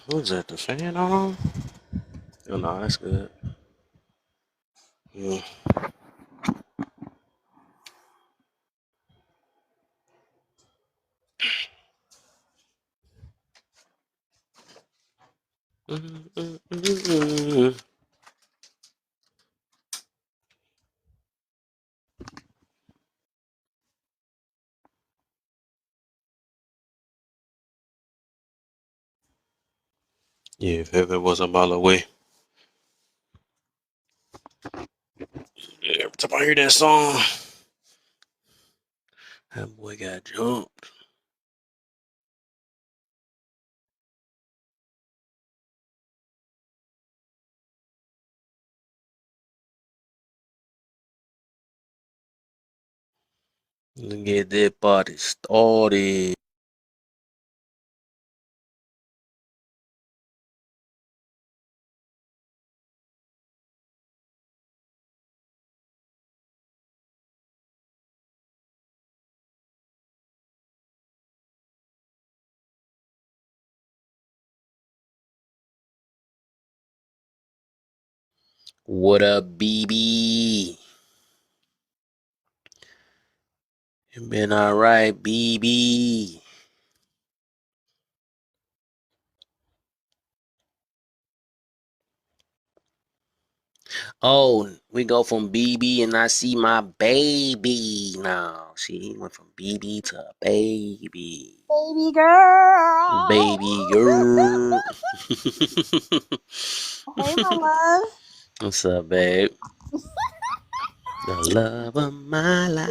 What's that? The fan on? Oh no, that's good. Yeah. Yeah, if ever was a mile away. Yeah, every time I hear that song, that boy got jumped. Let's get that party started. What up, BB? You been alright, BB? Oh, we go from BB and I see my baby now. See, he went from BB to baby. Baby girl. Baby girl. Hey, my love. What's up, babe? The love of my life.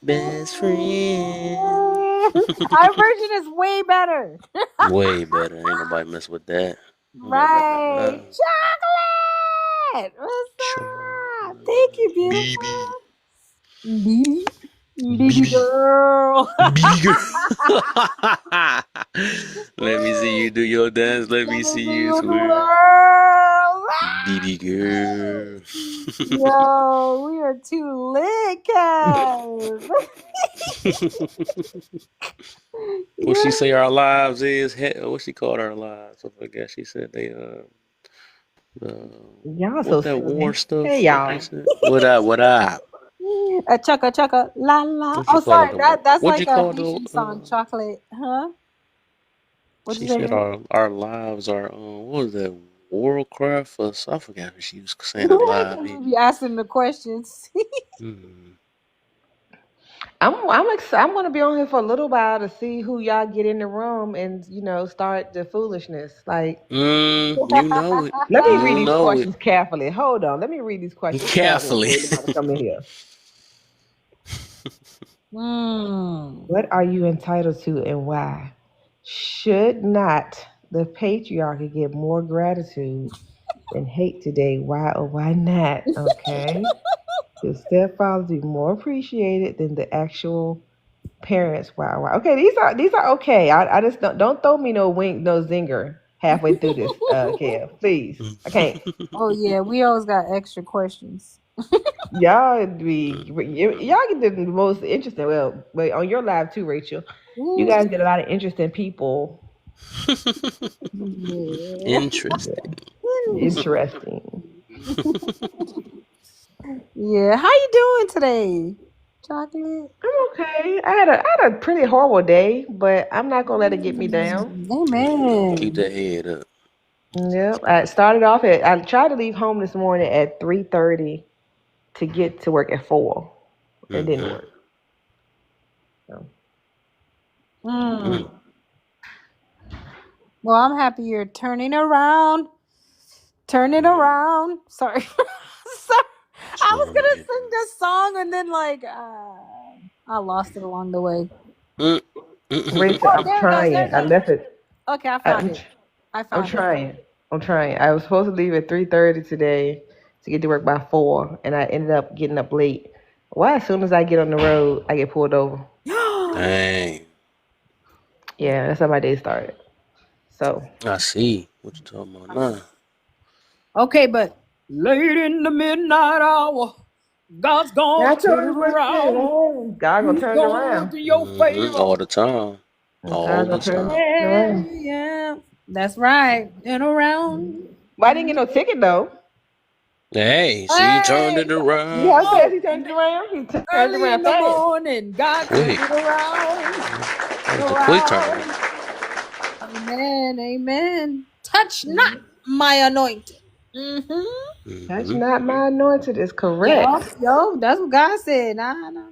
Best friend. Our version is way better. Way better. Ain't nobody mess with that. Right. Chocolate. What's up? Thank you, beautiful. BB. Baby. Baby BB. girl. BB girl. Let me see you do your dance. Let me see you twerk. BB girl. Yo, we are too lit, guys. What she say our lives is? What she called our lives? I forget. She said they Y'all so what that silly. war stuff? Hey, What y'all. they said? What up? What up? A chugga la la. What you Oh, call it? sorry, that's What you like a call Haitian song, the? chocolate, huh? What'd She you say, said babe? our lives are what was that? Warcraft or I forgot what she was saying. Alive. You be asking the questions. Hmm. I'm gonna be on here for a little while to see who y'all get in the room and start the foolishness. Like, You know it. let me read You these know it. questions carefully. Hold on, let me read these questions carefully Carefully. before anybody come in here. Hmm. What are you entitled to and why? Should not the patriarchy get more gratitude than hate today? Why or why not? Okay. Should stepfathers be more appreciated than the actual parents? Wow, wow. Okay, these are okay. I just don't throw me no wink, no zinger halfway through this, Kev. Please. I can't. Oh yeah, we always got extra questions. Y'all get the most interesting. Well, wait, on your live too, Rachel. You Ooh, guys get a lot of interesting people. yeah. Interesting. Interesting. Yeah. How you doing today, chocolate? I'm okay. I had a pretty horrible day, but I'm not gonna let it get me down. There you go. Keep Amen. that head up. Yep. I tried to leave home this morning at 3:30 to get to work at 4. It didn't Mm-hmm. work. So. Mm. Well, I'm happy you're turning around. Turn it around. Sorry. Sorry. What's I was wrong with gonna you? sing this song and then I lost it along the way. Mm, mm, Rachel, Oh, I'm there it goes. There trying. it I goes. left it. Okay, I found I'm, it. I I'm found it. trying. I'm trying. I was supposed to leave at 3:30 today to get to work by 4, and I ended up getting up late. Why? As soon as I get on the road, I get pulled over. Dang. Yeah, that's how my day started. So. I see. What you talking about now? Okay, but late in the midnight hour, God's gonna That's what turn I'm it going to around. do. God gonna He's turn it gonna work around. in your favor. All the time. all the Turn time. Yeah, around. yeah. That's right. And around. But I didn't get no ticket though. Hey, she turned Hey, it See how around fast he oh, turned it around? He turned it early around in the fast. morning, God turned quick. it around, That was a quick turnaround. around. Amen, amen. Touch not my anointed. Mm-hmm. Touch Mm-hmm. not my anointed is Yo, correct. yo, that's what God said. Nah, nah.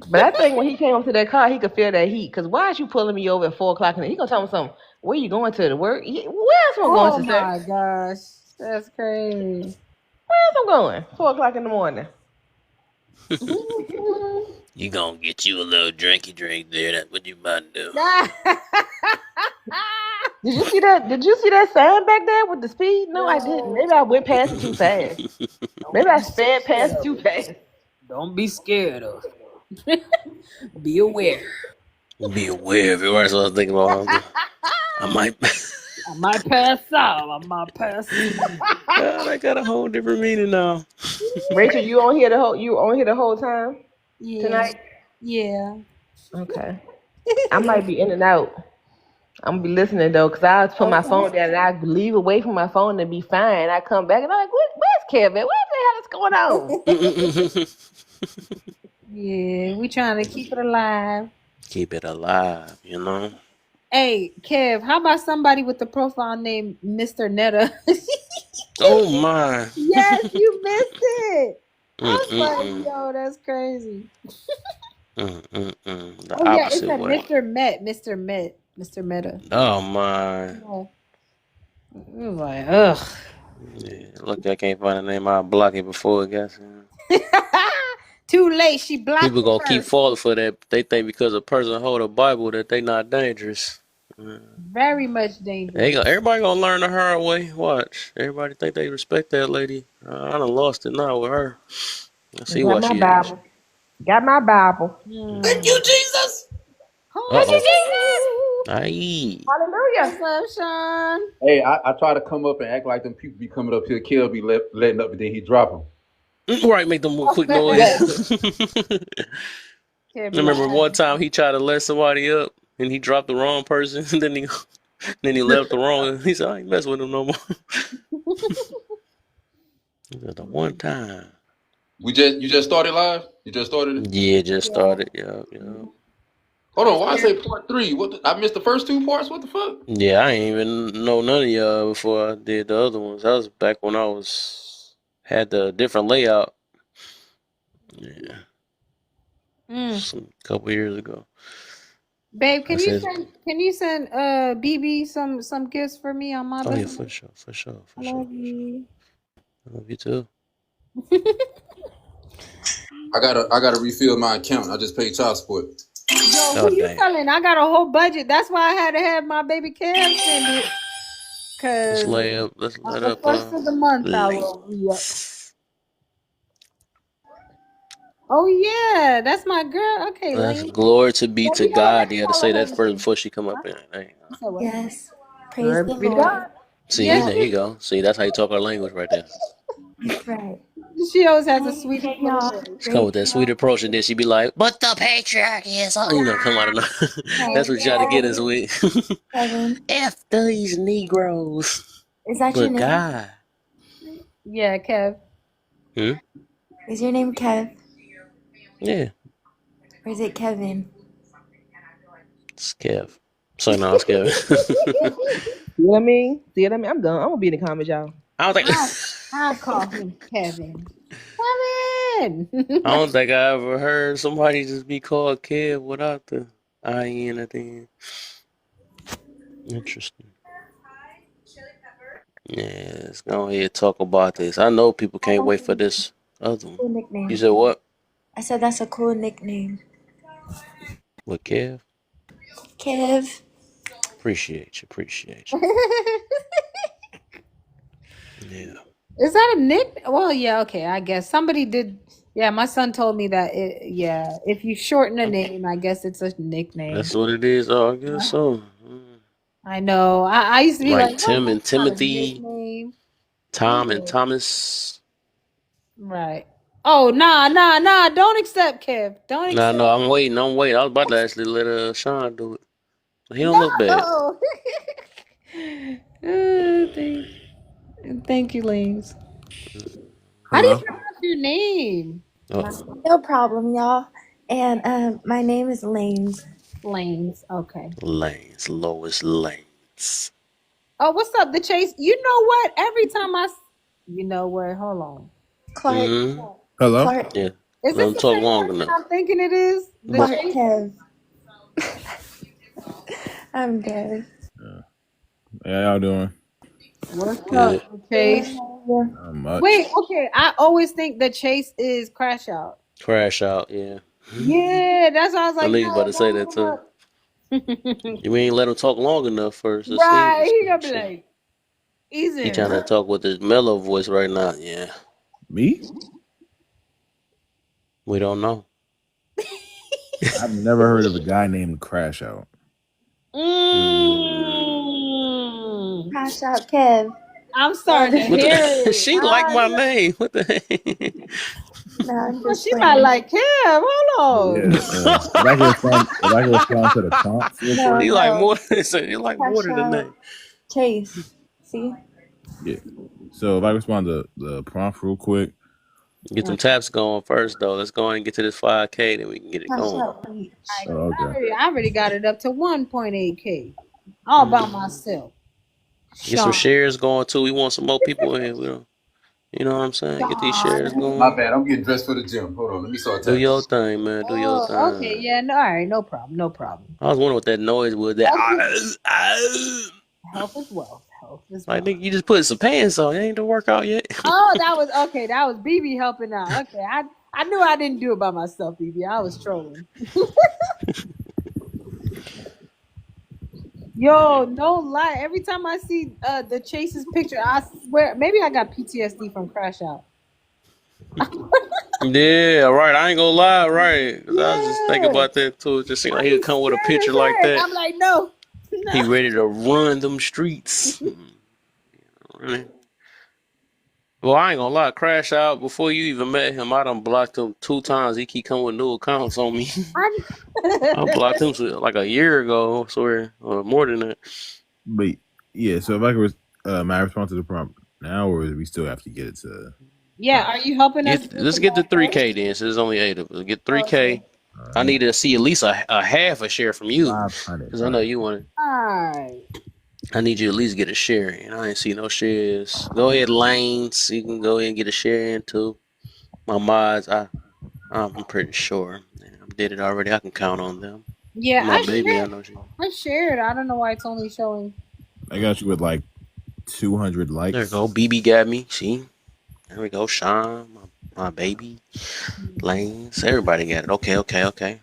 But I think when he came up to that car, he could feel that heat. Cause why is you pulling me over at 4 o'clock in the? He gonna tell me something. Where you going to the work? Where else am I going Oh to, sir? my gosh, that's crazy. Where else I'm going? 4 o'clock in the morning. You gonna get you a little drinky drink there. That's what you about to Did you see that? Did you see that sign back there with the speed? No, I didn't. Yo, Maybe I went past it too fast. do. Maybe don't I be sped scared past it of too it. fast. Don't be scared of it. Be aware. Be aware of it. Right, so I was thinking about. I might. I might pass out. I might pass out. God, I got a whole different meaning now. Rachel, you on here the whole time Yeah, tonight? yeah. Okay. I might be in and out. I'm gonna be listening though, cause I put my Okay. phone down and I leave away from my phone and be fine. I come back and I'm like, where's Kevin? What the hell is going on? Yeah, we trying to keep it alive. Keep it alive, you know. Hey, Kev, how about somebody with the profile name Mr. Netta? Oh my. Yes, you missed it. I was like, Mm-mm-mm. yo, that's crazy. Mm-mm-mm. The Oh yeah, it's opposite a way. Mr. Met, Mr. Met, Mr. Meta. Oh my. Yeah. I was like, ugh. Yeah, look, I can't find a name. I'll block it before it gets in. Too late. She blocked People it gonna keep first. falling for that. They think because a person hold a Bible that they not dangerous. Very much They dangerous. go, everybody gonna learn the hard way. Watch. Everybody think they respect that lady. I done lost it now with her. I see Got why my she is. Bible. Got my Bible. Hmm. Thank you, Jesus. Uh Thank you, oh. Jesus. Oh, Aye. Hallelujah. what's up, Sean? Hey, I try to come up and act like them people be coming up here. Kill be letting up, and then he drop them. Right, make them quick noise. Exactly. Can't I be like, remember one time he tried to let somebody up and he dropped the wrong person. And then he left the wrong. He said, I ain't messing with him no more. He said, the one time. You just started live. You just started it. Yeah, just yeah. started. Yeah. Hold on, why I say part three? I missed the first two parts. What the fuck? Yeah, I ain't even know none of y'all before I did the other ones. That was back when I was had the different layout. Yeah, Mm. some couple years ago. Babe, I said, can you send BB some gifts for me on my oh yeah, birthday? for sure, for sure, I for sure, love for sure. you. I love you too. I gotta refill my account. I just paid child support. Yo, Oh who you damn. telling? I got a whole budget. That's why I had to have my baby Cam send it. Let's Cause lay up. Let's on let the up. first of the month I Late. will be up. Oh yeah, that's my girl. Okay, Let's Lane. glory to be Yeah, to we God. already You had to say follow that her first name. before she come Huh? up in. Dang. You said what? Yes. Praise Glory the be to God. Lord. See, Yes, there you go. See, that's how you talk our language right there. That's right. she always has a Hey, sweet hey little y'all. voice. She come Praise with that the sweet Lord. approach, and then she be like, "But the patriarchy is," you know, come out of the. That's Hey, what you try to get us Kevin. with. Kevin. F these Negroes. Is that your But name? God. Yeah, Kev. Hmm? Is your name Kev? Yeah, Or is it Kevin? it's Kev. So no, it's Kevin. See what I mean? See what I mean? I'm done. I'm gonna be in the comments, y'all. I don't think. I call him Kevin. Kevin. I don't think I ever heard somebody just be called Kev without the in at the end. Interesting. Yeah, let's go ahead and talk about this. I know people Oh, can't that's wait for a this other one. cool You nickname. said what? I said that's a cool nickname. What, Kev? Kev. Appreciate you. Appreciate you. Yeah. Is that a nick? Well, yeah, okay. I guess somebody did. Yeah, my son told me that. Yeah, if you shorten a name, I guess it's a nickname. That's what it is. Oh, I guess so. I know. I used to be Like like, what? Tim and That's not a Timothy, nickname. Tom and Yeah. Thomas. Right. Oh, nah. Don't accept, Kev. Don't No, accept. I'm waiting. I was about to actually let Sean do it. He don't look bad. Oh. Thank you, Lanes. How do you Hello. pronounce your name? Oh, No problem, y'all. And my name is Lanes. Lanes. Okay. Lanes, Lois Lanes. Oh, what's up, the Chase? You know what? Every time you know what? Hold on. Clark. Mm-hmm. Hello. Clark. Yeah. Is Let this him the talk same long person enough. I'm thinking it is? The What? Clark Chase? Kev. I'm dead. How y'all doing? What's Good. up, the Good. Chase? Yeah. Not much. Wait, okay. I always think the Chase is Crash Out. Crash out. Yeah. Yeah, that's why I was I like, knew you was about no, to say don't that hold too. up. You ain't let him talk long enough first. Let's see. Right, Let's he see. gonna be See. like, easy. He trying to talk with his mellow voice right now. Yeah. Me? We don't know. I've never heard of a guy named Crash Out. Mm. Mm. Crash out Kev. I'm Oh, starting to What hear the? it. She like my name. What the heck? no, I'm Oh, just she might playing. like him. Hold on. Yeah. If I can respond to the prompts real No, quick. He like more. no. You like more Crash than the out name. Chase. See? Yeah. So if I respond to the prompt real quick. Get them taps going first, though. Let's go ahead and get to this 5K, then we can get it Crash going. out Reach. Right, 'cause Oh, okay. I already got it up to 1.8K all by myself. Get some Sean. shares going too. We want some more people in here. We don't, you know what I'm saying? Get these shares Sean. My going. bad. I'm getting dressed for the gym. Hold on. Let me start Do tapping. your thing, man. Do your Oh, okay. thing. Yeah, no, all right. No problem. No problem. I was wondering what that noise was. That Health is, health is wealth. Health is like wealth. nigga, you just put some pants on. It ain't the workout yet. Oh, that was okay. That was BB helping out. Okay, I knew I didn't do it by myself, BB. I was trolling. Yo, no lie. Every time I see the Chase's picture, I swear maybe I got PTSD from Crash Out. Yeah, right. I ain't gonna lie, right? Cause I was just thinking Yeah, about that too. It just seemed I like he'd be come with a scared picture as like heck. that. I'm like, no, He no. ready to run them streets. Really? Well, I ain't gonna lie, Crash Out, before you even met him, I done blocked him 2 times. He keep coming with new accounts on me. I blocked him like a year ago, I swear, or more than that. But yeah. So if I could, my response to the prompt now, or we still have to get it to Yeah, 5? are you helping us get Let's to get to 5K? 3K then, since there's only 8 of us. Get Okay. 3K. All I right. need to see at least a half a share from you, 500. because I All know right. you want it. All right. I need you to at least get a share in. I ain't see no shares. Go ahead, Lanes. You can go ahead and get a share in too. My mods, I'm pretty sure. I did it already. I can count on them. Yeah, My baby, I know she. I shared. I don't know why it's only showing. I got you with like 200 There you likes. go. BB got me. See? There we go. Sean, my baby. Lanes. Everybody got it. Okay, okay, okay.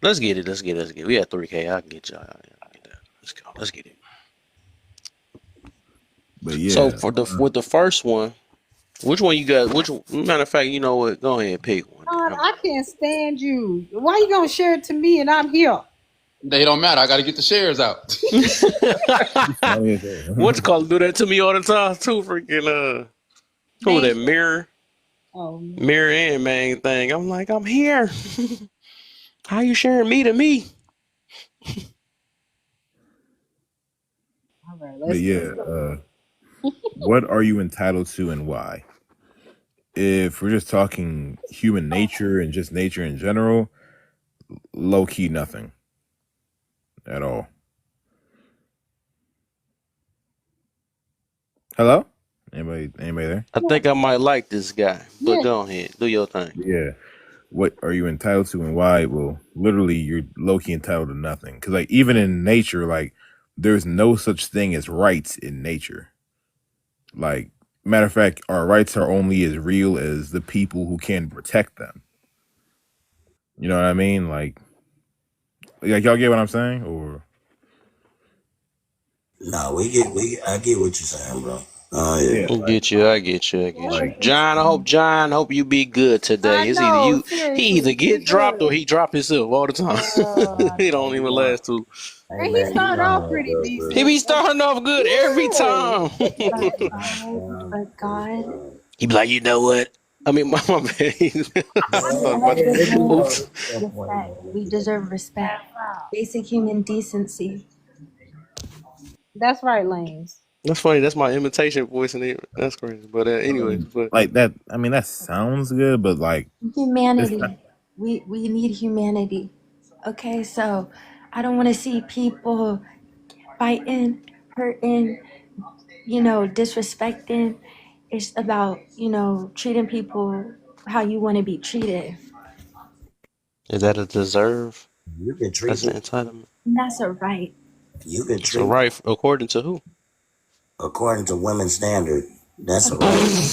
Let's get it. Let's get it. Let's get it. We at 3K. I can get y'all. I get that. Let's go. Let's get it. But So yeah. for the with the first one, which one you got? Which matter of fact, you know what? Go ahead and pick one. God, I can't stand you. Why you gonna share it to me and I'm here? They don't matter. I got to get the shares out. Funny as hell. What's called do that to me all the time too? Freaking who Man. that mirror, Oh, mirror and main thing. I'm like, I'm here. How you sharing me to me? all right. But Let's get yeah, what are you entitled to and why? If we're just talking human nature and just nature in general, low key nothing at all. Hello? Anybody there? I think I might like this guy, but yeah. go ahead, do your thing. Yeah. What are you entitled to and why? Well, literally, you're low key entitled to nothing. Because, like, even in nature, like, there's no such thing as rights in nature. Like, matter of fact, our rights are only as real as the people who can protect them. You know what I mean? Like y'all get what I'm saying? Or No, I get what you're saying, bro. yeah, Yeah. I get you. I get you. I get you. like John, I hope you be good I today. It's either know. he Seriously, either be get dropped or good. he drop himself all the time. I He know. don't even last too. And Hey he man, you started know off how it pretty go, He bro. decent. be starting off good every Yeah. time. But Hey man, God, but God. He be like, you know what? I mean, my bad. I thought All about of that. us Yeah, you need know, Oops. that point, respect. man. We deserve respect. Basic human decency. That's right, Lanes. That's funny. That's my imitation voice, and that's crazy. But anyways, but Like that. I mean, that sounds good, but like it's not. Humanity. We need humanity. Okay, so I don't want to see people fighting, hurting, disrespecting. It's about, treating people how you want to be treated. is that a deserve? You can treat That's an people. entitlement. And that's a right. You can It's a treat right according to who? according to women's standard. That's a right.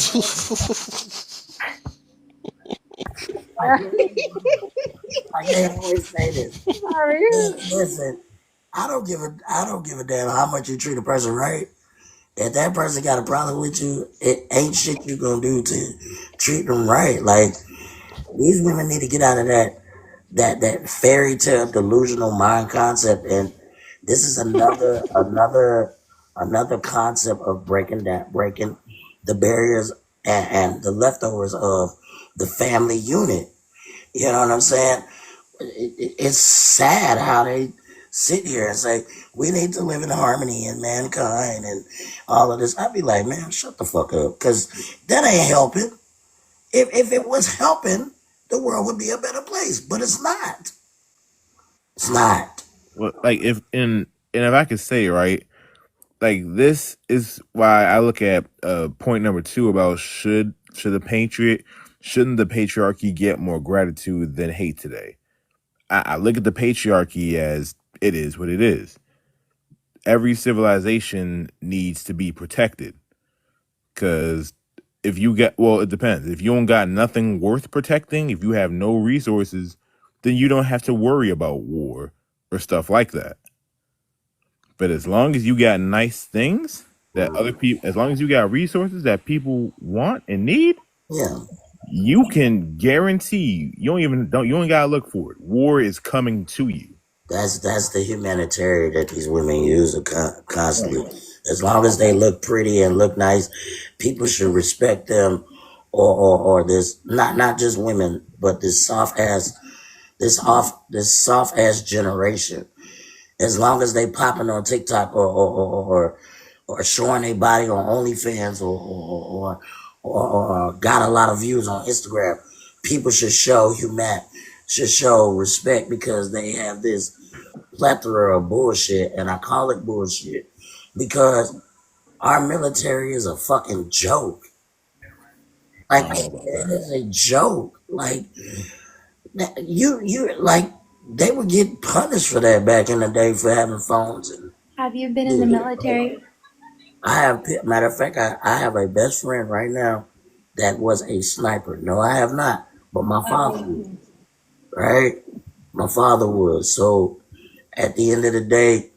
Like, like they always say this. Sorry. Listen, I don't give a damn how much you treat a person right. If that person got a problem with you, it ain't shit you gonna do to treat them right. Like these women need to get out of that fairy tale delusional mind concept, and this is another concept of breaking the barriers and the leftovers of the family unit. You know what I'm saying? It's sad how they sit here and say we need to live in harmony and mankind and all of this. I'd be like, man, shut the fuck up, because that ain't helping. If it was helping, the world would be a better place, but it's not. It's not. Well, like and if I could say right, like this is why I look at point number two about should shouldn't the patriarchy get more gratitude than hate today? I look at the patriarchy as it is what it is. Every civilization needs to be protected because if you get well, it depends. If you don't got nothing worth protecting, if you have no resources, then you don't have to worry about war or stuff like that. But as long as you got nice things that other people, as long as you got resources that people want and need, Yeah, you can guarantee you don't gotta look for it. War is coming to you. that's the humanitarian that these women use Right. constantly. As long as they look pretty and look nice, people should respect them, or this not just women, but this soft ass generation. As long as they popping on TikTok or showing their body on OnlyFans or got a lot of views on Instagram, people should show respect because they have this plethora of bullshit, and I call it bullshit because our military is a fucking joke. I Like don't know about it that. is a joke. Like you like they would get punished for that back in the day for having phones and Have you been in the shit. military? I have, matter of fact, I have a best friend right now that was a sniper. No, I have not, but my father was, right? My father was. So at the end of the day,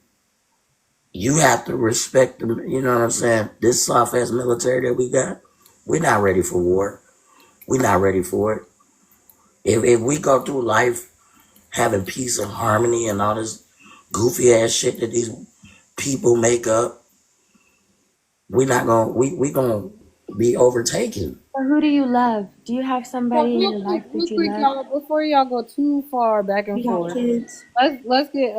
you have to respect them. You know what I'm saying? This soft ass military that we got, we're not ready for war. We're not ready for it. If we go through life having peace and harmony and all this goofy ass shit that these people make up, we're not gonna we gonna be overtaken. Or who do you love? Do you have So somebody in your life real that you quick, love? y'all. Before y'all go too far back and You got forth, kids? let's get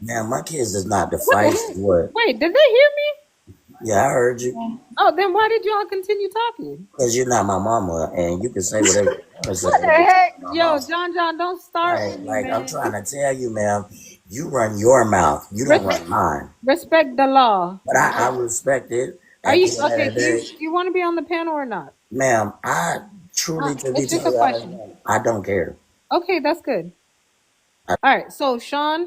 Now my kids is not the What? fight. What? Wait, did they hear me? Yeah, I heard you. Yeah. Oh, then why did y'all continue talking? Because you're not my mama, and you can say whatever you want to say. What the But you're heck? not my Yo, mama. John, don't start with me, Like I'm man. trying to tell you, ma'am. You run your mouth. You don't Res- run mine. respect the law. But I respect it. Are At you the end okay? of the day, Do you want to be on the panel or not? ma'am, I truly, to be It's just a totally honest, question. I don't care. Okay, that's good. All right, so Sean,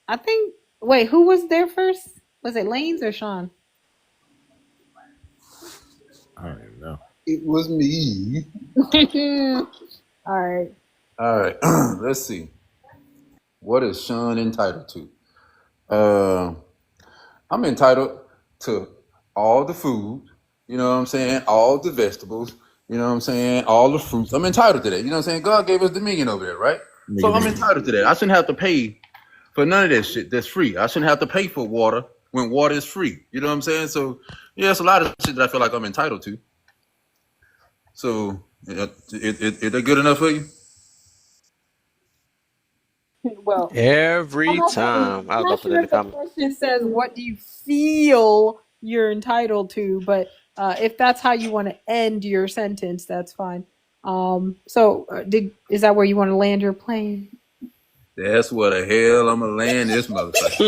I think. Wait, who was there first? Was it Lanes or Sean? I don't even know. It was me. All right. All right, let's see. What is Sean entitled to? Uh, I'm entitled to all the food. You know what I'm saying? All the vegetables. You know what I'm saying? All the fruits. I'm entitled to that. You know what I'm saying? God gave us dominion over there, right? So I'm entitled to that. I shouldn't have to pay for none of that shit that's free. I shouldn't have to pay for water when water is free. You know what I'm saying? So yeah, it's a lot of shit that I feel like I'm entitled to. So, is that good enough for you? Well, I'm Every not sure, time. I I'm was about not to put that sure in the if the comment. question says what do you feel you're entitled to, but if that's how you want to end your sentence, that's fine. So did is that where you want to land your plane? That's what the hell I'm gonna land this motherfucker.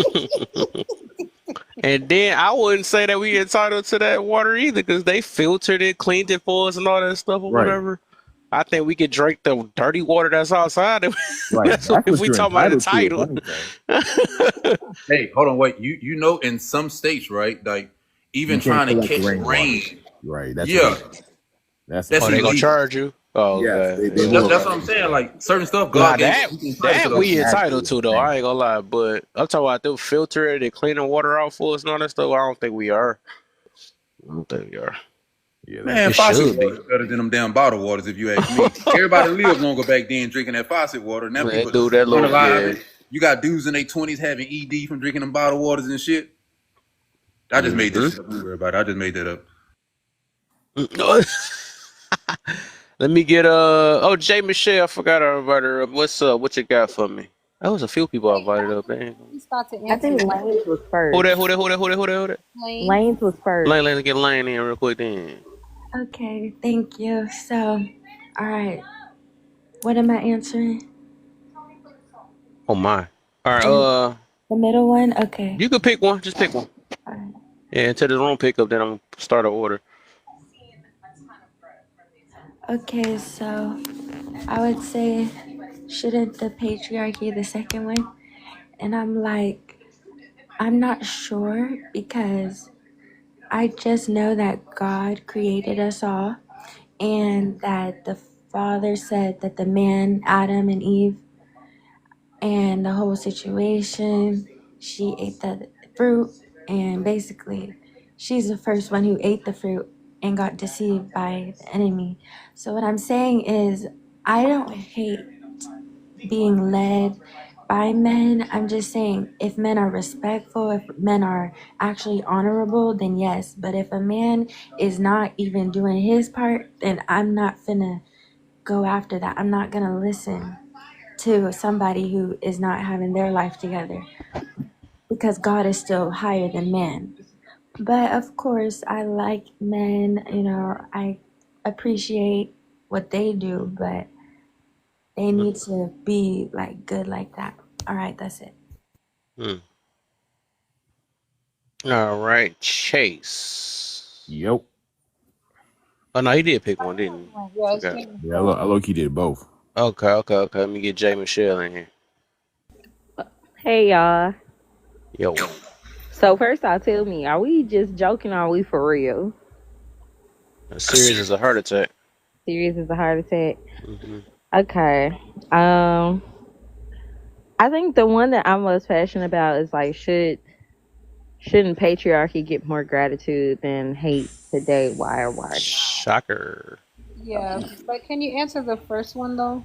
And then I wouldn't say that we entitled to that water either, because they filtered it, cleaned it for us, and all that stuff or Right. whatever. I think we could drink the dirty water that's outside. Right. That's what, That's if what we you're talk about entitled to, if entitled. anything. Hey, hold on, wait. You know, in some states, right? Like even You can't trying to collect catch rainwater. rain, Right. That's yeah, illegal. That's Oh, that's they illegal. gonna illegal. charge you? Oh, Yes, okay. they Yeah. will That's what charge I'm you for saying. that. Like certain stuff, Nah, God gave that you entitled to that those we things. entitled Naturally, to though. man. I ain't gonna lie, but I'm talking about them filter it and cleaning water out for us and all that stuff. I don't think we are. I don't think we are. Yeah, Man, It faucet should water be. is better than them damn bottled waters, if you ask me. Everybody lived longer back then drinking that faucet water. Now They people do that run little, alive. yeah. And you got dudes in their 20s having ED from drinking them bottled waters and shit. I just made this Mm-hmm. shit up. Don't worry about it. I just made that up. Let me get oh, Jay Michelle, I forgot I invited her up. What's up? What you got for me? There was a few people I Wait, invited up. Dang. he's got to I answer think Lane's was Who first. that? Who that? Who that? Who that? Who that? Who that? Lane. Lane's was first. Lane, let's get Lane in real quick then. Okay, thank you. So, all right, what am I answering? Oh my. All right. The, the middle one? Okay. You can pick one. Just pick one. All right. Yeah, until the room pick up, then I'm gonna start an order. Okay, so I would say, shouldn't the patriarchy the second one? And I'm like, I'm not sure because I just know that God created us all and that the Father said that the man, Adam and Eve, and the whole situation, she ate the fruit, and basically, she's the first one who ate the fruit and got deceived by the enemy. So, what I'm saying is, I don't hate being led by men. I'm just saying if men are respectful, if men are actually honorable, then yes. But if a man is not even doing his part, then I'm not finna go after that. I'm not gonna listen to somebody who is not having their life together because God is still higher than man. But of course, I like men, I appreciate what they do, but they need to be like good like that. All right, that's it. Mm-hmm. All right, Chase. Yep. Oh no, he did pick one, didn't he? Yeah, it's Forgot. Jane Yeah, Michelle. I low key did both. Okay, okay, okay. Let me get Jay Michelle in here. Hey y'all. Yo. So first y'all tell me, are we just joking or are we for real? A series is a heart attack. Serious as a heart attack? Mm-hmm. Okay. Um I think the one that I'm most passionate about is like shouldn't patriarchy get more gratitude than hate today? Why or why Shocker. Yeah, but can you answer the first one though?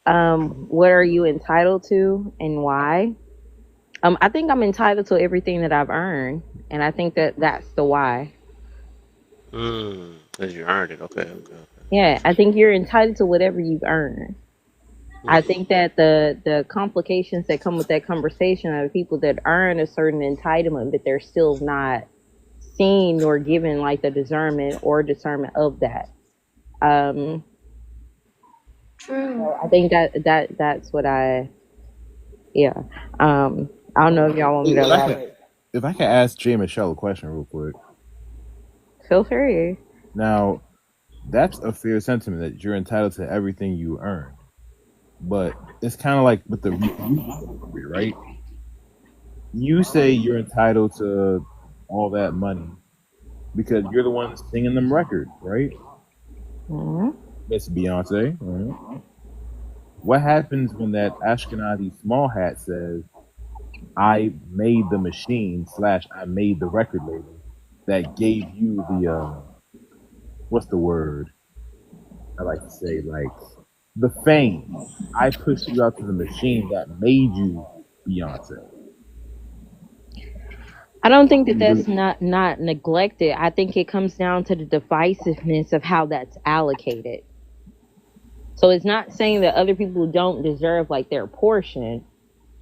not? What are you entitled to and why? I think I'm entitled to everything that I've earned, and I think that that's the why. Because you earned it. Okay, okay, Yeah, I think you're entitled to whatever you've earned. I okay. think that the complications that come with that conversation are the people that earn a certain entitlement, but they're still not seen nor given like the discernment of that. Um, True. so I think that's what yeah. I don't know if y'all want me to If I can, elaborate. if I can ask Jay Michelle a question real quick. Feel free. Now, that's a fair sentiment that you're entitled to everything you earn. But it's kind of like with the reap, right? You say you're entitled to all that money because you're the one singing them records, right? Mhm. Miss Beyonce. Right? What happens when that Ashkenazi small hat says, "I made the machine / I made the record label that gave you the what's the word I like to say, like the fame. I pushed you out to the machine that made you Beyonce." I don't think that Because that's not neglected. I think it comes down to the divisiveness of how that's allocated. So it's not saying that other people don't deserve like their portion.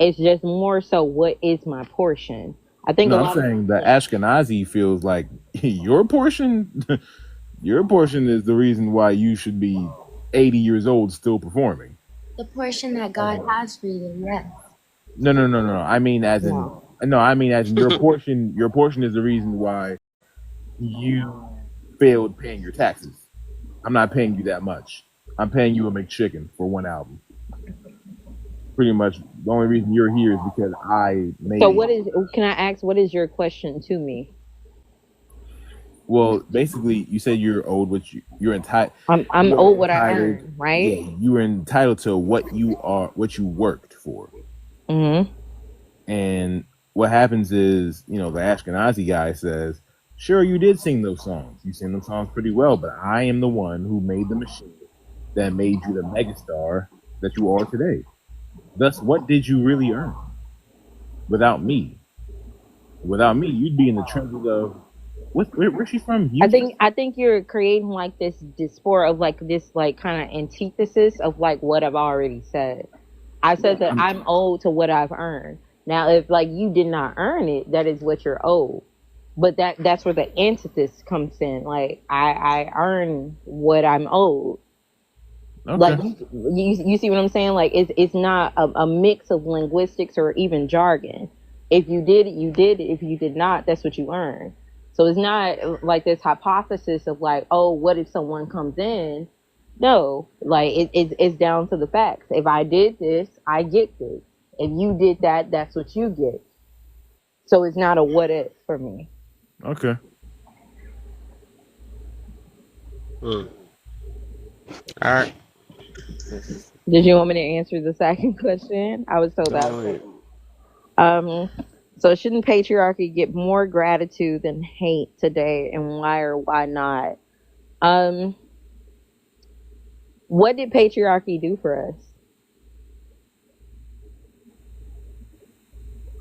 It's just more so what is my portion. I think a no, I'm lot of saying the people. Ashkenazi feels like your portion, your portion is the reason why you should be 80 years old still performing. The portion that God has for you, yes. No, no, no, no. I mean, as in, No. no, I mean, as in your portion. Your portion is the reason why you failed paying your taxes. I'm not paying you that much. I'm paying you a McChicken for one album. Pretty much, the only reason you're here is because I So made. what is? Can I ask? What is your question to me? Well, basically, you said you're owed what you're entitled. I'm You're owed what I entitled. earn, Yeah, right? you are entitled to what you are, what you worked for. Mm-hmm. And what happens is, the Ashkenazi guy says, "Sure, you did sing those songs. You sing those songs pretty well, but I am the one who made the machine that made you the megastar that you are today. Thus, what did you really earn without me? Without me, you'd be in the trenches of where's she from? Houston? I think you're creating like this diaspora of like this like kind of antithesis of like what I've already said. I said that I'm I'm owed to what I've earned. Now, if like you did not earn it, that is what you're owed. But that's where the antithesis comes in. Like I earn what I'm owed. okay. Like you see what I'm saying? Like it's not a mix of linguistics or even jargon. If you did it, you did it. If you did not, that's what you earned. So it's not like this hypothesis of like, oh, what if someone comes in? No, like it's down to the facts. If I did this, I get this. If you did that, that's what you get. So it's not a what if for me. Okay. Mm. All right. Did you want me to answer the second question? I was told that. Go ahead. Um, so shouldn't patriarchy get more gratitude than hate today, and why or why not? Um, what did patriarchy do for us?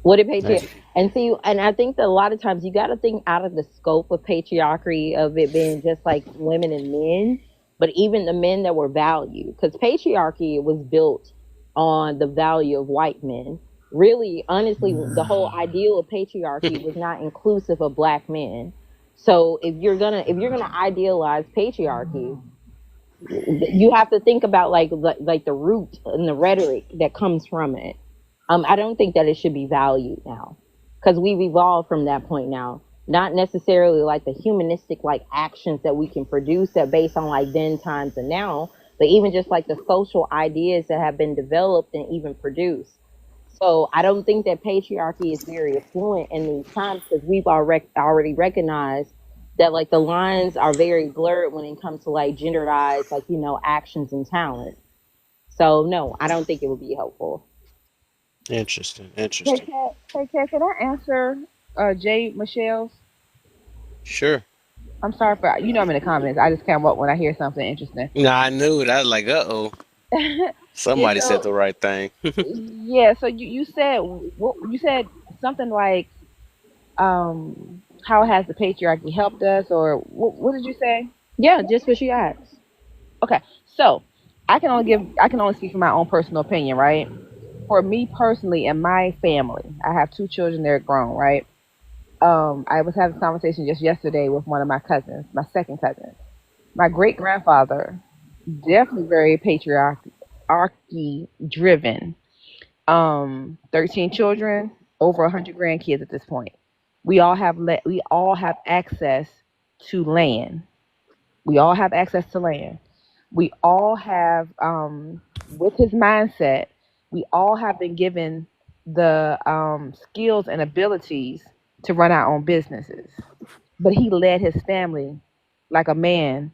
What did patriarchy? Hey. And see, and I think that a lot of times you got to think out of the scope of patriarchy of it being just like women and men, but even the men that were valued, because patriarchy was built on the value of white men. Really, honestly, the whole ideal of patriarchy was not inclusive of black men. So if you're gonna idealize patriarchy, you have to think about like the root and the rhetoric that comes from it. I don't think that it should be valued now because we've evolved from that point now. Not necessarily like the humanistic like actions that we can produce that based on like then times and now, but even just like the social ideas that have been developed and even produced. So I don't think that patriarchy is very affluent in these times because we've already recognized that like the lines are very blurred when it comes to like genderized like actions and talent. So no, I don't think it would be helpful. Interesting. Hey, Interesting. Kat, hey, Kat, can I answer Jay Michelle's? Sure. I'm sorry for, I'm in the comments. I just come up when I hear something interesting. Nah, I knew it. I was like, uh-oh. Yeah, Somebody said so the right thing. yeah, so you said what you said something like how has the patriarchy helped us, or what did you say? Yeah, just what you asked. Okay, so I can only speak from my own personal opinion, right? For me personally and my family, I have two children, they're grown, right? I was having a conversation just yesterday with one of my cousins, my second cousin. My great grandfather, definitely very patriarchy driven. 13 children, over 100 grandkids at this point. We all have access to land. We all have access to land. We all have, with his mindset, we all have been given the skills and abilities to run our own businesses. But he led his family like a man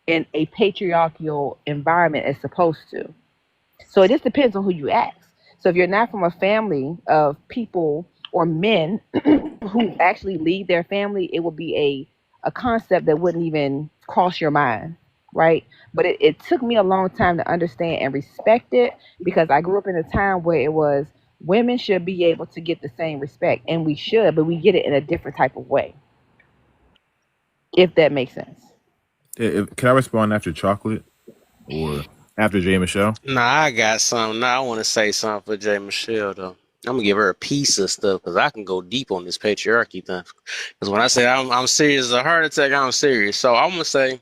in a patriarchal environment is supposed to. So it just depends on who you ask. So if you're not from a family of people or men who actually lead their family, it would be a concept that wouldn't even cross your mind, right? But it took me a long time to understand and respect it because I grew up in a time where it was Women should be able to get the same respect, and we should, but we get it in a different type of way, if that makes sense. Can I respond after chocolate or after Jay Michelle? Nah, I got something. Nah, I want to say something for Jay Michelle though. I'm gonna give her a piece of stuff because I can go deep on this patriarchy thing. Because when I say I'm serious as a heart attack, I'm serious. So I'm gonna say,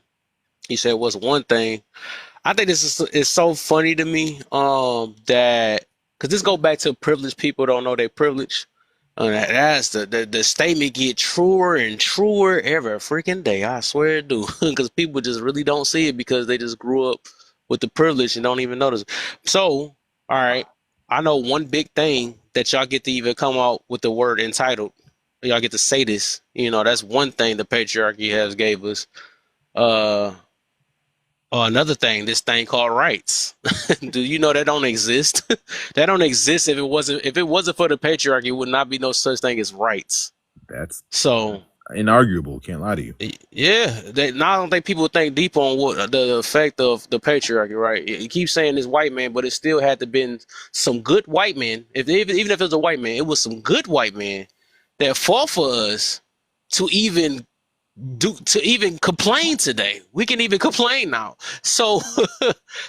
you said what's one thing. I think this is so funny to me. That because this go back to privileged people don't know they privilege. That's the statement get truer and truer every freaking day. I swear it do. Because people just really don't see it because they just grew up with the privilege and don't even notice. So, all right, I know one big thing that y'all get to even come out with the word entitled. Y'all get to say this. You know, that's one thing the patriarchy has gave us. Uh, another thing, this thing called rights. Do you know that don't exist? That don't exist if it wasn't for the patriarchy, it would not be no such thing as rights. That's So inarguable. Can't lie to you. yeah, now I don't think people think deep on what the effect of the patriarchy, right? You keep saying this white man, but it still had to been some good white men. If even if it was a white man, it was some good white men that fought for us to even complain today. We can even complain now. So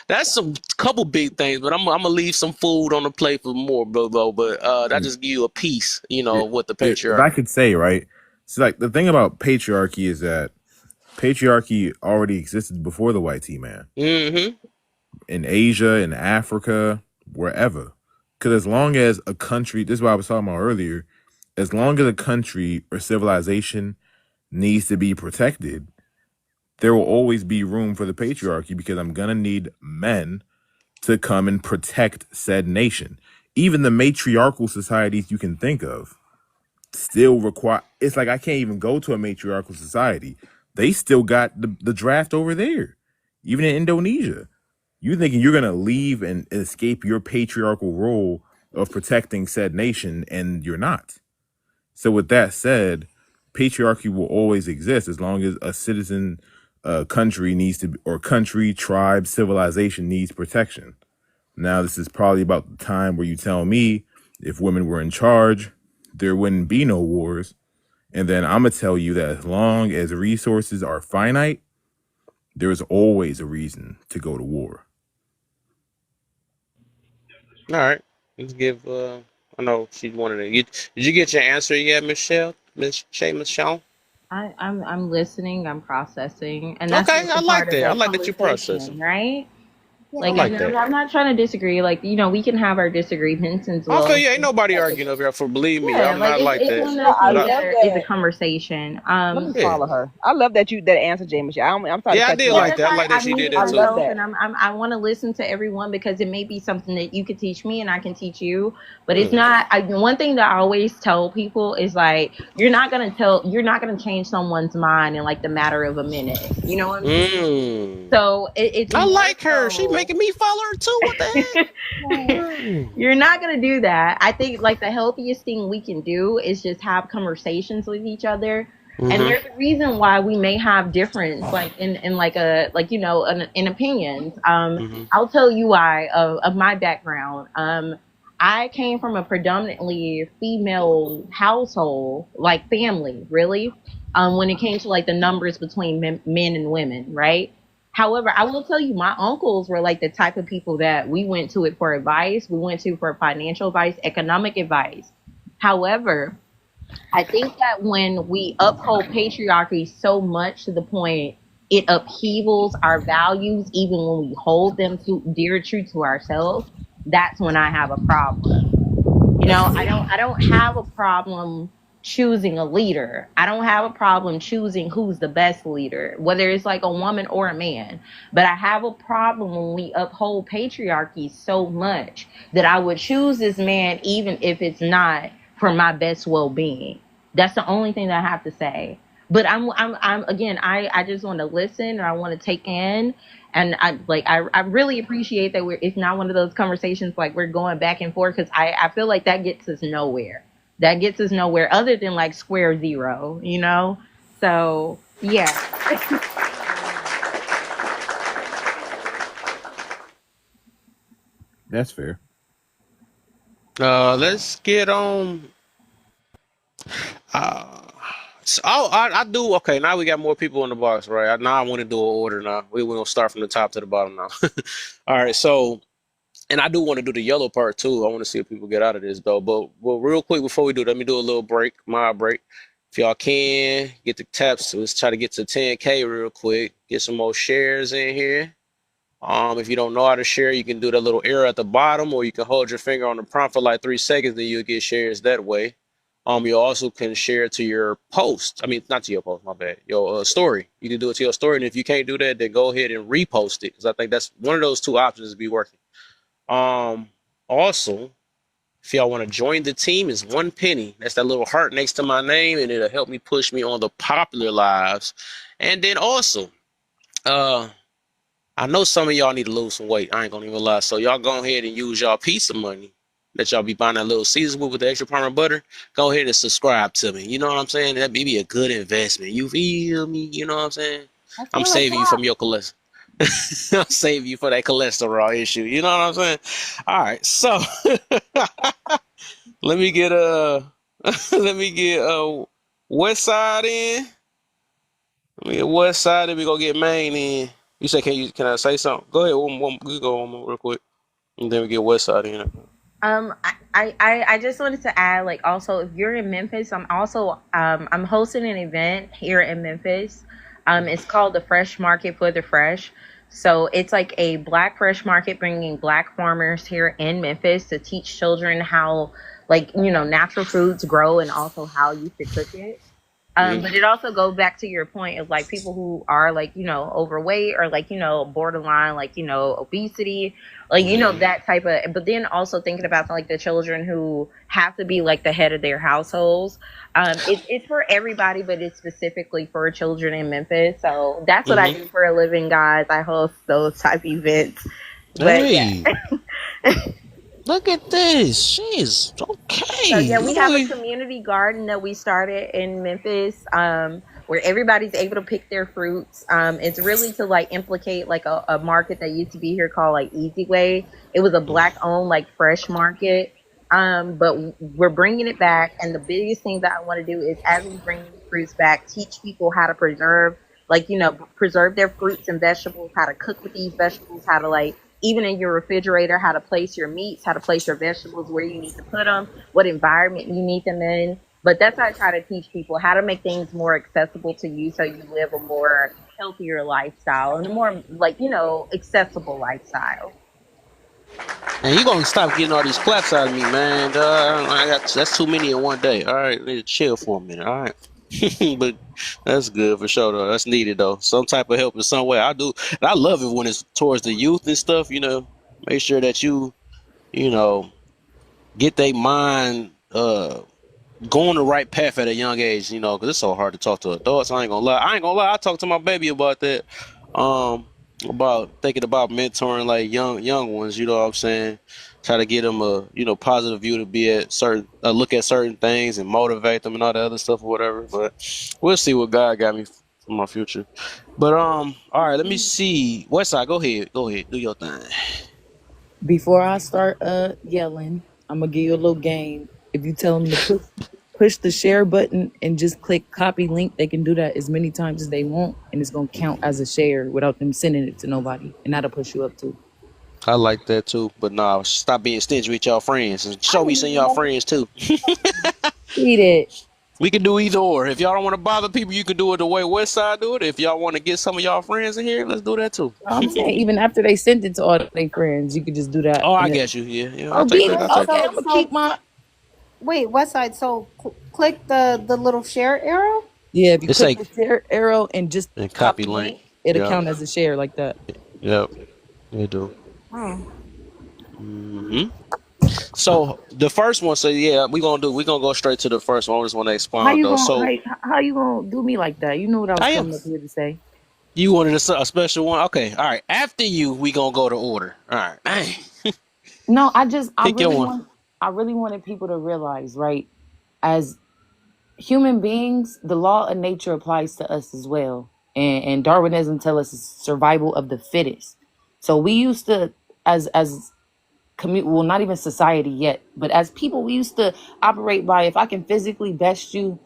that's some couple big things, but I'm gonna leave some food on the plate for more, Bobo. But that just give you a piece, of what the If I patriarchy. could say, right, so like the thing about patriarchy is that patriarchy already existed before the white tea man Mm-hmm. in Asia, in Africa, wherever. Because as long as a country, this is what I was talking about earlier, as long as a country or civilization needs to be protected, there will always be room for the patriarchy because I'm gonna need men to come and protect said nation. Even the matriarchal societies you can think of still require. It's like I can't even go to a matriarchal society. They still got the draft over there. Even in Indonesia, you thinking you're gonna leave and escape your patriarchal role of protecting said nation, and you're not. So with that said, patriarchy will always exist as long as a citizen, country needs to, or country, tribe, civilization needs protection. Now, this is probably about the time where you tell me if women were in charge, there wouldn't be no wars. And then I'm going to tell you that as long as resources are finite, there's always a reason to go to war. All right. Let's give. I know she wanted to. Did you get your answer yet, Michelle? Miss Shay Michelle? I'm listening, I'm processing, and that's Okay, also I like part of that. I the like that you processing. conversation, right? I Like, like and that. I'm not trying to disagree. Like, we can have our disagreements as Okay, well. yeah, ain't nobody arguing over here. For believe me, Yeah, I'm like not like it's that. one of No, those I But things love that is a that. conversation. Let me yeah, follow her. I love that you that answer, James. I'm sorry to yeah, I cut did you Yeah, off. like that's that. I why like I that she mute did that I too. love myself, that. and I want to listen to everyone because it may be something that you could teach me and I can teach you. But it's Mm. not. One thing that I always tell people is like, you're not gonna change someone's mind in like the matter of a minute. You know what I'm saying? Mm. So it's I more like her. She so. making me follow her too. What the heck? Mm. You're not gonna do that. I think like the healthiest thing we can do is just have conversations with each other. And Mhm. there's a reason why we may have difference, like in like a like in opinions. Mhm. I'll tell you why of my background. I came from a predominantly female household, like family, really. When it came to like the numbers between men and women, right? However, I will tell you, my uncles were like the type of people that we went to it for advice. We went to for financial advice, economic advice. However, I think that when we uphold patriarchy so much to the point it upheavals our values, even when we hold them to dear true to ourselves, that's when I have a problem. That's I fair. don't have a problem choosing a leader. I don't have a problem choosing who's the best leader, whether it's like a woman or a man. But I have a problem when we uphold patriarchy so much that I would choose this man even if it's not for my best well-being. That's the only thing that I have to say. But I'm again, I just want to listen and I want to take in, and I really appreciate that it's not one of those conversations like we're going back and forth, because I feel like that gets us nowhere. That gets us nowhere other than like square zero. So yeah. That's fair. Let's get on. Uh, I do. Okay, now we got more people in the box, right? Now I want to do an order. Now we're gonna start from the top to the bottom now. All right, so and I do want to do the yellow part too. I want to see if people get out of this though. But well, real quick before we do, let me do a little break, my break. If y'all can get the taps, let's try to get to 10K real quick. Get some more shares in here. If you don't know how to share, you can do that little arrow at the bottom, or you can hold your finger on the prompt for like 3 seconds, then you'll get shares that way. You also can share it to your post. I mean, not to your post, my bad. Your story. You can do it to your story, and if you can't do that, then go ahead and repost it because I think that's one of those two options to be working. Also, if y'all want to join the team, it's 1 penny. That's that little heart next to my name, and it'll help me push me on the popular lives. And then also, uh, I know some of y'all need to lose some weight. I ain't gonna even lie. So y'all go ahead and use y'all piece of money that y'all be buying that little Caesar with the extra parmesan butter. Go ahead and subscribe to me. You know what I'm saying? That'd be a good investment. You feel me? You know what I'm saying? I I'm feel it. saving you from your cholesterol. I'll save you for that cholesterol issue. You know what I'm saying? All right. So let me get let me get West Side in. Let me get West Side and we go get Maine in. You say can I say something? Go ahead, you go one more real quick. And then we get West Side in. I just wanted to add, like, also, if you're in Memphis, I'm hosting an event here in Memphis. It's called the Fresh Market for the Fresh. So it's like a Black fresh market, bringing Black farmers here in Memphis to teach children how, like, natural foods grow and also how you should cook it. Mm-hmm. But it also goes back to your point of, like, people who are, like, overweight, or, like, borderline, like, obesity, like, Mm-hmm. that type of, but then also thinking about, like, the children who have to be, like, the head of their households. It's for everybody, but it's specifically for children in Memphis. So that's what I Mm-hmm. do for a living, guys. I host those type events. But Hey, yeah. look at this. She's So okay. yeah, we have a Literally. community garden that we started in Memphis, where everybody's able to pick their fruits. It's really to, like, implicate, like, a market that used to be here called, like, Easy Way. It was a Black owned, like, fresh market. But we're bringing it back, and the biggest thing that I want to do is, as we bring these fruits back, teach people how to preserve, like, preserve their fruits and vegetables, how to cook with these vegetables, how to, like, even in your refrigerator, how to place your meats, how to place your vegetables where you need to put them, what environment you need them in. But that's how I try to teach people how to make things more accessible to you, so you live a more healthier lifestyle and a more, like, accessible lifestyle. And you gonna stop getting all these claps out of me, man. I got that's too many in one day. All right, need to chill for a minute. All right. But that's good for sure though. That's needed though. Some type of help in some way. I do. And I love it when it's towards the youth and stuff, make sure that you know, get their mind going the right path at a young age, because it's so hard to talk to adults. I ain't gonna lie. I talked to my baby about that. About thinking about mentoring like young ones. You know what I'm saying? Try to get them a positive view to be at certain look at certain things and motivate them and all that other stuff or whatever. But we'll see what God got me for my future. But all right. Let me see. Westside, go ahead, do your thing. Before I start yelling, I'm gonna give you a little game. If you tell them to push the share button and just click copy link, they can do that as many times as they want, and it's gonna count as a share without them sending it to nobody, and that'll push you up too. I like that too. But nah, stop being stingy with y'all friends and I show me didn't some of even y'all want friends too. to read it. We can do either or. If y'all don't want to bother people, you can do it the way West Side do it. If y'all want to get some of y'all friends in here, let's do that too. I'm saying even after they sent it to all their friends, you could just do that. Oh, I And then, guess you. Yeah, yeah. I'll oh, take be that. I'll Wait, take that. okay. so I'm gonna so keep my wait, what side? So click the little share arrow. yeah. If you It's click like the share arrow and just and copy copy link. link, it'll Yep. count as a share like that. Yep. They do. Oh. Hmm. So the first one. So yeah, we gonna go straight to the first one. I just want to How expound you though. gonna So how you gonna do me like that? You know what I was I am. coming up here to say. You wanted a special one? Okay. All right. After you, we gonna go to order. All right. Dang. No, Pick your one. I really wanted people to realize, right? As human beings, the law of nature applies to us as well. And Darwinism tells us it's survival of the fittest. So we used to, as well, not even society yet, but as people, we used to operate by, if I can physically best you,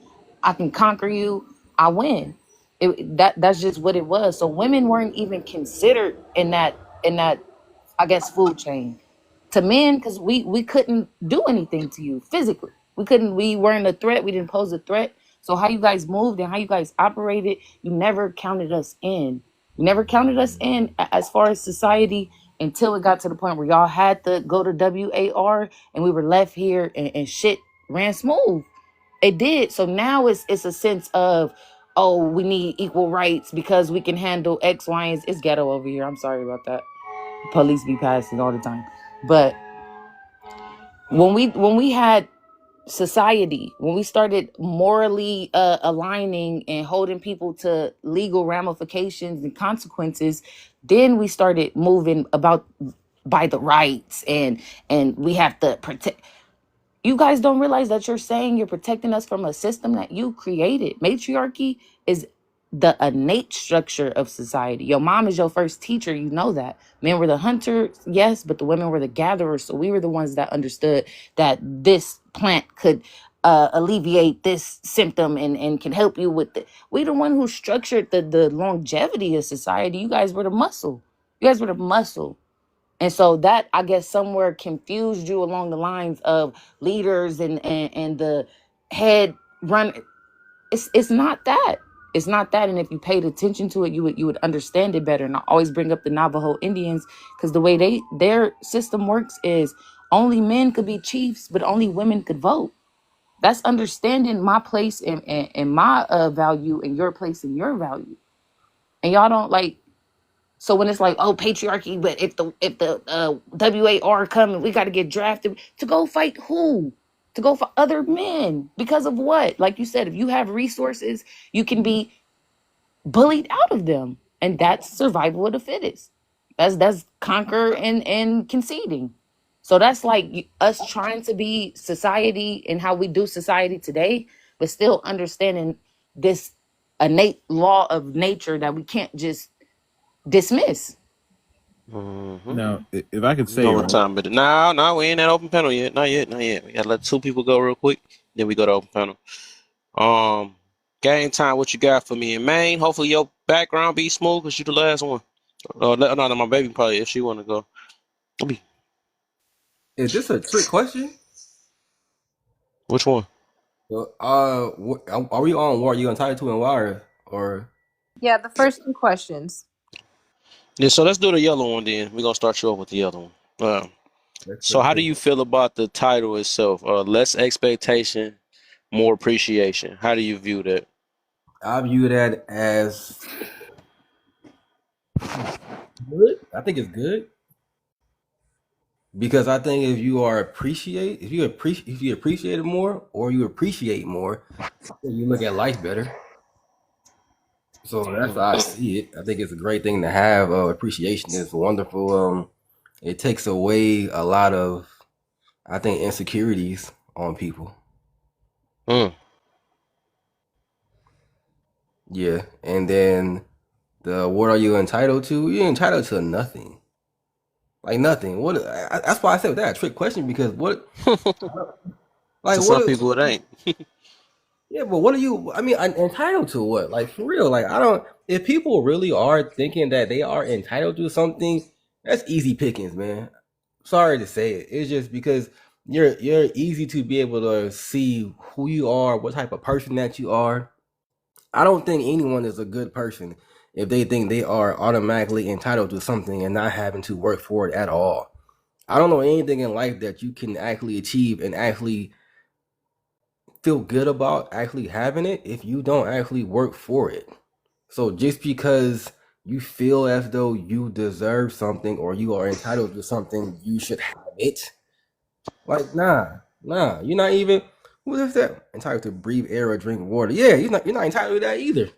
I can conquer you, I win. That's just what it was. So women weren't even considered in that I guess food chain to men, because we couldn't do anything to you physically. We weren't a threat. We didn't pose a threat. So how you guys moved and how you guys operated, you never counted us in. You never counted us in as far as society until it got to the point where y'all had to go to WAR and we were left here, and shit ran smooth. It did. So now it's a sense of, oh, we need equal rights because we can handle X, Y, and Z. It's ghetto over here. I'm sorry about that. Police be passing all the time. But when we had society, when we started morally aligning and holding people to legal ramifications and consequences, then we started moving about by the rights, and we have to protect. You guys don't realize that you're saying you're protecting us from a system that you created. Matriarchy is the innate structure of society. Your mom is your first teacher. You know that. Men were the hunters, yes, but the women were the gatherers. So we were the ones that understood that this plant could alleviate this symptom, and can help you with it. We the one who structured the longevity of society. You guys were the muscle. You guys were the muscle. And so that, I guess, somewhere confused you along the lines of leaders and the head run. It's not that. It's not that. And if you paid attention to it, you would understand it better. And I always bring up the Navajo Indians, because the way their system works is only men could be chiefs, but only women could vote. That's understanding my place and my value, and your place and your value. And y'all don't like. So when it's like, oh, patriarchy, but if the WAR come and we got to get drafted to go fight who? To go for other men because of what? Like you said, if you have resources, you can be bullied out of them, and that's survival of the fittest. That's conquer and conceding. So that's like us trying to be society and how we do society today, but still understanding this innate law of nature that we can't just dismiss. Mm-hmm. Now, if I could You know say, what time, but no, we ain't at open panel yet. Not yet, not yet. We gotta let two people go real quick, then we go to open panel. Game time. What you got for me in Maine? Hopefully your background be smooth, cause you the last one. No, my baby probably if she wanna go. Is this a trick question? Which one? Are we on what are you entitled to and why, or Yeah, the first two questions. Yeah, so let's do the yellow one then. We're gonna start you off with the yellow one. let's So how do take you feel about the title itself? Less expectation, more appreciation. How do you view that? I view that as good. I think it's good because I think if you appreciate it more or you appreciate more, you look at life better. So that's how I see it. I think it's a great thing to have. Appreciation is wonderful. It takes away a lot of, I think, insecurities on people. Mm. Yeah, and then what are you entitled to? You're entitled to nothing. Like nothing. That's why I said that a trick question because like To some what? people, it ain't. Yeah, but what are you? I mean, entitled to what? Like for real? Like I don't. If people really are thinking that they are entitled to something, that's easy pickings, man. Sorry to say it. It's just because you're easy to be able to see who you are, what type of person that you are. I don't think anyone is a good person if they think they are automatically entitled to something and not having to work for it at all. I don't know anything in life that you can actually achieve and actually feel good about actually having it if you don't actually work for it. So just because you feel as though you deserve something or you are entitled to something, you should have it. Like nah, you're not even. What is that? Entitled to breathe air or drink water? Yeah, you're not entitled to that either.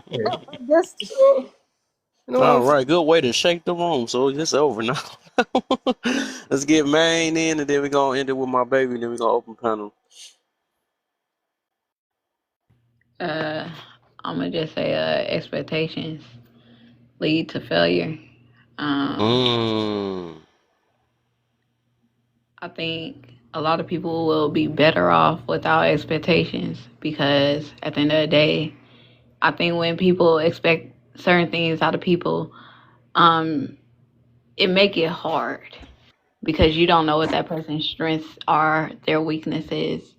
Yeah. I guess You know what All I'm saying? right, good way to shake the room. So it's over now. Let's get Maine in, and then we're gonna end it with my baby, and then we're gonna open panel. Uh, I'm gonna just say expectations lead to failure. Um, Mm. I think a lot of people will be better off without expectations because at the end of the day, I think when people expect certain things out of people, um, it make it hard because you don't know what that person's strengths are, their weaknesses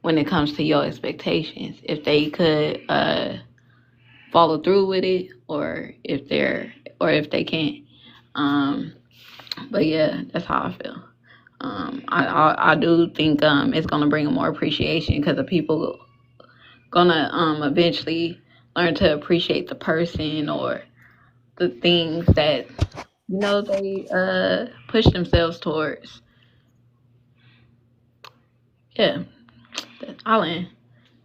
when it comes to your expectations. If they could follow through with it, or if they can't. Um, but yeah, that's how I feel. I do think it's gonna bring more appreciation because the people gonna eventually learn to appreciate the person or the things that they push themselves towards. Yeah, I'll end.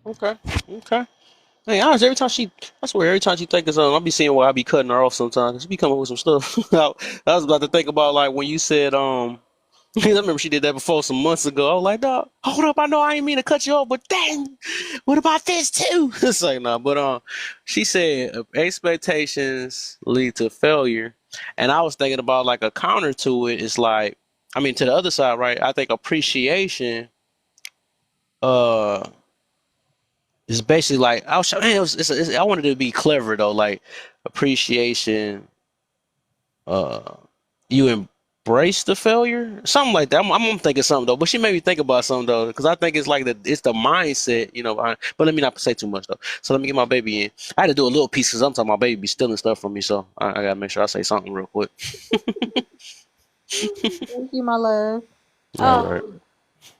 Okay. Okay. Hey, honest, I swear, every time she think of something, I'll be seeing why I be cutting her off sometimes. She be coming with some stuff. I was about to think about like when you said, I remember she did that before some months ago. I was like, dog, hold up, I know I ain't mean to cut you off, but dang, what about this too? It's like, nah, but she said expectations lead to failure, and I was thinking about like a counter to it. It's like, I mean, to the other side, right? I think appreciation, uh, is basically like I was, man, I wanted to be clever though, like appreciation, uh you embrace the failure, something like that. I'm thinking something though, but she made me think about something though, because I think it's like it's the mindset, but let me not say too much though. So let me get my baby in. I had to do a little piece because I'm talking my baby be stealing stuff from me, so I gotta make sure I say something real quick. Thank you, my love. All right.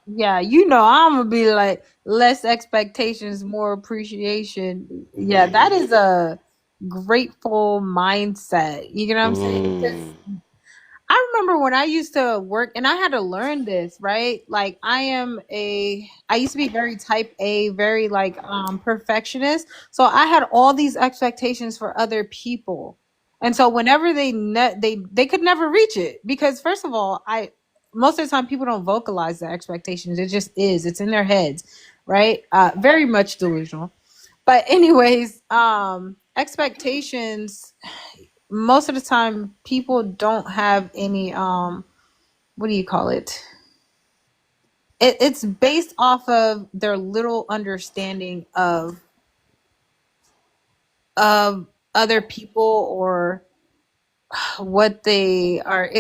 Yeah, I'm gonna be like less expectations, more appreciation. Yeah, that is a grateful mindset. You know what I'm saying? Because Mm, I remember when I used to work and I had to learn this, right? Like I used to be very type A, very like perfectionist. So I had all these expectations for other people. And so whenever they could never reach it because first of all, I most of the time people don't vocalize their expectations. It just is. It's in their heads, right? Very much delusional. But anyways, expectations most of the time people don't have any what do you call it? It's based off of their little understanding of other people or what they are.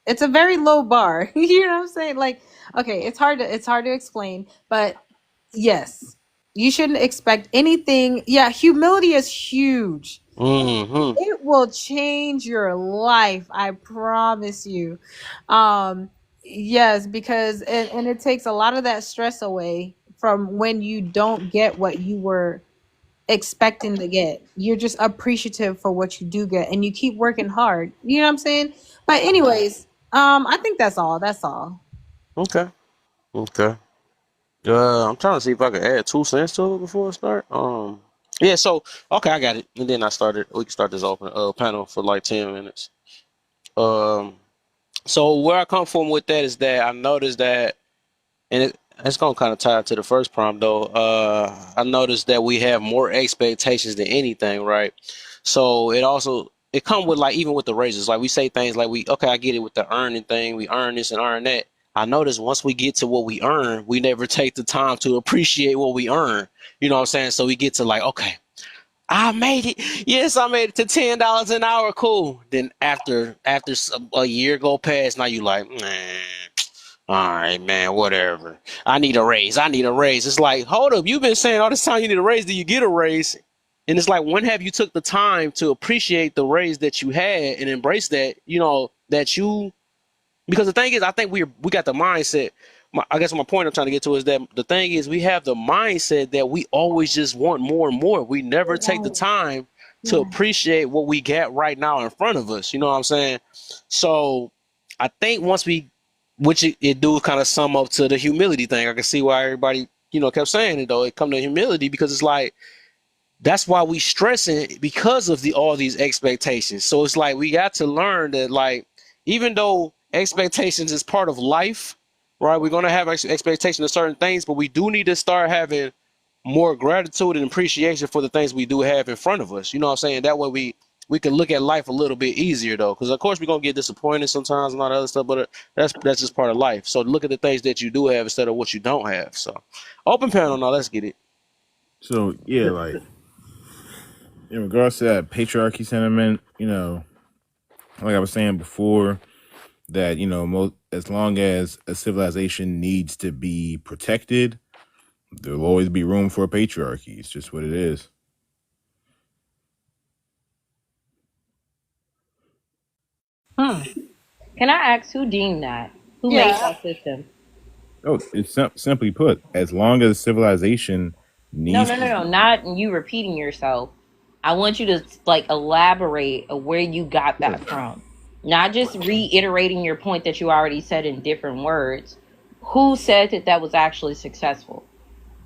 It's a very low bar. You know what I'm saying? Like, okay, it's hard to explain, but yes, you shouldn't expect anything. Yeah, humility is huge. mm-hmm. It will change your life, I promise you. um yes, because and it takes a lot of that stress away from when you don't get what you were expecting to get. You're just appreciative for what you do get and you keep working hard, you know what I'm saying? But anyways, I think that's all. Okay. Okay. I'm trying to see if I can add 2 cents to it before I start. Yeah. So okay, I got it. And then we can start this open panel for like 10 minutes. Um, so where I come from with that is that I noticed that, and it's gonna kind of tie to the first prompt though. I noticed that we have more expectations than anything, right? So it come with like even with the raises, like we say things like okay, I get it with the earning thing. We earn this and earn that. I notice once we get to what we earn, we never take the time to appreciate what we earn. You know what I'm saying? So we get to like, okay, I made it. Yes, I made it to $10 an hour. Cool. Then after a year go past, now you like, man. All right, man, whatever. I need a raise. I need a raise. It's like, hold up, you've been saying all this time you need a raise. Do you get a raise? And it's like, when have you took the time to appreciate the raise that you had and embrace that, that you because the thing is, I think we got the mindset. I guess my point I'm trying to get to is that the thing is we have the mindset that we always just want more and more. We never take the Right. time to Yeah. appreciate what we got right now in front of us. You know what I'm saying? So I think which it do kind of sum up to the humility thing. I can see why everybody kept saying it though. It come to humility because it's like that's why we stressing because of all these expectations. So it's like we got to learn that like even though expectations is part of life, right? We're gonna have expectations of certain things, but we do need to start having more gratitude and appreciation for the things we do have in front of us. You know what I'm saying? That way we can look at life a little bit easier though, because of course we're gonna get disappointed sometimes and all that other stuff, but that's just part of life. So look at the things that you do have instead of what you don't have. So open panel now, let's get it. So yeah, like in regards to that patriarchy sentiment, like I was saying before, that as long as a civilization needs to be protected, there'll always be room for a patriarchy. It's just what it is. Hmm. Can I ask who deemed that? Who made Yeah. that system? Oh, it's simply put, as long as civilization No, needs no, to no, no. be. Not you repeating yourself. I want you to like elaborate of where you got Sure. that from. Not just reiterating your point that you already said in different words. Who said that that was actually successful?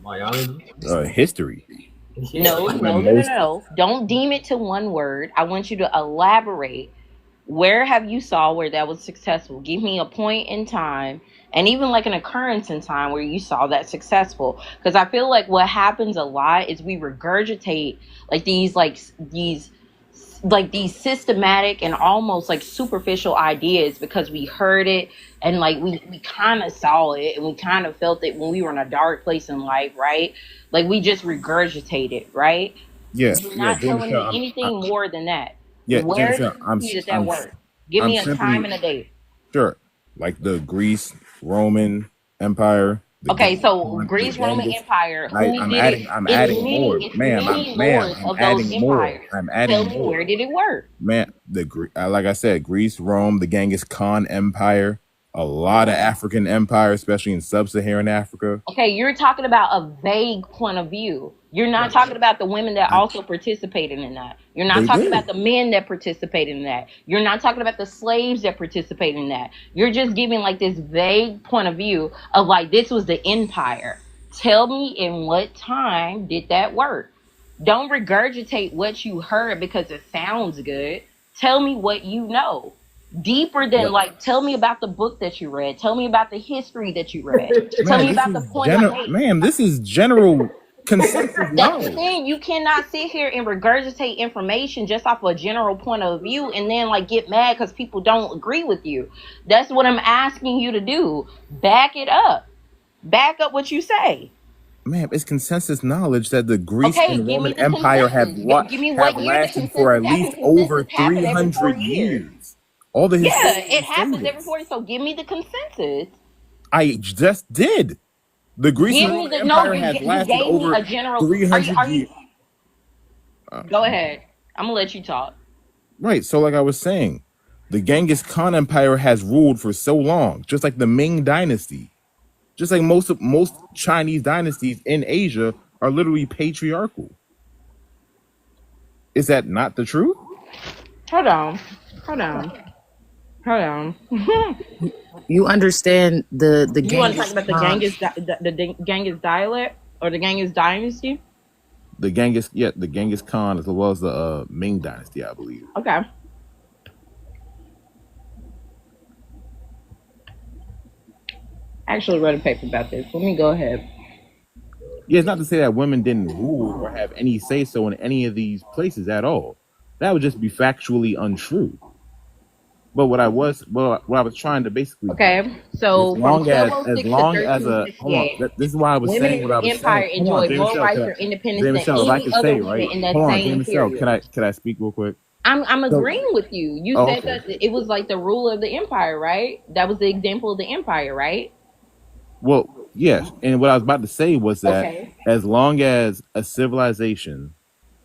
Biology. History. Yeah. No, One of the no, no, no, most. no. Don't deem it to one word. I want you to elaborate. Where have you saw where that was successful? Give me a point in time and even like an occurrence in time where you saw that successful. Because I feel like what happens a lot is we regurgitate like these systematic and almost like superficial ideas because we heard it and like we kind of saw it and we kind of felt it when we were in a dark place in life, right? Like we just regurgitate it, right? Yeah, You're yeah, not James telling me Charles. anything more than that. Yeah, James Where did Charles. you see that that I'm, worked? Give I'm me a time simply and a date. sure, like the Greece Roman Empire, Okay, so The Greece, Roman Genghis. Empire, who did it? I'm adding more, It's ma'am. many Ma'am, lords I'm of those adding more. empires. I'm Tell adding me more, where did it work? man. Like I said, Greece, Rome, the Genghis Khan Empire, a lot of African empires, especially in sub-Saharan Africa. Okay, you're talking about a vague point of view. You're not No, talking about the women that I, also participated in that. You're not they talking did. about the men that participated in that. You're not talking about the slaves that participated in that. You're just giving like this vague point of view of like this was the empire. Tell me in what time did that work? Don't regurgitate what you heard because it sounds good. Tell me what you know. Deeper than Well, like, tell me about the book that you read. Tell me about the history that you read. Tell man, me about the point it made. This is general consensus That's the knowledge. thing. You cannot sit here and regurgitate information just off a general point of view and then like get mad because people don't agree with you. That's what I'm asking you to do. Back it up. Back up what you say. Man, it's consensus knowledge that the Greece Okay, and give me Roman the Empire consensus. Give me have what year the lasted for consensus at least happened. over Consensus happen every 4 300 years. years. All the Yeah, it historians say happens every this. 4 years. So give me the consensus. I just did. The Greece and Give me Roman the no. Empire has You lasted gave me over a general. Are you? 300 Are you? years. Uh, Go ahead. I'm gonna let you talk. right. So, like I was saying, the Genghis Khan Empire has ruled for so long, just like the Ming Dynasty. Just like most Chinese dynasties in Asia are literally patriarchal. Is that not the truth? Hold on. Hold on. Hold on. You understand the You want to talk Genghis about the Khan? The Genghis dialect or the Genghis dynasty? The Genghis Khan as well as the Ming Dynasty, I believe. Okay. I actually read a paper about this. Let me go ahead. Yeah, it's not to say that women didn't rule or have any say so in any of these places at all. That would just be factually untrue. But what I was trying to basically get, Okay. So from as 1206 to long as a hold on, 1368, this is why I was women saying in what I the was saying. empire Hold on, enjoyed James more Shell, rights or independence James than Shell, if I any could other say women right, in that hold on, same James Shell, period. can I speak real quick? I'm So, agreeing with you. You oh, said okay. that it was like the rule of the empire, right? That was the example of the empire, right? Well, yes, and what I was about to say was that Okay. as long as a civilization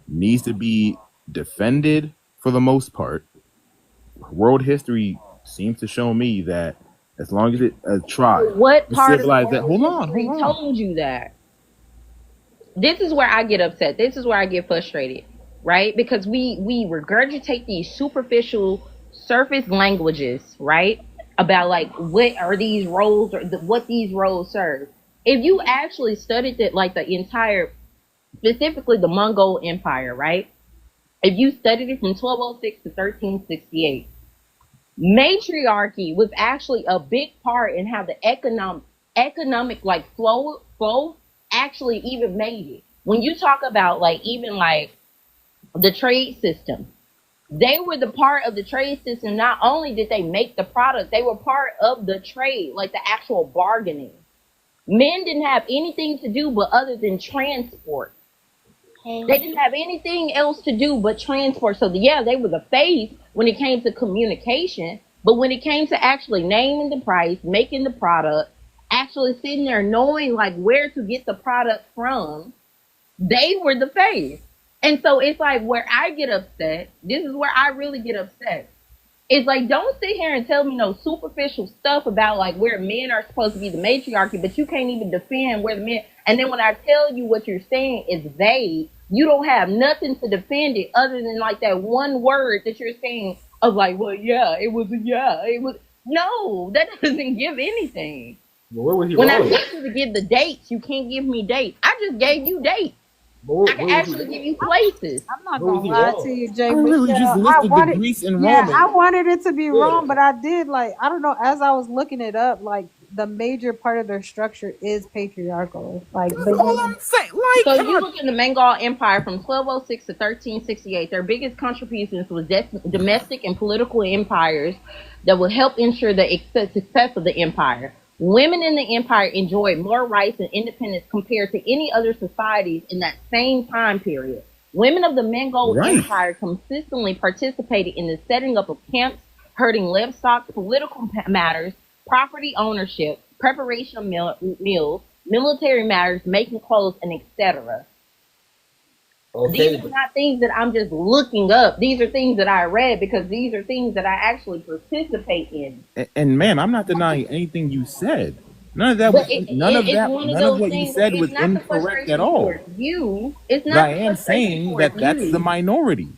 needs to be defended for the most part, world history seems to show me that as long as a tribe, What a part of civilized that world hold history on. told you that? This is where I get upset. This is where I get frustrated, right? Because we regurgitate these superficial surface languages, right? About like what are these roles or what these roles serve. If you actually studied it, like the entire, specifically the Mongol Empire, right? If you studied it from 1206 to 1368, matriarchy was actually a big part in how the economic like flow actually even made it. When you talk about like even like the trade system, They were the part of the trade system. Not only did they make the product, they were part of the trade, like the actual bargaining. Men didn't have anything to do but other than transport. They didn't have anything else to do but transport. So yeah, they were the face when it came to communication, but when it came to actually naming the price, making the product, actually sitting there knowing like where to get the product from, they were the face. And so it's like where I get upset, this is where I really get upset. It's like, don't sit here and tell me no superficial stuff about like where men are supposed to be the matriarchy, but you can't even defend where the men. And then when I tell you what you're saying is vague, you don't have nothing to defend it other than like that one word that you're saying of like, well, yeah, it was. No, that doesn't give anything. But where was he When I wrong? asked you to give the dates, you can't give me dates. I just gave you dates. But I can where was he actually give wrong? you places. I'm not Where was gonna he lie to wrong? you, Jay I literally just Michelle. I listed the wanted, Greece and yeah, I Roman. wanted it to be Yeah. wrong, but I did like, I don't know. As I was looking it up, like the major part of their structure is patriarchal. Like That's the all women. I'm saying. So Like, you look at the Mongol Empire from 1206 to 1368. Their biggest contributions was domestic and political empires that would help ensure the success of the empire. Women in the empire enjoyed more rights and independence compared to any other societies in that same time period. Women of the Mongol right. Empire consistently participated in the setting up of camps, herding livestock, political matters, property ownership, preparation of meals, military matters, making clothes, and etc. These Okay. are not things that I'm just looking up. These are things that I read because these are things that I actually participate in. And man, I'm not denying anything you said. None of that But was none of it's that. one of None of those what you things. said It's was not the incorrect at frustration all. towards you. It's But I not the am frustration saying towards that that's the you. minority.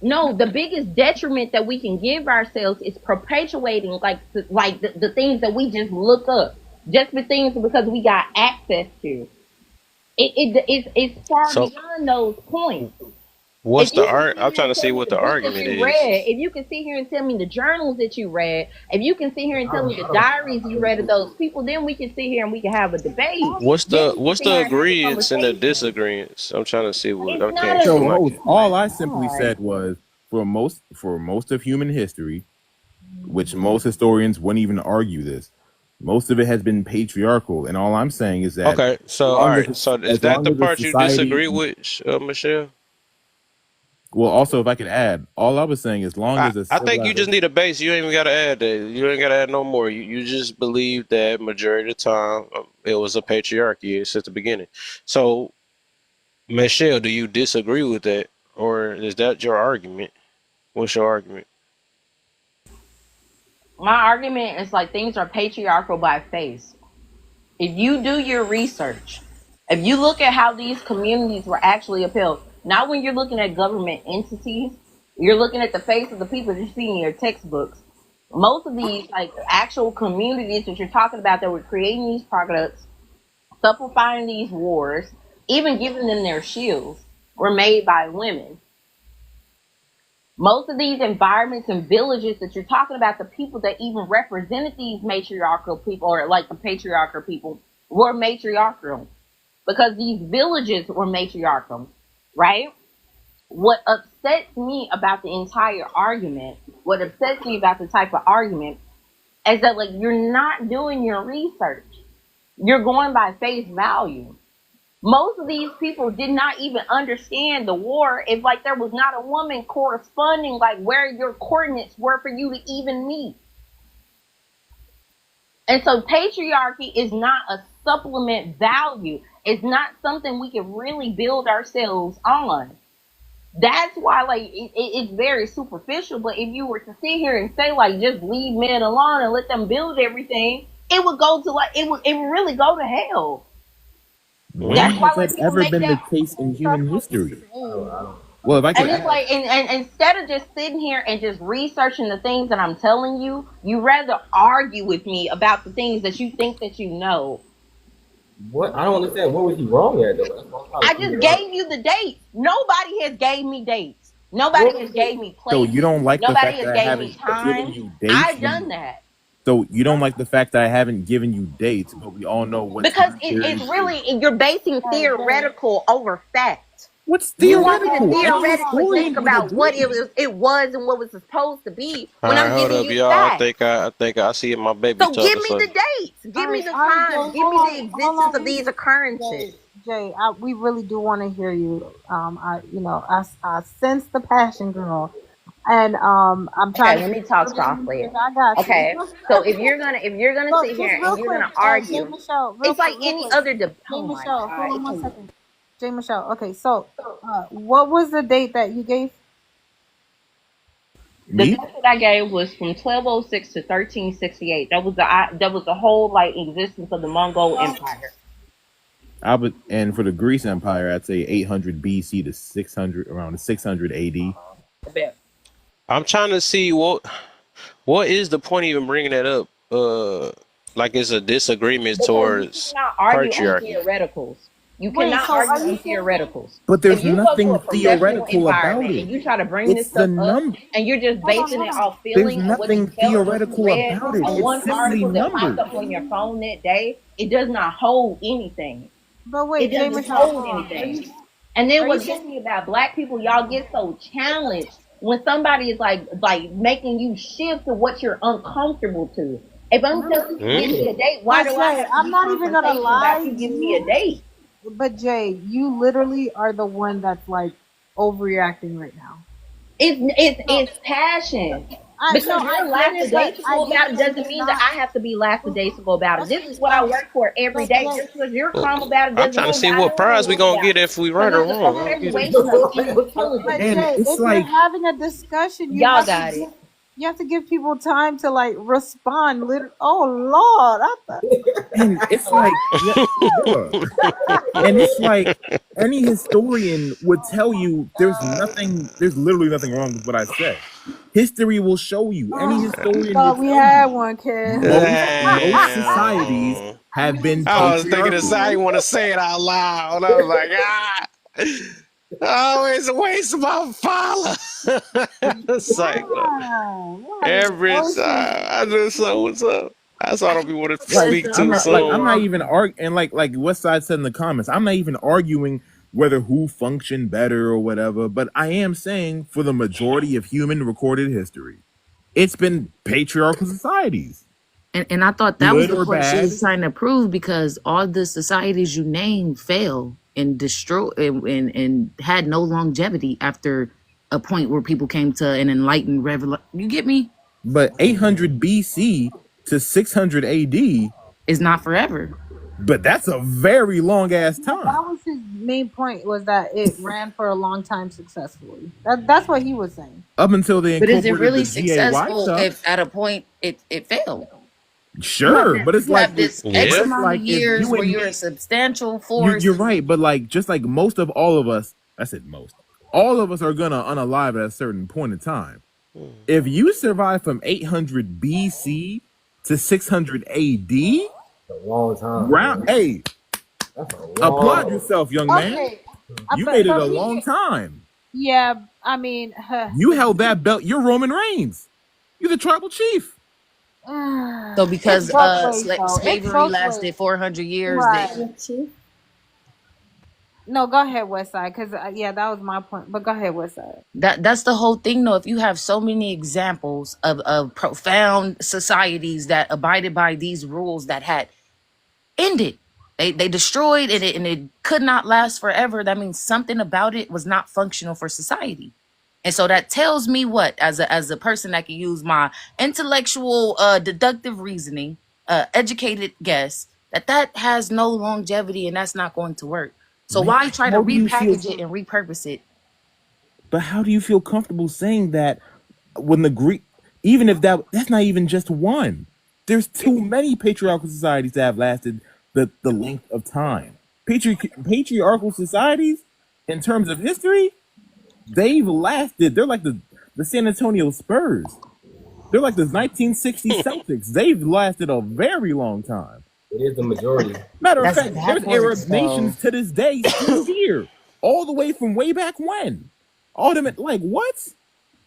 No, the biggest detriment that we can give ourselves is perpetuating like the things that we just look up, just the things because we got access to. It's far So beyond those points. what's If the you can art? sit I'm here trying and to see tell me what the the book that argument you is. read, if you can sit here and tell me the journals that you read, if you can sit here and I tell don't, me the I don't, diaries you read of those people, then we can sit here and we can have a debate. Then we can What's sit the here and have a agreements and the conversation. disagreements? I'm trying to see what It's I not can't a So seem like host, it. all My I simply God. said was for most of human history, which most historians wouldn't even argue this. Most of it has been patriarchal, and all I'm saying is that Okay, as so all long right, as so is as that long the as a part you society, disagree with, Michelle? well, also if I could add, all I was saying, as long as a I think you just civilization, need a base. You ain't even gotta add that. You ain't gotta add no more. You just believe that majority of the time it was a patriarchy since the beginning. So Michelle, do you disagree with that, or is that your argument? What's your argument? My argument is like things are patriarchal by face. If you do your research, if you look at how these communities were actually upheld, not when you're looking at government entities, you're looking at the face of the people that you see in your textbooks. Most of these, like actual communities that you're talking about that were creating these products, supplying these wars, even giving them their shields, were made by women. Most of these environments and villages that you're talking about, the people that even represented these matriarchal people or like the patriarchal people were matriarchal because these villages were matriarchal, right? What upsets me about the entire argument, what upsets me about the type of argument is that like you're not doing your research. You're going by face value. Most of these people did not even understand the war if like there was not a woman corresponding like where your coordinates were for you to even meet. And so patriarchy is not a supplement value. It's not something we can really build ourselves on. That's why like it's very superficial. But if you were to sit here and say like just leave men alone and let them build everything, it would go to like it would really go to hell. when That's Mm. why has that like people ever make been the that. case in That's human what he's history? saying. Well, if I could And it's add, like, and instead of just sitting here and just researching the things that I'm telling you, you rather argue with me about the things that you think that you know. what? I don't understand. What was he wrong at though? That's what I'm trying I to just figure out. gave you the dates. Nobody has gave me dates. What Nobody has was gave it? me so you places. don't like the Nobody fact has that I gave me haven't given time. you dates I've when done that. so you don't like the fact that I haven't given you dates, but we all know what Because time it's period is. really, you're basing Hey, Jay. theoretical over fact. What's You want me to theoretical? Any theoretically think historian would about what agree. it was and what was supposed to be All when right, I'm hold giving up, you the y'all. facts. I think I see my baby So give talking. me So the dates. Give me the All right, times. Jay, Give me the hold existence on, of these occurrences. Jay, we really do want to hear you. I sense the passion, girl, and I'm Okay, trying to let keep me talk everything softly. here. I got you. Okay, so if you're gonna So sit just here and real you're quick, gonna Jay argue, Michelle, it's like real any quick, other Jay oh my Michelle, hold on one god. second, Jay Michelle. Okay, so what was the date that you gave? The Me? date that I gave was from 1206 to 1368. That was the whole like existence of the Mongol Empire. I would, and for the Greece Empire, I'd say 800 BC to 600, around 600 AD. I'm trying to see what is the point of even bringing that up? Like it's a disagreement Because you towards cannot argue on patriarchy. theoreticals. You Wait, cannot so are argue you on saying? theoreticals. But If there's you go to nothing a professional theoretical about environment and it. you try to bring this It's the stuff up number. and you're just basing Hold it on. off There's feeling and what you nothing felt and what you theoretical read about it. on It's one simply article that popped numbers. up on your phone that day, it does not hold anything. But It wait, Jay doesn't Michelle, hold hold on. anything. And then Are you what gets saying? me about black people, y'all get so challenged when somebody is like making you shift to what you're uncomfortable to. If I'm telling you to give Hmm? me a date, why But do I Jay, have to I'm be not even gonna confrontational about lie. you giving me a date? But Jay, you literally are the one that's like overreacting right now. So It's passion. I no, Because I you're get it, but I lackadaisical get about it, it but doesn't you're mean that not. I have to be lackadaisical about it. This Okay, is what I work for every but day. Jay, Just because you're Well, calm about it I'm doesn't trying to mean see that I what don't want to prize we work gonna about get it. if we Because right or it's a wrong. I don't get it. preservation of human but intelligence. And Jay, it's if you're like, having a discussion, Y'all got it. you have to give people time to like respond. Oh Lord, I thought. and it's like, yeah, bruh. And it's like any historian would tell you there's literally nothing wrong with what I said. History will show you. Any Oh, we historian will thought we tell had you one, kid. most societies Damn. have been I was thinking the same. I patriarchal. didn't want to say it out loud. I was like, always a waste of my follow. It's like, look, Why? every time I do so, what's up? I saw don't be want to Like speak too I'm soon. not even arguing, and like what side said in the comments, I'm not even arguing whether who functioned better or whatever, but I am saying for the majority of human recorded history, it's been patriarchal societies. And I thought that was Good the or point she was bad, trying to prove because all the societies you named fell and destroyed and had no longevity after a point where people came to an enlightened revel. You get me? but 800 BC to 600 AD, It's not forever. but that's a very long ass No, that time. was his main point was that it ran for a long time successfully. That's what he was saying. Up until they But is it incorporated the really GAY successful stuff, if at a point it failed? sure, but it's You like have this X but Yeah. it's amount of like if years you where and you're a me, substantial you're force. right, but like just like most of all of us, I said most, all of us are gonna unalive at a certain point in time. If you survive from 800 BC to 600 AD, A long time, round, man. hey, That's a applaud long. yourself, young man. Okay, You made it but a long time. yeah, I mean, You held that belt. You're Roman Reigns. You're the tribal chief. So it's because both ways though. It's slavery both ways, lasted 400 years, they right? No, go ahead, Westside, because yeah, that was my point. But go ahead, Westside. that's the whole thing though. If you have so many examples of profound societies that abided by these rules that had ended, they destroyed it and it could not last forever, that means something about it was not functional for society. And so that tells me what, as a person that can use my intellectual deductive reasoning, educated guess, that has no longevity and that's not going to work. So Man, why try to how do you feel? repackage it and repurpose it? But how do you feel comfortable saying that when the Greek, even if that's not even just one, there's too many patriarchal societies that have lasted the length of time. Patriarchal societies, in terms of history, they've lasted. They're like the San Antonio Spurs. They're like the 1960 Celtics. They've lasted a very long time. It is the majority. Matter of That's fact, there's backwards Arab though. nations to this day still here, all the way from way back when. Ultimate, like what?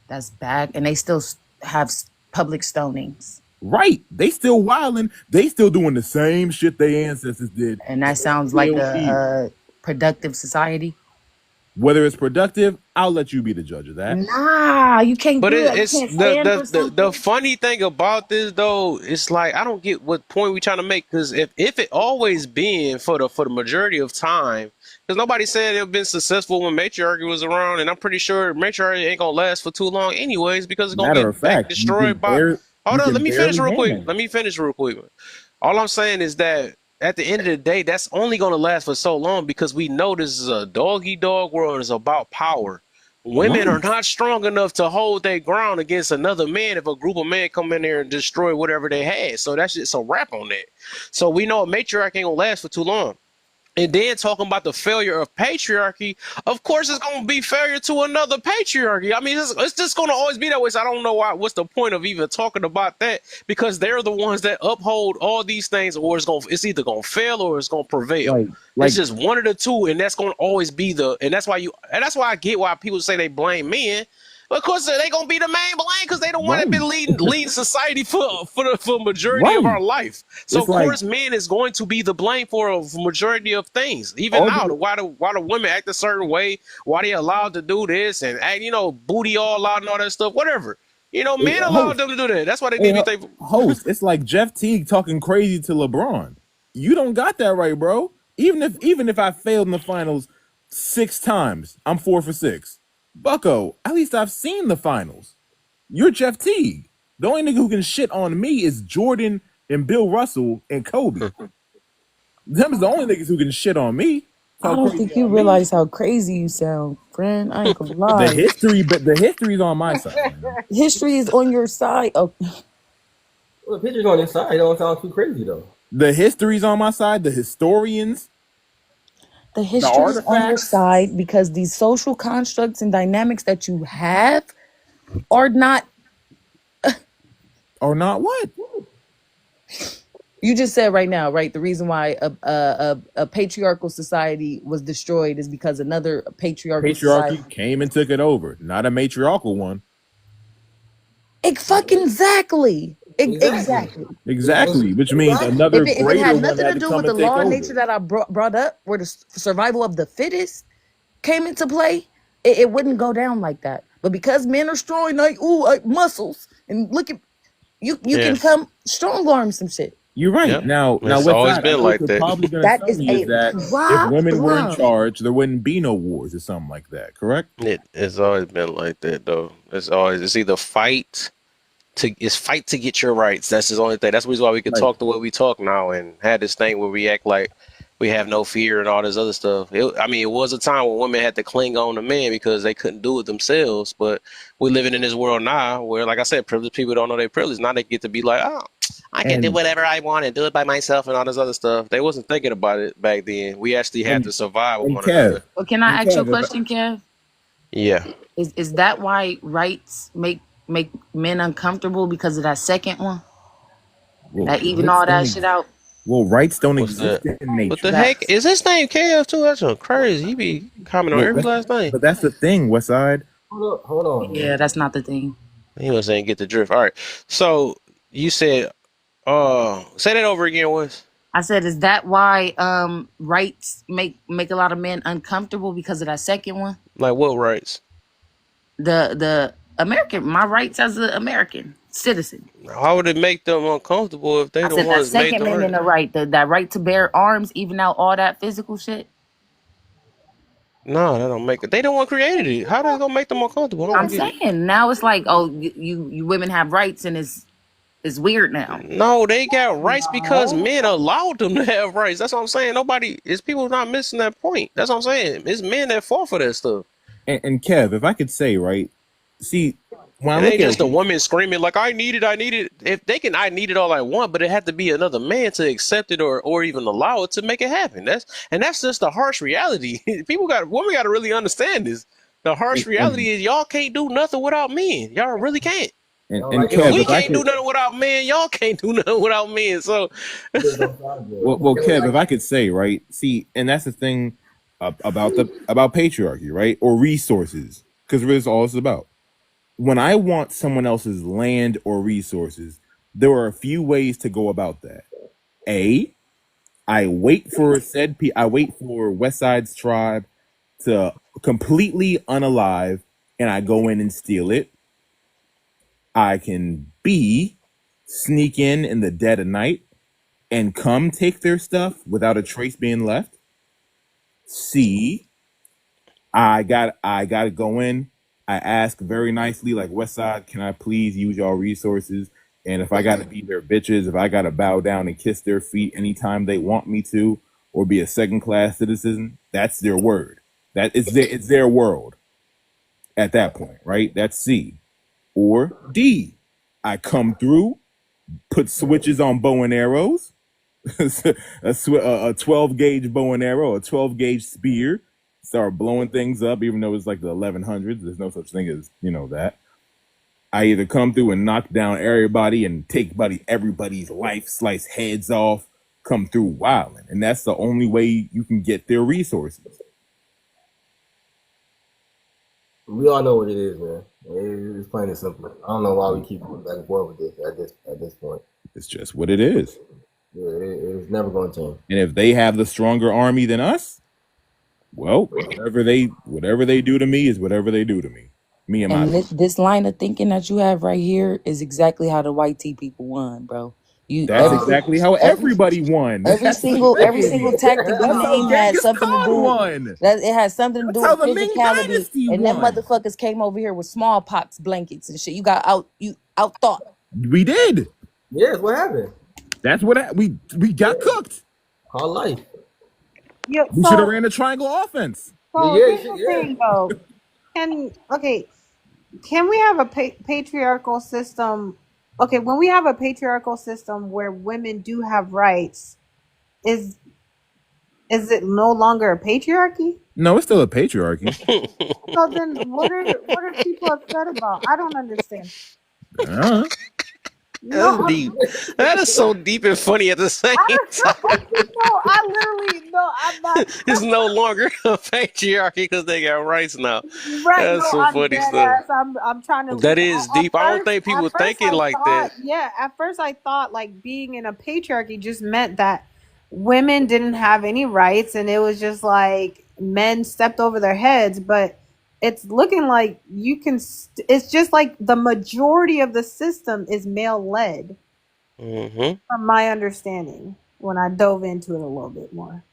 That's back, and they still have public stonings, Right? They still wilding. They still doing the same shit their ancestors did, and and that they sounds like still here. a productive society. Whether it's productive, I'll let you be the judge of that. Nah, you can't But do that. You it's can't stand for the something. funny thing about this though, it's like I don't get what point we trying to make because if it always been for the majority of time, because nobody said it been successful when matriarchy was around, and I'm pretty sure matriarchy ain't gonna last for too long anyways because it's gonna Matter be of back fact, destroyed by. Hold you on, can let me finish barely real quick. handle Let it. me finish real quick. All I'm saying is that at the end of the day, that's only gonna last for so long because we know this is a dog eat dog world and it's about power. Women are Right. not strong enough to hold their ground against another man if a group of men come in there and destroy whatever they had. So that's just a wrap on that. So we know a matriarch ain't gonna last for too long. And then talking about the failure of patriarchy, of course, it's going to be failure to another patriarchy. I mean, it's just going to always be that way. So I don't know why. What's the point of even talking about that? Because they're the ones that uphold all these things, or it's either going to fail or it's going to prevail. It's Like just one of the two, and that's going to always be and that's why I get why people say they blame men. Of course, they gonna be the main blame because they the one that right, been leading society for majority of right. our life. So It's of like course, men is going to be the blame for a majority of things. Even all now, the why the women act a certain way, why they allowed to do this and act, booty all out and all that stuff, whatever. Men allowed host. them to do that. That's why they Hey, need to think. host. It's like Jeff Teague talking crazy to LeBron. You don't got that right, bro. Even if I failed in the finals 6 times, I'm 4 for 6. Bucko, at least I've seen the finals. You're Jeff Teague. The only nigga who can shit on me is Jordan and Bill Russell and Kobe. Them's the only niggas who can shit on me. I Talk don't crazy think you on me. realize how crazy you sound, friend. I ain't gonna The lie. history, but the history's on my side, man. History is on your side. Oh, Well, the pictures on this side don't sound too crazy though. The history's on my side. The historians, the the history is on your artifacts side because these social constructs and dynamics that you have are not. are not what You just said right now, right? The reason why a patriarchal society was destroyed is because another patriarchal society. patriarchy came and took it over. Not a matriarchal one. Fucking exactly. Exactly. Exactly. Exactly, which means If another it greater had one nothing to had to do come with and the take law of nature over. that I brought up, where the survival of the fittest came into play, it wouldn't go down like that. But because men are strong, like muscles, and look at you Yeah, can come strong arm some shit. You're right. yeah. Now, It's West always Side, I been know what like you're that. probably gonna That tell is me is a that if women were in problem. charge, there wouldn't be no wars or something like that. Correct? It's always been like that, though. It's either fight to get your rights. That's the only thing. That's the reason why we can Like, talk the way we talk now and had this thing where we act like we have no fear and all this other stuff. I mean, it was a time when women had to cling on to men because they couldn't do it themselves. But we're living in this world now where, like I said, privileged people don't know their privilege. Now they get to be like, oh, I can do and whatever I want and do it by myself and all this other stuff. They wasn't thinking about it back then. We actually had and to survive with and one another. Kev, Well, can I and ask you a Kev, question, Kev? Yeah. Is that why rights make men uncomfortable because of that second one? well, That even all that shit out. rights don't What's exist that? in What the nature. heck? That Is his name KF too? That's crazy. He be commenting on Well, every last thing. but that's the thing, West Side. Hold on, yeah, man. that's not the thing. He was saying get the drift. All right. So you said, say that over again, Wes. I said, is that why rights make a lot of men uncomfortable because of that second one? Like what rights? The American, my rights as an American citizen. How would it make them uncomfortable if they I the said that ones made second the amendment, right? the right, that right to bear arms, even out all that physical shit. No, that don't make it. They the one created it. How they gonna make them uncomfortable? I I'm don't get it. saying now it's like, oh, you women have rights, and it's weird now. No, they got rights because men allowed them to have rights. That's what I'm saying. Nobody, it's people not missing that point. That's what I'm saying. It's men that fought for that stuff. And Kev, if I could say, right, see, when I It look ain't at just a woman screaming like I need it, I need it. If they can, I need it all I want, but it had to be another man to accept it or even allow it to make it happen. That's just the harsh reality. Women got to really understand this. The harsh and reality is y'all can't do nothing without men. Y'all really can't. and, Y'all and like If Kev, we if I can't do could, nothing without men, y'all can't do nothing without men. So well, Kev, if I could say, right, see, and that's the thing about patriarchy, right, or resources, because what it's all it's about. When I want someone else's land or resources, there are a few ways to go about that. I wait for West Side's tribe to completely unalive and I go in and steal it. I can B, sneak in the dead of night and come take their stuff without a trace being left. C, I got to go in. I ask very nicely, like West Side, can I please use y'all resources? And if I got to be their bitches, if I got to bow down and kiss their feet anytime they want me to, or be a second class citizen, that's their word. That it's their world at that point, right? That's C. Or D, I come through, put switches on bow and arrows, a 12 gauge bow and arrow, a 12 gauge spear, start blowing things up, even though it's like the 1100s. There's no such thing as, that. I either come through and knock down everybody and take everybody's life, slice heads off, come through wilding. And that's the only way you can get their resources. We all know what it is, man. It's plain and simple. I don't know why we keep going back and forth with this at this point. It's just what it is. Yeah, it's never going to change. And if they have the stronger army than us, well, whatever they do to me is whatever they do to me. Me and my And this line of thinking that you have right here is exactly how the white tea people won, bro. You That's exactly how everybody won. every single tactic you That's how name had Genghis something to Khan do. won. That it has something to do That's how with the Ming physicality, Dynasty and them won. motherfuckers came over here with smallpox blankets and shit. You got out thought. We did. Yes, what happened? That's what we got cooked. Call life. Yeah, We should have ran a triangle offense. so Yeah, here's the thing, though. Can we have a patriarchal system? Okay, when we have a patriarchal system where women do have rights, is it no longer a patriarchy? No, it's still a patriarchy. So then, what are people upset about? I don't understand. That's No, deep. That is so deep and funny at the same time. no, I literally no, I'm not. It's no longer a patriarchy because they got rights now. Right, no, That's some I'm funny dead stuff. ass. I'm trying to. That is deep. I don't think At people first think it I like thought, that. yeah. At first I thought like being in a patriarchy just meant that women didn't have any rights, and it was just like men stepped over their heads. But it's looking like you can. It's just like the majority of the system is male led, Mm-hmm. from my understanding. When I dove into it a little bit more.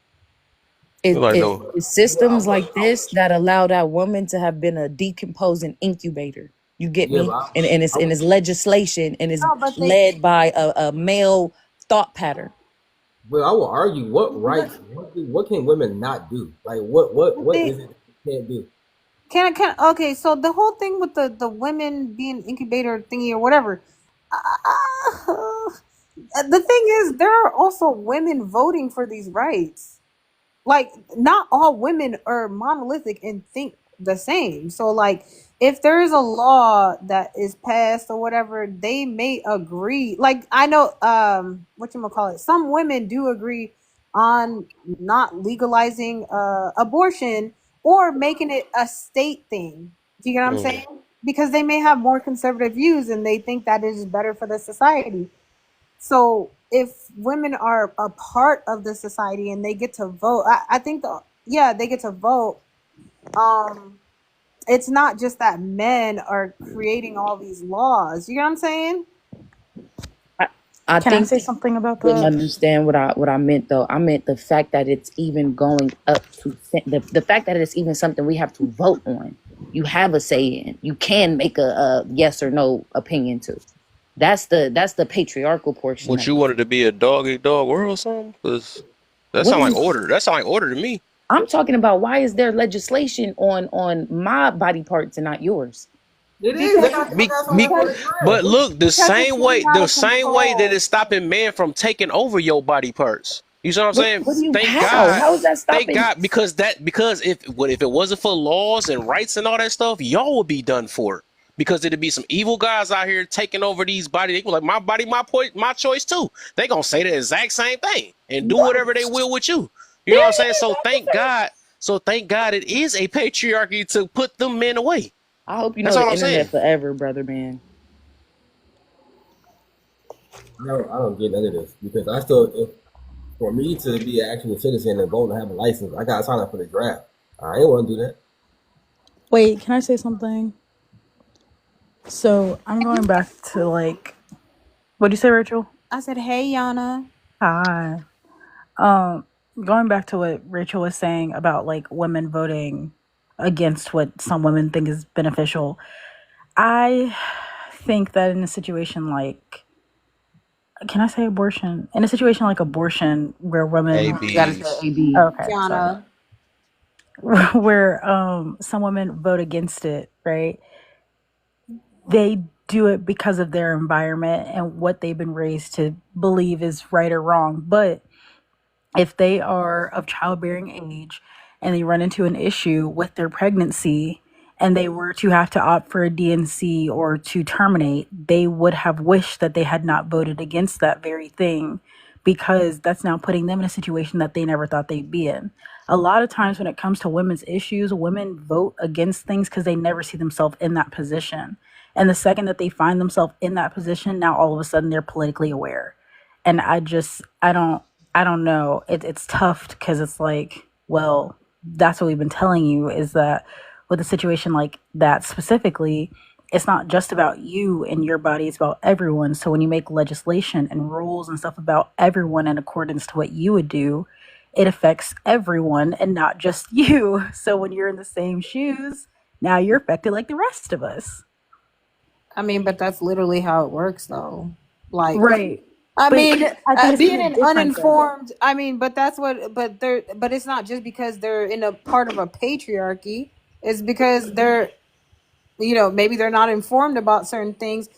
Like no. It's systems like this that allow that woman to have been a decomposing incubator. You get Yeah, me? but And it's legislation and it's No, but they. led by a male thought pattern. I will argue what rights, what can women not do? Like what They, is it they can't do? okay, so the whole thing with the women being incubator thingy or whatever, the thing is there are also women voting for these rights. Like not all women are monolithic and think the same. So like if there is a law that is passed or whatever, they may agree. Like I know what you call it, some women do agree on not legalizing abortion or making it a state thing. Do you get what I'm Mm. saying? Because they may have more conservative views and they think that is better for the society. So if women are a part of the society and they get to vote, I think they get to vote. Um, it's not just that men are creating all these laws. You know what I'm saying? I Can I think say something about you didn't that? understand what I meant though. I meant the fact that it's even going up to the fact that it's even something we have to vote on. You have a say in. You can make a yes or no opinion to. That's the patriarchal portion What of you it. wanted to be a dog eat dog world or something? Because that What sound do like you? order. That sound like order to me. I'm talking about why is there legislation on my body parts and not yours? It is. Because I got something for because the draft. But What look, the because it's same way, getting out the of same way that control. it's stopping men from taking over your body parts. You see what I'm saying? What do you? Thank How? God. How is that Thank stopping? God because if it wasn't for laws and rights and all that stuff, y'all would be done for. Because it'd be some evil guys out here taking over these bodies. They be like, my body, my point, my choice too. They gonna say the exact same thing and do What? whatever they will with you. You know what I'm There saying? it is. So I can thank say. God. So thank God it is a patriarchy to put them men away. I hope you That's know all the I'm internet saying. forever, brother man. I don't get none of this because I still, if, for me to be an actual citizen and vote and have a license, I got to sign up for the draft. I ain't want to do that. Wait, can I say something? So I'm going back to like, what'd you say, Rachel? I said, "Hey, Yana." Hi. Um, Going back to what Rachel was saying about like women voting against what some women think is beneficial. I think that in a situation like, can I say abortion? In a situation like abortion, where women, You gotta say ABs. AB. okay, sorry, Yana. where some women vote against it, right? They do it because of their environment and what they've been raised to believe is right or wrong. But if they are of childbearing age and they run into an issue with their pregnancy and they were to have to opt for a DNC or to terminate, they would have wished that they had not voted against that very thing, because that's now putting them in a situation that they never thought they'd be in. A lot of times when it comes to women's issues, women vote against things because they never see themselves in that position. And the second that they find themselves in that position, now all of a sudden they're politically aware. And I don't know. It's tough because it's like, well, that's what we've been telling you, is that with a situation like that specifically, it's not just about you and your body, it's about everyone. So when you make legislation and rules and stuff about everyone in accordance to what you would do, it affects everyone and not just you. So when you're in the same shoes, now you're affected like the rest of us. I mean, but that's literally how it works, though. Like, Right. I But mean, I think it's being kind of an different though. uninformed. I mean, but that's what. But it's not just because they're in a part of a patriarchy. It's because they're, maybe they're not informed about certain things.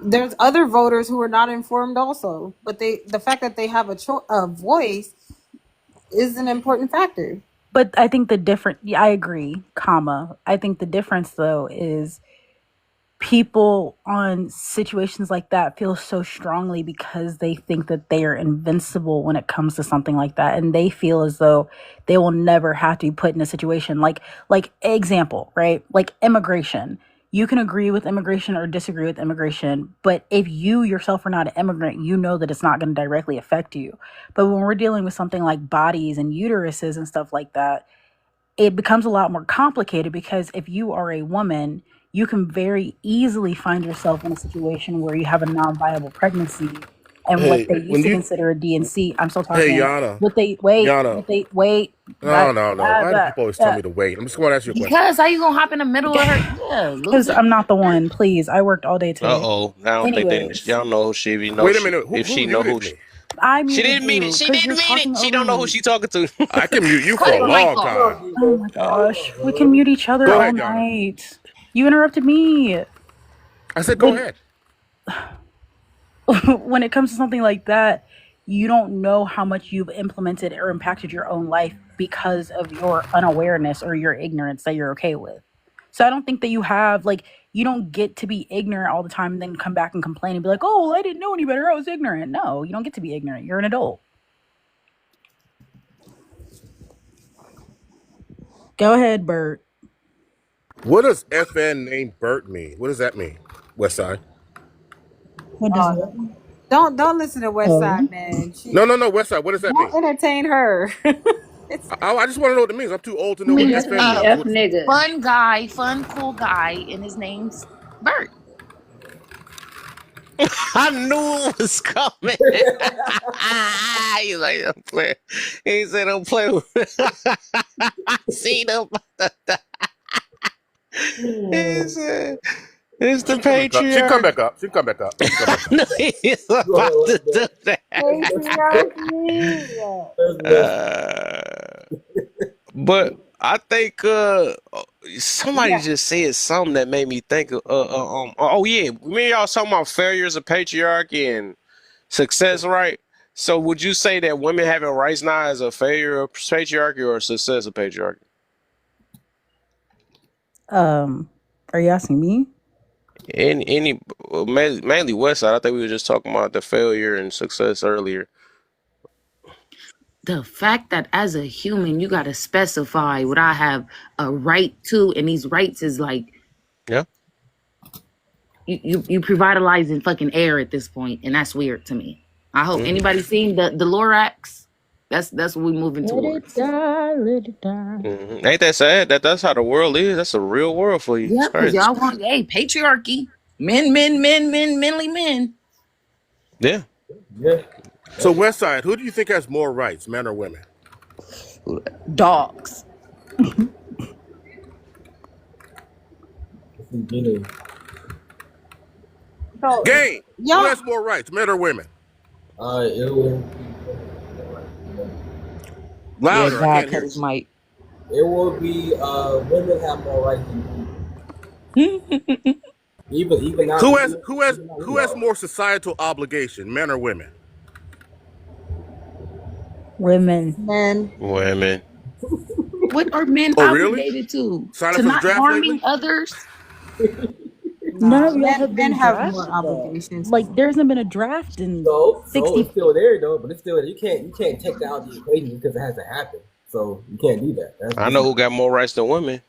There's other voters who are not informed also, but the fact that they have a voice is an important factor. But I think the different, yeah, I agree, comma. I think the difference though is people on situations like that feel so strongly because they think that they are invincible when it comes to something like that, and they feel as though they will never have to be put in a situation like example, right? Like immigration. You can agree with immigration or disagree with immigration, but if you yourself are not an immigrant, you know that it's not going to directly affect you. But when we're dealing with something like bodies and uteruses and stuff like that, it becomes a lot more complicated, because if you are a woman, you can very easily find yourself in a situation where you have a non-viable pregnancy, and what Hey, they used when to you consider a DNC. I'm still hey talking. Yana, What they wait, Yana, what they wait. no, no, no. Why do people always tell me to wait? I'm just going to ask you a question. Because how you gonna hop in the middle of her? Yeah, Because loser. I'm not the one. Please, I worked all day Uh today. oh. I don't think they. Anyways, Y'all know who she. If you know Wait a she. minute. If Who she know muted who. me? I She muted didn't mean it. you She because didn't you're mean talking it. She over don't know who me. she talking to. I can mute you Cut for a his mic long off. time. Oh my gosh, we can mute each other Go all ahead, Yana. night. You interrupted me. I said go When ahead. when it comes to something like that, you don't know how much you've implemented or impacted your own life because of your unawareness or your ignorance that you're okay with. So I don't think that you don't get to be ignorant all the time and then come back and complain and be like, "Oh, I didn't know any better. I was ignorant." No, you don't get to be ignorant. You're an adult. Go ahead, Bert. What does FN name Bert mean? What does that mean? West Side. What does Oh, what? don't listen to West Oh, Side, man. No, no, no. West Side. What does that mean? Don't entertain her. it's I just want to know what it means. I'm too old to know what Means FN F means. F What? nigga. Fun guy, fun cool guy, and his name's Bert. I knew it was coming. He like, don't play. He said, don't play with I seen him. He said, it's the She come back up. She come patriarch. back up. She come back up. She come I back up. knew he was about to do that. patriarchy. Uh, but I think somebody Yeah. just said something that made me think of oh yeah, me and y'all talking about failures of patriarchy and success, right? So would you say that women having rights now is a failure of patriarchy or a success of patriarchy? um, are you asking me? Any mainly West Side. I think we were just talking about the failure and success earlier. The fact that as a human you gotta specify what I have a right to, and these rights is like Yeah. you revitalizing fucking air at this point, and that's weird to me. I hope Hmm. anybody seen the Lorax. That's what we moving Let it towards. die, let it die. Ain't that sad? That's how the world is. That's a real world for you. It's Yeah, because crazy. y'all want patriarchy. Men, mainly men. Yeah. Yeah. So, Westside, who do you think has more rights, men or women? Dogs. It's beginning. So Game. Who y'all, has more rights, men or women? It will Yeah, Louder. I God can't cut hear. his mic. it will be women have more rights than men. Even not Who has even who has even not we who has know. more societal obligation, men or women? Women. men, Women. What are men Oh, really? obligated to? Sign up To for the not draft harming lately? others? None nah, of y'all have men been have more drafted though. obligations. Like there hasn't been a draft in So it's 60. still there though, but it's still there. You can't take that out of the equation because it hasn't happened. So you can't do that. That's I this know is who got more rights than women.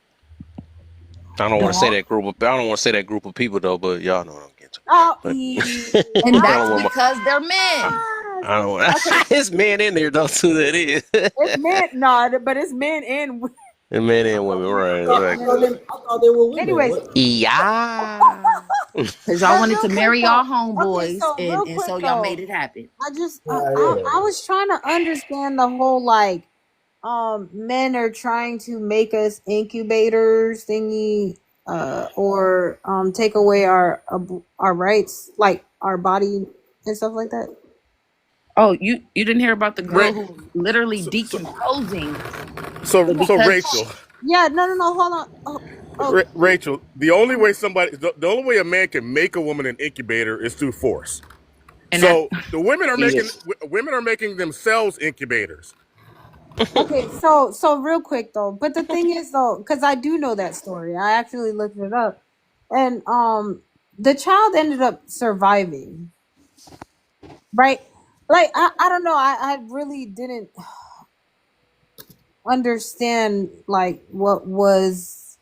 I don't want to say Dog. that group of. I don't want to say that group of people though, but y'all know what I'm getting to. Oh, But And I that's don't want my. because they're men. I don't want. okay. It's men in there. Don't do that. Is It's men, no, but it's men and and men I and thought, women, I right? thought, I men thought, Exactly. and they, women. I thought they were women. Anyways, What? Yeah. Because y'all but wanted real to quick marry y'all though. Okay, homeboys, so and, real and quick so y'all made though, it happen. I just Yeah. I was trying to understand the whole like men are trying to make us incubators thingy or take away our rights like our body and stuff like that. Oh, you didn't hear about the Ra- girl who was literally so, so, decomposing, so, but so because Rachel, Yeah, no, hold on. Oh, Rachel, the only way the only way a man can make a woman an incubator is through force. and that So the women are get making it. women are making themselves incubators. okay, so real quick though, but the thing is though, because I do know that story. I actually looked it up, and the child ended up surviving, right? Like I don't know. I really didn't understand like what was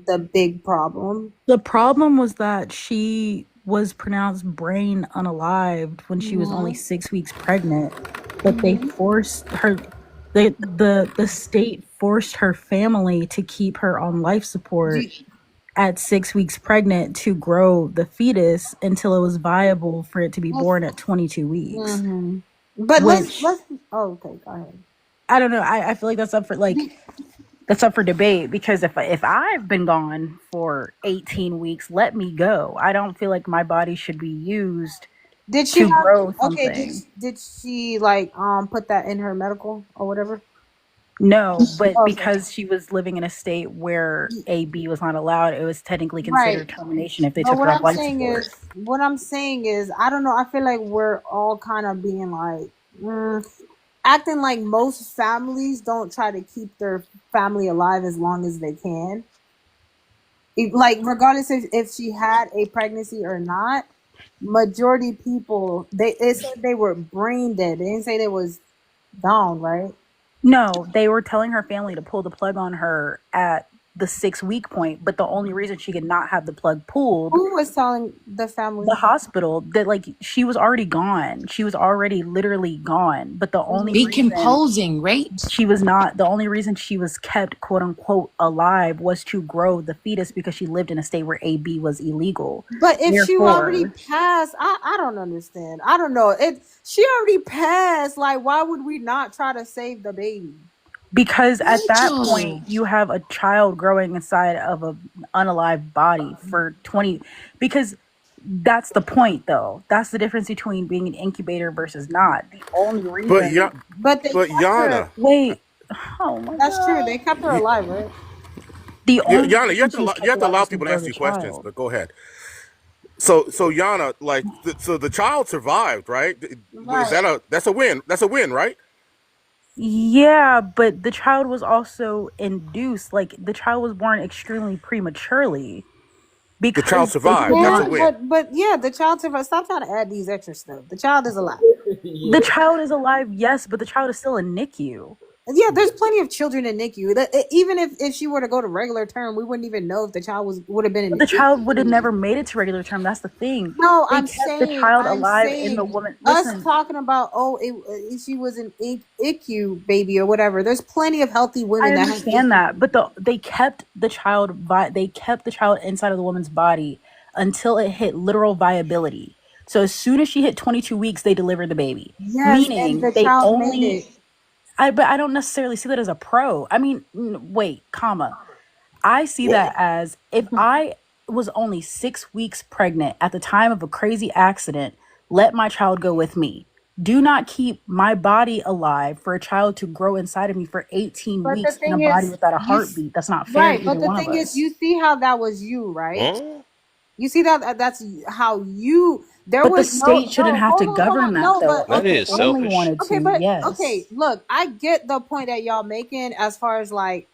the big problem. The problem was that she was pronounced brain unalived when she was only Mm-hmm. 6 weeks pregnant, but they Mm-hmm. forced her the state forced her family to keep her on life support at 6 weeks pregnant to grow the fetus until it was viable for it to be born at 22 weeks. Mm-hmm. But Which let's. Oh, okay, go ahead. I don't know. I feel like that's up for debate because if I've been gone for 18 weeks, let me go. I don't feel like my body should be used Did she to have grow okay? something. Did she like put that in her medical or whatever? No, but Okay, because she was living in a state where AB was not allowed, it was technically right. considered termination if they But took her off life support. what I'm saying is, I don't know. I feel like we're all kind of being like acting like most families don't try to keep their family alive as long as they can. Like regardless if she had a pregnancy or not, majority people they said they were brain dead. They didn't say they was gone, right? No, they were telling her family to pull the plug on her at the 6 week point, but the only reason she could not have the plug pulled, Who was telling the the family? hospital, that like she was already gone. She was already literally gone. But the only reason Decomposing, right? she was not, the only reason she was kept quote unquote alive was to grow the fetus because she lived in a state where AB was illegal. But if she already Therefore, passed, I don't understand. I don't know. It She already passed. Like, why would we not try to save the baby? because at that point Rachel. you have a child growing inside of a unalive body for 20, because that's the point though. That's the difference between being an incubator versus not. The only But reason, yeah, But they but kept her. Yana, wait, oh my That's true. god. They kept her y- alive, right? The only Yana, reason she was you kept have to alive allow was to people to grow ask the you questions. child. But go ahead. So Yana, like, so the child survived, right? Is Right. that's a win? That's a win, right? Yeah, but the child was also induced. Like the child was born extremely prematurely The child because they could survived. That's a Yeah, not. win. but yeah, the child survived. Stop trying to add these extra stuff. The child is alive. The Yeah. child is alive, yes, but the child is still in NICU. Yeah, there's plenty of children in NICU. Even if she were to go to regular term, we wouldn't even know if the child would have been in But the child would have NICU. never made it to regular term. That's the thing. No, They kept the child I'm alive in the saying woman. us Listen, talking about she was an ICU baby or whatever. There's plenty of healthy I women that have understand ICU. that, but they kept the child they kept the child inside of the woman's body until it hit literal viability. So as soon as she hit 22 weeks, they delivered the baby. Yes, and Meaning the they child made only it. but I don't necessarily see that as a pro. I mean, wait, comma. I see that as if I was only 6 weeks pregnant at the time of a crazy accident, let my child go with me. Do not keep my body alive for a child to grow inside of me for 18 But the weeks in a thing body is, without a heartbeat. That's not fair to right. either But the one of thing is, us. you see how that was you, right? Huh? You see that's how you. There But the was state shouldn't no. have to Hold govern on. that No, though. but If That the okay, is okay, family selfish. wanted okay, to, but okay. yes. Look, I get the point that y'all making as far as like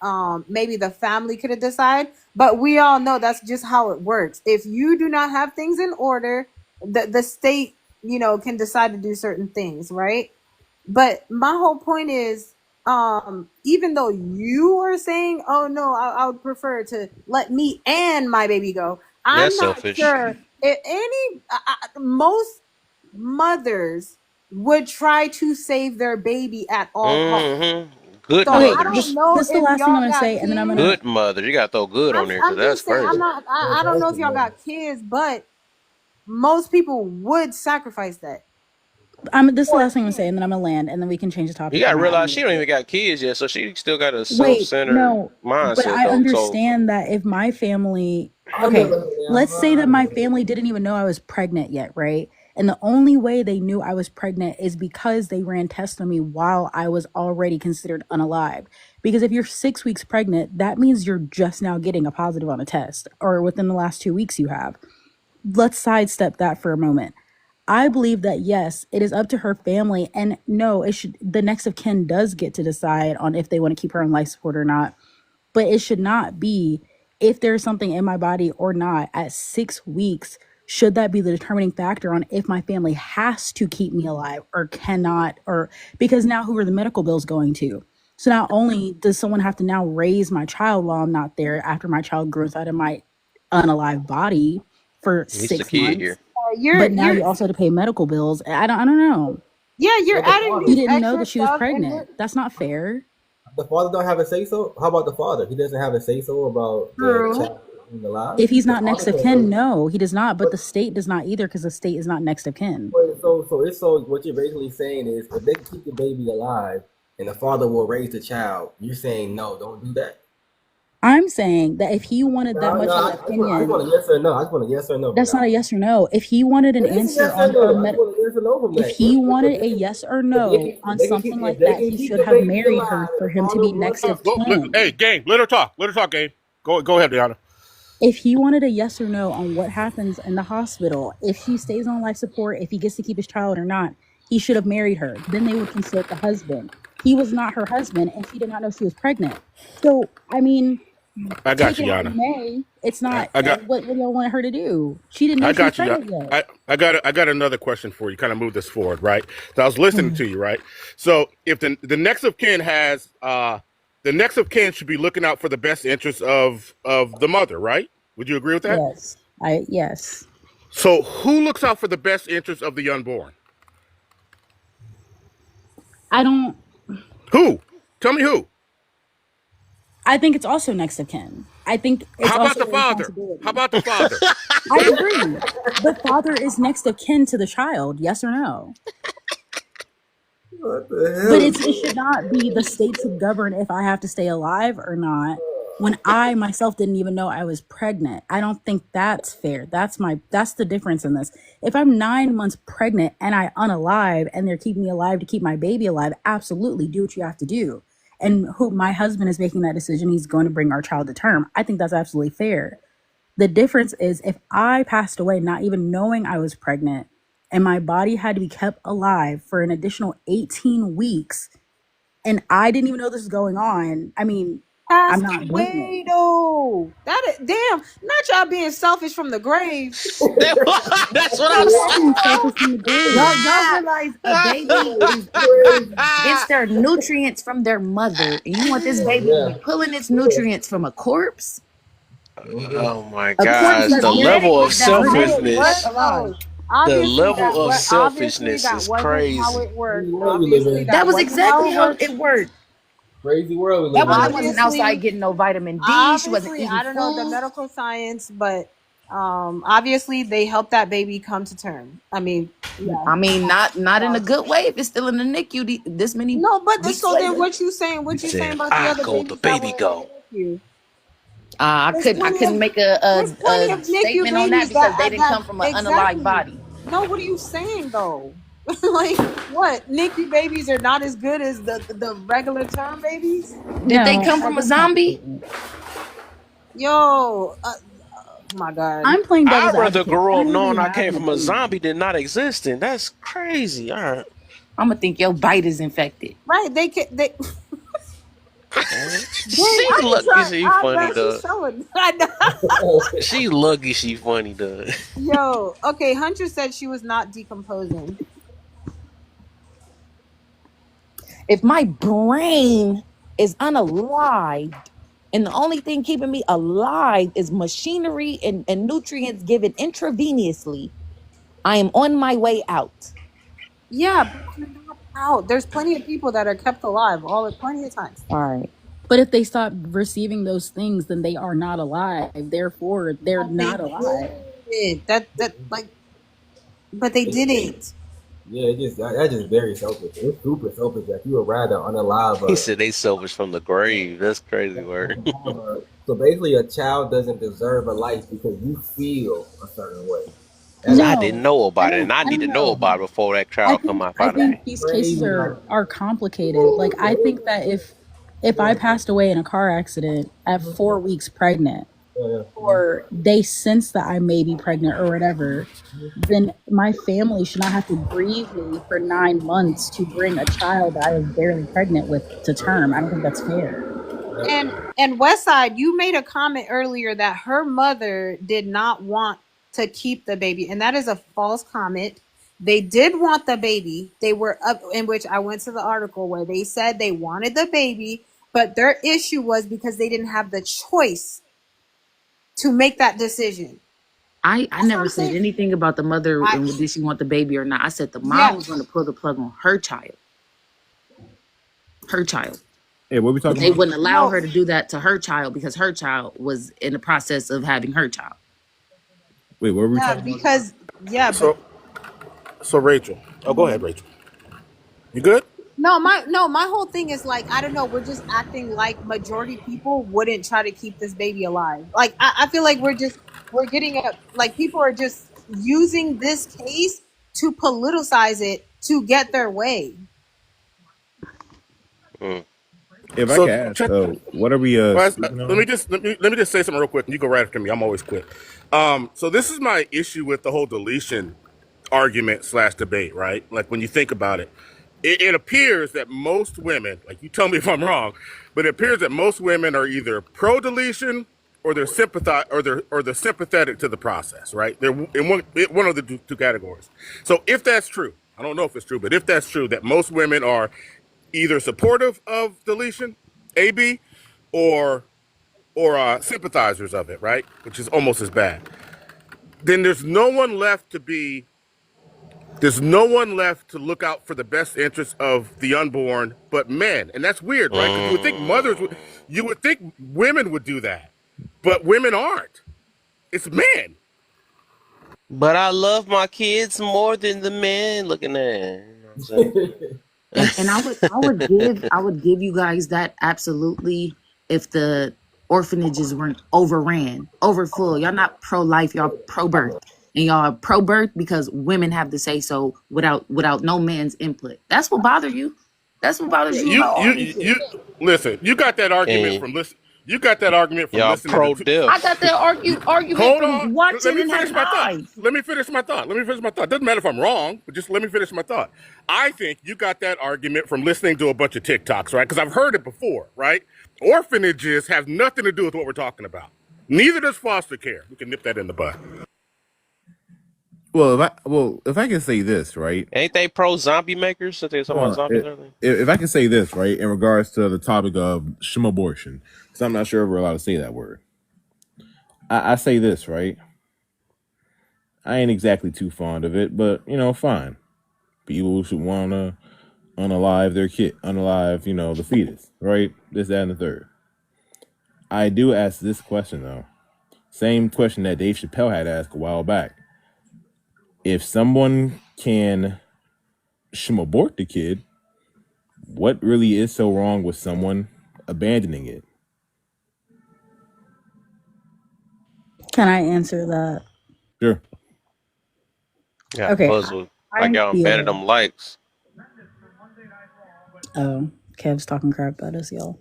maybe the family could have decided, but we all know that's just how it works. If you do not have things in order, the state can decide to do certain things, right? But my whole point is, even though you are saying, "Oh no, I would prefer to let me and my baby go," I'm That's not selfish. sure if most mothers would try to save their baby at all costs. Mm-hmm. Good So Okay, I mothers. don't know this is the if last thing I'm y'all gonna got say, and then I'm kids. gonna Good mothers. You gotta throw good on there because I'm that's just saying I'm crazy. not. I don't know if y'all got kids, but most people would sacrifice that this is the for a last thing I'm gonna say, kid. and then I'm gonna land, and then we can change the You topic. gotta I'm realize gonna she don't do even it. got kids yet, so she still got a Wait, self-centered no, but mindset I though. So understand that if my family, I okay, never. let's say that my family didn't even know I was pregnant yet, right? And the only way they knew I was pregnant is because they ran tests on me while I was already considered unalived. Because if you're 6 weeks pregnant, that means you're just now getting a positive on a test, or within the last 2 weeks you have. Let's sidestep that for a moment. I believe that yes, it is up to her family, and no, it should the next of kin does get to decide on if they want to keep her on life support or not. But it should not be if there's something in my body or not at 6 weeks. Should that be the determining factor on if my family has to keep me alive or cannot? Or because now who are the medical bills going to? So not only does someone have to now raise my child while I'm not there after my child grows out of my unalive body for at least a six kid months, here. You're but now you're you also have to pay medical bills. I don't know. yeah, you're Well, the adding father, She these didn't know extra that she was stuff, and pregnant. That's not fair. the father don't have a say so. How about the father? He doesn't have a say so about the true. child being alive. If he's The not next father of can't kin, say. no, he does not. But But, the state does not either because the state is not next of kin. so what you're basically saying is if they can keep the baby alive and the father will raise the child, you're saying no, don't do that. I'm saying that if he wanted that No, no, much of an I just want opinion, a yes or no. I just want a yes or no from that's that. not a yes or no. If he wanted an It is a answer yes or on her no. I just want a yes or no from if that. he wanted a yes or no If on they can keep something if like they that, can he keep should the have baby married alive her and for the him to father be will next raise. of Hey, kin. game. Let her talk. Let her talk, game. Go ahead, Deanna. If he wanted a yes or no on what happens in the hospital, if she stays on life support, if he gets to keep his child or not, he should have married her. Then they would consult the husband. He was not her husband, and she did not know she was pregnant. So, I mean, I got take you, it how you Yana. may. It's I, not. I got What do y'all want her to do? She didn't know I she was got you. pregnant yet. I got another question for you. Kind of move this forward, right? So I was listening to you, right? So if the next of kin has the next of kin should be looking out for the best interests of the mother, right? Would you agree with that? Yes, I yes. So who looks out for the best interests of the unborn? I don't. Who? Tell me who. I think it's also next of kin. I think it's How about also the a father? How responsibility. about the father? I agree. But father is next of kin to the child, yes or no? What the But hell is it should not be the state to govern if I have to stay alive or not when I myself didn't even know I was pregnant. I don't think that's fair. That's the difference in this. If I'm 9 months pregnant and I unalive and they're keeping me alive to keep my baby alive, absolutely do what you have to do. And who my husband is making that decision, he's going to bring our child to term. I think that's absolutely fair. The difference is if I passed away not even knowing I was pregnant and my body had to be kept alive for an additional 18 weeks and I didn't even know this was going on. I mean, I'm Passed not doing it. away though. That is damn. Not y'all being selfish from the grave. That's what I'm I'm not saying. being selfish from the grave. Y'all realize a baby is gets their nutrients from their mother, and you want this baby to be Yeah. pulling its nutrients from a corpse? Mhm. Oh my A corpse gosh, that's the level of genetically What? selfishness. alive. No. The Obviously level that of what obviously selfishness that is wasn't how crazy. it Crazy worked. world we live Obviously in. that That was wasn't how exactly it how worked. it worked. Crazy world we That live in. woman wasn't outside Obviously, getting no vitamin D. She wasn't obviously, eating I don't know the food. medical science, but obviously they helped that baby come to term. I mean, yeah. I mean, not in a So good way. If it's still in the NICU this many no, but weeks so then later, what you saying? He What you saying said, about the I other go, the babies that baby were in go. the NICU? I There's couldn't plenty of make a, there's a plenty of NICU statement on that babies because they that didn't that come from an unalived exactly. body. No, what are you saying though? Like what? NICU babies are not as good as the regular term babies? Did they No, come from a that's not a zombie? statement. Yo, my God. I'm playing I'd devil's rather advocate. I grow up don't really knowing I have came an from a opinion. zombie than not existing. That's crazy. All right. I'm gonna think your bite is infected. Right? They can. They. Dang, She I be lucky trying. she I funny, know though. she's showing. I know. She lucky she funny, though. Yo, okay. Hunter said she was not decomposing. If my brain is unalived and the only thing keeping me alive is machinery and nutrients given intravenously, I am on my way out. Yeah, but you're not out. There's plenty of people that are kept alive plenty of times. All right. But if they stop receiving those things, then they are not alive. Therefore, they're But they not alive. did that like, but they It, didn't. yeah, it just that's just very selfish. It's super selfish that you would rather unalive He said they selfish from the grave. That's crazy word. so basically a child doesn't deserve a life because you feel a certain way. Cause That's I didn't No, know I about it, and don't. I I need don't to know know. about it before that child come up I out of think me. these cases crazy. Like are complicated. Like I think that if I yeah, passed away in a car accident at mhm, 4 weeks pregnant, yeah, yeah, or they sense that I may be pregnant or whatever, mhm, then my family should not have to grieve me for 9 months to bring a child that I was barely pregnant with to term. I don't think that's fair. And Westside, you made a comment earlier that her mother did not want to keep the baby, and that is a false comment. They did want the baby. They were up in which I went to the article where they said they wanted the baby, but their issue was because they didn't have the choice to make that decision. I That's what never I'm said saying. anything about the mother I and did she want the baby or not. I said the mom yeah, was going to pull the plug on her child. Her child. Hey, what we But talking they about? wouldn't allow no, her to do that to her child because her child was in the process of having her child. Wait, what were we yeah, talking about? because yeah, but So Rachel. Oh, go ahead, Rachel. You good? no, my whole thing is like I don't know. We're just acting like majority people wouldn't try to keep this baby alive. Like I feel like we're getting a like people are just using this case to politicize it to get their way. Mm. If I So could ask, check. what are we Well, speaking let me on? just let me just say something real quick, and you go right after me. I'm always quick. So this is my issue with the whole deletion argument slash debate, right? Like when you think about it, it appears that most women, like you tell me if I'm wrong, but it appears that most women are either pro deletion or they're sympathetic to the process, right? They're in one of the two categories. So if that's true, I don't know if it's true, but if that's true, that most women are either supportive of deletion, AB, or sympathizers of it, right? Which is almost as bad. Then there's no one left to look out for the best interests of the unborn but men. And that's weird, right? Because Mm. you would think women would do that, but women aren't. It's men. But I love my kids more than the men. Looking at, you know what I'm saying? And I would give you guys that absolutely if the orphanages weren't overran, overfull. Y'all not pro life, y'all pro birth. And y'all are pro birth because women have to say so without no man's input. That's what bothers you. That's what bothers you You about all you this shit. you listen. You got that argument And from listen. You got that argument from Y'all listening to pro two. I got death. that argument Hold from on. Let watching me and finish having my thought. eyes. Let me finish my thought. Let me finish my thought. Doesn't matter if I'm wrong, but just let me finish my thought. I think you got that argument from listening to a bunch of TikToks, right? Because I've heard it before, right? Orphanages have nothing to do with what we're talking about. Neither does foster care. We can nip that in the bud. If I can say this, right? Ain't they pro zombie makers? Since they talking about Well, zombies and everything. if I can say this, right, in regards to the topic of abortion, because I'm not sure if we're allowed to say that word. I say this, right? I ain't exactly too fond of it, but fine. People should want to unalive their kid, unalive, the fetus, right? This, that, and the third. I do ask this question though. Same question that Dave Chappelle had asked a while back. If someone can abort the kid, what really is so wrong with someone abandoning it? Can I answer that? Sure. Got Okay, puzzled. Like I y'all embedded feel. them likes. Oh, Kev's talking crap about us, y'all.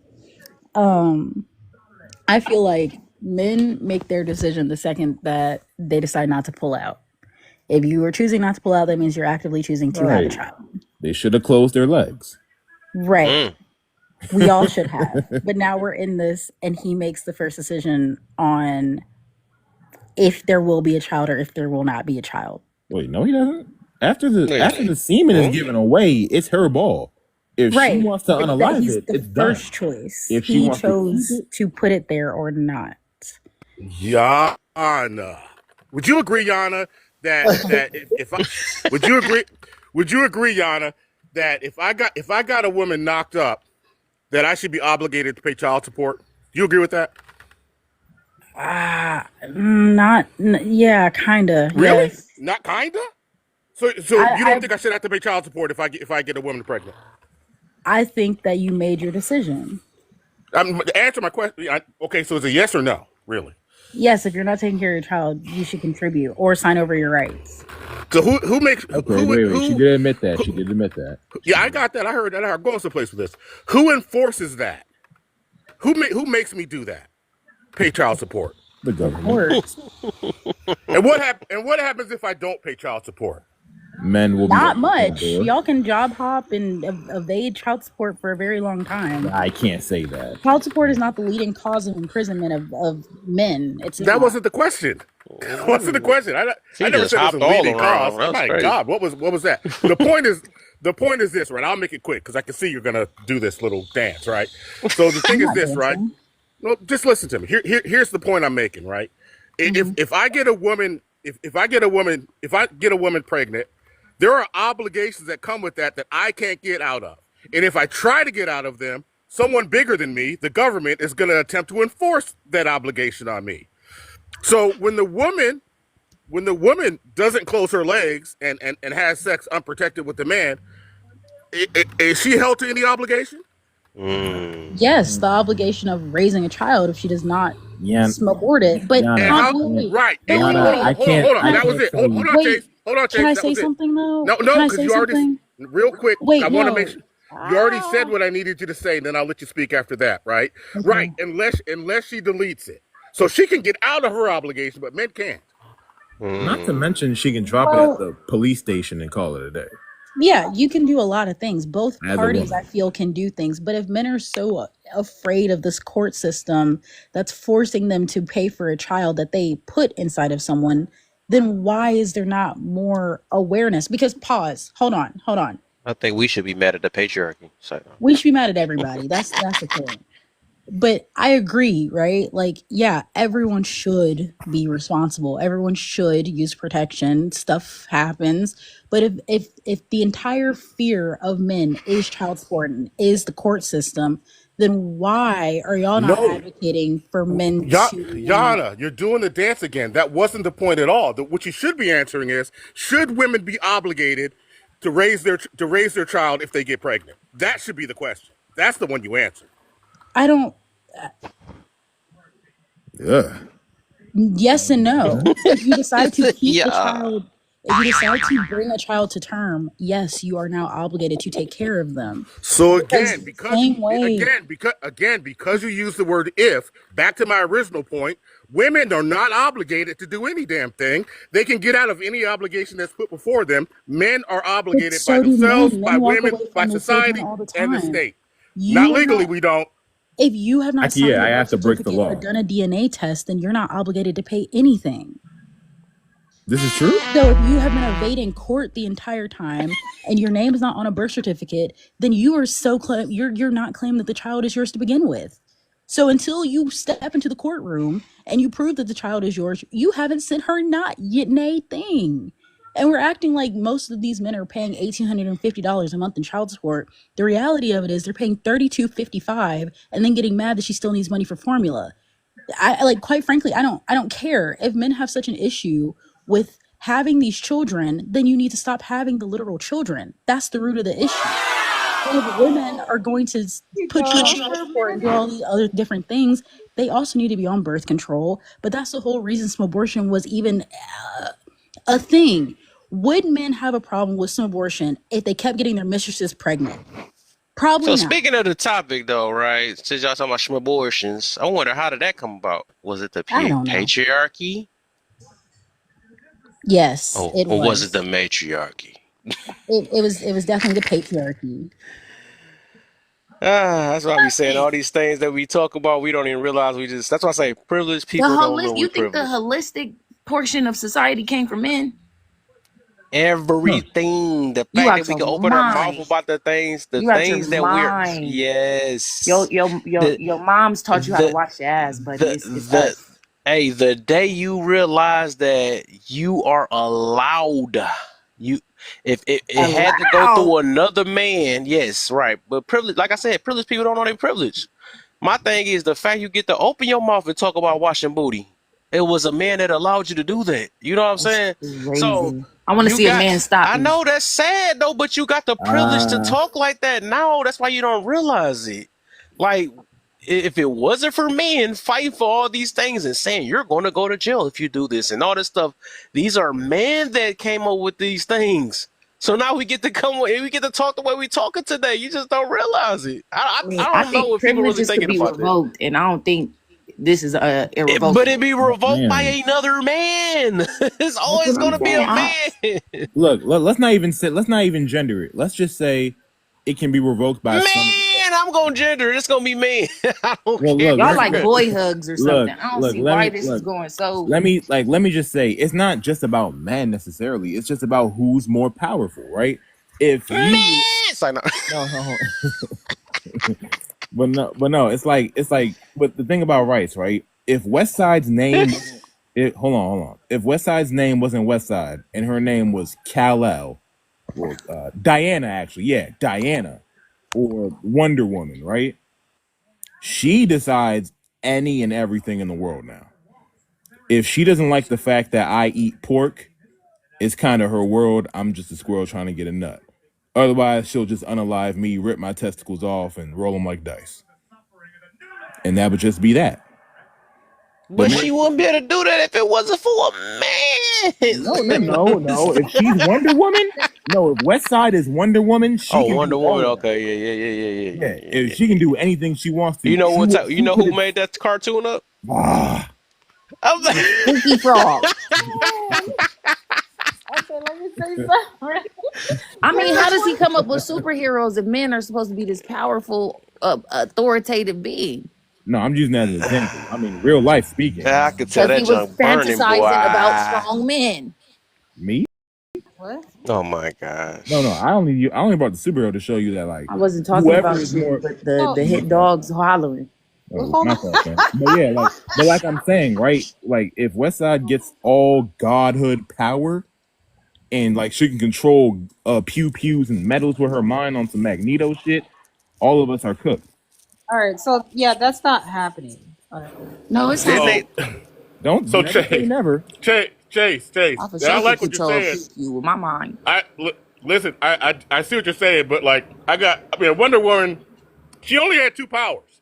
I feel like men make their decision the second that they decide not to pull out. If you are choosing not to pull out, that means you're actively choosing to have a Right. child. They should have closed their legs. Right. Mm. We all should have. But now we're in this, and he makes the first decision on if there will be a child or if there will not be a child. Wait, no, he doesn't. After Yeah. the semen is Hmm? given away, it's her ball. If she Right. wants to But unalive he's it, the it's done. first choice. If she He wants to keep chose it, to put it there or not. Yana. Would you agree, Yana, that if I would you agree, Yana, that if I got a woman knocked up, that I should be obligated to pay child support? Do you agree with that? Yeah, kinda. Really? Yes. Not kinda? So you don't I think I should have to pay child support if I get a woman pregnant? I think that you made your decision. Answer my question. Okay, so it's a yes or no, really. Yes, if you're not taking care of your child, you should contribute or sign over your rights. So who makes okay, wait. She did admit that. She did admit that. yeah, I got that. I heard that. I'm going someplace with this. Who enforces that? Who makes me do that? Pay child support. The The government. courts. And what happens if I don't pay child support? Men will be Not able to open the much. door. Y'all can job hop and evade child support for a very long time. I can't say that. Child support is not the leading cause of imprisonment of men. It's That not. wasn't the question. That wasn't the question. She I never just said it was a hopped all leading cause. around. Oh That's my crazy. God, what was that? The point is this, right? I'll make it quick because I can see you're gonna do this little dance, right? So the I'm thing is not this, right? dancing. No, just listen to me. Here's the point I'm making, right? Mhm. If I get a woman, if I get a woman pregnant, there are obligations that come with that I can't get out of. And if I try to get out of them, someone bigger than me, the government, is going to attempt to enforce that obligation on me. So when the woman doesn't close her legs and has sex unprotected with the man, is she held to any obligation? Mm. Yes, the obligation of raising a child if she does not Yan, abort it. But And Yana, how? wait, Right. wait, And wait, Yana, wait. hold on. I Can That was can't it. say. Hold on, wait? Chase. Hold on, Can Chase. I That say was it. something though? No, Can I because say you already something? real quick. I Wait, want to make no. sure you already said what I needed you to say. And then I'll let you speak after that. Right. Okay. Right. Unless she deletes it, so she can get out of her obligation, but men can't. Not to Mm. mention, she can drop it at Well, the police station and call it a day yeah, you can do a lot of things. Both as a parties, I woman. feel, can do things. But if men are so afraid of this court system that's forcing them to pay for a child that they put inside of someone, then why is there not more awareness? Because pause, hold on. I think we should be mad at the patriarchy. So, We should be mad at everybody. That's the point. But I agree, right? Like, yeah, everyone should be responsible. Everyone should use protection. Stuff happens. But if the entire fear of men is child support and is the court system, then why are y'all not No, advocating for men to Yana, you're doing the dance again. That wasn't the point at all. What you should be answering is: should women be obligated to raise their child if they get pregnant? That should be the question. That's the one you answer. I don't Ugh. yes and no. If you decide to keep the yeah. child If you decide to bring a child to term, yes, you are now obligated to take care of them. So Because again, the because same way, because you use the word if, back to my original point, women are not obligated to do any damn thing. They can get out of any obligation that's put before them. Men are but obligated by so do themselves, men. by Men walk women, away by from their children society, all the and the time. state. Not You are legally, not, we don't. if you have not Yeah, signed a I birth have to break the certificate or law. done a DNA test, then you're not obligated to pay anything. This is true. So if you have been evading court the entire time and your name is not on a birth certificate, then you are you're not claiming that the child is yours to begin with. So until you step into the courtroom and you prove that the child is yours, you haven't sent her not yet a thing. And we're acting like most of these men are paying $1,850 a month in child support. The reality of it is they're paying $3,255 and then getting mad that she still needs money for formula. I like, quite frankly, I don't care if men have such an issue with having these children, then you need to stop having the literal children. That's the root of the issue. If women are going to You put you going on for child a support and minute? do all these other different things, they also need to be on birth control. But that's the whole reason some abortion was even a thing. Would men have a problem with some abortion if they kept getting their mistresses pregnant? Probably So not. speaking of the topic though, right? Since y'all talking about abortions, I wonder how did that come about? Was it the I don't know. patriarchy? Yes, it Or was it was. the matriarchy? It was definitely the patriarchy. That's why we saying all these things that we talk about, we don't even realize that's why I say privileged The people don't know we you think the privileged. holistic portion of society came from men? Huh. Everything, the You fact out that we your can open our mouth mind. about the You out your things that we're, mind. yes, the Your mom's taught you how to the wash your ass, buddy. It's the us. hey, the day you realize that you are allowed, you if it had to go Allowed. through another man, yes, right. But privilege, like I said, privileged people don't know their privilege. My thing is the fact you get to open your mouth and talk about washing booty. It was a man that allowed you to do that. You know what I'm That's saying? So crazy. I want to you see a got, man stop I me. know that's sad though, but you got the privilege to Uh, talk like that now. That's why you don't realize it. Like, if it wasn't for men fighting for all these things and saying you're going to go to jail if you do this and all this stuff, these are men that came up with these things. So now we get to we get to talk the way we talking today. You just don't realize it. I mean, I I don't know think if people really privileges could thinking be about that. revoked, and I don't think this is But it irrevocable. be revoked by man. another man. It's That's always what I'm going to be a saying. man. Let's not even gender it. Let's just say it can be revoked by some. Man, I'm going to gender it. It's going to be man. I don't Well, look, Y'all care. like boy hugs or something. I don't look. see why this is going so. Let me just say, it's not just about men necessarily. It's just about who's more powerful, right? If you Man. It's like, no. no, but no, but the thing about rights, right? If West Side's name hold on. If West Side's name wasn't West Side and her name was Kal-El, or Diana, actually, yeah, Diana, or Wonder Woman, right? She decides any and everything in the world now. If she doesn't like the fact that I eat pork, it's kind of her world. I'm just a squirrel trying to get a nut. Otherwise, she'll just unalive me, rip my testicles off, and roll them like dice. And that would just be that. But But she wouldn't be able to do that if it wasn't for a man. no. If she's Wonder Woman, no. If West Side is Wonder Woman, she Oh, can do Wonder Woman. all of that. Okay, yeah. Yeah, if she can do anything she wants to, You know what? You she know could who have. made that cartoon up? Ah, I'm like, Pinky frog. Okay, let me say something. I mean, how does he come up with superheroes if men are supposed to be this powerful, authoritative being? no, I'm using that as an example. I mean, real life speaking. I could tell Because he that was junk burning, boy. fantasizing about strong men. Me? What? Oh my No. gosh. I only brought the superhero to show you that like I wasn't talking whoever about is shit, more. but No, the hit dogs hollering. Oh, hold my on. fault, man. But yeah, like I'm saying, right? Like if Westside gets all godhood power and like she can control pew pews and metals with her mind on some Magneto shit, all of us are cooked. All right, so yeah, that's not happening. All right. No, it's Didn't happening. they? So, Don't so never say Chase, never. Chase. I for I sure could like what you're control a saying. PQ with my mind. Listen. I see what you're saying, but like, I mean, Wonder Woman. She only had two powers.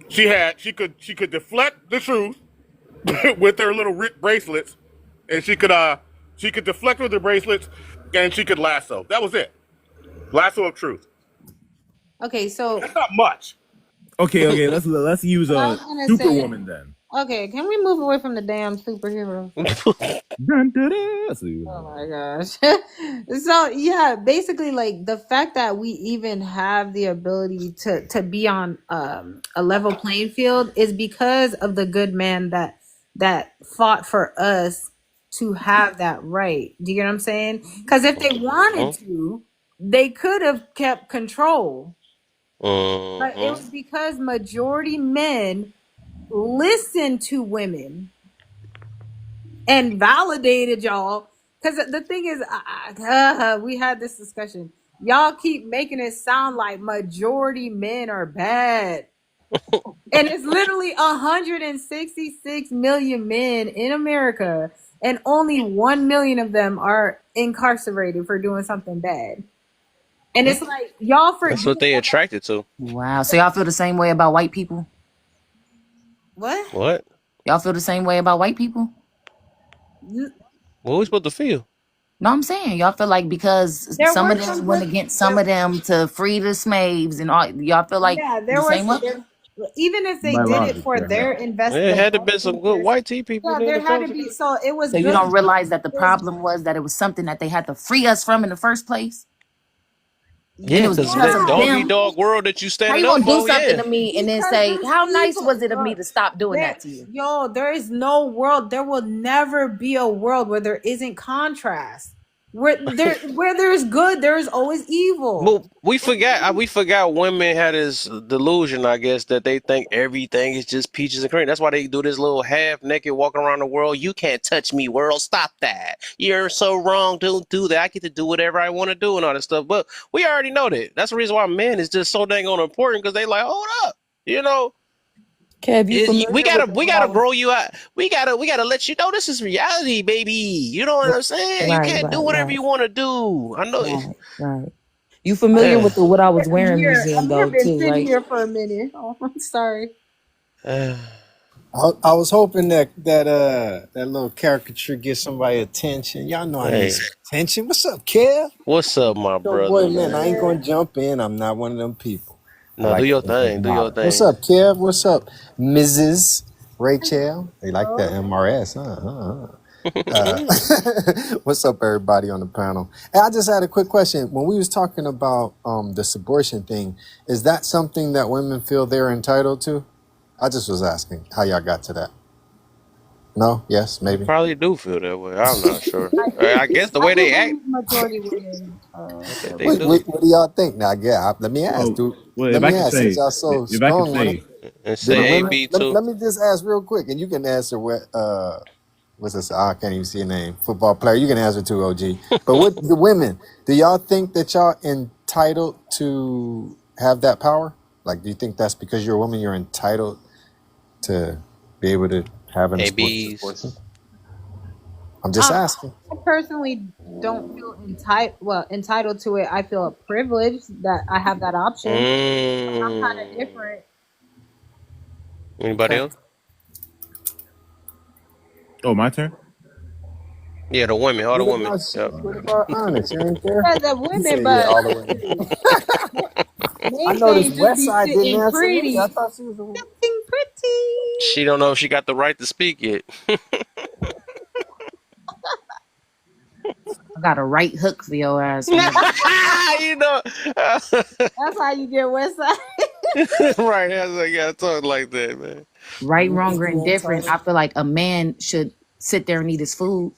She could deflect the truth with her little bracelets, and She could deflect with her bracelets, and she could lasso. That was it. Lasso of truth. Okay, so That's not much. Okay. Let's use what I a was gonna say. Superwoman then. Okay, can we move away from the damn superheroes? Dun, dun, dun. Let's see. Oh my gosh. So yeah, basically like the fact that we even have the ability to be on a level playing field is because of the good man that fought for us to have that right. Do you get what I'm saying? Because if they wanted to, they could have kept control. But it was because majority men listened to women and validated y'all. Because the thing is, we had this discussion. Y'all keep making it sound like majority men are bad. And it's literally 166 million men in America, and only 1 million of them are incarcerated for doing something bad. And it's like, y'all That's forget what they that. attracted to. Wow. So y'all feel the same way about white people? What? What? Y'all feel the same way about white people? What we supposed to feel? No, I'm saying y'all feel like because There some were of them some went good. against some of them to free the slaves and all. Y'all feel like Yeah, the there was same way? even if they By did it logic, for yeah. their It the had to best be some good interest. white tea people Yeah, in there the had to country. be. So it was So you good. don't realize that the It was, problem was that it was something that they had to free us from in the first place, and Yeah, it was because because that of yeah, doggy them. dog world that you How standing you up gonna do for, something yeah. to me and then because say, there's "How nice evil. was it of me to stop doing that to you"? There is no world. There will never be a world where there isn't contrast. Where there's good, there is always evil. Well, we forgot women had this delusion, I guess, that they think everything is just peaches and cream. That's why they do this little half naked walk around the world. You can't touch me, world. Stop that. You're so wrong. Don't do that. I get to do whatever I want to do and all that stuff. But we already know that. That's the reason why men is just so dang on important because they like, hold up. You know, Kev, you we familiar gotta with we what I gotta was grow you out. We gotta let you know this is reality, baby. You know what I'm saying? You Right, can't do right, whatever right, you want to do. I know. right, right. You familiar Uh, with the what I was wearing museum Amir though been too, sitting right? here for a minute. Oh, I'm sorry. uh, I was hoping that little caricature gets somebody attention. Y'all know I need hey, some attention. What's up, Kev? what's up, my Yo, boy, brother, man, I ain't man? gonna jump in. I'm not one of them people. I No, do like to your think and thing. Do your acknowledge. What's thing. up, Kev? What's up, Mrs. Rachel? They like that Oh, MRS, what's up, everybody on the panel? And I just had a quick question. When we was talking about this abortion thing, is that something that women feel they're entitled to? I just was asking how y'all got to that. No? Yes? They Maybe? probably do feel that way. I'm not sure. I I guess the I way do they act, believe majority women I bet feel they that way. do. What do y'all think? Now, yeah, let me ask. Well, well, Let if I me could ask, since say, y'all so if I could strong on it, say, And do the say women, AB let, too. let me just ask real quick, and you can answer what's this? I can't even see your name. Football player. You can answer too, OG. But what the women, do y'all think that y'all entitled to have that power? Like, do you think that's because you're a woman, you're entitled to be able to have an ABs. abortion? I'm just asking. I personally don't feel entitled to it. I feel a privilege that I have that option. I'm kind of Mm. different. Anybody Okay. else? oh, my turn. Yeah, the women. All the women. Yep. What about honest? You ain't there? Yeah, the He women, said, yeah, but all the women. shoot, I they noticed can't just West be Side didn't sitting answer me. I pretty. thought she was a Sitting pretty. She don't know if she got the right to speak yet. I got a right hook for your ass, man. You know. That's how you get West Side. Right. That's I gotta talk like that, man. Do Right, you wrong, think or you're indifferent. I entitled? feel like a man should sit there and eat his food.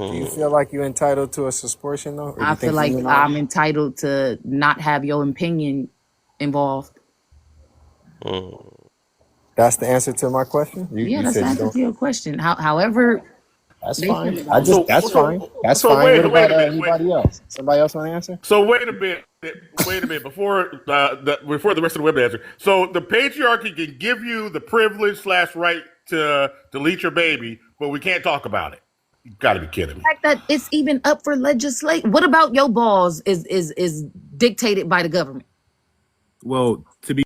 Do you Mm, feel like you're entitled to a sportion though, or do I you feel think like women are? I'm entitled to not have your opinion involved. mm. That's the answer to my question. You Yeah, you that's the said you answer don't. to your question. However That's they fine. feel about it. That's fine. That's So fine. What wait about a minute. anybody else? Somebody else want to answer? So wait a minute. Wait a minute before the rest of the web answer. So the patriarchy can give you the privilege slash right to delete your baby, but we can't talk about it. You got to be kidding me. The fact that it's even up for legislation. What about your balls is dictated by the government? Well, to be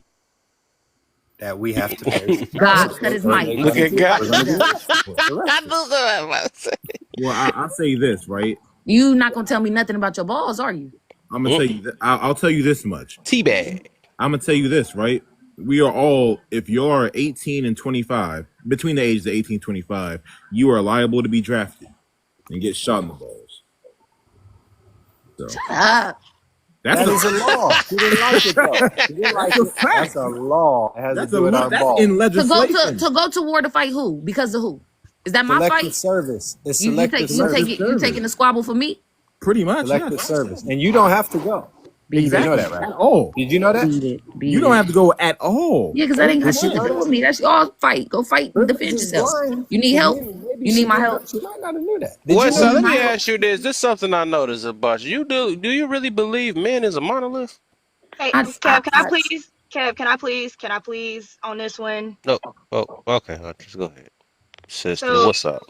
That we have to pay for. God, So cut his we're mic. Look gonna at do. God. We're gonna do Shut up. that. What's the I rest of knew it? what I was about to say. Well, I'll say this, right? You not gonna tell me nothing about your balls, are you? I'm gonna tell you. I'll tell you this much. Teabag. I'm gonna tell you this, right? We are all, if you're 18 and 25, between the ages of 18 and 25, you are liable to be drafted and get shot in the balls. So Shut up. that's That a is a law. She didn't like it though. She didn't that's like a it. That's fact. a law. It has to That's a do with our that's in ball. legislation. To go to war to fight who? Because of who? Is that my Selective fight? service. It's You selective take Selective service. you service, taking the squabble for me? pretty much, Selective yes. service. And you don't have to go. Beat You it. know Exactly, that, right? at all. Did you know that? Beat it. You Beat don't it. have to go at all. Yeah, because that Point ain't got Did she shit to know do that? with me. That's y'all fight. Go fight and Privilege defend is yourself. blind. You need Because help? maybe You need she my didn't know. help? She might not have knew that. Did you What's know up? You need Let that? my me help? ask you this. This is something I noticed about you. Do you really believe men is a monolith? Hey, I, I, Kev, can I I please? Kev, can I please on this one? No. Oh, okay. I'll just go ahead, sister. So, What's up?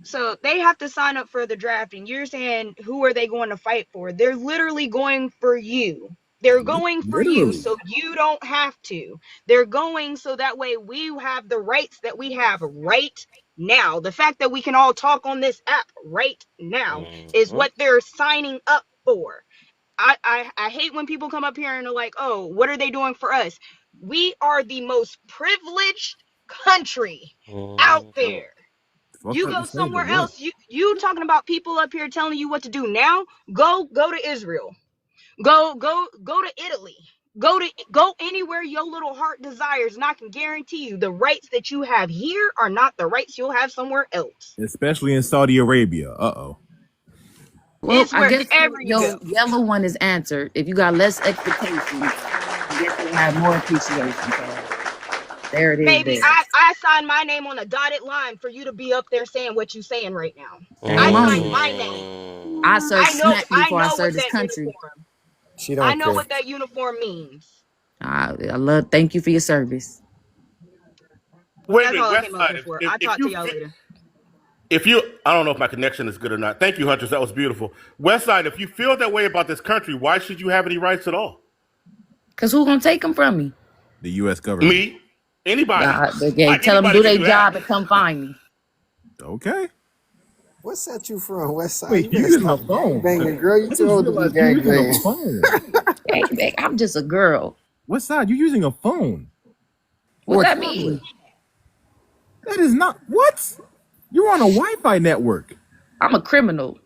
so they have to sign up for the draft, and you're saying who are they going to fight for? They're literally going for you. They're going for you, Literally, so you don't have to. They're going so that way we have the rights that we have right now. The fact that we can all talk on this app right now is Mhm. what they're signing up for. I hate when people come up here and are like, oh, what are they doing for us? We are the most privileged country out Mhm. there. fucked You up go to say, but somewhere yeah. else, you talking about people up here telling you what to do now? Go to Israel. Go to Italy. Go anywhere your little heart desires, and I can guarantee you the rights that you have here are not the rights you'll have somewhere else. Especially in Saudi Arabia. well, It's I guess wherever you go. your yellow one is answered. If you got less expectations, I guess you'll have more appreciation. So there it is. Baby, There. I signed my name on a dotted line for you to be up there saying what you saying right now. I Shame on signed you. my name. I Mm. served smack I before I know what served this that country. uniform. She I don't know care. what that uniform means. I love. Thank you for your service. Wait a That's minute, all I West came up Side. here for. I'll talk to y'all later. If you, I don't know if my connection is good or not. Thank you, Huntress. That was beautiful. West Side, if you feel that way about this country, why should you have any rights at all? Cause who gonna take them from me? The U.S. government. Me, anybody, Okay, like tell them anybody do can their do that. job and come find me. Okay. What set you from West Side? You Wait, you better using a stop phone? gangbanging, girl. You I too just old to be realized you're using a gangbanging. phone. Hey, I'm just a girl. What side? You're using a phone What or a that mean? tablet. That is not what. You're on a Wi-Fi network. I'm a criminal.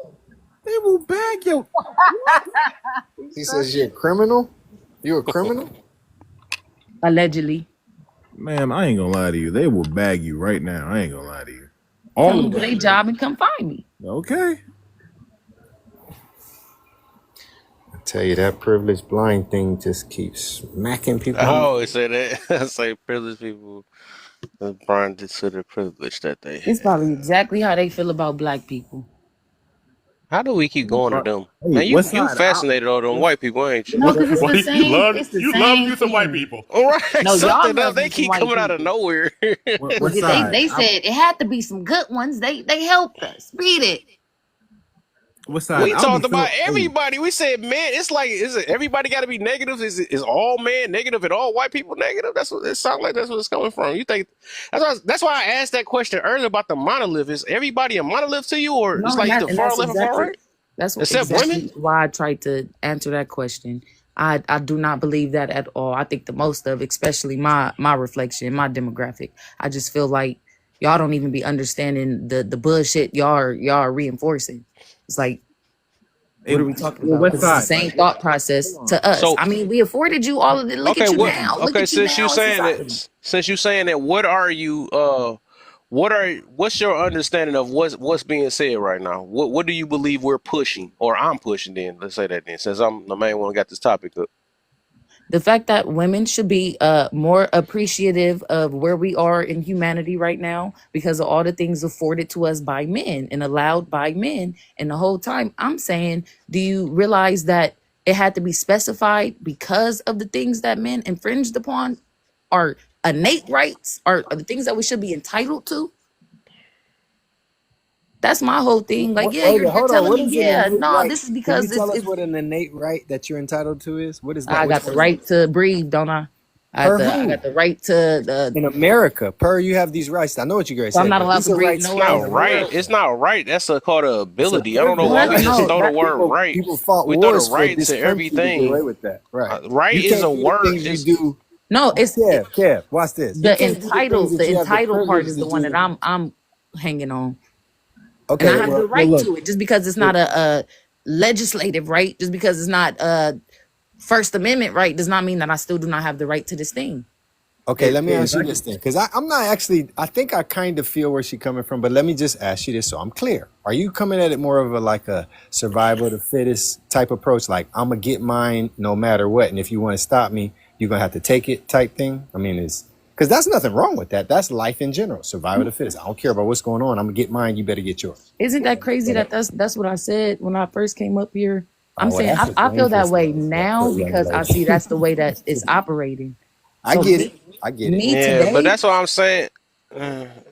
They will bag your. He says you're a criminal. You a criminal? Allegedly. Ma'am, I ain't gonna lie to you. They will bag you right now. I ain't gonna lie to you. Tell All them of do us their will. job and come find me. Okay. I tell you, that privileged blind thing just keeps smacking I people in the always say that. I say privileged people are blind to the privilege that they It's have. probably exactly how they feel about black people. How do we keep going to them? Hey, Man, what you side? I, fascinated all them white people, ain't you? No, because it's Well, the same. It's the you love same you some white thing. people. All right, No, y'all something else. love They you some keep white coming out of people. nowhere. what side? They said it had to be some good ones. They helped us. Beat it. What side? We I'll be talked so. about Hey, everybody. We said, man, it's like, is it everybody got to be negative? Is all man negative and all white people negative? That's what it sounds like. That's what it's coming from. You think that's why I asked that question earlier about the monolith. Is everybody a monolith to you, or it's No, like either and far that's left or far exactly right, that's except women? exactly why I tried to answer that question. I do not believe that at all. I think the most of, especially my reflection, my demographic. I just feel like y'all don't even be understanding the bullshit y'all are reinforcing. It's like, hey, what are we talking well, about? what Because it's the side? same Like, thought process hold on. to us. So I mean, we afforded you all of it. Look okay, at you what? now. Look Okay, at you now in society. since you saying that, what are you? What's your understanding of what's being said right now? What do you believe we're pushing, or I'm pushing? Then let's say that then, since I'm the main one who got this topic up. The fact that women should be more appreciative of where we are in humanity right now because of all the things afforded to us by men and allowed by men. And the whole time I'm saying, do you realize that it had to be specified because of the things that men infringed upon are innate rights, are the things that we should be entitled to? That's my whole thing. Like, yeah, Wait, you're hold on. telling What me, is an yeah, innate no, right? this is Can you because tell us it's what an innate right that you're entitled to is? What is that? I Which got the one is it? right to breathe, don't I? Per I who? got the right to the. In America, per you have these rights. I know what you're gonna So I'm say, not but allowed these to are breathe rights nowhere Not in the right. world. It's not right. That's called a it's a ability. I don't know why What? we privilege. just No, throw the that word right. People fought We throw the wars for right this to country to get away everything. with that. Right. Right You is can't a do the word. things you Is do. no. Kev, watch this. You can't do the things that The you have the entitled part privilege is to the one that do. I'm hanging on, and I Okay, have the well right look. to it. Just because it's Well, not a legislative right, just because it's not a First Amendment right, does not mean that I still do not have the right to this thing. okay, let me ask you Exactly. this thing, because I'm not actually. I think I kind of feel where she's coming from, but let me just ask you this so I'm clear. Are you coming at it more of a like a survival of the fittest type approach, like I'm gonna get mine no matter what, and if you want to stop me, you're gonna have to take it type thing? I mean, it's because that's nothing wrong with that. That's life in general, survival of the fittest. I don't care about what's going on. I'm gonna get mine. You better get yours. Isn't that crazy But, that that's what I said when I first came up here? I'm oh well, saying that's a I feel dangerous that way thing, that now young because I lady. see that's the way that it's operating. I So get it. I get it. me yeah, but today, that's what I'm saying.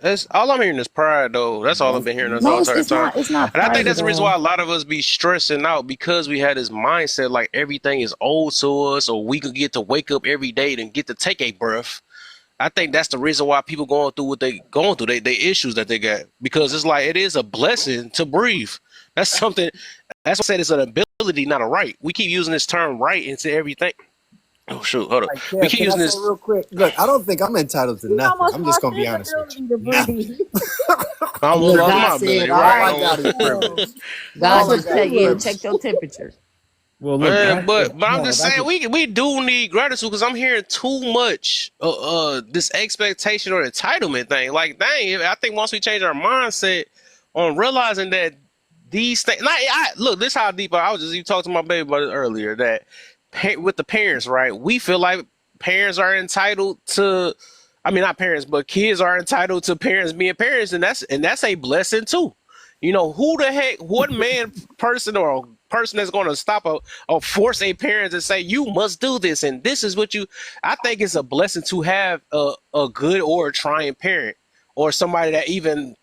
That's all I'm hearing is pride, though. That's all I've been hearing this whole no, entire time, it's not and I think pride that's at the reason why all. a lot of us be stressing out because we had this mindset like everything is old to us, or we could get to wake up every day and get to take a breath. I think that's the reason why people going through what they going through, they issues that they got, because it's like it is a blessing to breathe. That's something. That's what I said. It's an ability, not a right. We keep using this term right into everything. Oh shoot, hold up. Like, We Kev, keep can I using say this. real quick? Look, I don't think I'm entitled to He nothing. almost I'm just lost gonna be his honest with you. ability to breathe. I almost Look, lost God my said, ability. all All Right. I right. got is Oh, privilege. lost God All I his just got is privilege. checked your privilege. temperature. Well, look, if I Man, if, but I'm hold on, just if I saying could, we do need gratitude because I'm hearing too much this expectation or entitlement thing. Like, dang, I think once we change our mindset on realizing that these things, like, look, this how deep I was just you talking to my baby about it earlier that with the parents, right? We feel like parents are entitled to. I mean, not parents, but kids are entitled to parents being parents, and that's a blessing too. You know, who the heck, what man, person, or person that's going to stop or force a parent to say you must do this and this is what you. I think it's a blessing to have a good or a trying parent or somebody that even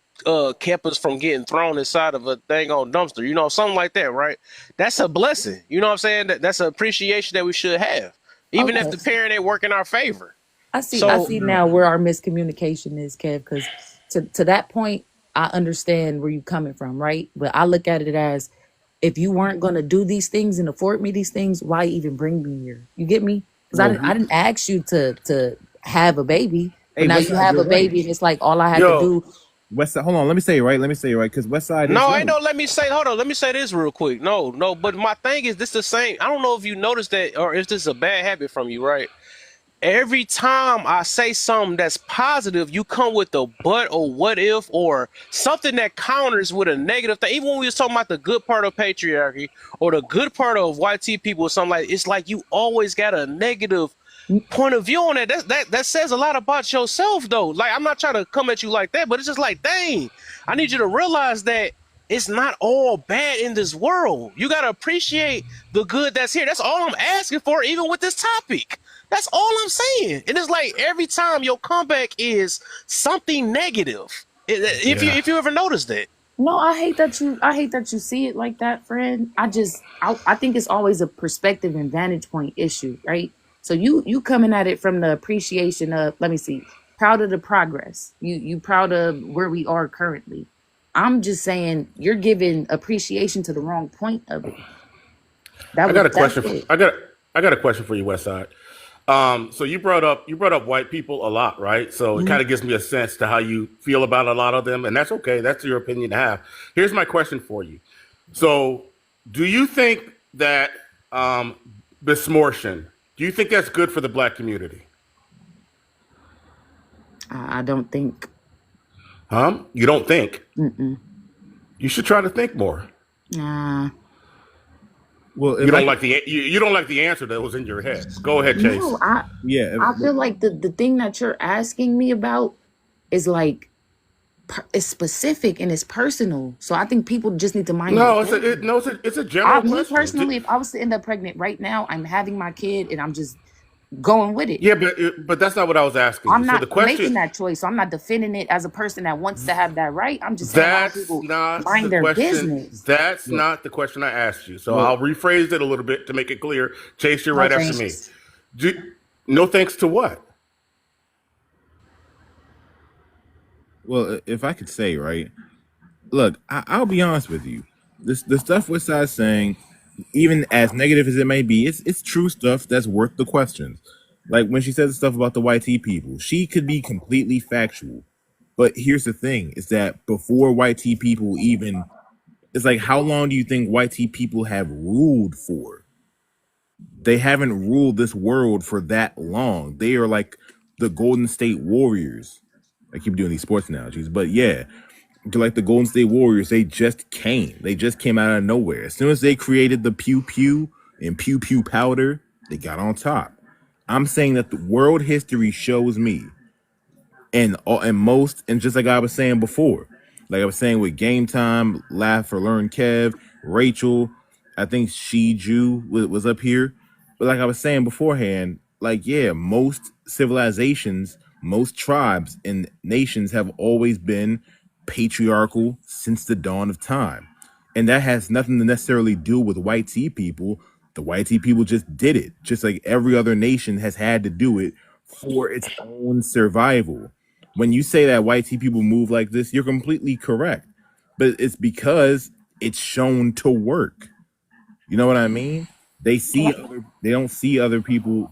kept us from getting thrown inside of a dang on dumpster, you know, something like that, right? That's a blessing, you know what I'm saying? That's an appreciation that we should have, even if Okay. the parent ain't work in our favor. I So see now where our miscommunication is, Kev, because to that point, I understand where you're coming from, right? But I look at it as if you weren't gonna do these things and afford me these things, why even bring me here? You get me? Because Well, I didn't ask you to have a baby, but hey, now you Westside, have you're a right. baby and it's like all I had to Yo, do. Westside, hold on, let me say it right. Let me say it right, because Westside is no, ain't right. no. Let me say. Hold on. Let me say this real quick. No, no. But my thing is, this the same. I don't know if you noticed that, or if this is a bad habit from you, right? Every time I say something that's positive, you come with the but or what if or something that counters with a negative thing. Even when we was talking about the good part of patriarchy or the good part of white tea people or something like, it's like you always got a negative point of view on it. That says a lot about yourself, though. Like, I'm not trying to come at you like that, but it's just like, dang, I need you to realize that it's not all bad in this world. You gotta appreciate the good that's here. That's all I'm asking for, even with this topic. That's all I'm saying. And it's like every time your comeback is something negative. yeah, If you ever noticed that. No, I hate that you see it like that, friend. I think it's always a perspective and vantage point issue, right? So you coming at it from the appreciation of, let me see, proud of the progress. You proud of where we are currently. I'm just saying you're giving appreciation to the wrong point of it. That's it. I got a question for you, Westside. So you brought up white people a lot, right? So it Mhm. kind of gives me a sense to how you feel about a lot of them, and that's okay. That's your opinion to have. Here's my question for you. So, do you think that um, besmortion? Do you think that's good for the black community? I don't think. Huh? You don't think? Mm-mm. You should try to think more. Nah. Well, You if I don't could, like you don't like the answer that was in your head. Go ahead, No, Chase. yeah, I feel like the thing that you're asking me about is like it's specific and it's personal. So I think people just need to mind their No, business. it's a general Me question. personally, if I was to end up pregnant right now, I'm having my kid and I'm just going with it. Yeah, but that's not what I was asking you. I'm So the not question making that choice. So I'm not defending it as a person that wants to have that right. I'm just saying why don't that's people not the mind their question. business. That's well, not the question I asked you. So well, I'll rephrase it a little bit to make it clear. Chase, you're right after Okay. me. Do, No thanks to what? Well, if I could say, right, look, I'll be honest with you. This the stuff Westside's saying, even as negative as it may be, it's true stuff that's worth the questions. Like when she says stuff about the YT people, she could be completely factual. But here's the thing: is that before YT people even, it's like, how long do you think YT people have ruled for? They haven't ruled this world for that long. They are like the Golden State Warriors. I keep doing these sports analogies, but yeah, they're like the Golden State Warriors. They just came. They just came out of nowhere. As soon as they created the pew pew and pew pew powder, they got on top. I'm saying that the world history shows me, and most, and just like I was saying before, like I was saying with Game Time, Laugh or Learn Kev, Rachel, I think was up here, but like I was saying beforehand, like yeah, most civilizations, most tribes and nations have always been patriarchal since the dawn of time, and that has nothing to necessarily do with white tea people. The white tea people just did it, just like every other nation has had to do it for its own survival. When you say that white people move like this, you're completely correct. But it's because it's shown to work. You know what I mean? They don't see other people.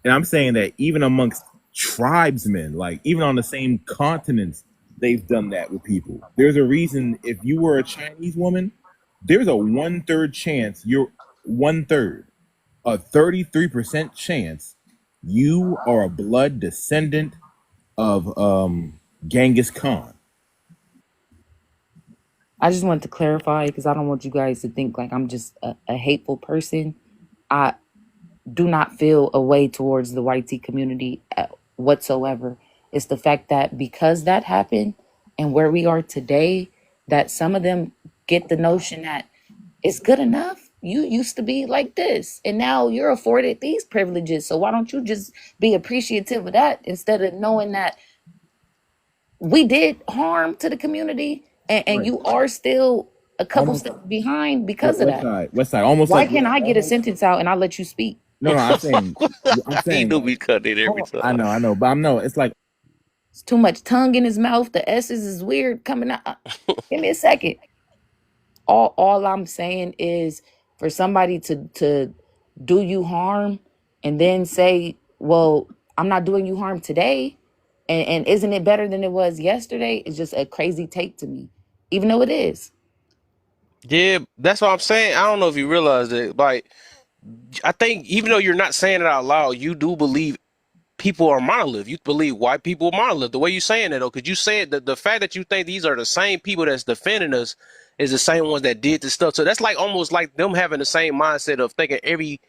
And I'm saying that even amongst tribesmen, like even on the same continents, they've done that with people. There's a reason if you were a Chinese woman, there's a 1/3 chance you're 1/3, a 33% chance you are a blood descendant of Genghis Khan. I just wanted to clarify because I don't want you guys to think like I'm just a hateful person. I do not feel a way towards the YT community whatsoever. It's the fact that because that happened and where we are today, that some of them get the notion that it's good enough. You used to be like this, and now you're afforded these privileges. So why don't you just be appreciative of that instead of knowing that we did harm to the community and Right. you are still a couple Almost steps behind because of West that. Side. West Side. Almost Why like can't yeah, I get a almost. sentence out and I let you speak? No, no. I'm He saying do like. be cutting it every time. I know, but I'm no. It's like It's too much tongue in his mouth. The S's is weird coming out. Give me a second. All I'm saying is for somebody to do you harm and then say, well, I'm not doing you harm today. And isn't it better than it was yesterday? It's just a crazy take to me, even though it is. Yeah, that's what I'm saying. I don't know if you realize that. Like, I think even though you're not saying it out loud, you do believe people are monolith. You believe white people are monolith. The way you saying it though, because you said that the fact that you think these are the same people that's defending us is the same ones that did this stuff. So that's like almost like them having the same mindset of thinking every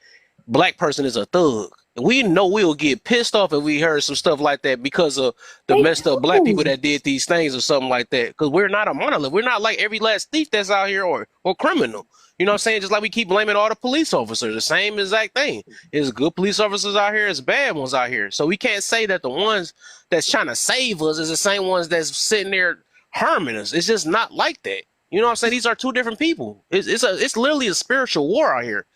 black person is a thug. We know we'll get pissed off if we heard some stuff like that because of the They messed up black people do. that did these things or something like that. Because we're not a monolith. We're not like every last thief that's out here or criminal. You know what I'm saying? Just like we keep blaming all the police officers, the same exact thing. There's good police officers out here, there's bad ones out here. So we can't say that the ones that's trying to save us is the same ones that's sitting there harming us. It's just not like that. You know what I'm saying? These are two different people. It's literally a spiritual war out here,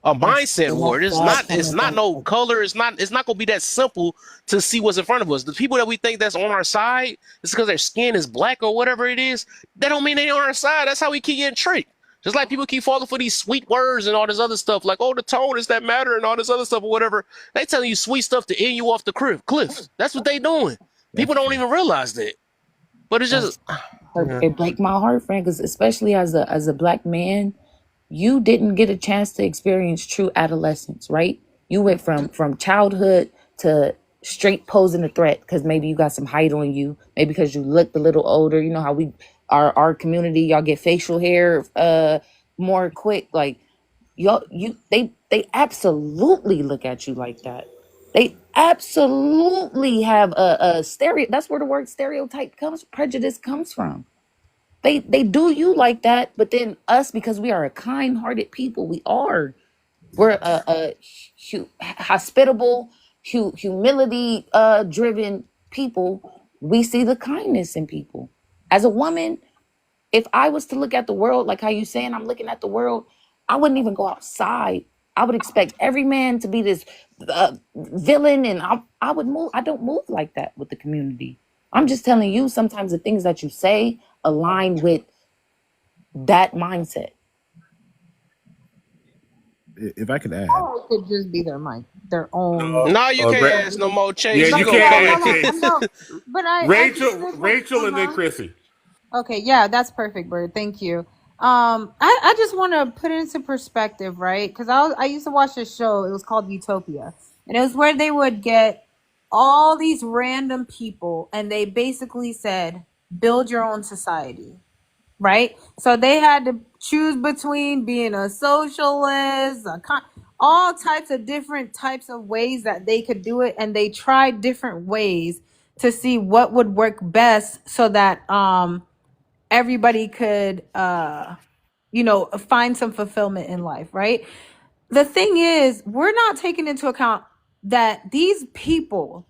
a mindset And war. that's It's sad not it's coming not from no color. It's not gonna be that simple to see what's in front of us. The people that we think that's on our side, it's because their skin is black or whatever it is. That don't mean they on our side. That's how we keep getting tricked. Just like people keep falling for these sweet words and all this other stuff, like, oh, the tone is that matter and all this other stuff or whatever. They telling you sweet stuff to end you off the cliff. That's what they doing. People that's don't true. even realize that. But it's just that's yeah. it break my heart, friend, because especially as a black man, you didn't get a chance to experience true adolescence, right? You went from childhood to straight posing a threat because maybe you got some height on you, maybe because you looked a little older. You know how we our community, y'all get facial hair more quick. Like y'all they absolutely look at you like that. They absolutely have a stereo. That's where the word stereotype comes, prejudice comes from. They do you like that, but then us, because we are a kind-hearted people, we're hospitable, humility driven people. We see the kindness in people. As a woman, if I was to look at the world like how you saying I'm looking at the world, I wouldn't even go outside. I would expect every man to be this villain, and I would move. I don't move like that with the community. I'm just telling you, sometimes the things that you say align with that mindset. If I could add, Or it could just be their own. No, you Uh, can't Ra- ask no more, yeah, Chase. you You But gonna can't yeah, add hold pass. on. Chase. No, but I just Rachel, did want. Rachel, and then Chrissy. Okay, yeah, that's perfect, Bird. Thank you. I just want to put it into perspective, right? Because I used to watch this show. It was called Utopia, and it was where they would get all these random people, and they basically said, "Build your own society." Right? So they had to choose between being a socialist, all types of different types of ways that they could do it, and they tried different ways to see what would work best so that everybody could find some fulfillment in life, right? The thing is, we're not taking into account that these people,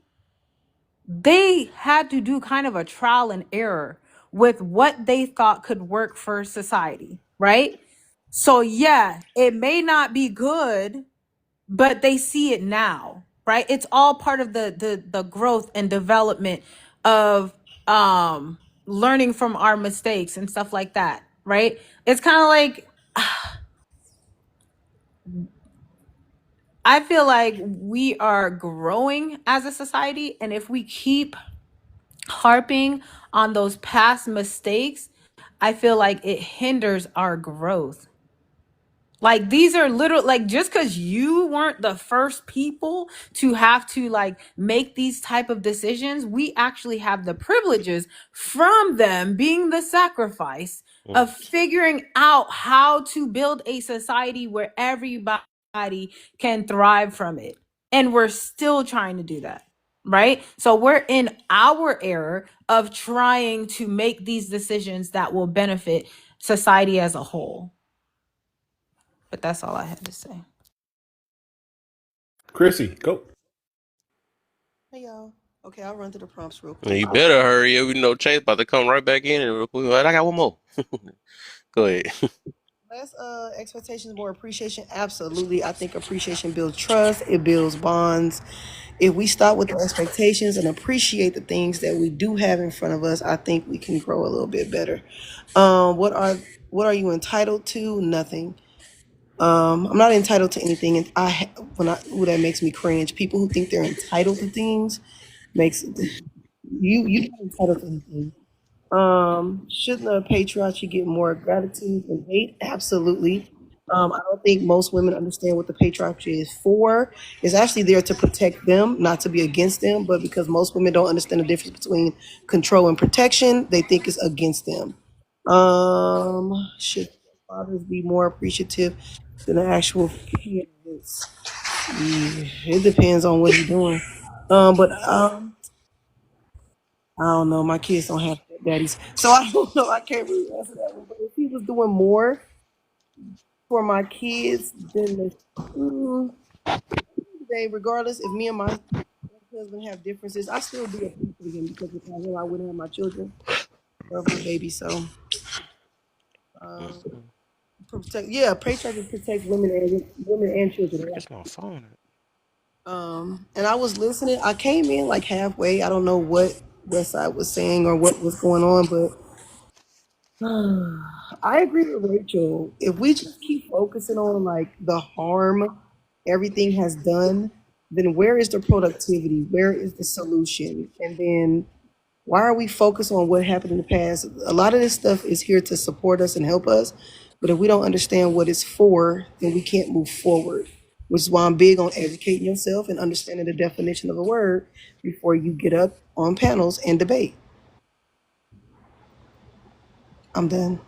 they had to do kind of a trial and error with what they thought could work for society, right? So yeah, it may not be good, but they see it now, right? It's all part of the growth and development of learning from our mistakes and stuff like that, right? It's kind of like, I feel like we are growing as a society, and if we keep harping on those past mistakes, I feel like it hinders our growth. Like these are literal, like just because you weren't the first people to have to like make these type of decisions, we actually have the privileges from them being the sacrifice Mm. of figuring out how to build a society where everybody can thrive from it. And we're still trying to do that. Right? So we're in our era of trying to make these decisions that will benefit society as a whole. But that's all I had to say. Chrissy, go. Hey y'all. Okay, I'll run through the prompts real And quick. you better hurry up. You know, Chase about to come right back in and real quick. I got one more. Go ahead. Less expectations, more appreciation. Absolutely. I think appreciation builds trust, it builds bonds. If we stop with the expectations and appreciate the things that we do have in front of us, I think we can grow a little bit better. What are you entitled to? Nothing. I'm not entitled to anything, and that makes me cringe. People who think they're entitled to things makes you're not entitled to anything. Shouldn't a patriarchy get more gratitude and hate? Absolutely. I don't think most women understand what the patriarchy is for. It's actually there to protect them, not to be against them. But because most women don't understand the difference between control and protection, they think it's against them. Should fathers be more appreciative than the actual parents? Yeah, it depends on what you're doing. But I don't know. My kids don't have daddies, so I don't know. I can't really answer that one. But if he was doing more for my kids, then today, regardless, if me and my husband have differences, I still do appreciate him because without him, I wouldn't have my children or my baby. So, um, Mhm. patriarchy protects women and children. Frick is my phone at? And I was listening. I came in like halfway. I don't know what Westside was saying or what was going on, but I agree with Rachel. If we just keep focusing on like the harm everything has done, then where is the productivity? Where is the solution? And then why are we focused on what happened in the past? A lot of this stuff is here to support us and help us, but if we don't understand what it's for, then we can't move forward. Which is why I'm big on educating yourself and understanding the definition of a word before you get up on panels and debate. I'm done.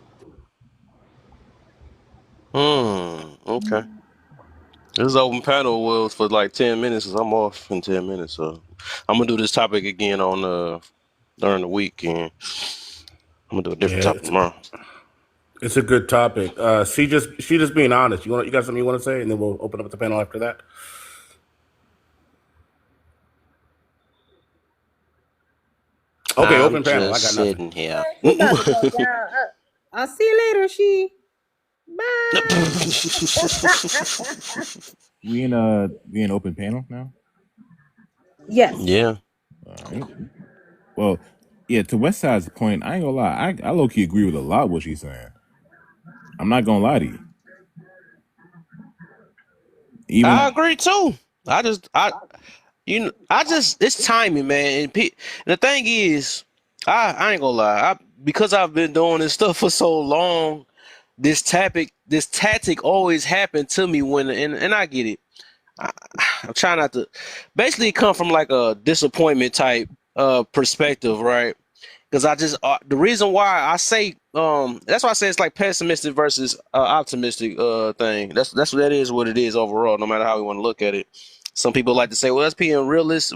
Okay. This open panel was for like 10 minutes, cause I'm off in 10 minutes. So I'm gonna do this topic again on during the week, and I'm gonna do a different Yeah, topic tomorrow. it's a good topic. She just being honest. You got something you want to say, and then we'll open up the panel after that. Okay, I'm open panel. I just got nothing. sitting here. He about to go down. I'll see you later, she. Bye. We in open panel now. Yes. Yeah. All right. Well, yeah. To West Side's point, I ain't gonna lie. I low key agree with a lot of what she's saying. I'm not gonna lie to you. I Even agree too. I just I you know I just it's timing, man. And the thing is, I ain't gonna lie. Because I've been doing this stuff for so long, this tactic always happened to me when and I get it. I, I'm trying not to basically come from like a disappointment type perspective, right? Because I just the reason why I say that's why I say it's like pessimistic versus optimistic thing. That's what that is. What it is overall. No matter how we want to look at it. Some people like to say, "Well, that's being a realist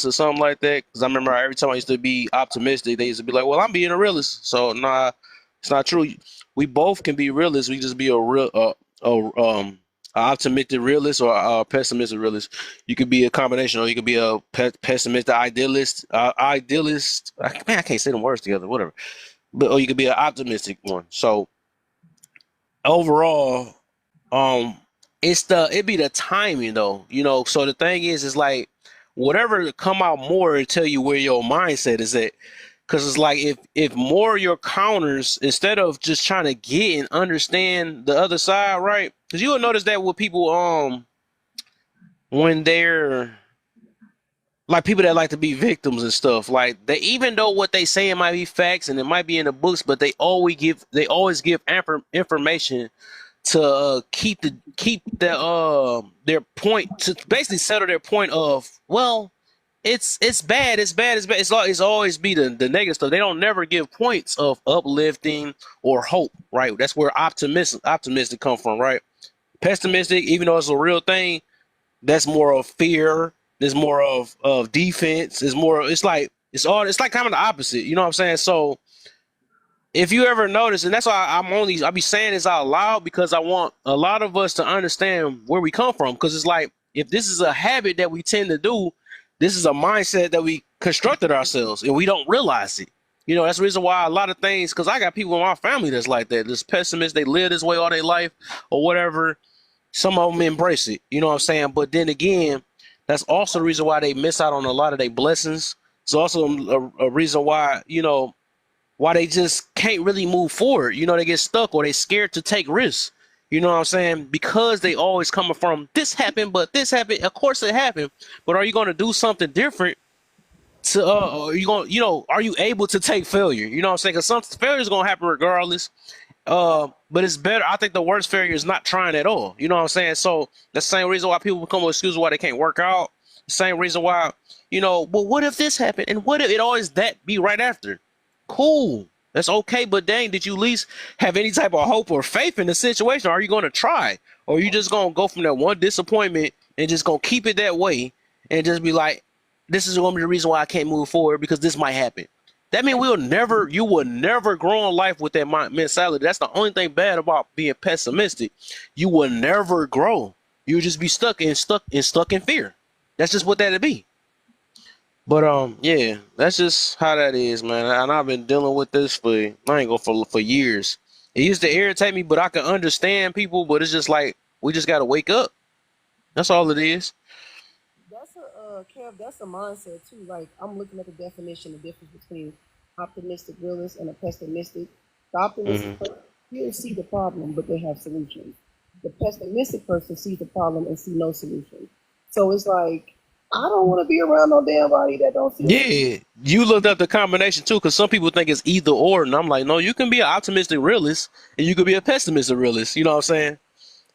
or something like that." Because I remember every time I used to be optimistic, they used to be like, "Well, I'm being a realist." So nah, it's not true. We both can be realists. We just be a optimistic realist or a pessimistic realist. You could be a combination, or you could be a pessimistic idealist. Idealist, man, I can't say them words together. Whatever. But or you could be an optimistic one. So overall, um, it be the timing though. So the thing is like whatever come out more and tell you where your mindset is at. Because it's like if more your counters instead of just trying to get and understand the other side, right? Because you will notice that with people when they're like people that like to be victims and stuff, like they even though what they say it might be facts and it might be in the books, but they always give information to keep their point, to basically settle their point of, well, it's bad, it's always be the negative stuff. They don't never give points of uplifting or hope, right? That's where optimistic come from, right? Pessimistic, even though it's a real thing, that's more of fear. There's more of defense. It's like kind of the opposite. You know what I'm saying? So if you ever notice, and that's why I be saying this out loud because I want a lot of us to understand where we come from. Because it's like if this is a habit that we tend to do, this is a mindset that we constructed ourselves and we don't realize it. That's the reason why a lot of things. Because I got people in my family that's like that. This pessimist. They live this way all their life or whatever. Some of them embrace it, you know what I'm saying? But then again, that's also the reason why they miss out on a lot of their blessings. It's also a reason why, why they just can't really move forward. They get stuck or they scared to take risks. You know what I'm saying? Because they always coming from this happened, but this happened. Of course it happened. But are you going to do something different to, are you going, are you able to take failure? You know what I'm saying? Because some failure is going to happen regardless. But it's better. I think the worst failure is not trying at all. You know what I'm saying? So the same reason why people become excuses why they can't work out. The same reason why, well, what if this happened? And what if it always that be right after? Cool. That's okay. But dang, did you at least have any type of hope or faith in the situation? Are you going to try? Or are you just going to go from that one disappointment and just going to keep it that way and just be like, this is going to be the reason why I can't move forward because this might happen. That means you will never grow in life with that mentality. That's the only thing bad about being pessimistic. You will never grow. You'll just be stuck in fear. That's just what that'd be. But yeah, that's just how that is, man. And I've been dealing with this for years. It used to irritate me, but I can understand people. But it's just like we just gotta wake up. That's all it is. That's a Kev. That's a mindset too. Like I'm looking at the definition, the difference between optimistic realist and a pessimistic. The Hmm. optimistic person he'll see the problem, but they have solutions. The pessimistic person sees the problem and see no solution. So it's like I don't want to be around no damn body that don't see a solution. Yeah, you looked up the combination too, because some people think it's either or, and I'm like, no, you can be an optimistic realist and you could be a pessimistic realist. You know what I'm saying?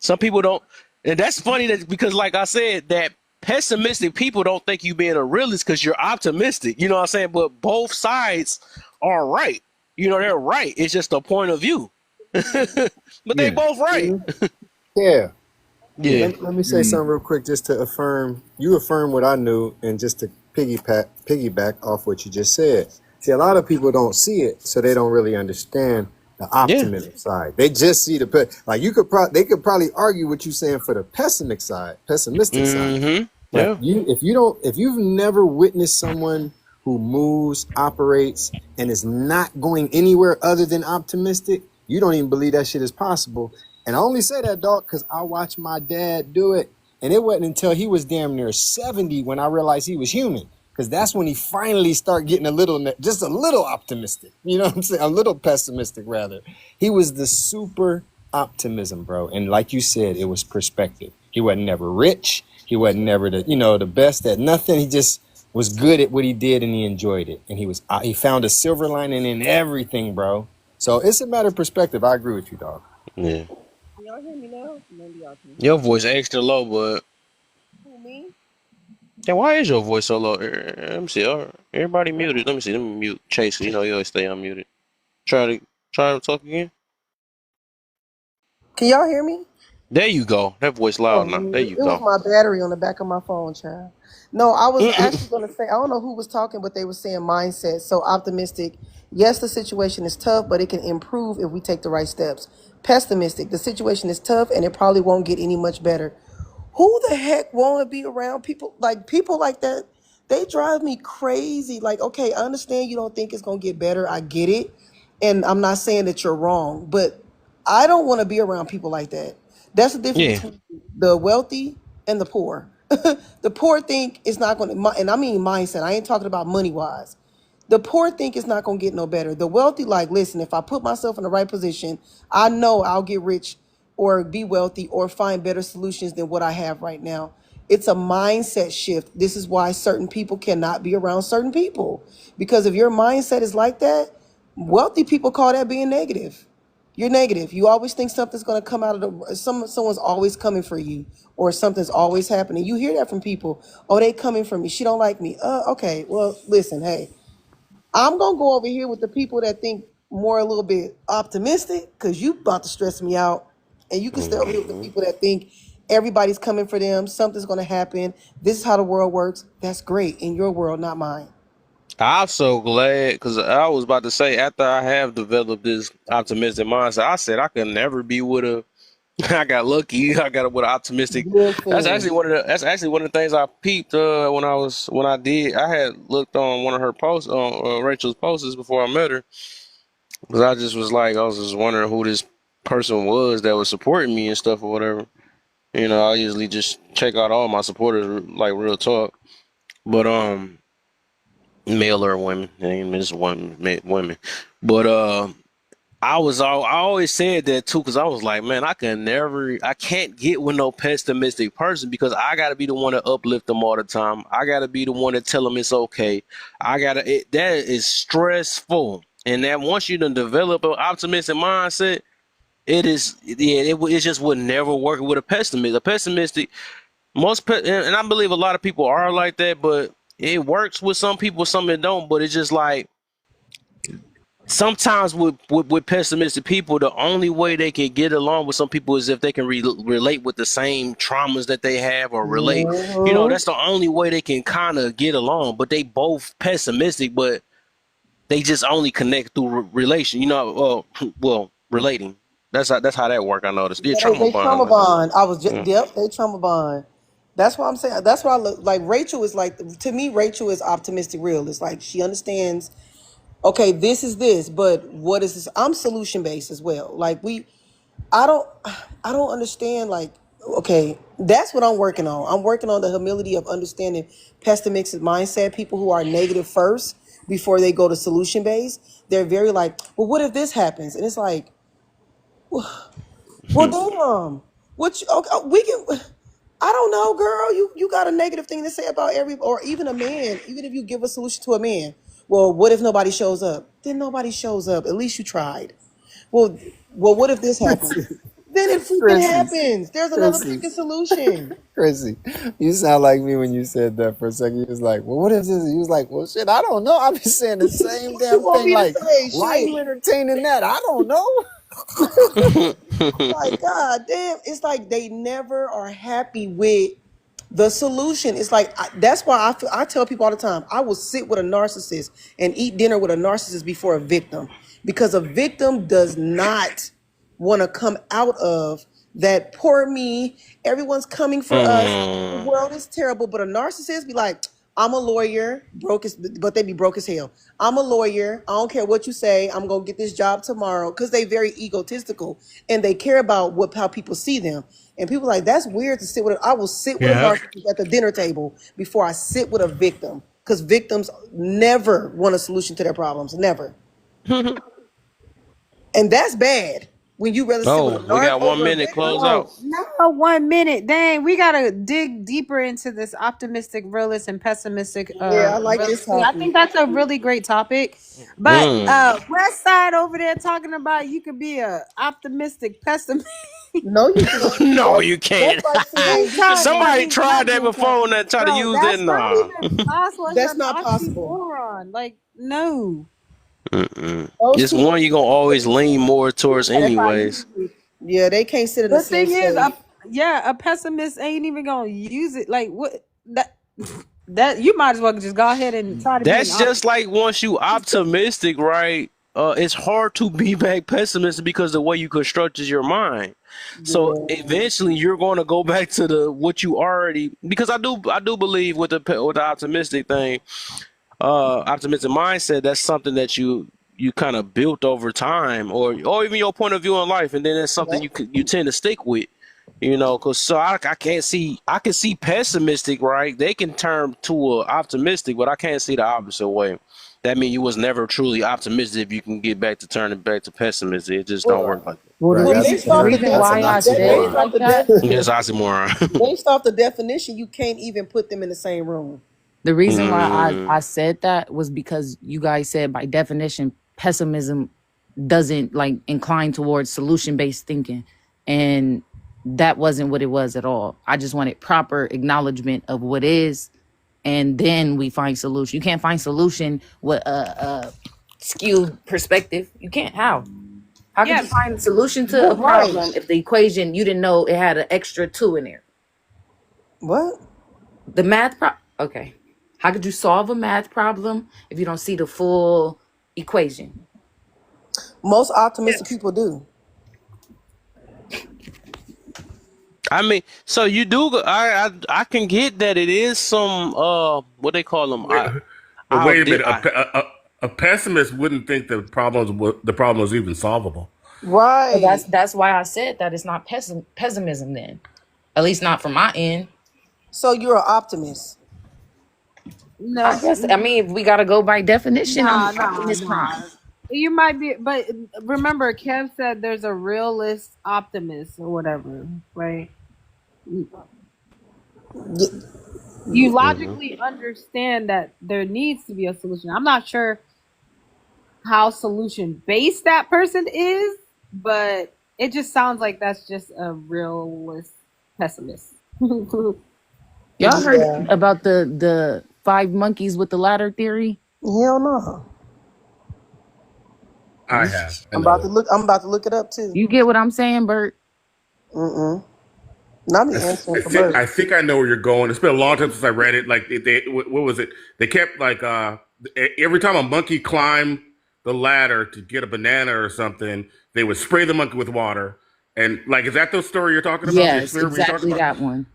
Some people don't, and that's funny that because, like I said, that pessimistic people don't think you being a realist because you're optimistic. You know what I'm saying? But both sides are right. They're right. It's just a point of view, but they yeah, both right. Mhm. Yeah. Yeah. Let me say mm, something real quick just to affirm. You affirm what I knew, and just to piggyback off what you just said. See, a lot of people don't see it, so they don't really understand the Yeah. optimism side. They just see like they could probably argue what you saying for the pessimistic side. Mm-hmm. But Yeah. if you've never witnessed someone who moves, operates, and is not going anywhere other than optimistic, You don't even believe that shit is possible. And I only say that, dog, because I watched my dad do it. And it wasn't until he was damn near 70 when I realized he was human. Because that's when he finally started getting a little, just a little optimistic. You know what I'm saying? A little pessimistic, rather. He was the super optimism, bro. And like you said, it was perspective. He wasn't never rich. He wasn't never the best at nothing. He just was good at what he did and he enjoyed it. And he found a silver lining in everything, bro. So it's a matter of perspective. I agree with you, dog. Yeah. Can y'all hear me now? Maybe y'all can hear Your me. voice extra low, but Who, me? yeah, why is your voice so low? Let me see. Everybody muted. Let me see. Let me mute Chase. You know you always stay unmuted. Try to talk again. Can y'all hear me? There you go. That voice Oh, loud now. There man, you it was go. my battery on the back of my phone, child. No, I was actually going to say, I don't know who was talking, but they were saying mindset. So optimistic. Yes, the situation is tough, but it can improve if we take the right steps. Pessimistic. The situation is tough and it probably won't get any much better. Who the heck want to be around people like that? They drive me crazy. Like, okay, I understand you don't think it's going to get better. I get it. And I'm not saying that you're wrong, but I don't want to be around people like that. That's the difference Yeah. between the wealthy and the poor. The poor think it's not going to, and I mean mindset. I ain't talking about money wise. The poor think it's not going to get no better. The wealthy, like, listen, if I put myself in the right position, I know I'll get rich or be wealthy or find better solutions than what I have right now. It's a mindset shift. This is why certain people cannot be around certain people. Because if your mindset is like that, wealthy people call that being negative. You're negative. You always think something's going to come out of someone's always coming for you or something's always happening. You hear that from people. Oh, they coming for me. She don't like me. Okay. Well, listen, hey, I'm gonna go over here with the people that think more a little bit optimistic because you about to stress me out. And you can stay over here with the Hmm. people that think everybody's coming for them, something's gonna happen. This is how the world works. That's great in your world, not mine. I'm so glad because I was about to say after I have developed this optimistic mindset, I said I could never be with a. I got lucky. I got with an optimistic. Listen, That's actually one of the things I peeped when I did. I had looked on one of her posts on Rachel's posts before I met her because I just was like I was just wondering who this person was that was supporting me and stuff or whatever. You know, I usually just check out all my supporters like real talk, but male or women, I ain't just women, but I always said that too because I was like, man, I can't get with no pessimistic person because I got to be the one to uplift them all the time. I got to be the one to tell them it's okay. That is stressful, and that once you done develop an optimistic mindset, it just would never work with a pessimist. A pessimistic, and I believe a lot of people are like that, but it works with some people, some it don't. But it's just like sometimes with pessimistic people, the only way they can get along with some people is if they can relate with the same traumas that they have or relate. You know, mhm. that's the only way they can kind of get along. But they both pessimistic, but they just only connect through relation. You know, relating. That's how that work. I noticed. Yeah, Yeah, trauma they trauma bond. bond. I was just Mm. yep, they trauma bond. That's why I'm saying. That's why I look like Rachel is like to me. Rachel is optimistic realist. Like she understands. Okay, this is this, but what is this? I'm solution based as well. Like I don't, I don't understand. Like, okay, that's what I'm working on. I'm working on the humility of understanding pessimistic mindset. People who are negative first before they go to solution based. They're very like, well, what if this happens? And it's like, well, damn. What you, okay, we can. I don't know, girl. You got a negative thing to say about every, or even a man. Even if you give a solution to a man, well, what if nobody shows up? Then nobody shows up. At least you tried. Well, what if this happens? Then it freaking Chrissy, happens. There's another Chrissy, freaking solution. Chrissy. You sound like me when you said that for a second. You was like, well, what is this? You was like, well, shit, I don't know. I've been saying the same What you damn want thing. me to Like, say? why are you Shit. entertaining that? I don't know. Like, God damn. It's like they never are happy with the solution. It's like that's why I tell people all the time. I will sit with a narcissist and eat dinner with a narcissist before a victim because a victim does not want to come out of that poor me. Everyone's coming for us. The Mm. world is terrible, but a narcissist be like, I'm a lawyer, broke as, but they be broke as hell. I'm a lawyer. I don't care what you say. I'm gonna get this job tomorrow because they very egotistical and they care about what how people see them. And people like that's weird to sit with. I will sit with a Yeah. narcissist at the dinner table before I sit with a victim because victims never want a solution to their problems. Never, and that's bad. When you rather sit with a Oh, we narc got one over a minute. victim. Close out. No, no, 1 minute. Dang, we gotta dig deeper into this optimistic, realist, and pessimistic Yeah, I like this realist thing. I topic. think that's a really great topic. But Mm. West Side over there talking about you could be a optimistic pessimist. No, you can't. No, That's, you that's can't. like saying Every you can time, be. I Somebody mean, not tried that every time. before and tried to Bro, use that. that's not Nah. even possible. It's That's an not possible. oxymoron. Like, no. Mm-mm. Those It's two one you're gonna always lean more towards, If I anyways. use it. yeah, they can't sit in the The same thing is, space. a pessimist ain't even gonna use it. Like, what that you might as well just go ahead and try to be an That's optimist. just like once you optimistic, right? It's hard to be back pessimistic because the way you constructed your mind. So Yeah. eventually, you're going to go back to the what you already. Because I do believe with the optimistic thing, optimistic mindset. That's something that you kind of built over time, or even your point of view in life, and then it's something you tend to stick with. Because so I can't see I can see pessimistic, right? They can turn to a optimistic, but I can't see the opposite way. That means you was never truly optimistic if you can get back to turning back to pessimism. It just don't Well, work like that. Well, Right. well, That's based the off the reason that's why an I said it based oxymoron. off like the that, Yes, oxymoron. based off the definition, you can't even put them in the same room. the reason why Mm. I said that was because you guys said by definition, pessimism doesn't like incline towards solution based thinking. And that wasn't what it was at all. I just wanted proper acknowledgement of what is, and then we find solution. You can't find solution with a skewed perspective. You can't. How could Yeah, you find a solution to a Right. problem if the equation you didn't know it had an extra two in there? What? The okay. How could you solve a math problem if you don't see the full equation? Most optimistic people do. I mean, so you do. I can get that it is some what they call them. Wait, but I'll wait a di- minute. I A pessimist wouldn't think the problem was even solvable. So Right. that's why I said that it's not pessimism then. At least not from my end. So you're an optimist. I no, guess I mean if we gotta go by definition, I'm nah, an nah, optimist nah. prime. You might be, but remember, Kev said there's a realist optimist or whatever, right? You Mhm. logically understand that there needs to be a solution. I'm not sure how solution based that person is, but it just sounds like that's just a realist pessimist. Y'all heard Yeah. about the five monkeys with the ladder theory? Hell no. I have. I I'm know about to it. look. I'm about to look it up too. You get what I'm saying, Bert? Mm-mm. Not me answering for I Bert. think I know where you're going. It's been a long time since I read it. Like what was it? They kept like every time a monkey climbed the ladder to get a banana or something, they would spray the monkey with water. And like, is that the story you're talking about? The Yes, experiment you're talking exactly about? that one.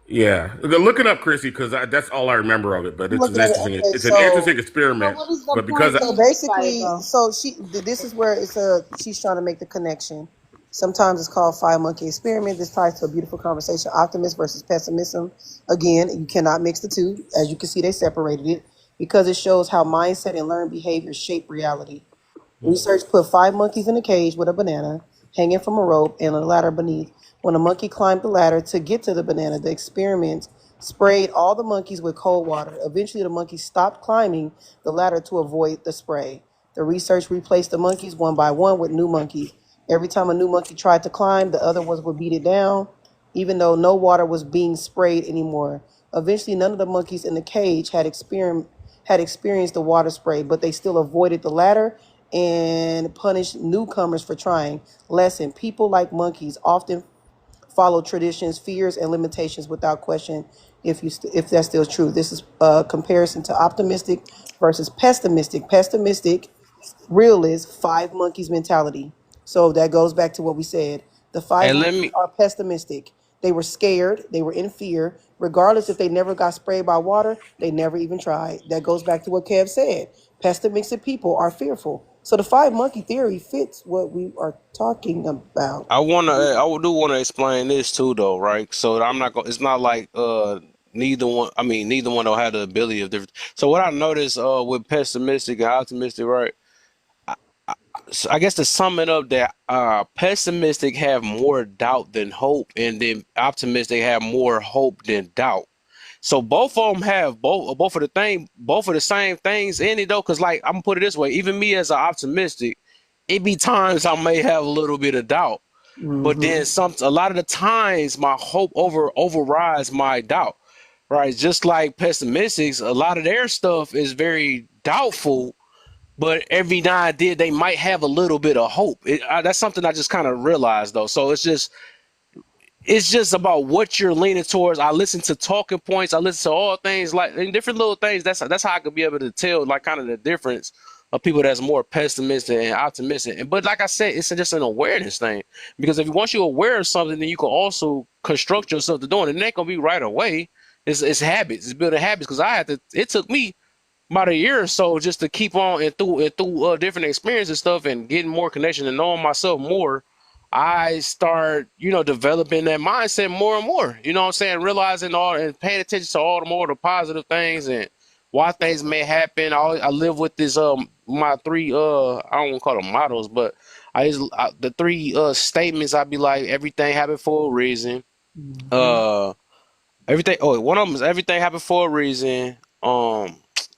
Yeah, look it up, Chrissy, because that's all I remember of it. But I'm it's an looking at it. interesting. Okay, It's an so interesting experiment. What is the But because point so being made by it basically, though? so this is where she's trying to make the connection. Sometimes it's called five monkey experiment. This ties to a beautiful conversation: optimism versus pessimism. Again, you cannot mix the two. As you can see, they separated it because it shows how mindset and learned behavior shape reality. Research put five monkeys in a cage with a banana hanging from a rope and a ladder beneath. When a monkey climbed the ladder to get to the banana, the experiment sprayed all the monkeys with cold water. Eventually, the monkeys stopped climbing the ladder to avoid the spray. The research replaced the monkeys one by one with new monkeys. Every time a new monkey tried to climb, the other ones would beat it down, even though no water was being sprayed anymore. Eventually, none of the monkeys in the cage had experienced the water spray, but they still avoided the ladder and punished newcomers for trying. Lesson: people like monkeys often follow traditions, fears, and limitations without question. If that's still true, this is a comparison to optimistic versus pessimistic. Pessimistic realist five monkeys mentality. So that goes back to what we said. The five and let monkeys me are pessimistic. They were scared. They were in fear. Regardless if they never got sprayed by water, they never even tried. That goes back to what Kev said. Pessimistic people are fearful. So the five monkey theory fits what we are talking about. I do want to explain this too, though, right? So I'm not going. It's not like neither one. I mean, neither one don't have the ability of different. So what I noticed with pessimistic and optimistic, right? So I guess to sum it up, that pessimistic have more doubt than hope, and then optimistic have more hope than doubt. So both of them have both of the same things in it though. Cause like I'm gonna put it this way, even me as an optimistic, it be times I may have a little bit of doubt. But Mm-hmm. then a lot of the times my hope overrides my doubt, right? Just like pessimistics, a lot of their stuff is very doubtful, but every now and then they might have a little bit of hope. That's something I just kind of realized though. So it's just about what you're leaning towards. I listen to talking points. I listen to all things like and different little things. That's how I could be able to tell like kind of the difference of people that's more pessimistic and optimistic. But like I said, it's just an awareness thing. Because if once you're aware of something, then you can also construct yourself to doing it. And it ain't gonna be right away. It's habits. It's building habits. Because I had to. It took me about a year or so just to keep on and through different experiences and stuff and getting more connection and knowing myself more. I start, developing that mindset more and more. You know what I'm saying? Realizing all and paying attention to all the more the positive things and why things may happen. I live with this my three I don't want to call them models, but the three statements. I'd be like, everything happened for a reason. Mm-hmm. Uh Everything. Oh, one of them is everything happened for a reason.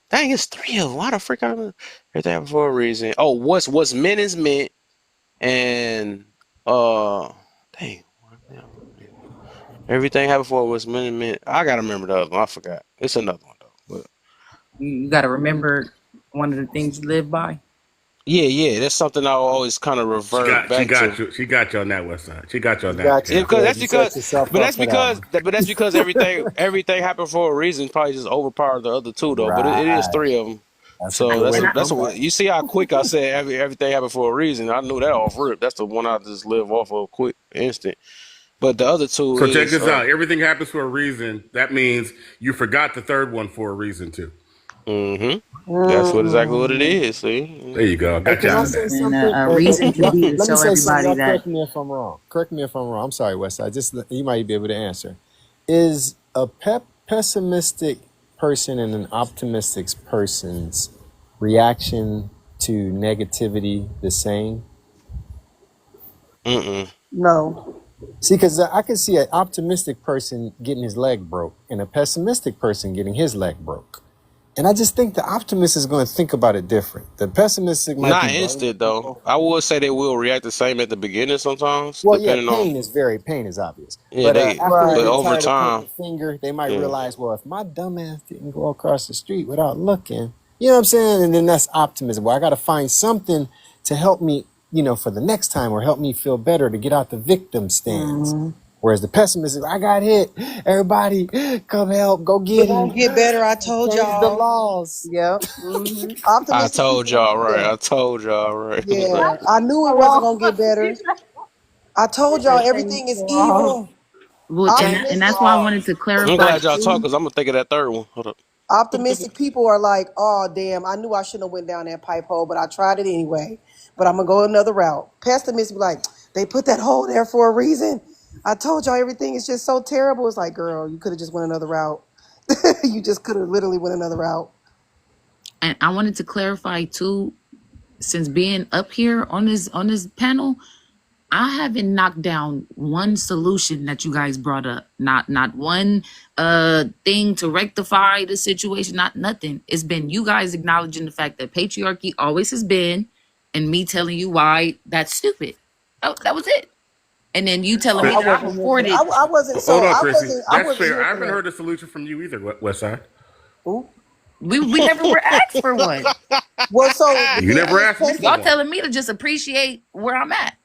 Dang, it's three of them. Why the frick I don't everything happened for a reason? Oh, what's meant is meant, and uh, dang, everything happened for what's meant is meant. I gotta remember the other one. I forgot. It's another one though. But You got to remember one of the things you live by. yeah, that's something I always kind of She revert got she back to. got you. She got you on that West Side. She got you on You that, got you, Yeah, Kev. because Kev. You set yourself but up that's for that because, one. but that's because everything happened for a reason. Probably just overpowered the other two though. But it is Right. three of them. That's a So good way to that's put what that. you see how quick I said everything happened for a reason. I knew that off rip. That's the one I just live off of quick instant. But the other two So check is this out. Everything happens for a reason. That means you forgot the third one for a reason too. mm-hmm. That's what exactly what it Mm. is. There See. you go. Hey, Got you can I out of say that. And something? a reason can be to Let me show say something. everybody Y'all that correct me if I'm wrong. Correct me if I'm wrong. I'm sorry, Westside. You might be able to answer. Is a pessimistic person and an optimistic person's reaction to negativity the same? Mm-mm. No. See, because I can see an optimistic person getting his leg broke and a pessimistic person getting his leg broke. And I just think the optimist is going to think about it different. The pessimistic might be Not blaming instant though. people. I would say they will react the same at the beginning sometimes, Well, yeah, depending on pain is obvious. yeah But they. after they But Right. get over tired of pointing time, the finger, they might yeah. realize, well, if my dumbass didn't go across the street without looking, you know what I'm saying? And then that's optimism. Well, I got to find something to help me, for the next time or help me feel better to get out the victim stance. Mm-hmm. Whereas the pessimist is, I got hit. Everybody, come help, go We're get gonna him. get better. I told Change the y'all. laws. Yep. Mm-hmm. I Optimistic told people. y'all right. Yeah. I told y'all right. Yeah. I knew it wasn't gonna get better. I told y'all everything is evil. Well, and Optimistic. that's why I wanted to I'm clarify glad y'all talk too. because I'm gonna think of that third one. Hold up. Optimistic people are like, oh damn, I knew I shouldn't have went down that pipe hole, but I tried it anyway. But I'm gonna go another route. Pessimists be like, they put that hole there for a reason. I told y'all everything is just so terrible. It's like, girl, you could have just went another route. You just could have literally went another route. And I wanted to clarify too, since being up here on this panel, I haven't knocked down one solution that you guys brought up. Not one thing to rectify the situation, not nothing. It's been you guys acknowledging the fact that patriarchy always has been and me telling you why that's stupid. That was it. And then you telling Oh, me I that I wasn't here for that. reported I wasn't Hold so on, I Chrissy. wasn't I That's wasn't fair. here I for haven't that. heard a solution from you either, West Side. Ooh. we never were asked for one. Well, so the You thing never is, asked me for Y'all one. telling me to just appreciate where I'm at.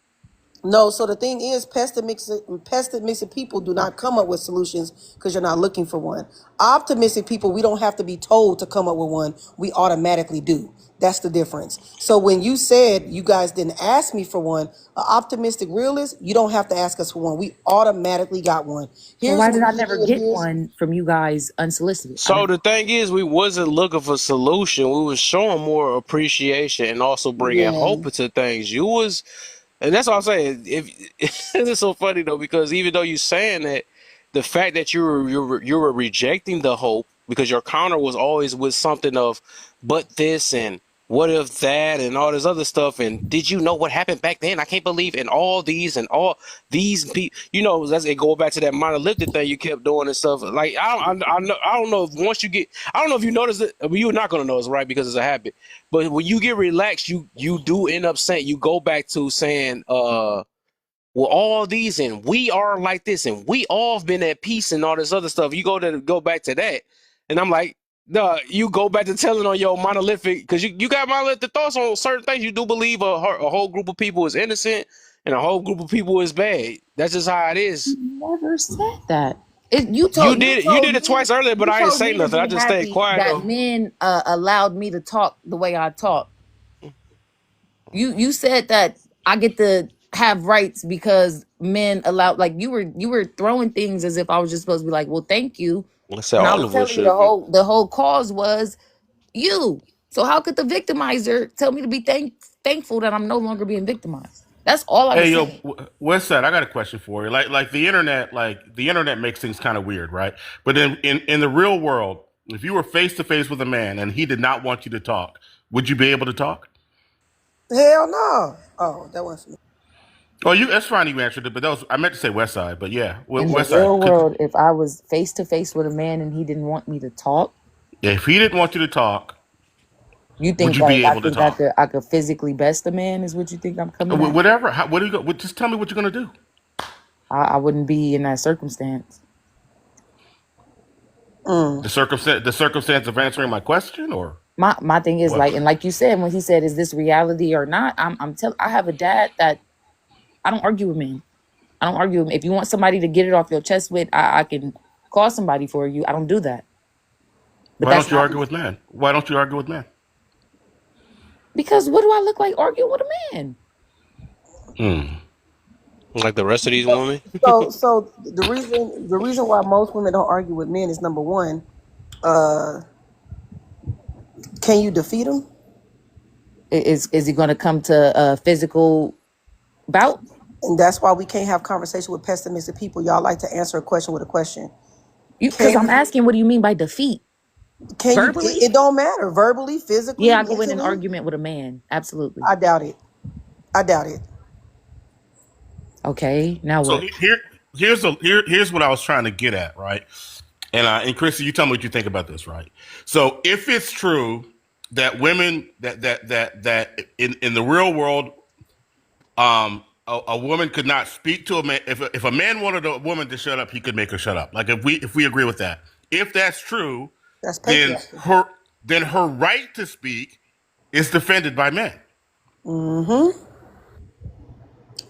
No, so the thing is, pessimistic people do not come up with solutions because you're not looking for one. Optimistic people, we don't have to be told to come up with one. We automatically do. That's the difference. So when you said you guys didn't ask me for one, an optimistic realist, you don't have to ask us for one. We automatically got one. So Here's why what did I we never did. get one from you guys unsolicited? I So never. the thing is, we wasn't looking for solution. We was showing more appreciation and also bringing Yeah. hope into things. You was, and that's all I'm saying. If it's so funny though, because even though you saying that, the fact that you were rejecting the hope because your counter was always with something of, but this and what if that and all this other stuff. And did you know what happened back then? I can't believe in all these and all these people. That's it. Go back to that monolithic thing you kept doing and stuff. Like I don't know if once you get, I don't know if you notice it. I mean, you're not gonna notice, right? Because it's a habit. But when you get relaxed, you do end up saying, you go back to saying, well, all these and we are like this and we all have been at peace and all this other stuff. You go back to that, and I'm like, no, you go back to telling on your monolithic, because you got monolithic thoughts on certain things. You do believe a whole group of people is innocent and a whole group of people is bad. That's just how it is. Never said that. You You told you did told it me twice earlier, but you I didn't told say me to nothing. I be just stayed happy quiet that though. men allowed me to talk the way I talk. You said that I get to have rights because men allow, like you were throwing things as if I was just supposed to be like, well, thank you. I said When I all was of us telling you the should be. whole cause was you. So how could the victimizer tell me to be thankful that I'm no longer being victimized? That's all I Hey, was yo, saying. Westside, I got a question for you. Like the internet makes things kind of weird, right? But in the real world, if you were face to face with a man and he did not want you to talk, would you be able to talk? Hell no. Oh, that wasn't me. Oh, that's fine. You answered it, but that was I meant to say Westside. But yeah, In the Westside. real world, if I was face to face with a man and he didn't want me to talk, If he didn't want you to talk, you would think you be like I able to think I talk? could I could physically best a man is what you think I'm coming at? Whatever. What do you go? Just tell me what you're gonna do. I wouldn't be in that circumstance. Mm. The circumstance of answering my question, or My thing is what? like, and like you said, when he said, "Is this reality or not?" I have a dad that I don't argue with men. I don't argue with men. If you want somebody to get it off your chest with, I can call somebody for you. I don't do that. But Why that's don't you not argue with men? Why don't you argue with men? because what do I look like arguing with a man? Hmm. Like the rest of these women. So the reason why most women don't argue with men is number one, uh, can you defeat them? Is he going to come to a physical bout? And that's why we can't have conversation with pessimistic people. Y'all like to answer a question with a question. Because Can I'm you? asking, what do you mean by defeat? Can you? Verbally? It don't matter. Verbally, physically, Yeah, I go in an mentally. argument with a man. Absolutely. I doubt it. I doubt it. Okay, now So what? here's what I was trying to get at, right? And Chrissy, you tell me what you think about this, right? So if it's true that women that in the real world, a woman could not speak to a man. If a man wanted a woman to shut up, he could make her shut up. Like if we agree with that, if that's true, That's then patriarchy. her right to speak is defended by men. Mm-hmm.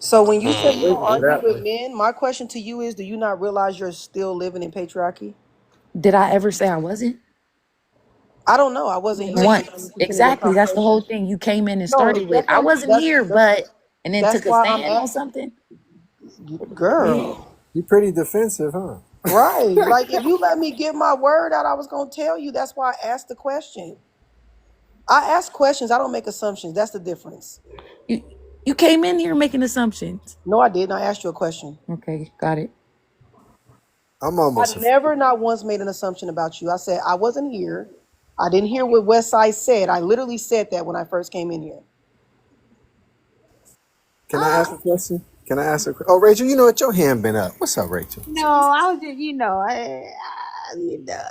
So when you say you don't argue with Exactly. men, my question to you is: do you not realize you're still living in patriarchy? Did I ever say I wasn't? I don't know. I wasn't here when y'all Once. was continuing the Exactly. That's the conversation. whole thing. You came in and No, started with, I wasn't here, but, and then that's took a why I'm stand at on something. girl. You pretty defensive, huh? Right. Like if you let me get my word out, I was gonna tell you. That's why I asked the question. I ask questions. I don't make assumptions. That's the difference. You, you came in here making assumptions. No, I didn't. I asked you a question. Okay, got it. I'm I almost afraid. never, not once, made an assumption about you. I said I wasn't here. I didn't hear what Westside said. I literally said that when I first came in here. Can I ask a question? Can I ask a question? Oh, Rachel, you know what? Your hand been up. What's up, Rachel? No, I was just,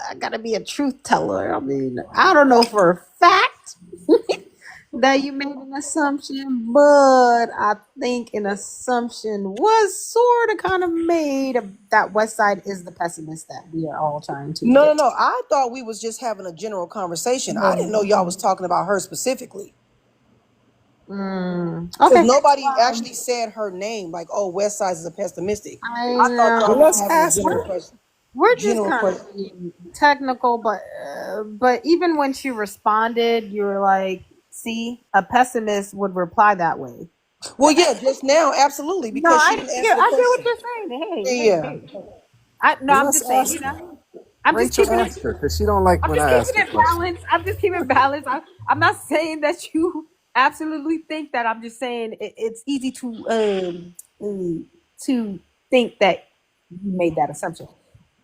I gotta be a truth teller. I mean, I don't know for a fact that you made an assumption, but I think an assumption was sort of kind of made that West Side is the pessimist that we are all trying to No, no, get to. no. I thought we was just having a general conversation. I didn't No, know y'all was talking about her specifically. Because Okay. nobody Um, actually said her name, like, oh, West Side is a pessimistic. I I thought Well, y'all were let's know. having a ask general her. question. We're just General kind of question. being technical, but even when she responded, you were like, "See, a pessimist would reply that way." Well, yeah, just now, absolutely, No, because she didn't answer the I get what question. you're saying. Hey, hey, Yeah. hey. I no, Well, I'm let's just saying. ask her. I'm just Rachel, keeping it. ask her because she don't like I'm when just I keeping ask her it questions. balanced. I'm just keeping balance. I'm not saying that you absolutely think that. I'm just saying it's easy to think that you made that assumption.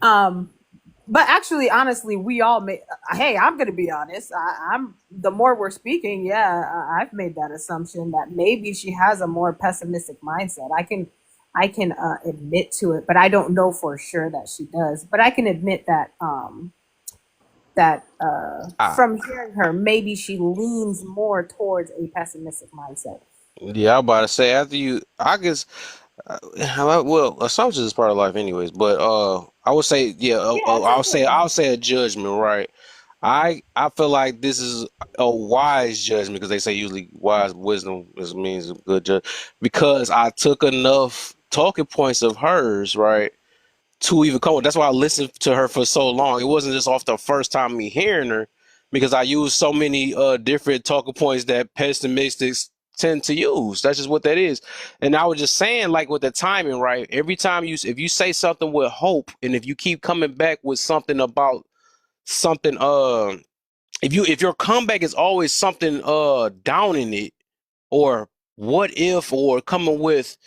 Um, but actually, honestly, we all made. Hey, I'm gonna be honest. I'm the more we're speaking, yeah, I've made that assumption that maybe she has a more pessimistic mindset. I can admit to it, but I don't know for sure that she does. But I can admit that I, from hearing her, maybe she leans more towards a pessimistic mindset. yeah, I'm about to say after you, I guess. Well, assumptions is part of life, anyways. But I would say, yeah, Yeah, it's I'll important. say a judgment, right? I feel like this is a wise judgment because they say usually wise wisdom means a good judge. Because I took enough talking points of hers, right, to even come. That's why I listened to her for so long. It wasn't just off the first time me hearing her, because I used so many different talking points that pessimists tend to use. That's just what that is. And I was just saying, like with the timing, right? Every time if you say something with hope, and if you keep coming back with something about something, if your comeback is always something down in it, or what if, or coming with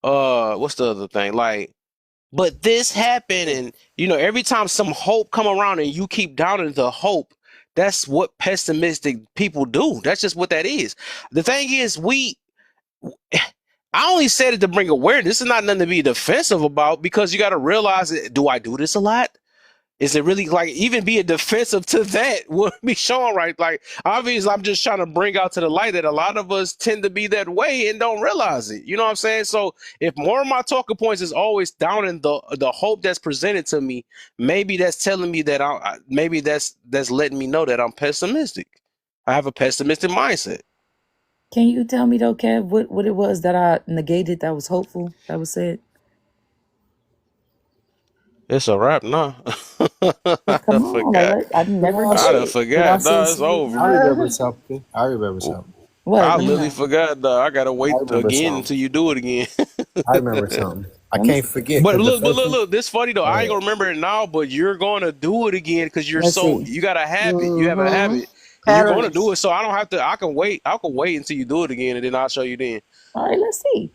what's the other thing, like, but this happened, and every time some hope come around and you keep doubting the hope, that's what pessimistic people do. That's just what that is. The thing is, I only said it to bring awareness. This is not nothing to be defensive about, because you got to realize, do I do this a lot? Is it really, like, even being defensive to that would be showing, right? Like, obviously, I'm just trying to bring out to the light that a lot of us tend to be that way and don't realize it. You know what I'm saying? So if more of my talking points is always down in the hope that's presented to me, maybe that's telling me that maybe that's letting me know that I'm pessimistic. I have a pessimistic mindset. Can you tell me though, Kev, what it was that I negated that was hopeful that was said? It's a wrap now. I Come on, like forgot. I never Can I did done I, it. can I forgot. say No, it's something? I over. remember something. I remember something. What? I Let me literally know. forgot. I gotta I wait remember again something. until you do it again. I remember something. I Let me can't see. forget But because the look, but first look, thing. look. This funny though. Go I ain't ahead. gonna remember it now, but you're gonna do it again because Let's see. you got a habit. You have a Mm-hmm. habit, and you're gonna do Patterns. it. So I don't have to. I can wait. I can wait until you do it again, and then I'll show you then. All right, let's see.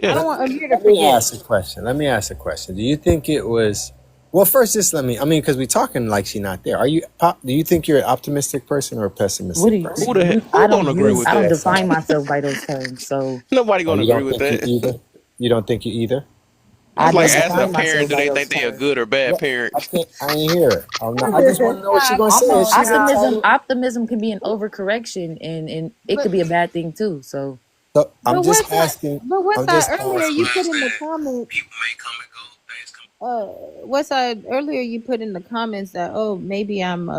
I Yeah. don't Let, want Amir to let me forget. ask a question. Let me ask a question. Do you think it was? Well, first, just let me. I mean, because we're talking like she's not there. Are you? Do you think you're an optimistic person or a What do pessimistic you, person? Who don't agree Because with I don't that? that's define myself by those terms. So Nobody Oh, gonna you agree don't with think you that. either. You don't think you either. I That's like don't That's asking a define okay. parent, myself do by they those think they a terms. good or bad What? I parent? can't. I ain't hear it. I just want to know what she's gonna Come say. If on she's now. Optimism entitled, optimism can be an overcorrection and it But could be a bad thing too. So so I'm but just what's that? asking. But what's I'm that? just Earlier I you asking. put in the understand. comments. People may come and go. Things come. What's that? Earlier you put in the comments that maybe I'm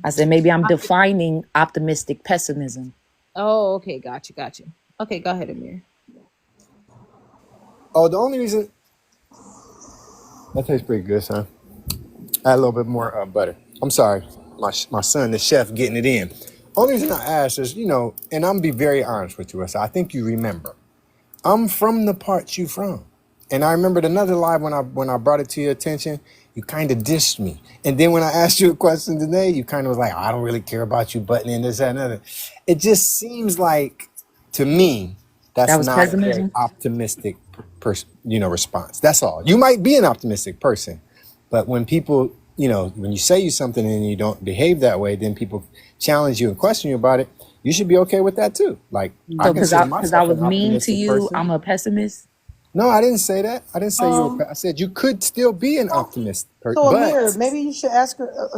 I said maybe I'm defining optimistic pessimism. Oh, okay, got you. Okay, go ahead, Amir. Oh, the only reason that tastes pretty good, son. Add a little bit more butter. I'm sorry, my son, the chef, getting it in. Only reason I asked is, and I'm be very honest with you, Russell. I think you remember. I'm from the parts you from. And I remembered another live when I brought it to your attention, you kind of dissed me. And then when I asked you a question today, you kind of was like, I don't really care about you butting in this, that, and other. It just seems like, to me, That that's was not a very pessimism. optimistic response. That's all. You might be an optimistic person, but when people, when you say you something and you don't behave that way, then people challenge you and question you about it. You should be okay with that too. Like, I So consider cause I myself was an mean to optimistic you, person. I'm a pessimist. No, I didn't say that. I didn't say you Um. were. I said you could still be an optimist, So Amir, but maybe you should ask her.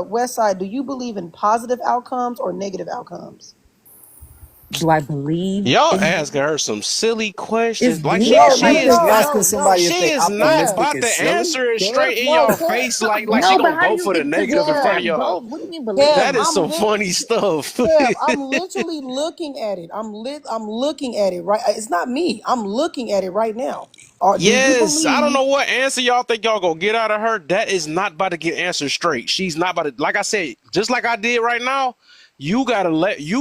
West Side, do you believe in positive outcomes or negative outcomes? Do I believe Y'all in? asking her some silly It's questions. Like weird. No, Like because you. asking somebody if she they is not optimistic about to is silly, answer it Kev. straight in No, y'all Kev, face like she No, but gonna how do go you for the get to negative in front of Kev, y'all. both? What do you mean Kev, believe? That is some funny stuff. I'm literally looking at it. I'm looking at it right. It's not me. I'm looking at it right now. Or do you Yes, I don't believe? know what answer y'all think y'all gonna get out of her. That is not about to get answered straight. She's not about to, like I said, just like I did right now. You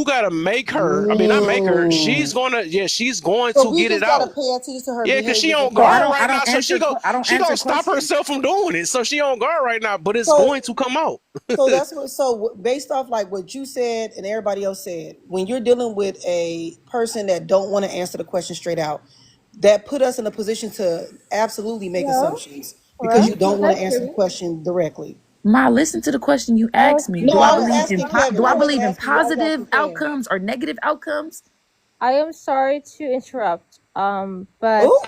gotta make her. I mean, not make her. She's Mm. gonna, yeah, she's going So to we get it just gotta out. pay attention to her Yeah, cause she behaviors and on So I guard don't. I right thoughts. now. don't So answer. I don't she answer gonna stop questions. herself from doing it. So she on guard right now, but it's So going to come out. so that's what. So based off like what you said and everybody else said, when you're dealing with a person that don't want to answer the question straight out, that put us in a position to absolutely make Yeah, assumptions because you correct. don't want to That's answer the true. question directly. Ma, listen to the question you asked me. No, Do I I was believe in asking Kevin. do I I wasn't believe in asking you. I was positive asking Kev. outcomes or negative outcomes? I am sorry to interrupt. But Oh,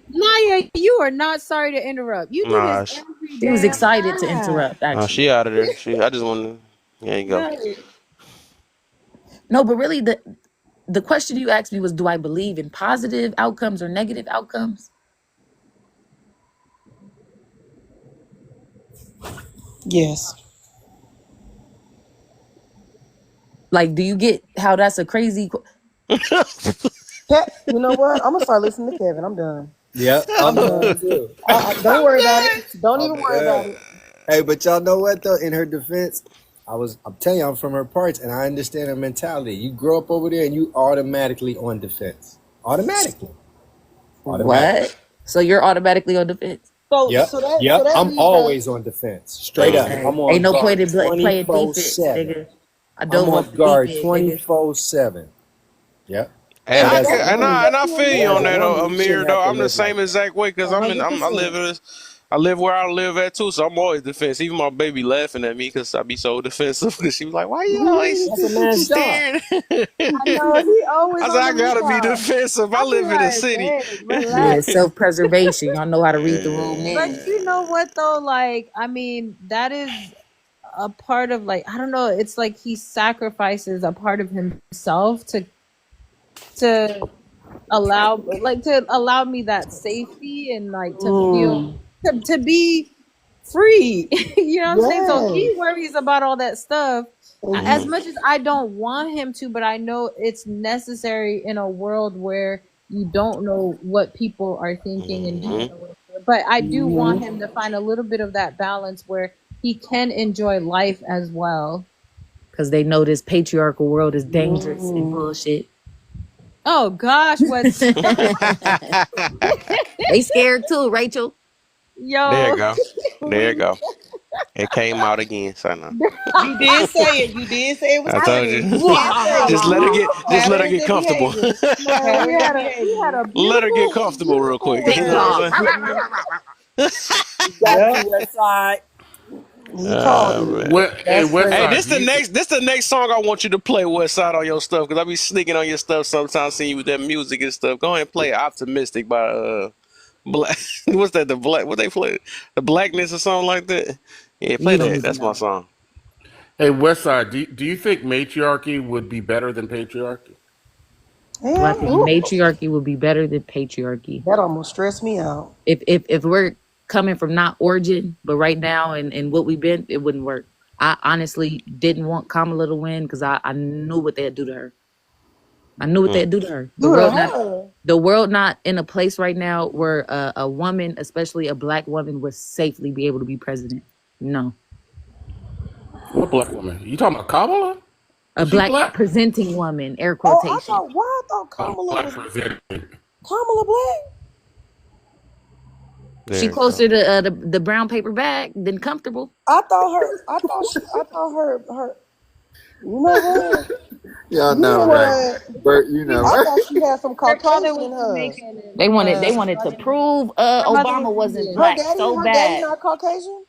Naya, you are not sorry to interrupt. You do this Nah, every She was damn excited to time. interrupt, actually. she out of there. I just want to. There you go. Right. No, but really the question you asked me was, do I believe in positive outcomes or negative outcomes? yes. Like, do you get how that's a crazy You know what? I'm gonna start listening to Kevin. I'm done. Yep, I'm I'm done done. too. Don't worry about it. Don't I'm even worry about done. it. Hey, but y'all know what though? In her defense, I'm telling you, I'm from her parts, and I understand her mentality. You grow up over there, and you automatically on defense, automatically, automatically. what? So you're automatically on defense. Yep, So yep. that I'm leaves always us. on defense, straight up. Mhm. Okay. I'm Ain't on no point guard in playing defense, 24/7. nigga. I I'm dove off on the deep guard end, nigga. 24/7. Yep. Hey, So And that's that leaves and us I to feel you as on a that, Amir. woman, you Amir. shouldn't have Though to I'm the live like same that. exact way because I 100%. live I live where I live at too, so I'm always defensive. Even my baby laughing at me because I be so defensive. Because she was like, "Why you always That's a man's job. staring?" I know he always I said, on the "I gotta be lookout. defensive. I I be live in the like, city." babe, Yeah, relax. self-preservation. Y'all know how to read the room But in. you know what though? Like, I mean, that is a part of like I don't know. It's like he sacrifices a part of himself to allow me that safety and like to feel Mm. to be free. You know what I'm saying? So he Yes. worries about all that stuff And as Mhm. he's much as I don't want him to, but I know it's necessary in a world where you don't know what people are thinking and you don't Mhm. know what. But I do want mhm. him to find a little bit of that balance where he can enjoy life as well. Because they know this patriarchal world is dangerous and Mhm. bullshit. Oh gosh, what's They scared too, Rachel. There you yo? go. There you We go. It came out again, son. You did say it. You did say it was I told coming. you. You did say just it. let her get Patterns get and comfortable. behaviors. man, Patterns and we had behaviors. a Let her get beautiful comfortable real beautiful quick. You know word. TikTok. what I'm saying? You got Yep. you, West Side. He called it. Man. Hey, Best West Hey, friend. Side, do you think? this the next song I want you to play, West Side, on your stuff, because I be sneaking on your stuff sometimes, seeing you with that music and stuff. Go ahead and play Optimistic by Black. What's that? The Black? What they play? The Blackness or something like that. Yeah, play You don't that. even That's my know. song. Hey, West Side, do you think matriarchy would be better than patriarchy? Do I Yeah. think matriarchy would be better than patriarchy? That almost stressed me out. If we're coming from not origin, but right now and what we've been, it wouldn't work. I honestly didn't want Kamala to win because I knew what they'd do to her. I knew what Mm. they'd do to her. Do to her. The world not in a place right now where a woman, especially a black woman, would safely be able to be president. No, What black woman? You talking about Kamala? a Is she black black? presenting woman, air Oh, quotation. I thought Kamala Black was president. Kamala Black. She There you go. closer to the brown paper bag than comfortable. I thought her. You know what? Y'all You know know, right? what? Bert, you She know. I was thought she had some her father Caucasian was in her. Jamaican and They wanted to Jordan. prove Her mother was Obama wasn't Indian. black so Her daddy bad. not Caucasian.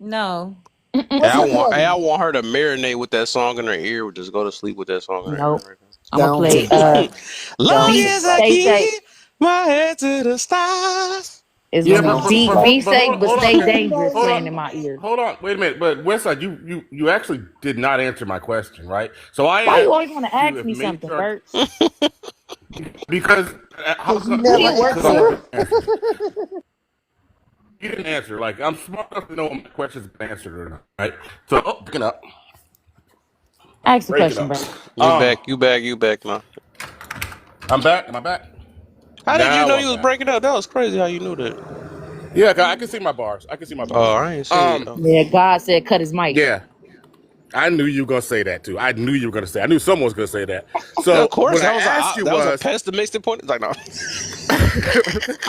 No. What's his Hey, I daddy? want her to marinate with that song in her ear. Just go to sleep with that song in her ear Nope. right I'm gonna Don't play take that. now. Long Don't be take as I that. Shay Shay. keep my head to the stars. Is Yeah, when but it's but be but hold, be but safe hold, but hold on, stay man. dangerous Hold on. playing in my ear. Hold on, wait a minute. But Westside, you actually did not answer my question, right? So I Why you asked always want to you ask if me something, matriarch Bert? because how Because you come You never need work because I want too. you to answer. You didn't answer. Like I'm smart enough to know when my question's been answered or not, right? So breaking up, Ask the breaking question, up. Bert. You Um, back, you back, you back now. I'm back. Am I back? How did you Now know I'm you was back. breaking up? That was crazy how you knew that. Yeah, I can see my bars. I can see my Oh, bars. I ain't see it. Yeah, God said cut his mic. Yeah, I knew you were gonna say that too. I knew you were gonna say. I knew someone was gonna say that. Of So course, what I asked you that was a was, pessimistic point. It's like no.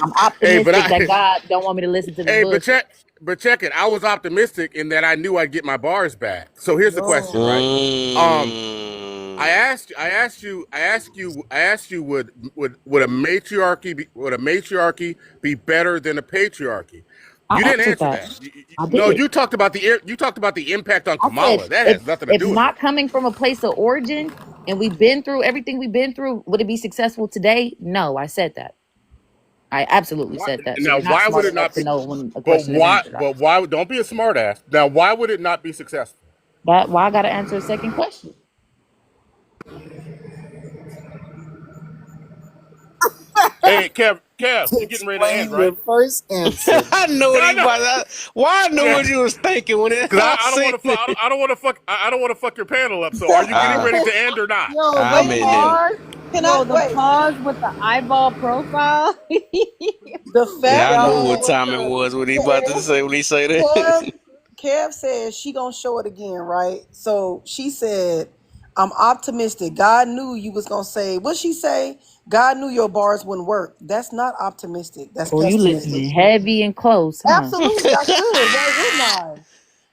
I'm hey, but optimistic that I, God don't want me to listen to the hey, bullshit. but check it. I was optimistic in that I knew I'd get my bars back. So here's the question, no. right? Um, Mm. I asked you, would a matriarchy be better than a patriarchy? I You didn't answered answer that. that. I No, did. you talked about the impact on I said Kamala. That if has nothing to if do with it. not coming from a place of origin and we've been through everything we've been through, would it be successful today? No, I said that. I absolutely Why, said that. So now, you're not why would smart it enough not to be? know when a But question is why? answered. But why? Don't be a smartass. Now, why would it not be successful? That why I gotta answer a second question. Hey, Kev, To you're getting ready to end, explain right? your first answer. I knew what I he know. was. Why I knew Yeah, what you was thinking when because I I don't seen want to. it. I don't want to fuck. I don't want to fuck your panel up. So, are you getting Ah, ready to end or not? Yo, the I'm Wait a in there. minute. pause. Can I Yo, the wait? pause with the eyeball profile. The Yeah, fact I knew Yo, what that what's time it up? was when he about to Kev, say when he say that. Kev, Kev said she gonna show it again, right? So she said, "I'm optimistic. God knew you was gonna say what she say. God knew your bars wouldn't work. That's not optimistic. That's Oh, you pessimistic. listening heavy and close, huh? Absolutely, I should. Why wouldn't I?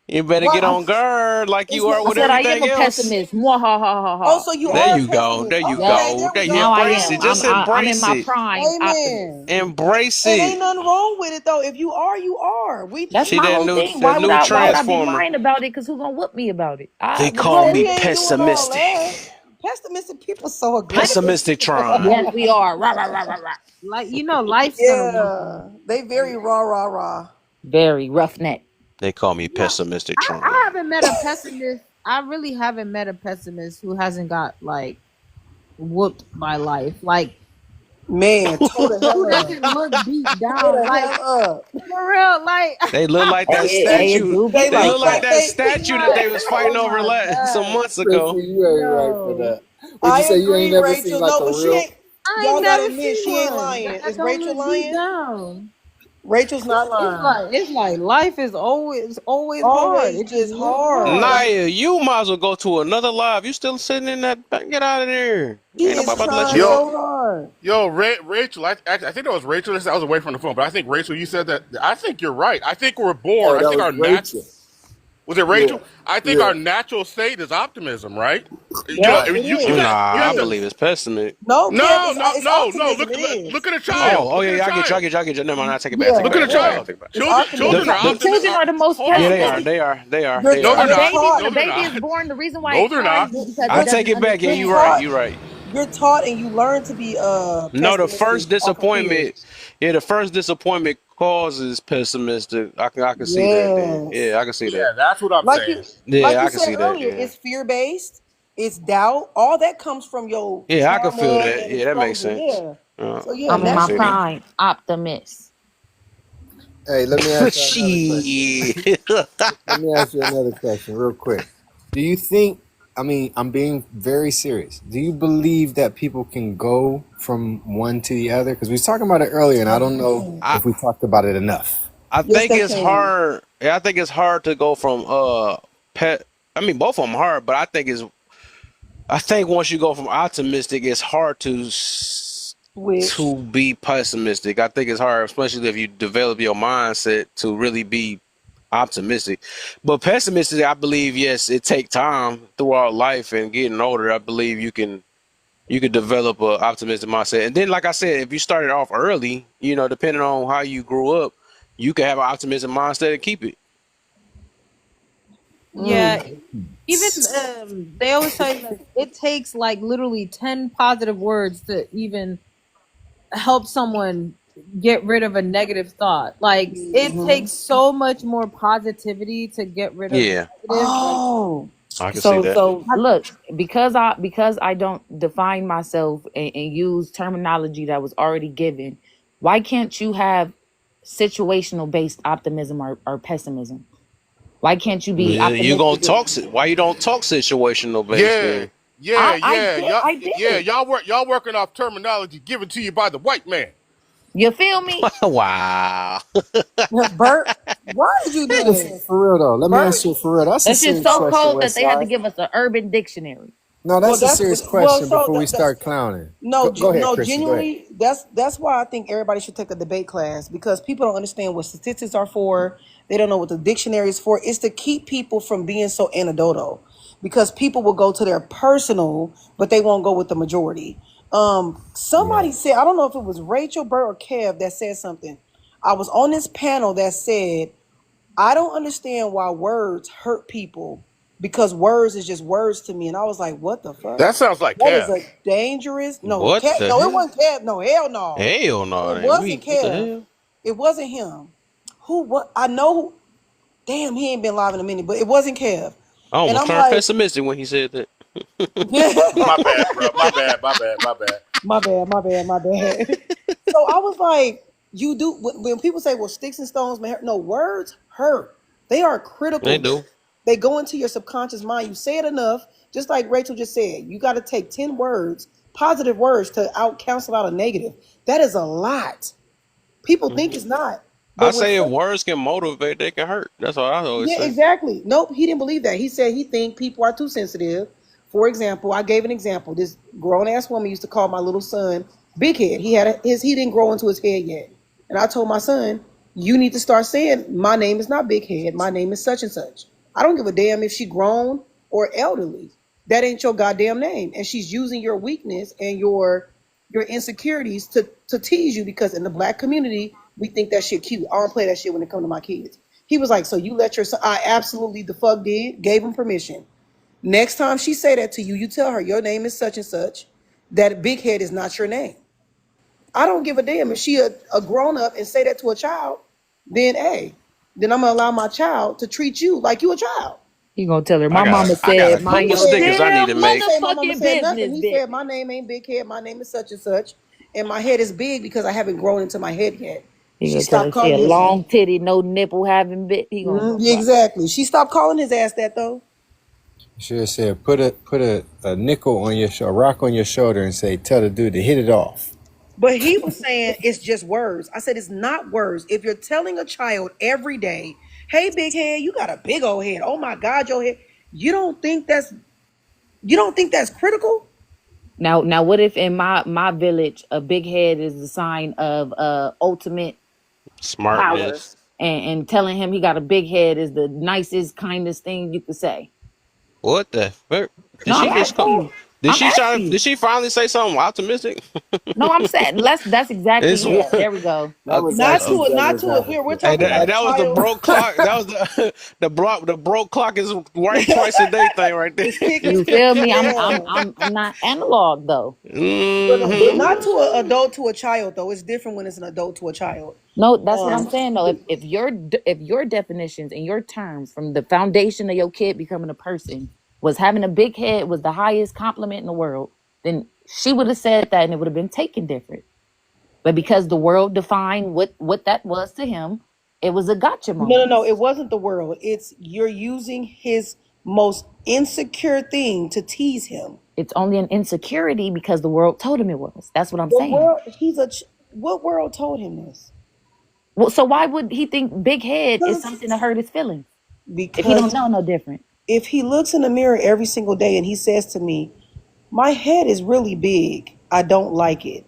You better Why? get on guard like It's you not. are I with It's said not. I am everything a else. pessimist. Mwah, ha ha ha Oh, ha. so you There are a you go. pessimist. There you Yep. Okay, go. there There we you Now go. I embrace am. it. Boom. Just I'm in embrace my it. prime optimist. Amen. Embrace And it. ain't nothing wrong with it though. If you are, you are. We That's See my that whole new thing. Why would we why would I ain't. be transformer. lying about it? Because who gonna whoop me about it? I They would have call Well, said me we it. ain't doing all pessimistic. that. Pessimistic people so aggressive. Pessimistic Tron. Yes, we are. Rah, rah, rah, rah, rah. Like life's gonna whoop you. Yeah, they very rah rah rah. Very roughneck. They call me Yeah, pessimistic Tron. I haven't met a pessimist. I really haven't met a pessimist who hasn't got like whooped by life. Like Man, toe the hell who up. doesn't look beat Toe down. the Like hell up. for real. Like They look like that Hey, it statue. do be They They like look look like like that. that they. statue that they was fighting oh over my some god. months ago. Listen, you ain't right for Yo. that. Would you I say you ain't agree, never seen Rachel. like No, a but she real? ain't. I ain't Y'all gotta never admit seen she ain't one lying. that Is don't Rachel look beat lying? down. Rachel's not lying. It's like life is always hard. Always It just just looks hard. hard. Naya, you might as well go to another live. You still sitting in that? Get out of there. She Ain't is nobody about to let trying you Yo, up. so hard. Rachel. I think that was Rachel. I was away from the phone, but I think Rachel, you said that. I think you're right. I think we're born. Oh, I that think was our natural. Rachel. Was it Yeah, Rachel? I think yeah, our natural state is optimism, right? Yep, right. it You is. got It you Nah, I have to. believe is. it's pessimistic. No, Kev, No, no, it's no, no. optimism. It Look is. at a Yeah, child. Oh Look at yeah, a yeah, child. Never mind. I take it back. Take yeah, it Look at back. a Take it back. yeah. child. Take it back. It's Children The optimism. are The the optimistic. children are the most Hold on, yeah, they hold are. on. pessimistic. They are. They are. You're They No, are. they're you're not. When taught. a No, they're baby not. is born, the reason why No, it they're cries not. is because I it You're take doesn't it back. Yeah, you're you understand. right. taught. You right. You're taught, and you learn to be No, the pessimistic first off of fear. disappointment. Yeah, the first disappointment causes pessimistic. I can see that. Then Yes. yeah, I can see that. Yeah, that's what I'm Like saying. you like Yeah, you I can said see that. earlier, Yeah. it's fear based, it's doubt. All that comes from your Yeah, I can feel trauma that. and Yeah, that makes exposure. sense. Yeah. Uh, So yeah, I I'm in can my see that. naturally. prime optimist. Hey, let me ask you another question. Shit. Let me ask you another question, real quick. Do you think? I mean, I'm being very serious. Do you believe that people can go from one to the other? Because we was talking about it earlier, and I Yes, don't they know can. I if we talked about it enough. I Yes, think they it's can. hard. Yeah, I think it's hard to go from pet. I mean, both of them hard, but I think once you go from optimistic, it's hard Switch. to be pessimistic. I think it's hard, especially if you develop your mindset to really be optimistic. But pessimistic, I believe, yes, it take time throughout life and getting older. I believe you can develop a optimistic mindset. And then, like I said, if you started off early, depending on how you grew up, you can have an optimistic mindset and keep it. Yeah, Mm. even they always tell you like it takes like literally 10 positive words to even help someone get rid of a negative thought. Like it Mhm. takes so much more positivity to get rid of Yeah, negative. Like Oh, I can see so that. look, because I don't define myself and use terminology that was already given. Why can't you have situational based optimism or pessimism? Why can't you be You gonna optimistic? talk? Why you don't talk situational based Yeah, then? I yeah. did. Y'all working off terminology given to you by the white man. You feel me? Wow. Bert, why did you do Listen, that? for real though, let me Bert? ask you for real. That's a That's just serious so No. question, cold that West they had to Side. give us an urban dictionary. No, Well, that's a that's serious well. question So before we start clowning. no, Go ahead, no. Chrissy. Go ahead. Genuinely, that's why I think everybody should take a debate class because people don't understand what statistics are for. They don't know what the dictionary is for. It's to keep people from being so anecdotal because people will go to their personal, but they won't go with the majority. Yeah. Somebody said, I don't know if it was Rachel, Burt, or Kev that said something. I was on this panel that said I don't understand why words hurt people because words is just words to me. And I was like, what the fuck? That sounds like That is Kev. a dangerous What the no, it hell? wasn't Kev. No, hell no. Hell no, It that ain't wasn't me. What the Kev. hell? It wasn't him. Who what I know who damn he ain't been live in a minute, but it wasn't Kev. I And almost I'm turned like, pessimistic when he said that. My bad, bro. My bad. My bad. My bad. my bad, my bad, my bad. So I was like, you do when people say, well, sticks and stones may hurt. No, words hurt. They are They critical. do. They go into your subconscious mind. You say it enough, just like Rachel just said. You got to take 10 words, positive words, to out cancel out a negative. That is a lot. People think Mhm. it's not. I But when say if words can motivate, they can hurt. That's what I always yeah, say. exactly. Nope, he didn't believe that. He said he think people are too sensitive. For example, I gave an example. This grown ass woman used to call my little son big head. He didn't grow into his head yet. And I told my son, you need to start saying my name is not big head. My name is such and such. I don't give a damn if she grown or elderly. That ain't your goddamn name. And she's using your weakness and your insecurities to tease you because in the black community, we think that shit cute. I don't play that shit when it comes to my kids. He was like, so you let your son, I absolutely the fuck did, gave him permission. Next time she say that to you, you tell her your name is such and such, that big head is not your name. I don't give a damn if she a grown up and say that to a child, then hey, then I'm gonna allow my child to treat you like you a child. You gonna tell her I my got mama a, I got a said mind He couple your said, stickers I need damn to he didn't make. say my mama motherfucking said nothing. business, He bitch. said my name ain't big head, my name is such and such, and my head is big because I haven't grown into my head yet. He She gonna tell stopped her she a calling his long titty, no nipple having bit. He gonna exactly. She stopped calling his ass that though. You should have said put a nickel on a rock on your shoulder and say tell the dude to hit it off. But he was saying it's just words. I said it's not words. If you're telling a child every day, "Hey, big head, you got a big old head. Oh my God, your head." You don't think that's critical? now what if in my village a big head is the sign of ultimate power, Smartness. and telling him he got a big head is the nicest, kindest thing you could say. What the fuck? Did No, I'm she just asking call? you. Did I'm she try? asking you. Did she finally say something optimistic? No, I'm saying that's It's exactly one. it. There we go. That was Not actually to it. Not Deborah's to it. We're advocate. Hey, talking about that, a that was the child. broke clock. That was the broke clock is right twice a day thing right there. It's ticking. You feel me? I'm I'm Yeah. I'm I'm not analog though. But Hmm. not to an adult to a child though. It's different when it's an adult to a child. No, that's what I'm Um, saying though. If your definitions and your terms from the foundation of your kid becoming a person was having a big head was the highest compliment in the world, then she would have said that and it would have been taken different. But because the world defined what that was to him, it was a gotcha no, no, moment. no. It wasn't the world. It's you're using his most insecure thing to tease him. It's only an insecurity because the world told him it was. That's what I'm The saying. world. What world told him this? Well, so why would he think big head is Because something to hurt his feelings if he don't because know no different? if he looks in the mirror every single day and he says to me, "My head is really big. I don't like it,"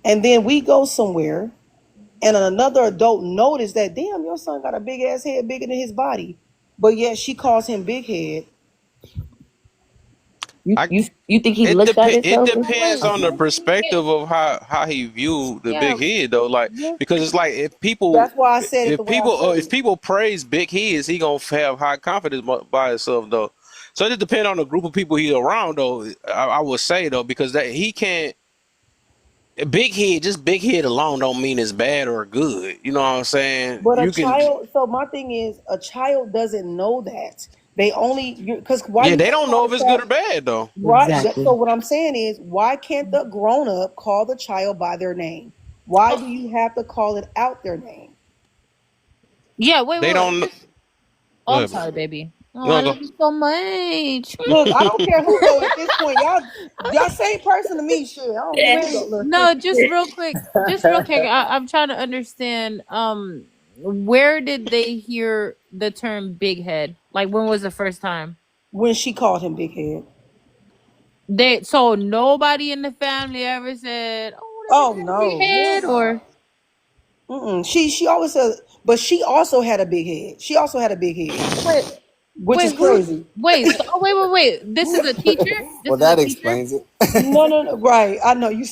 and then we go somewhere and another adult notice that, damn, your son got a big ass head bigger than his body, but yet she calls him big head. You I you you think he it looks at dep it himself? depends on the perspective of how he viewed the Yeah, big head though. Like Yeah. because it's like That's why I said it the way I said if it. people praise big heads, he gonna have high confidence by himself though. So it depends on the group of people he around though. I would say though because that he can't. big head, just big head alone don't mean it's bad or good. You know what I'm saying? But a You can, child, so my thing is, a child doesn't know that. They only, because why yeah, you they can't don't call know the if it's good child, or bad though. right? So Exactly. what I'm saying is, why can't the grown up call the child by their name? Why do you have to call it out their name? Yeah, wait, They wait, wait. don't. Just, Go oh, I'm ahead, bro. sorry, baby. Oh, I No, go. love you so much. Look, I don't care who go at this point. Y'all same person to me. Shit, I don't care who go. Look, No, just real quick. Just real quick. I'm trying to understand. Where did they hear the term big head? Like, when was the first time? when she called him big head. They so nobody in the family ever said, "Oh, that Oh bitch got a big no, hell head," or no. Mm-mm. She always said, but she also had a big head. She also had a big head, wait, which is who? crazy. Wait, so oh, wait. This is a teacher. This Well, is a that teacher. explains it. No, no, no. Right. I know you.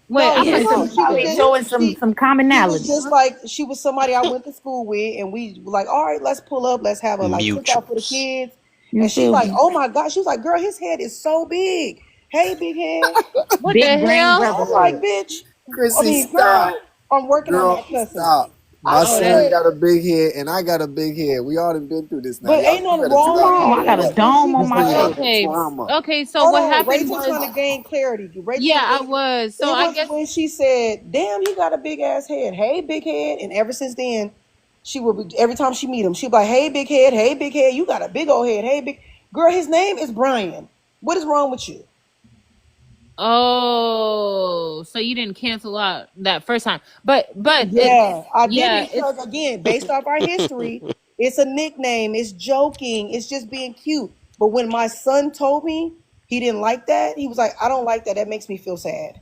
Wait, No, I'm no, Yeah, no. some She was just showing some she. some She was commonality. just like she was somebody I went to school with, and we were like, all right, let's pull up, let's have a like cookout for the Mutuals. kids. You And she's feel like, me? oh my god, she was like, girl, his head is so big. Hey, big head. what the Big brain hell? I'm like, brotherhood. bitch. I Chrissy, mean, stop. girl, I'm working on Girl, that cussing. stop. I My Oh, son that. said, got a big head and I got a big head. We all done been through this now. but ain't Y'all, you nothing better wrong Come with stop. on, I that. got a When she dome on This my nigga got said, a Okay, trauma. okay. So hold what on, happened Rachel was, trying to gain clarity. Rachel, yeah, I was. So it I was guess. when she said, "Damn, he got a big ass head. Hey, big head." And ever since then, she will be every time she meet him, she'll be like, "Hey, big head. Hey, big head. You got a big old head. Hey, big girl. His name is Brian. What is wrong with you?" Oh, so you didn't cancel out that first time, but it, Yeah, I yeah, didn't because again, based off our history, it's a nickname. It's joking. It's just being cute. But when my son told me he didn't like that, he was like, "I don't like that. That makes me feel sad."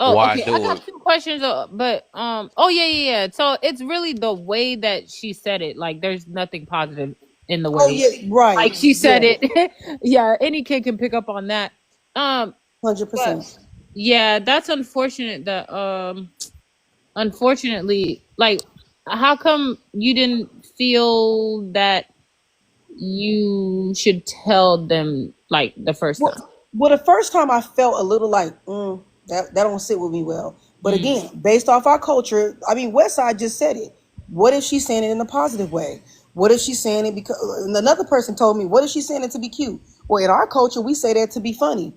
Oh, Why okay. I do got it? two questions, but oh yeah. So it's really the way that she said it. Like, there's nothing positive in the Oh way, yeah, right. like she said Yeah, it. Yeah, any kid can pick up on that. Um, 100%. but yeah, that's unfortunate. That unfortunately, like, how come you didn't feel that you should tell them like the first Well, time? well, the first time I felt a little like that don't sit with me well. But Mm. again, based off our culture, I mean, Westside just said it. What if she's saying it in a positive way? What if she's saying it because and another person told me, what if she's saying it to be cute? Well, in our culture, we say that to be funny.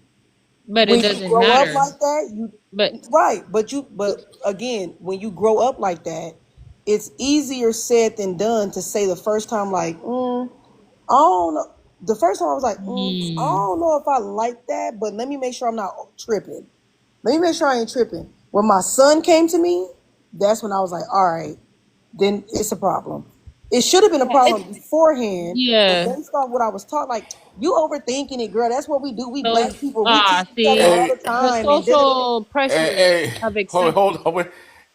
But it When you doesn't grow up matter. like that, you But right. But again, when you grow up like that, it's easier said than done to say the first time like, I don't know. The first time I was like, I mm, don't know if I like that, but let me make sure I'm not tripping. Let me make sure I ain't tripping. When my son came to me, that's when I was like, all right, then it's a problem. It should have been a yeah, problem it's beforehand, but yeah. based on what I was taught, like you overthinking it, girl. That's what we do. We So black people, we tease each other see, all Hey, the the time, and social hey, pressures hey, have hold, accentuated. hold on. Wait.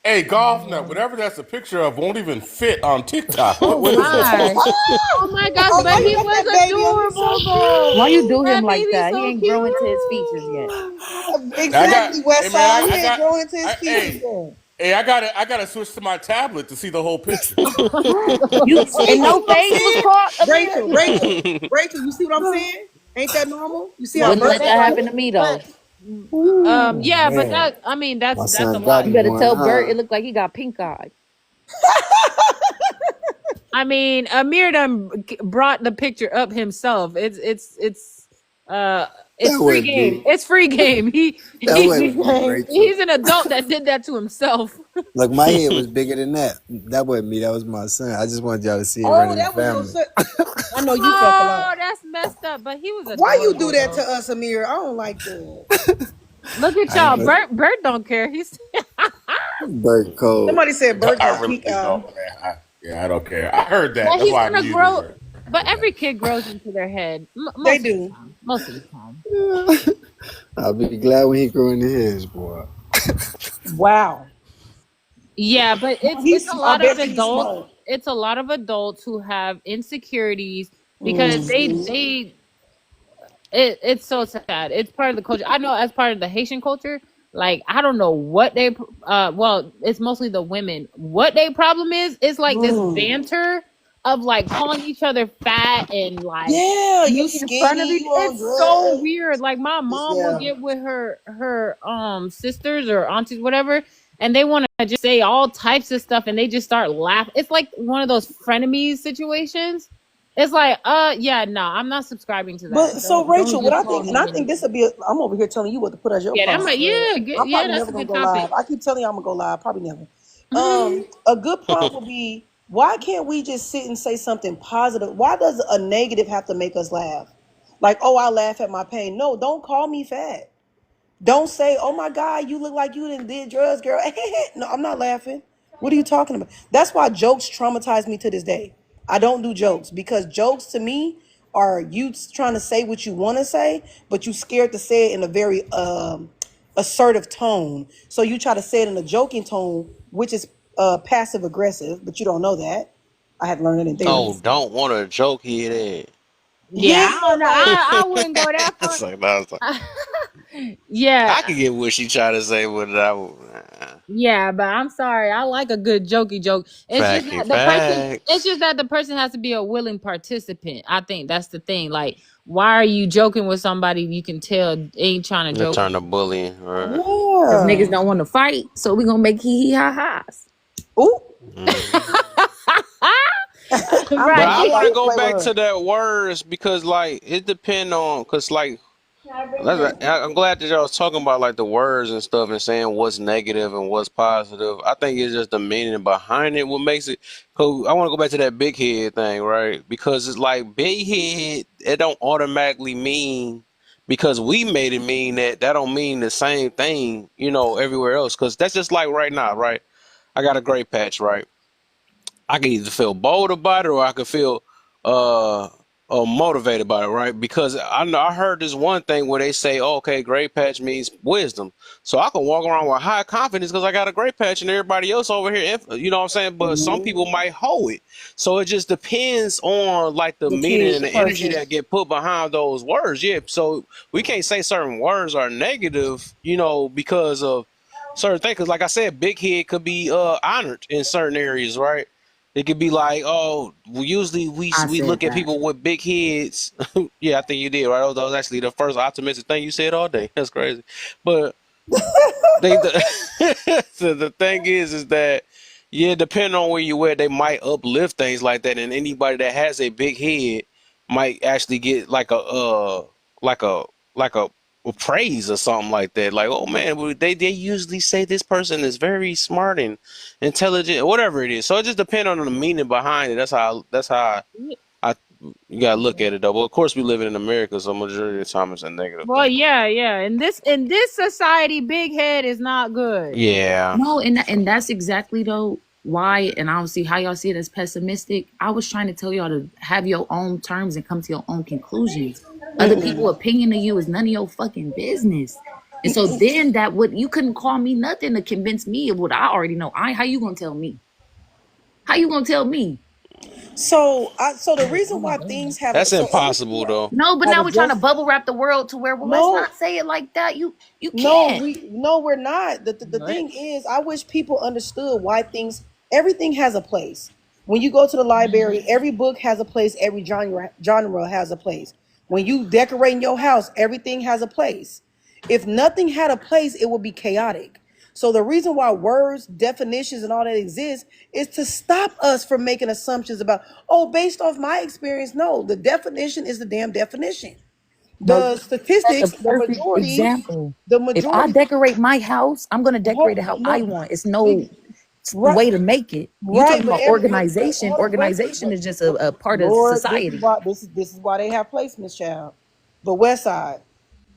Hey, golf nut, whatever that's a picture of won't even fit on TikTok. What, Oh what is that? my. Oh my gosh, oh, but why you he got that was baby on? He's so adorable Why though. you do cute. him That like baby's that? He so ain't growing to his features yet. cute. I got, Exactly, West hey man, Side. He I ain't got, growing into his features hey, yet. hey, I gotta switch to my tablet to see the whole picture. You See, and you see no what I'm fade was saying? caught, Amir. Rachel, you see what I'm saying? Ain't that normal? You see how But Wouldn't let Berkeley that that like? happen to me though. but Ooh, yeah, but man. that, I mean, that's My that's a son got lot. You him better one, tell Bert it huh? looked like he got pink eye. I mean, Amir done brought the picture up himself. Uh it's That free wasn't game. me. It's free game. That He wasn't me, Gang. Rachel. he's an adult that did that to himself. Look, my head was bigger than that. That wasn't me. That was my son. I just wanted y'all to see it Oh, running the that was your family. son. I know you fuck a lot. Oh, that's messed up. But he was Why you do adorable that to though. us, Amir? I don't like that. Look at I ain't y'all. know. Bert don't care. He's Burt Code. Somebody said Bert I got really pink eye. don't, man. Yeah, I don't care. I heard that. yeah, That's he's why I gonna muted grow. it. But Okay. every kid grows into their head They most of the do. time. Most of the time. I'll be glad when he grow into his, boy. Wow. Yeah, but it's a I lot of bet you he's adults. smart. It's a lot of adults who have insecurities because Mhm. it's so sad. It's part of the culture. I know, as part of the Haitian culture, like, I don't know what well, it's mostly the women. What their problem is like this Mm. banter of like calling each other fat and like Yeah, you making fun of skinny, each. you on It's so drugs. weird. Like my mom will Yeah. get with her sisters or aunties, whatever, and they want to just say all types of stuff, and they just start laughing. It's like one of those frenemies situations. It's like, yeah, no, I'm not subscribing to that. But so Don't Rachel, what just I call think, and I me think anything. this will be, I'm over here telling you what to put as your Yeah, that prompt. might, yeah, I'm yeah, probably that's never a gonna good go topic. live. I keep telling you I'm gonna go live. Probably never. Mhm. A good prompt would be, why can't we just sit and say something positive? Why does a negative have to make us laugh? Like, oh, I laugh at my pain. No, don't call me fat. Don't say, "Oh my God, you look like you did drugs, girl." No, I'm not laughing. What are you talking about? That's why jokes traumatize me to this day. I don't do jokes because jokes to me are you trying to say what you want to say, but you scared to say it in a very assertive tone. So you try to say it in a joking tone, which is passive aggressive, but you don't know that. I had to learn it in therapy. Oh, don't want to joke here that. Yeah, Yeah, I don't know. like I wouldn't go that It's far. like, I was like, Yeah, I can get what she trying to say, but yeah, but I'm sorry. I like a good jokey joke. It's just fact, that the person. It's facts. just that the person has to be a willing participant. I think that's the thing. Like, why are you joking with somebody you can tell ain't trying to They joke? turn to bullying, right? Because niggas yeah. don't want to fight, so we gonna make hee hee ha ha's. Ooh, Hmm. But I'm I Right. want to about to go play with back her. to that words because, like, it depend on, cause, like, I'm glad that y'all was talking about like the words and stuff and saying what's negative and what's positive. I think it's just the meaning behind it what makes it. Cause I want to go back to that big head thing, right? Because it's like big head, it don't automatically mean because we made it mean that don't mean the same thing, everywhere else. Cause that's just like right now, right? I got a gray patch, right? I can either feel bold about it or I can feel uh, motivated by it, right? Because I know I heard this one thing where they say, oh, okay, gray patch means wisdom. So I can walk around with high confidence because I got a gray patch and everybody else over here, you know what I'm saying? But some people might hold it. So it just depends on like the The meaning kid, and the the energy person. that get put behind those words. Yeah. So we can't say certain words are negative, because of certain things. Because like I said, big head could be honored in certain areas, right? It could be like, oh, usually we I we said look at that. people with big heads. Yeah, I think you did, right? That was actually the first optimistic thing you said all day. That's crazy. But so the thing is that yeah, depending on where you at, they might uplift things like that, and anybody that has a big head might actually get like like a like a praise or something like that. Like, oh man, well, they usually say this person is very smart and intelligent, whatever it is. So it just depends on the meaning behind it. I you gotta look at it though. But of course, we live in America, so majority of the time it's a negative Well, thing. yeah, yeah. In this society, big head is not good. Yeah. No, and that's exactly though why, and I don't see how y'all see it as pessimistic. I was trying to tell y'all to have your own terms and come to your own conclusions. Other people' opinion of you is none of your fucking business. And so then that would you couldn't call me nothing to convince me of what I already know. How you gonna tell me? How you gonna tell me? So the reason why things have That's so everything impossible though. No, but have now we're trying to adjusted. bubble wrap the world to where, well, let's No, not say it like that. You no, can't. we're not. The thing is, I wish people understood why everything has a place. When you go to the library, every book has a place, every genre has a place. When you decorate in your house, everything has a place. If nothing had a place, it would be chaotic. So the reason why words, definitions, and all that exist is to stop us from making assumptions about, oh, based off my experience. No, the definition is the damn definition. But The set the statistics, perfect example. the If I majority. decorate my house, I'm gonna decorate it how I No, want. It's no right, way to make it. You right, talking but about organization? hold on, Organization is just a part of Lord, this is society. why this is why they have placements, child. But West Side,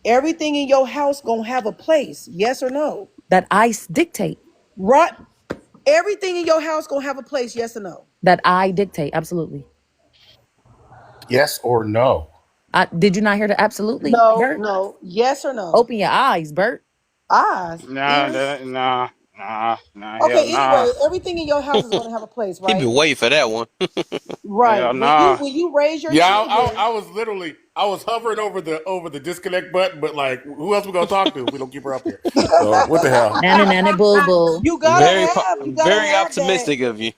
everything in your house gonna have a place, yes or no? That dictate. Right, everything in your house gonna have a place, yes or no? That I dictate. Absolutely. Yes or no? Did you not hear the absolutely, No, Bert? no, yes or no? Open your eyes, Bert. Eyes, Nah, ears. nah, hell Okay, nah, anyway, everything in your house is gonna have a place, He right? been waiting for that one. Right. hell When you nah. when you raise your Yeah, children, I was literally I was hovering over the disconnect button, but like, who else we gonna talk to if we don't keep her up here? So what the hell? Nana nana bull bull. you gotta Very, have you gotta very have that. optimistic of you.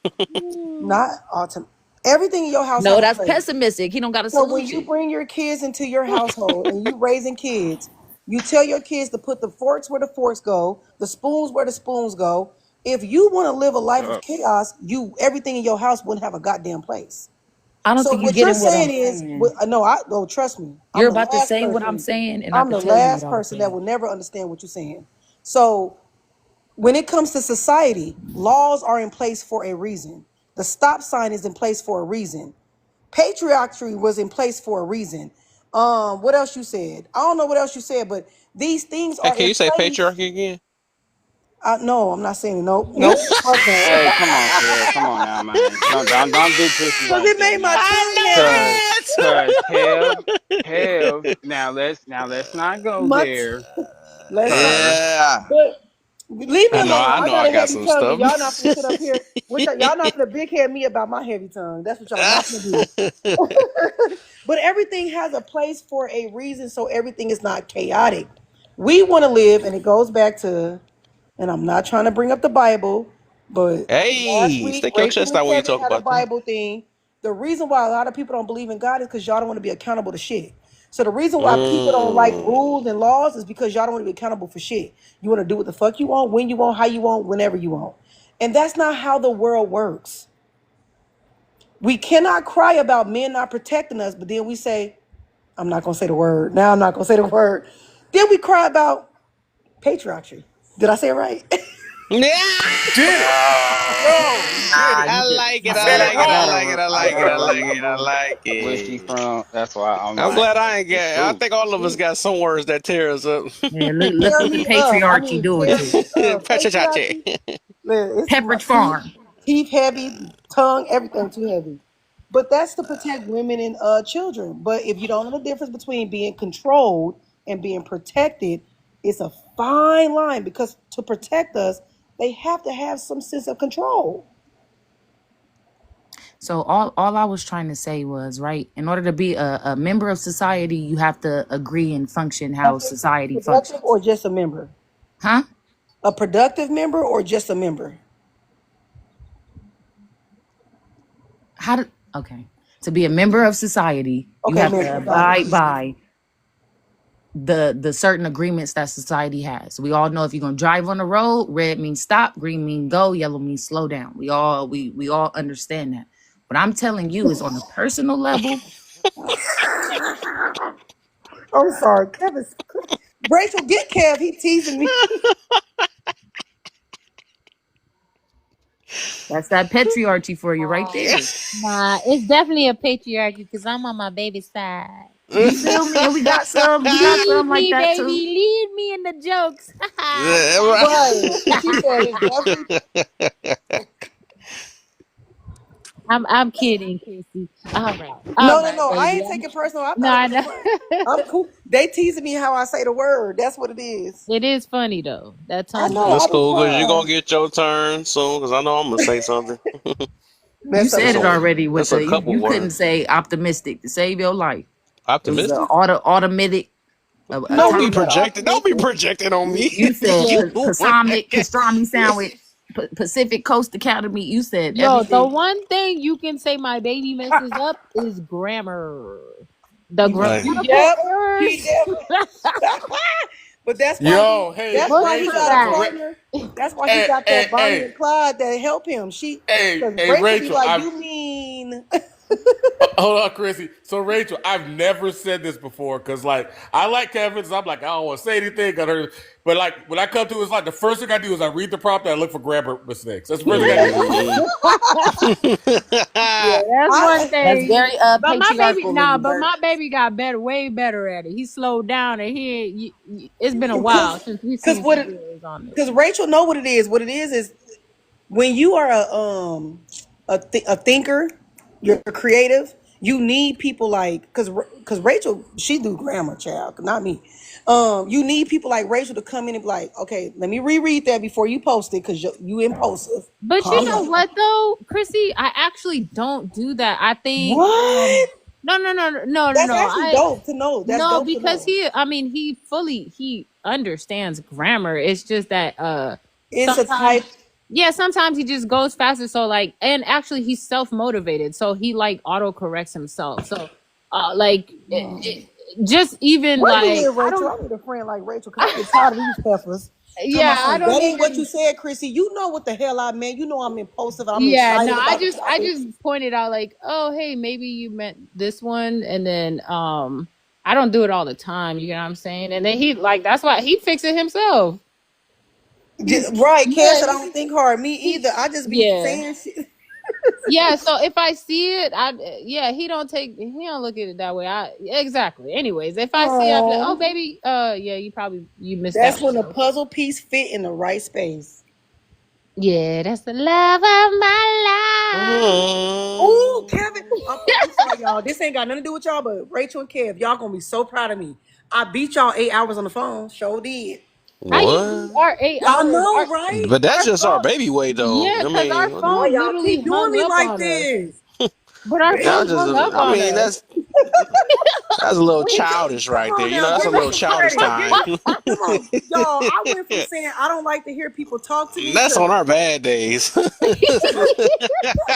Not autumn. Everything in your house No, have a that's place. pessimistic. He don't got a So when you solution. bring your kids into your household and you raising kids, you tell your kids to put the forks where the forks go, the spoons where the spoons go. If you want to live a life of chaos, you everything in your house wouldn't have a goddamn place. I don't So think you what you're getting what I'm saying is, saying. no, I no, trust me. You're I'm the about to last say what I'm person. saying, and I I'm could the tell you what last I'm person that saying. will never understand what you're saying. So when it comes to society, laws are in place for a reason. The stop sign is in place for a reason. Patriarchy was in place for a reason. What else you said? I don't know what else you said, but these things Hey, are can in you say place. patriarchy again? No, I'm not saying it. Nope, nope, fuck no. Hey, come on, Kev. Come on now, man. Don't do pussy Cause like it that made my now. I tongue Cause happy. know cause Kev, it. Kev. Now let's not go My there. listen, Cause Yeah, but leave me I know. alone. I I know. got I a got heavy some tongue, and stuff. y'all not gonna sit up here. Y'all not gonna big head me about my heavy tongue. That's what y'all not gonna do. But everything has a place for a reason, so everything is not chaotic. We want to live, and it goes back to, and I'm not trying to bring up the Bible, but last Hey, week stick your Rachel chest and out when you Kevin talk had a about that. Bible thing. The reason why a lot of people don't believe in God is because y'all don't want to be accountable to shit. So the reason why people don't like Mm. rules and laws is because y'all don't want to be accountable for shit. You want to do what the fuck you want, when you want, how you want, whenever you want. And that's not how the world works. We cannot cry about men not protecting us, but then we say, I'm not gonna say the word. Now I'm not gonna say the word. Then we cry about patriarchy. Did I say it right? Yeah. Did it? Yo, he did nah, it. I you like He it. I said it like I it. I wrong. like it. I like it. gotta I like it. I remember like where she it. from. That's why I'm I'm like, glad I ain't it's get. I true. think all of us got some words that tear us up. Yeah, look Tear what the me up. I patriarchy mean, doing tear to me you. up. Pachachache. Patriarchy. Man, it's too Pepperidge much. Farm. Teeth heavy, tongue, everything too heavy. But that's to protect women and children. But if you don't know the difference between being controlled and being protected, it's a fine line because to protect us, they have to have some sense of control. So all I was trying to say was, right, in order to be a member of society, you have to agree and function how society Productive functions. or just a member? Huh? A productive member or just a member? How to okay. To be a member of society, you Okay, have member. to Got it. abide by the certain agreements that society has. We all know if you're gonna drive on the road, red means stop, green means go, yellow means slow down. We all understand that. What I'm telling you is on a personal level. I'm sorry, Kevin. Rachel, get Kev. He teasing me. That's that patriarchy for you right there. Nah, it's definitely a patriarchy because I'm on my baby side. You feel me? And we got some Lead like me, that baby. too. Lead me in the jokes. Right. She said it's definitely. I'm kidding, Chrissy. All No, no, right, no. I baby. ain't taking personal. I No, thought it I was a know. prank. I'm cool. They teasing me how I say the word. That's what it is. It is funny though. That I tongue know. That's I twister. be cool because you're trying. gonna get your turn soon. Because I know I'm gonna say something. You Mess up said It's it a again. already with it's a the you, couple you couldn't words. say optimistic to save your life. It was the Optimistic. automatic No, Don't be we atomic. said projecting. Don't be optimistic. projecting on me. You said You Yeah. one that Pasamic, guy. pastrami sandwich, Pacific Coast Academy. You said Yo, the everything. one thing you can say my baby messes up is grammar. The Like, grammatical Yep. He errors. definitely. But that's why he. Yo, hey, That's why he Push got Rachel, a back. partner. That's why he hey, got hey, that Bonnie hey, and Clyde that help him. Because hey, Rachel be Rachel, like, I've you mean? hold on, Chrissy. So, Rachel, I've never said this before because, like, I like Kevin, so I'm like, I don't want to say anything. But, like, when I come to it, it's like the first thing I do is I read the prompt and I look for grammar mistakes. That's the first thing I do. mm. Yeah, that's one I That's thing. very But my baby, patriarchal in nah, you, but Bert. my baby got better, way better at it. He slowed down, and it's been a while since we because seen some what videos on this. because Rachel know what it is. What it is when you are a thinker, you're creative. You need people like because Rachel she do grammar, child, not me. You need people like Rachel to come in and be like, okay, let me reread that before you post it because you impulsive. But you Calm know down. what though, Chrissy, I actually don't do that. I think What? no, no, no, no, no, That's no. actually dope to know. That's No, dope to because know. I mean, he understands grammar. It's just that It's a sometimes type. Yeah, sometimes he just goes faster. So like, and actually he's self motivated, so he like auto corrects himself. So, like, just even Wait a like minute, I Rachel. don't. I need a friend like Rachel because I get tired of these heifers. Tell my Yeah, I son, don't that ain't what you even. said, Chrissy. You know what the hell I meant. You know I'm impulsive. I'm Yeah, no, excited about the I topic. just pointed out like, oh hey, maybe you meant this one, and then I don't do it all the time. You know what I'm saying? And then he like that's why he fixed it himself. He's Right, Cass yeah, said I don't think hard. Me he either. I just be yeah. saying shit. Yeah, so if I see it, yeah, he don't look at it that way. I exactly. Anyways, if I see it, I'll be like, oh Oh, baby, yeah, you missed that that's one when the though. puzzle piece fit in the right space. Yeah, that's the love of my life. Oh, Kevin. Mm. I'm sorry, y'all. This ain't got nothing to do with y'all, but Rachel and Kev, y'all gonna be so proud of me. I beat y'all 8 hours on the phone. Sure did. How you beat What? our eight Y'all hours? know, Our right? But that's Our just our phone. baby weight, though. yeah, I because our mean, what Boy, phone y'all literally keep doing hung me up like on us. this. But our y'all phone Baby. just, hung up I on mean, us. that's a little Rachel, childish come right there. on You know, now. that's a Give me little some childish credit. Give time. me, come on, y'all. I went from saying I don't like to hear people talk to me That's on to our bad days.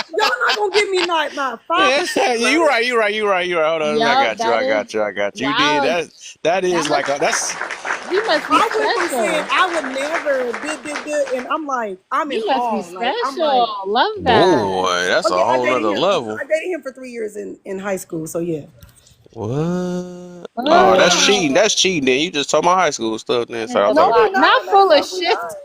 y'all not gonna give me not Yeah, 5% you credit. right, you right, you right, you right. Hold on, I Yup, got you, that I is got you, I got you. You did wow. that. That That is like must a that's. he must be I went from saying special. I would never and I'm like, I'm in You must be awe. Like, I'm like, special. Love that. Boy, that's oh a yeah, whole nother level. I dated him for 3 years in high school. So yeah. What? Oh, that's Oh, cheating. That's cheating. Then you just told my high school stuff. Then so I was No, like, we not not. full of No, we shit. not.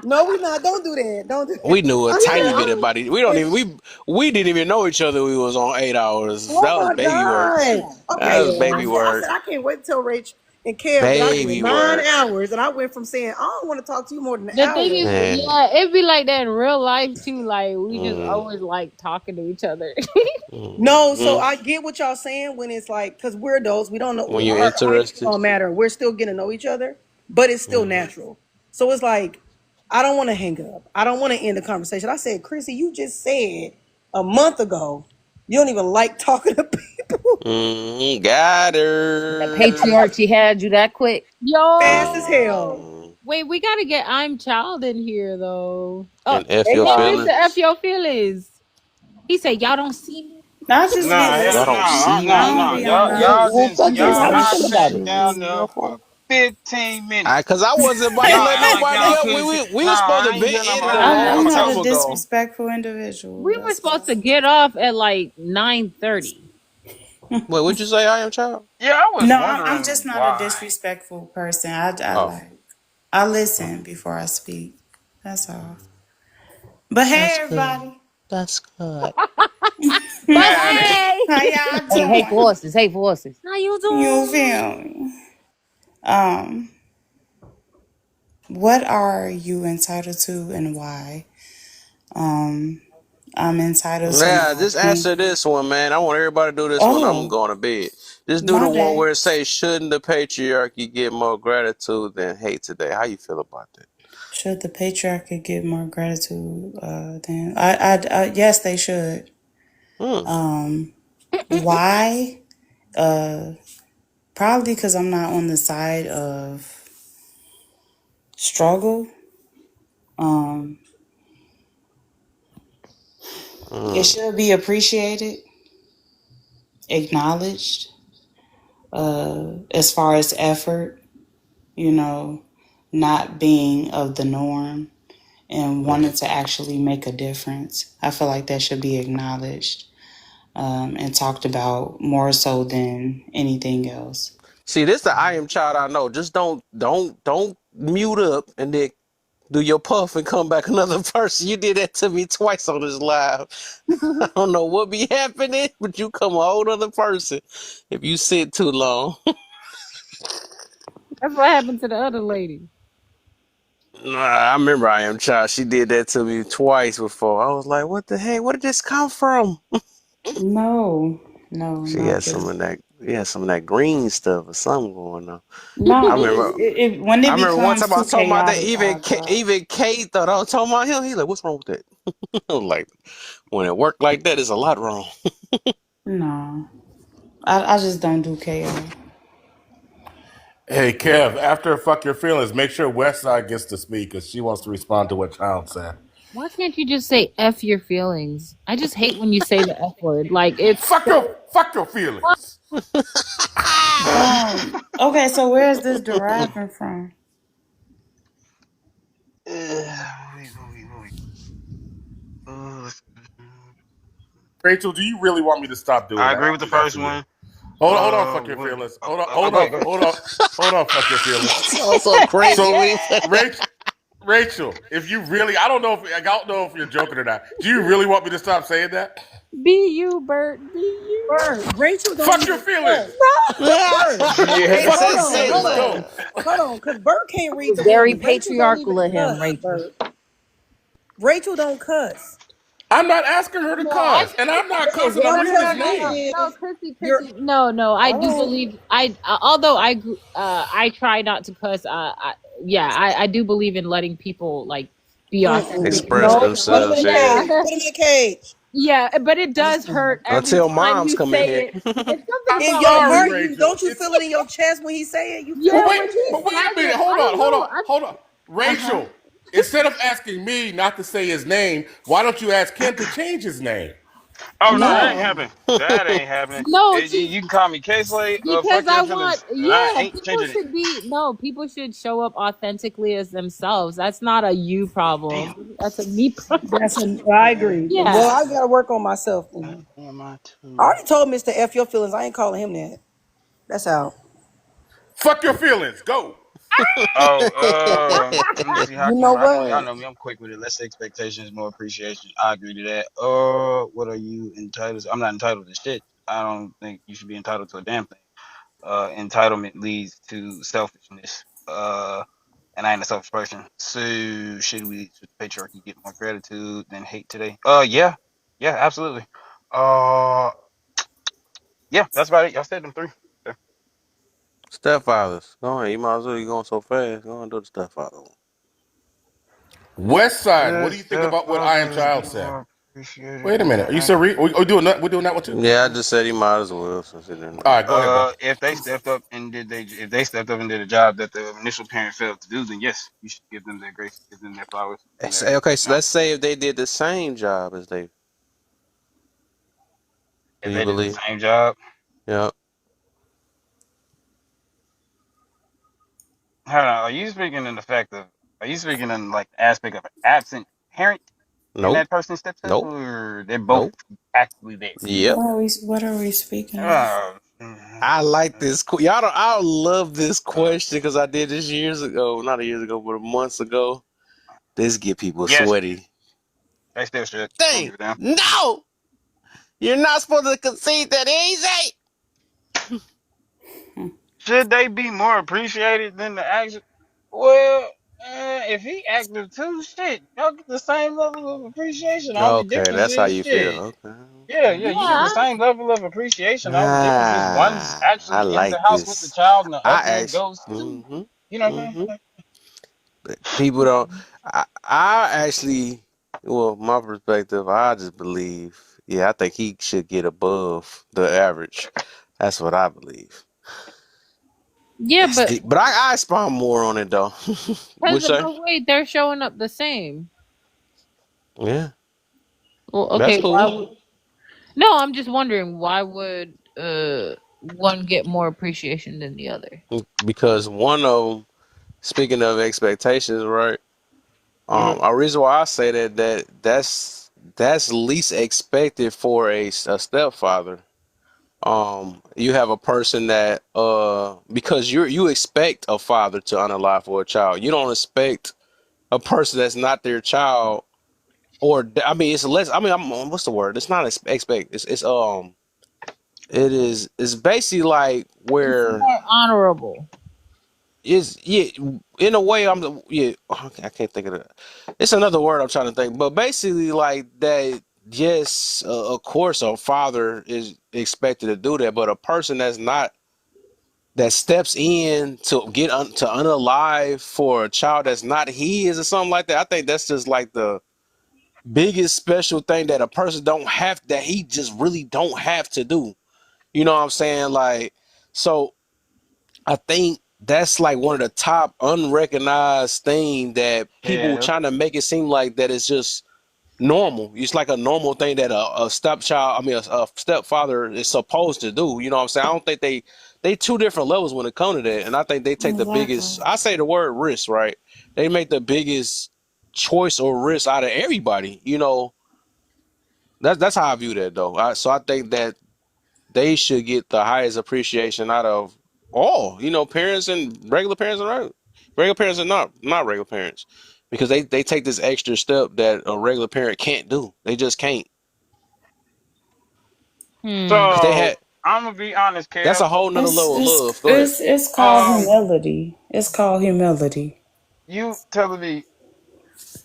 No, we not. Don't do that. Don't do that. we knew a I'm tiny bit saying, about it. We don't even we didn't even know each other. We was on 8 hours. oh That was my baby work. God. That Okay. was Yeah. baby I work. said I can't wait till Rach and Kev that I did Baby 9 work. hours and I went from saying I don't want to talk to you more than an The thing hour. is, Man. yeah, it'd be like that in real life too. Like we just Mm, always like talking to each other. No, so mm. I get what y'all saying when it's like, because we're adults, we don't When know you're our age interested. don't matter. We're still getting to know each other, but it's still Mm. natural. So it's like, I don't want to hang up. I don't want to end the conversation. I said, Chrissy, you just said a month ago you don't even like talking to people Mm, got The her. patriarchy had you that quick. fast as Yo, hell. Mm. wait, we gotta get I'm Child in here though. Oh, And F There your you hey, go. Mr. F feelings. your feelings. He said y'all don't see me. Nah, just be Y'all don't listening. see I me. don't be on the Well, fuck this. How y'all you done feel about sat it? down Please. there for 15 I, minutes. cause I wasn't about to Y'all let act like nobody y'all up. couldn't see. We Nah, was supposed I to ain't be just in it a I'm long not time a ago. disrespectful individual. We were That's supposed all. to get off at like 9:30. Wait, what'd you say? I am child. yeah, I was No, I'm just wondering not a why. disrespectful person. I Oh, like I oh, listen before I speak. That's all. But hey, that's good. everybody, That's good. But Man, hey, how y'all Hey doing? horses, hey horses. how you You doing? feel me? Um, what are you entitled to and why? Um, I'm entitled to my Yeah, just opinion. answer this one, man. I want everybody to do this one. I'm Oh, going to bed. Just do the my one bad. where it says, "Shouldn't the patriarchy get more gratitude than hate today?" How you feel about that? Should the patriarchy get more gratitude than yes, they should. Hmm. Um, why? Uh, Probably because I'm not on the side of struggle. Um, it Hmm. should be appreciated, acknowledged. As far as effort, you know, not being of the norm and wanting Hmm. to actually make a difference. I feel like that should be acknowledged and talked about more so than anything else. See, this the I am child I know. Just don't mute up and then do your puff and come back another person. You did that to me twice on this live. I don't know what be happening, but you come a whole other person if you sit too long. That's what happened to the other lady. Nah, I remember I am child. She did that to me twice before. I was like, what the heck? Where did this come from? No, no, She not had some this. of that. Yeah, some of that green stuff or something going on. I No, remember. when I it remember one becomes time I too was talking about that. chaotic, I drop. Even Kate thought I was talking about him. He like, what's wrong with that? I was like, when it worked like that, it's a lot wrong. No, I just don't do chaos. Hey, Kev, after Fuck Your Feelings, make sure Westside gets to speak because she wants to respond to what Child said. Why can't you just say F your feelings? I just hate when you say the F word. Like it's Fuck your feelings. Okay, so where is this deriving from? Rachel, do you really want me to stop doing I that? agree I'll with the do that first for you. one. Hold on, Fuck Your Feelings. Oh, go ahead, go ahead. Hold on, Fuck Your Feelings. Sounds so crazy So, when you say that. Rachel, if you really, I don't know if you're joking or not. Do you really want me to stop saying that? be you, Bert. Be you. Bird, Rachel don't Fuck your even cuss. feelings. Bird, Yeah. Fuck hold your Yes, on, say hold feelings. less. on, Go. hold on, because Bert can't read the Very room. Rachel don't patriarchal even of him, cuss, Rachel. Bert. Rachel don't cuss. I'm not asking her to No, I cuss, and I'm not Okay, cussing. what I'm I'm reading his telling name. you no, is you're Chrissy. No. I do all right. believe. Although I try not to cuss. I do believe in letting people like be authentic. Mm-mm. And Express No, put him in themselves. a yeah, Yeah. cage. Put him in a cage. yeah, but it does hurt every Until time moms you come in say here. it. It's something I'm In about your like sorry, heart, you. you Rachel. don't you feel it in your chest when he say it? You feel Yeah, it. when he But wait a says minute. it, I don't know. Hold on. Uh huh. Rachel, instead of asking me not to say his name, why don't you ask Ken to change his name? Oh no, that ain't No, happening. That ain't happening. no, You can call me K-Slay or because fuck I your want, feelings, and I yeah, ain't people changing it. should be, no, people should show up authentically as themselves. That's not a you Damn. problem. That's a me problem. I God agree. Well, Yeah. I gotta work on myself then. damn, I I too. already told Mr. F your feelings. I ain't calling him that. That's out. Fuck your feelings. Go. Oh, let me see how You can know I know y'all what? know me. I'm quick with it. Less expectations, more appreciation. I agree to that. What are you entitled to? I'm not entitled to shit. I don't think you should be entitled to a damn thing. Entitlement leads to selfishness. And I ain't a selfish person. So should patriarchy get more gratitude than hate today? Yeah, yeah, absolutely. Uh, yeah, that's about it. Y'all said them three. Yeah. Stepfathers. Go ahead. You might as well. You going so fast. Go and do the stepfather one. West Side, what Should do you think about what I Am stepfathers Child be said? more appreciated Wait a than minute. the Are you still actual? we doing that? We're doing that one too? Yeah, I just said he might as well since he didn't. All right, go ahead, bro. If they stepped up and if they stepped up and did a job that the initial parent failed to do, then yes, you should give them their grace, give them their flowers, give them their Okay, everything. so Now, let's say if they did the same job as they. Do if you they did the believe? same job, Yeah. hold on, are you speaking in the fact of, are you speaking in like the aspect of an absent parent and Nope. that person steps up, Nope. or they're both Nope. actively there? Yep. What are we speaking of? Uh, I like this. Y'all don't. I love this question because I did this years ago. Not years ago, but months ago. This get people yes, sweaty. they still should. I don't Dang. give a damn. No. You're not supposed to concede that easy. Should they be more appreciated than the action? Well, if he active too, shit, y'all get the same level of appreciation. The only Okay, difference that's how is you feel. shit. Okay. Yeah, Okay. yeah, you get the Yeah. same level of appreciation. The only difference is one's Ah, I actually in the like house with the this. child, and the I other one actually. goes to, Mm-hmm. you know what I'm Mm-hmm. saying? People don't. I actually. Well, my perspective, I just believe. Yeah, I think he should get above the average. That's what I believe. Yeah, That's but deep. But I expound more on it though. because Would say? but wait, they're showing up the same. Yeah, Well, that's okay, why cool. would? No, I'm just wondering why would one get more appreciation than the other? Because one of them, speaking of expectations, right? Hmm. A reason why I say that's least expected for a stepfather. You have a person that because you expect a father to unalive for a child. You don't expect a person that's not their child, or I mean it's less. I mean, what's the word? It's not expect. It's basically like It's where more honorable. is yeah, in a way yeah, I can't think of it. It's another word I'm trying to think, but basically like that. Yes, of course, a father is expected to do that, but a person that's not that steps in to to unalive for a child that's not his or something like that. I think that's just like the biggest special thing that a person don't have that he just really don't have to do. You know what I'm saying? Like, so I think. that's like one of the top unrecognized thing that people Yeah. trying to make it seem like that it's just normal. It's like a normal thing that a stepchild, I mean, a stepfather is supposed to do. You know what I'm saying? I don't think they two different levels when it comes to that, and I think they take the biggest. Exactly. I say the word risk, right? They make the biggest choice or risk out of everybody. You know, that's how I view that though. So I think that they should get the highest appreciation out of all. You know, parents and regular parents and regular parents and not regular parents, because they take this extra step that a regular parent can't do. They just can't. Hmm. Because they So had I'm gonna be honest, that's Kev. a whole nother It's level of it's love. Go ahead. it's it's called Um, humility. It's called humility. you telling me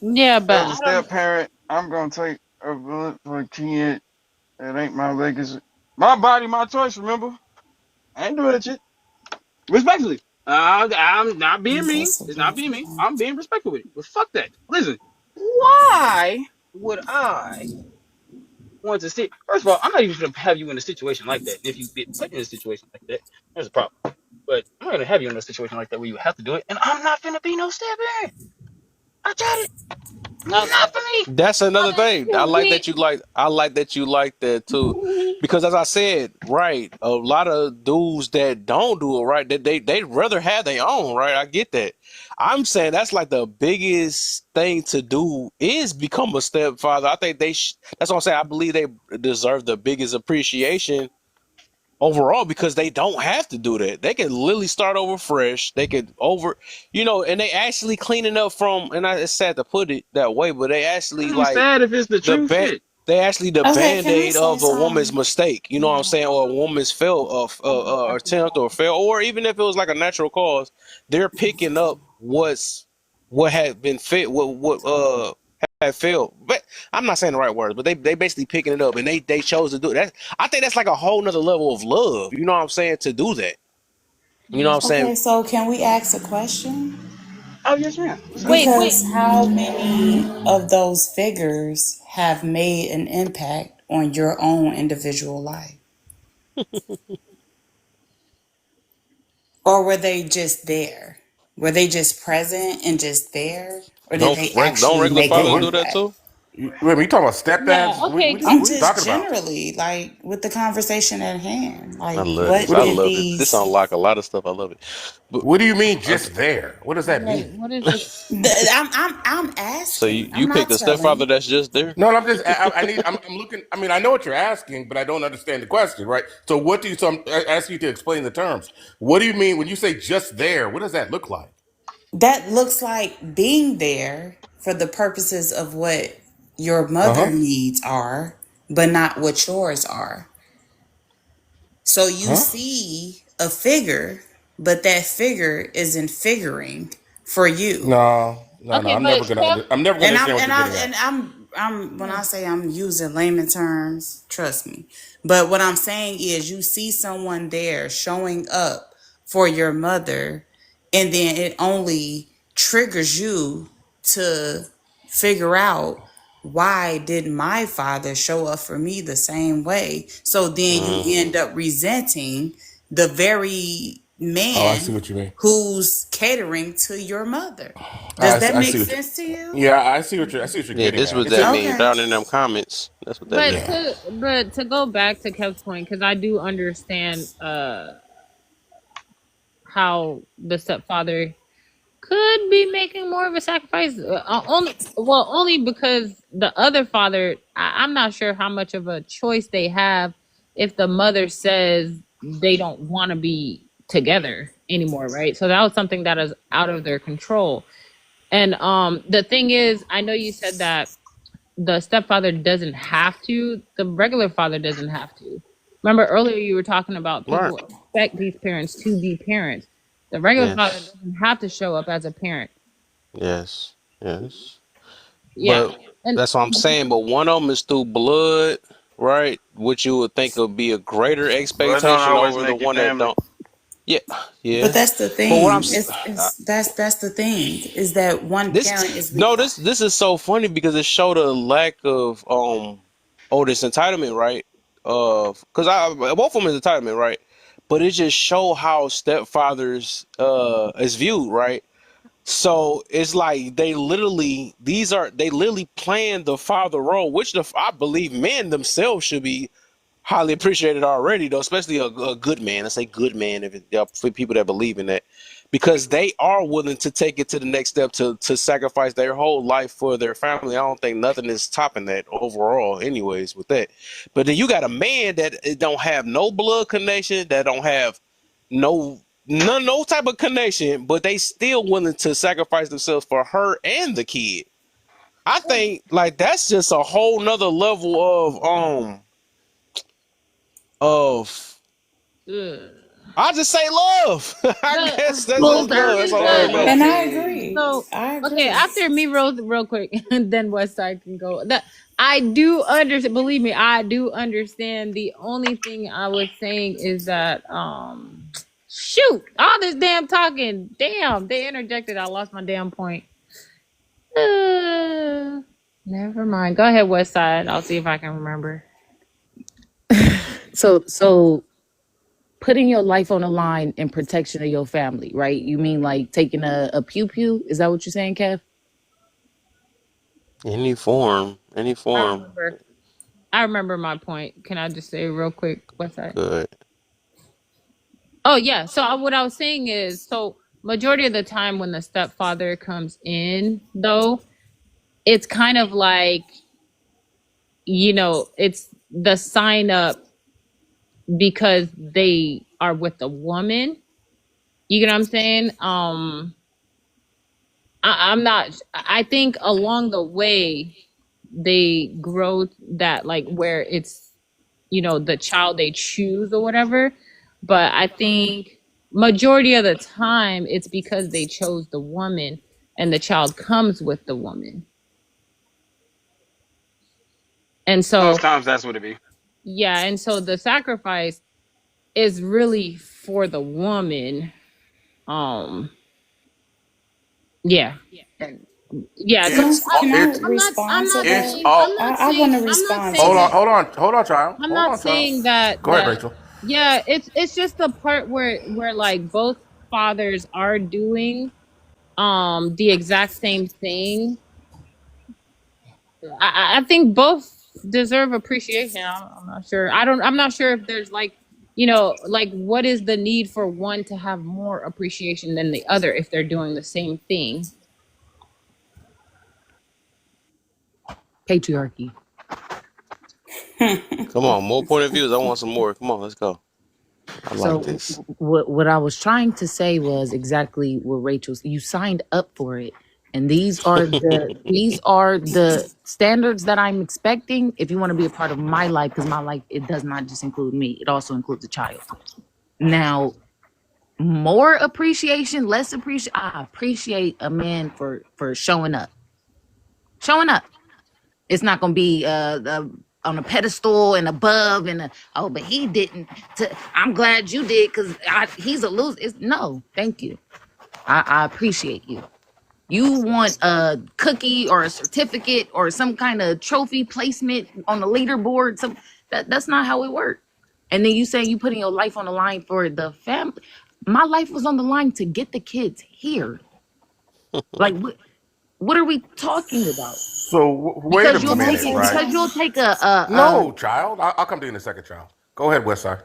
Yeah, but as a I don't. step parent, I'm gonna take a bullet for a kid that ain't my legacy. My body, my choice. Remember, I ain't doing that shit. Respectfully, I'm not being mean. That's a It's not beautiful being mean. thing. I'm being respectful with it. But fuck that. Listen, why would I want to see? First of all, I'm not even gonna have you in a situation like that. And if you get put in a situation like that, there's a problem. But I'm not gonna have you in a situation like that where you have to do it. And I'm not gonna be no step parent. I tried it. Okay. Not for me. That's another Okay. thing. I like that you like that too. Because as I said, right, a lot of dudes that don't do it right, that they'd rather have their own, right? I get that. I'm saying that's like the biggest thing to do is become a stepfather. I think that's what I'm saying. I believe they deserve the biggest appreciation overall because they don't have to do that. They can literally start over fresh. They could and they actually cleaning up from, and it's sad to put it that way, but they actually I ain't like sad if it's the the truth. ba- Shit. they actually the Okay, can I band-aid say of a woman's something? mistake, you know what I'm saying, or a woman's fail of attempt or fail, or even if it was like a natural cause, they're picking up what had been fit, what had failed. But I'm not saying the right words, but they basically picking it up and they chose to do it. I think that's like a whole nother level of love, you know what I'm saying, to do that. You know what I'm saying? Okay, so can we ask a question? Oh yes, ma'am. What's up? Because how many of those figures have made an impact on your own individual life? Or were they just there? Were they just present and just there? Or did they Don't actually regular make an fathers do What? that impact? too? Wait, you talking about Yeah. stepdads? Okay. I'm What are you just talking about? generally like with the conversation at hand. I Like, love this. what What do I you did love it. This these? unlock a lot of stuff. I love it. But What do you mean okay. just there? What does that Like, mean? what is the? I'm So asking. you I'm picked not a stepfather telling. that's just there? No, I'm just. I need. I'm looking. I mean, I know what you're asking, but I don't understand the question, right? So, what do you? So, I'm asking you to explain the terms. What do you mean when you say just there? What does that look like? That looks like being there for the purposes of what your Uh mother huh. needs are, but not what yours are. So you Huh? see a figure, but that figure isn't figuring for you. No, no, no. Okay, I'm but never gonna. Kev, I'm never gonna And understand what you're getting at. I'm when yeah. I say I'm using layman terms, trust me. But what I'm saying is you see someone there showing up for your mother, and then it only triggers you to figure out why did my father show up for me the same way? So then you Mm. end up resenting the very Oh, I see man what you mean. who's catering to your mother. Does that I make see what you. sense to you? Yeah, I see what you're Yeah, getting this at. was It's that just. mean Okay. down in them comments. That's what that But mean. Yeah. to go back to Kev's point, because I do understand how the stepfather could be making more of a sacrifice. Only because the other father, I'm not sure how much of a choice they have if the mother says they don't want to be together anymore, right? So that was something that is out of their control. And the thing is, I know you said that the stepfather doesn't have to, the regular father doesn't have to. Remember earlier you were talking about Right. people expect these parents to be parents. The regular father Yes. doesn't have to show up as a parent. Yes. Yes. Yeah. But And that's what I'm saying. But one of them is through blood, right? Which you would think would be a greater Blood don't expectation always over the make your one that family. don't. Yeah. But Yeah. that's the But what I'm thing. That's the thing is that one parent this is no required. this is so funny because it showed a lack of this entitlement, right? Of because I both of them is entitlement, right? but it just show how stepfathers is viewed, right? So it's like they literally playing the father role, which I believe men themselves should be highly appreciated already, though, especially a good man. I say good man if for people that believe in that, because they are willing to take it to the next step to sacrifice their whole life for their family. I don't think nothing is topping that overall, anyways, with that. But then you got a man that don't have no blood connection, that don't have no no type of connection, but they still willing to sacrifice themselves for her and the kid. I think like that's just a whole nother level of Ugh. I'll just say love. I The guess that's the just Well, love. thing That's is all I that really know. And I okay. agree. so I okay, agree. after me real quick, and then West Side can go. That I do understand. Believe me, I do understand. The only thing I was saying is that shoot, all this damn talking, damn, they interjected. I lost my damn point. Uh, Never mind. Go ahead, West Side. I'll see if I can remember. So putting your life on the line in protection of your family, right? You mean like taking a pew pew? Is that what you're saying, Kev? Any form, any I form. remember. I remember my point. Can I just say real quick, West Side? Good. Oh yeah. So what I was saying is, so majority of the time when the stepfather comes in, though, it's kind of like, it's the sign up because they are with a woman. You get what I'm saying? I'm not. I think along the way they grow that like where it's the child they choose or whatever, but I think majority of the time it's because they chose the woman and the child comes with the woman. And Most so times that's what it be. yeah, and so the sacrifice is really for the woman. um yeah. And yeah, so Can I It's I, can I it's I'm not respond I'm to not it's that? saying I'm all. not I want saying to I'm not respond to saying Hold on, that that. child. I'm Hold not on, child. saying that Go ahead, that Rachel. yeah, it's just the part where like both fathers are doing the exact same thing. I think both deserve appreciation. I'm not sure. I'm not sure if there's like like what is the need for one to have more appreciation than the other if they're doing the same thing. Patriarchy. Come on, more point of views. I want some more. Come on, let's go. I like So this. what I was trying to say was exactly what Rachel's. You signed up for it, and these are the standards that I'm expecting. If you want to be a part of my life, because my life it does not just include me; it also includes a child. Now, more appreciation, less appreciation. I appreciate a man for showing up. Showing up. It's not gonna be on a pedestal and above and oh, but he didn't. I'm glad you did because he's a loser. No, thank you. I appreciate you. You want a cookie or a certificate or some kind of trophy placement on the leaderboard? That's not how it works. And then you saying you putting your life on the line for the family. My life was on the line to get the kids here. Like what are we talking about? So wait a Can I minute, say right? Because you'll something? take a No, child. I'll come to you in a second, child. Go ahead, Westside.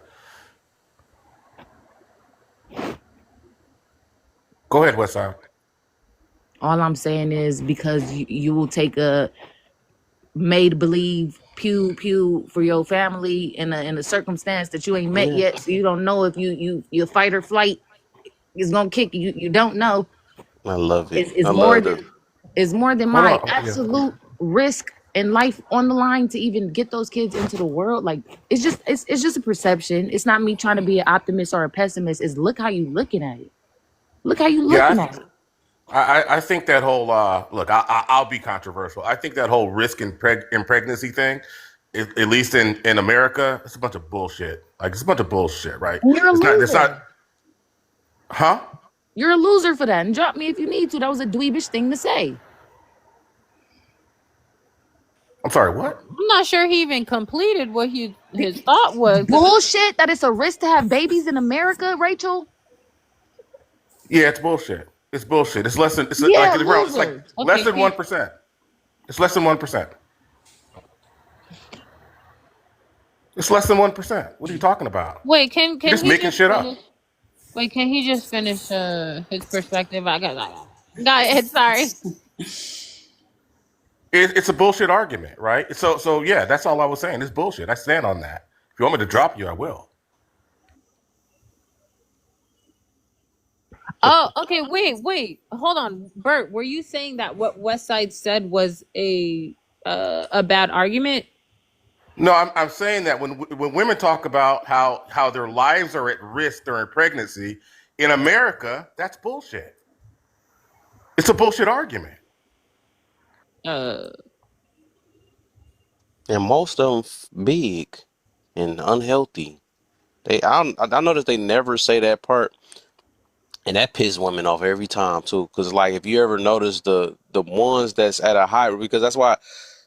Go ahead, Westside. all I'm saying is because you will take a made believe pew pew for your family in a circumstance that you ain't met Yeah, yet, so you don't know if your fight or flight is gonna kick you. You don't know. I love it. It's I more love the. than it's more than Hold my on. Yeah. absolute risk and life on the line to even get those kids into the world. Like it's just a perception. It's not me trying to be an optimist or a pessimist. It's look how you looking at it. Look how you Yeah, looking at it. I think that whole look. I'll be controversial. I think that whole risk in pregnancy thing, at least in America, it's a bunch of bullshit. Like it's a bunch of bullshit, right? And you're a It's not. It's not. loser. Huh? You're a loser for that. And drop me if you need to. That was a dweebish thing to say. I'm sorry, what? I'm not sure he even completed what his thought was. 'Cause Bullshit that it's a risk to have babies in America, Rachel. Yeah, it's bullshit. It's bullshit. It's less than yeah, it's like loser. less Okay, than 1%. It's less than 1%. It's less than 1%. What are you talking about? wait, You're can just he making just shit finish? up. Wait, can he just finish his perspective? Got it. Sorry. It's a bullshit argument, right? So yeah, that's all I was saying. It's bullshit. I stand on that. If you want me to drop you, I will. Oh, okay. Wait. Hold on, Bert. Were you saying that what West Side said was a bad argument? No, I'm saying that when women talk about how their lives are at risk during pregnancy in America, that's bullshit. It's a bullshit argument. Uh, And most of them big and unhealthy. I notice they never say that part, and that pisses women off every time too. Because like if you ever notice the ones that's at a high, because that's why,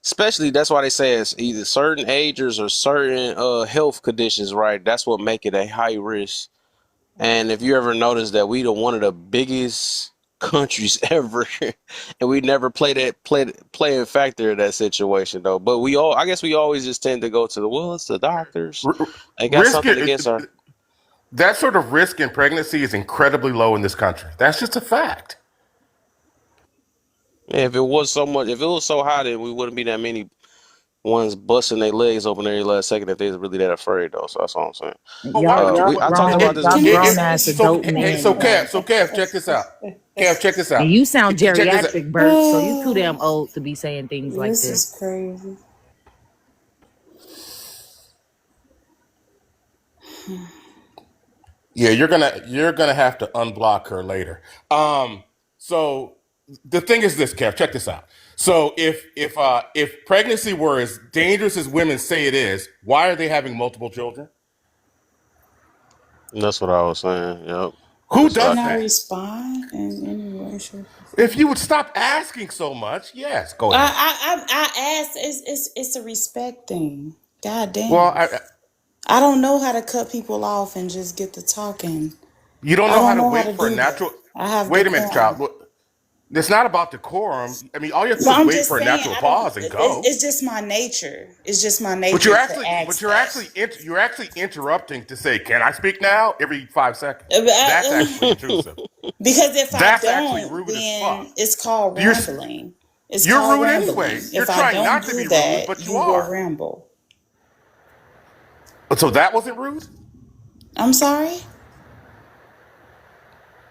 especially that's why they say it's either certain ages or certain health conditions, right? That's what make it a high risk. And if you ever notice that we the one of the biggest countries ever, and we never play a factor in that situation though. But I guess we always just tend to go to it's the doctors. R- They got risk something it, against our. that sort of risk in pregnancy is incredibly low in this country. That's just a fact. Yeah, if it was so high, then we wouldn't be that many ones busting their legs open every last second if they was really that afraid though. So that's all I'm saying. But why would you? y'all I talked grown, about this y'all Can I grown before. ass So adult hey, men so though, Kev, check this out. Kev, check this And out. you sound Check this out. geriatric, Bert. So you too damn old to be saying things like This this. is crazy. Yeah, you're gonna have to unblock her later. So the thing is this, Kev, check this out. So if pregnancy were as dangerous as women say it is, why are they having multiple children? That's what I was saying. Yep. Who That's Can does like I that? respond in any way, shape, or If form? you would stop asking so much, yes, go I, ahead. I asked. It's a respect thing. God Well, damn. I don't know how to cut people off and just get to talking. you don't I know how don't to know how wait to for a do that. natural. I have Wait a minute, child. decorum. It's not about decorum. I mean, all you have to No, do is I'm wait just for a saying. natural I don't. pause and go. It's just my nature. It's just my But nature you're to actually, but ask that. you're actually interrupting to say, "Can I speak now?" Every 5 seconds. That's actually I- intrusive. because if I That's actually don't, rude as then fuck. it's called You're rambling. It's you're called rude anyway. rambling. You're If I trying don't not to do be rude, that, but you you will are. ramble. So that wasn't rude. I'm sorry.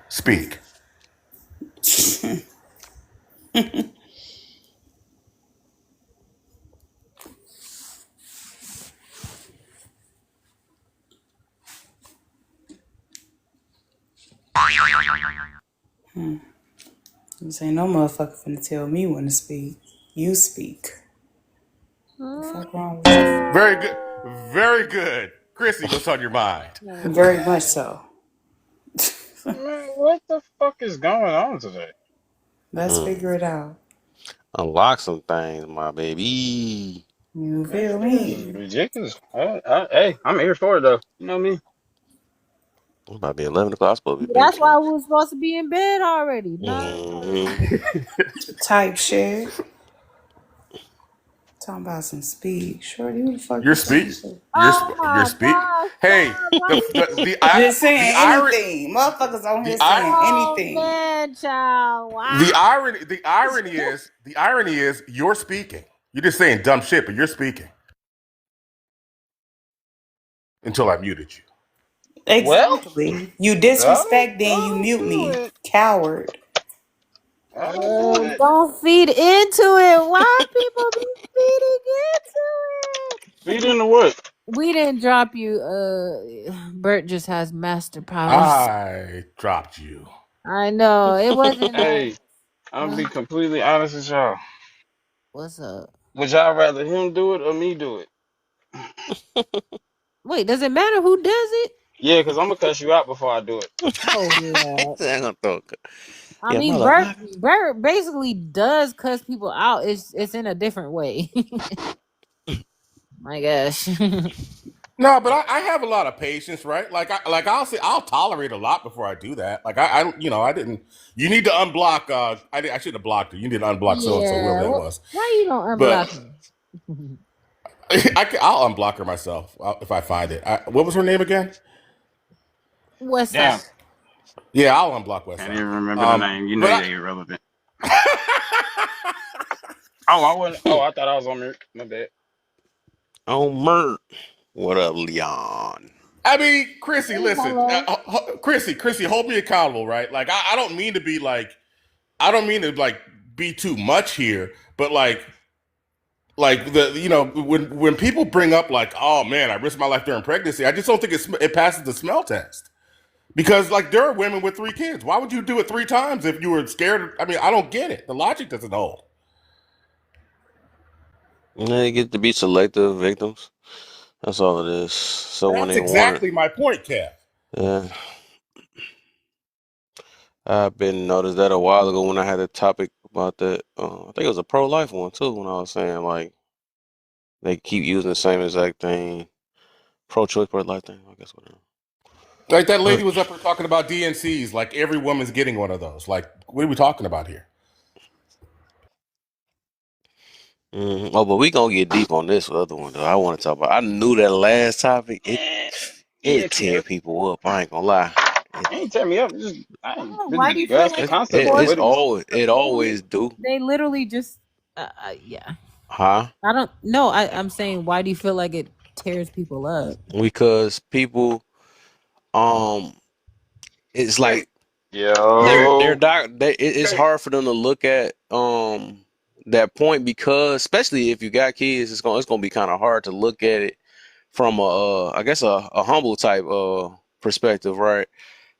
Speak. This ain't no motherfucker finna tell me when to speak. You speak. The fuck wrong with you? Very good. Very good, Chrissy. What's on your mind? Very much so. Man, what the fuck is going on today? Let's mm, figure it out. unlock some things, my baby. You Man, feel this is me? ridiculous. Hey, I'm here for it though. You know me. It's about to be 11 o'clock. I'm supposed to be That's bed. why we was supposed to be in bed already. Nah. Hmm. Type shit. Talking about some speed. Shorty, who the fuck You're you talking speak. to? You're Oh my speak. gosh, Hey, child. Why you Just the saying irony anything. Motherfuckers on here the I saying oh anything. man, child. Wow. the irony is you're speaking. You're just saying dumb shit, but you're speaking until I muted you. Well, Exactly. You that'll disrespect, then you that'll mute do me. it. Coward. That'll do it. Don't feed into it. Why people be feeding into it? Feed into what? we didn't drop you. Bert just has master powers. I dropped you. I know it wasn't a. Hey, I'll be completely honest with y'all. What's up? Would y'all rather him do it or me do it? Wait, does it matter who does it? Yeah, because I'm gonna cuss you out before I do it. Oh Lord. I'm gonna throw. Yeah, Bert motherfucker. Bert basically does cuss people out. It's in a different way. My gosh. No, but I have a lot of patience, right? I'll say I'll tolerate a lot before I do that. I didn't. You need to unblock. I should have blocked her. You need to unblock so and so, whoever Yeah. that was. Why you don't But unblock me? I'll unblock her myself if I find it. What was her name again? What's that? Damn, Yeah, I'll unblock can't Westside. even remember the name. You know But you're irrelevant. Oh, I wasn't. Oh, I thought I was on mute. My bad. On Mert. What up, Leon? I mean, Chrissy, Hey, listen, Mello. Chrissy, hold me accountable, right? Like, I don't mean to be like, I don't mean to like be too much here, but like when people bring up like, oh man, I risked my life during pregnancy, I just don't think it passes the smell test because like there are women with 3 kids. Why would you do it 3 times if you were scared? I mean, I don't get it. The logic doesn't hold. They get to be selective victims. That's all it is. So when That's they want it, exactly my point, Kev. yeah. I've been noticed that a while ago when I had a topic about that. I think it was a pro-life one too. When I was saying like they keep using the same exact thing, pro-choice, pro-life thing. I guess whatever. Like that lady But was up here talking about DNCs, like every woman's getting one of those. Like, what are we talking about here? oh, but we gonna get deep on this other one though. I want to talk about. I knew that last topic. Eh, yeah, It tear Kev. people up. I ain't gonna lie. Ain't tear me up. Just I ain't Why really do you feel grasp the like It, it's concept it, of it's what forced? it was. always it always do. They literally just, yeah. Huh? I don't know. I'm saying, why do you feel like it tears people up? Because people, um, it's like they're Yo, doc. It's hard for them to look at that point because especially if you got kids, it's gonna be kind of hard to look at it from a I guess a humble type perspective, right?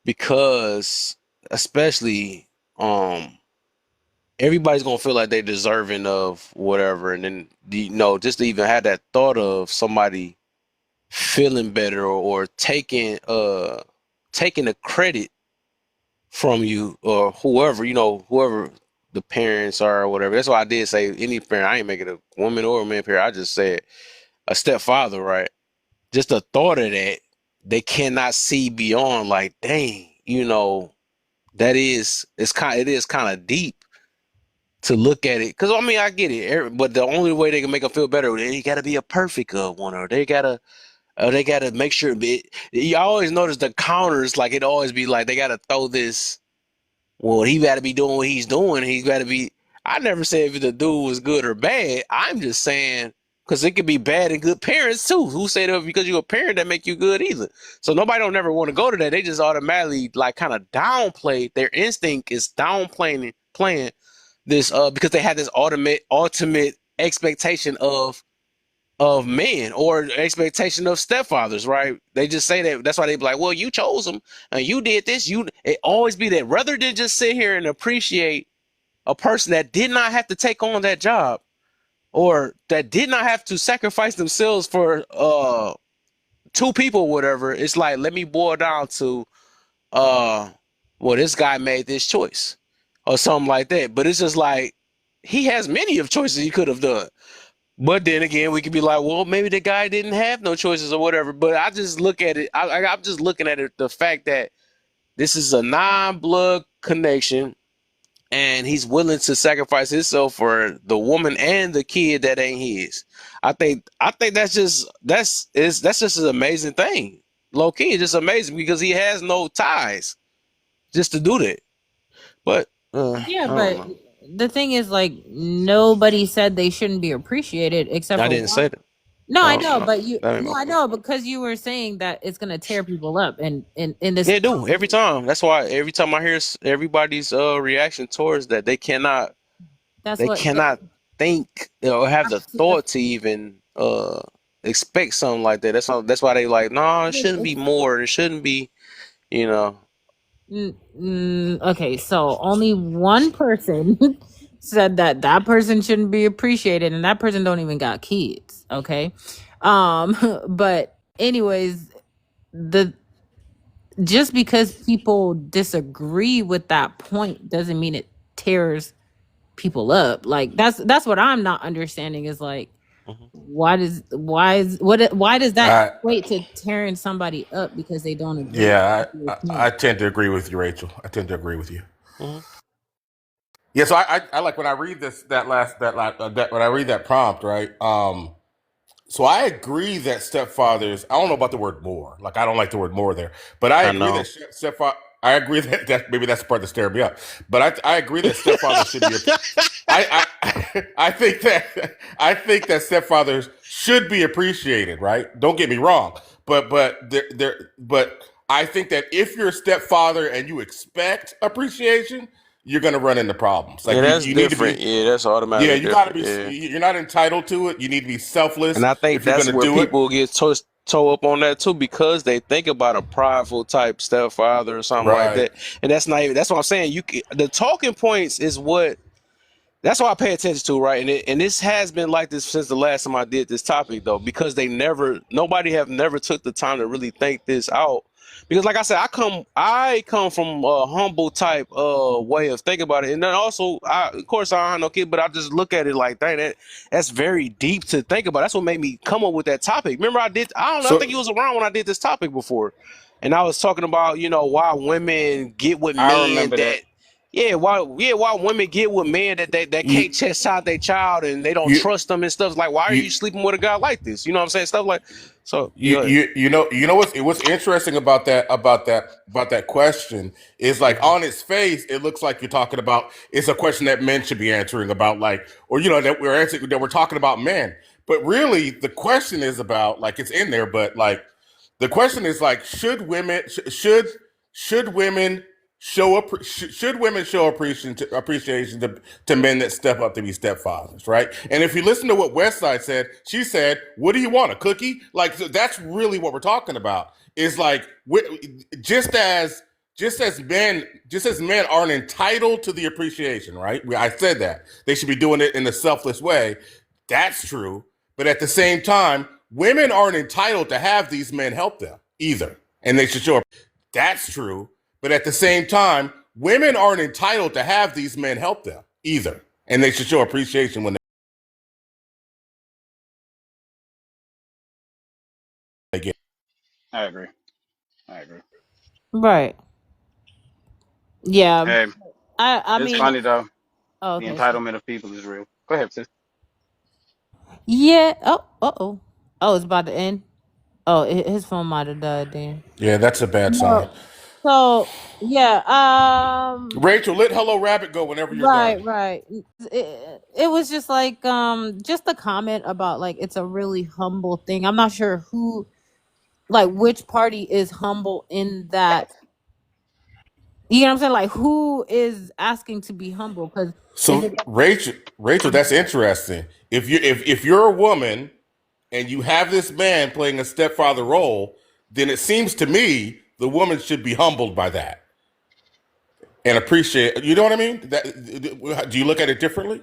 Because especially everybody's gonna feel like they're deserving of whatever, and then just to even have that thought of somebody feeling better or taking the credit from you or whoever whoever the parents are or whatever. That's why I did say any parent. I ain't making a woman or a man parent. I just said a stepfather, right? Just the thought of that, they cannot see beyond. Like, dang, it is kind of deep to look at it. Because I mean, I get it, but the only way they can make them feel better, they got to be a perfect one, or they gotta make sure. You always notice the counters, like it always be like they gotta throw this. Well, he got to be doing what he's doing. He's got to be. I never said if the dude was good or bad. I'm just saying because it could be bad and good parents too. Who said that because you're a parent that make you good either? So nobody don't never want to go to that. They just automatically like kind of downplay. Their instinct is downplaying playing this because they had this ultimate expectation of men or expectation of stepfathers, right? They just say that. That's why they be like, well, you chose them and you did this. It always be that rather than just sit here and appreciate a person that did not have to take on that job or that did not have to sacrifice themselves for two people or whatever. It's like, let me boil down to uh well, this guy made this choice or something like that. But it's just like he has many of choices he could have done. But then again, we could be like, well, maybe the guy didn't have no choices or whatever. But I just look at it. I'm just looking at it. The fact that this is a non-blood connection, and he's willing to sacrifice himself for the woman and the kid that ain't his. I think that's just an amazing thing. Low key, it's just amazing because he has no ties just to do that. But Yeah, I don't but know. the thing is, like, nobody said they shouldn't be appreciated except I for didn't one. say that. No, I No, know, no, but you. that ain't No, my I point. know because you were saying that it's gonna tear people up, and in this, They do every time. That's why every time I hear everybody's reaction towards that, that's they what. cannot think or have the That's, thought to even expect something like that. That's why they like, no, it shouldn't be more. It shouldn't be, you know. okay, so only one person said that that person shouldn't be appreciated, and that person don't even got kids. Okay, but anyways, the just because people disagree with that point doesn't mean it tears people up. Like that's what I'm not understanding is like Mhm. why does that I equate to tearing somebody up because they don't agree yeah, with your I point? tend to agree with you, Rachel. I tend to agree with you. Mhm. Yeah, so I like when I read that when I read that prompt, right? So I agree that stepfathers. I don't know about the word more. Like I don't like the word more there, but I I agree that know. stepfather. I agree that maybe that's the part that's tearing me up. But I agree that stepfathers should be. I think that stepfathers should be appreciated, right? Don't get me wrong, but I think that if you're a stepfather and you expect appreciation, you're going to run into problems. Yeah, Like you that's you need to different. be Yeah, that's yeah, automatically you got to different. be. Yeah. You're not entitled to it. You need to be selfless And I think if you're going that's to where do it, people get toe up on that too, because they think about a prideful type stepfather or something like right? that. And that's not even, that's what I'm saying. The talking points is what, that's what I pay attention to, right? And this has been like this since the last time I did this topic, though, because nobody have never took the time to really think this out. Because, like I said, I come from a humble type way of thinking about it, and then also, of course, I don't have no kid, but I just look at it like, dang, that's very deep to think about. That's what made me come up with that topic. Remember, I don't know, I think So you was around when I did this topic before, and I was talking about why women get with I men remember that. that why women get with men that you can't chastise their child and they don't you trust them and stuff. Like, why are you you sleeping with a guy like this? You know what I'm saying? Stuff like, so go ahead. you know what's interesting about that question is like Mhm. on its face it looks like you're talking about it's a question that men should be answering about like or that we're answering that we're talking about men, but really the question is about like it's in there, but like the question is like should women should women show appreciation to men that step up to be stepfathers, right? And if you listen to what Westside said, she said, "What do you want, a cookie?" Like so that's really what we're talking about. Is like just as just as men aren't entitled to the appreciation, right? I said that they should be doing it in a selfless way. That's true, but at the same time, women aren't entitled to have these men help them either, and they should show up. That's true, but at the same time, women aren't entitled to have these men help them either, and they should show appreciation when they get. I agree. I agree. Right. Yeah. Hey, I it's mean, funny though. oh, The okay. So, entitlement of people is real. Go ahead, sis. yeah. Oh, uh-oh. Oh, it's about to end. Oh, his phone might have died then. Yeah, that's a bad sign. No. So, yeah. Rachel, let Hello Rabbit go whenever you're Right, done. right. It was just like just a comment about like it's a really humble thing. I'm not sure who like which party is humble in that. You know what I'm saying? Like who is asking to be humble? Because if it So Rachel, that's interesting. If you're a woman and you have this man playing a stepfather role, then it seems to me the woman should be humbled by that and appreciate. You know what I mean? Do you look at it differently?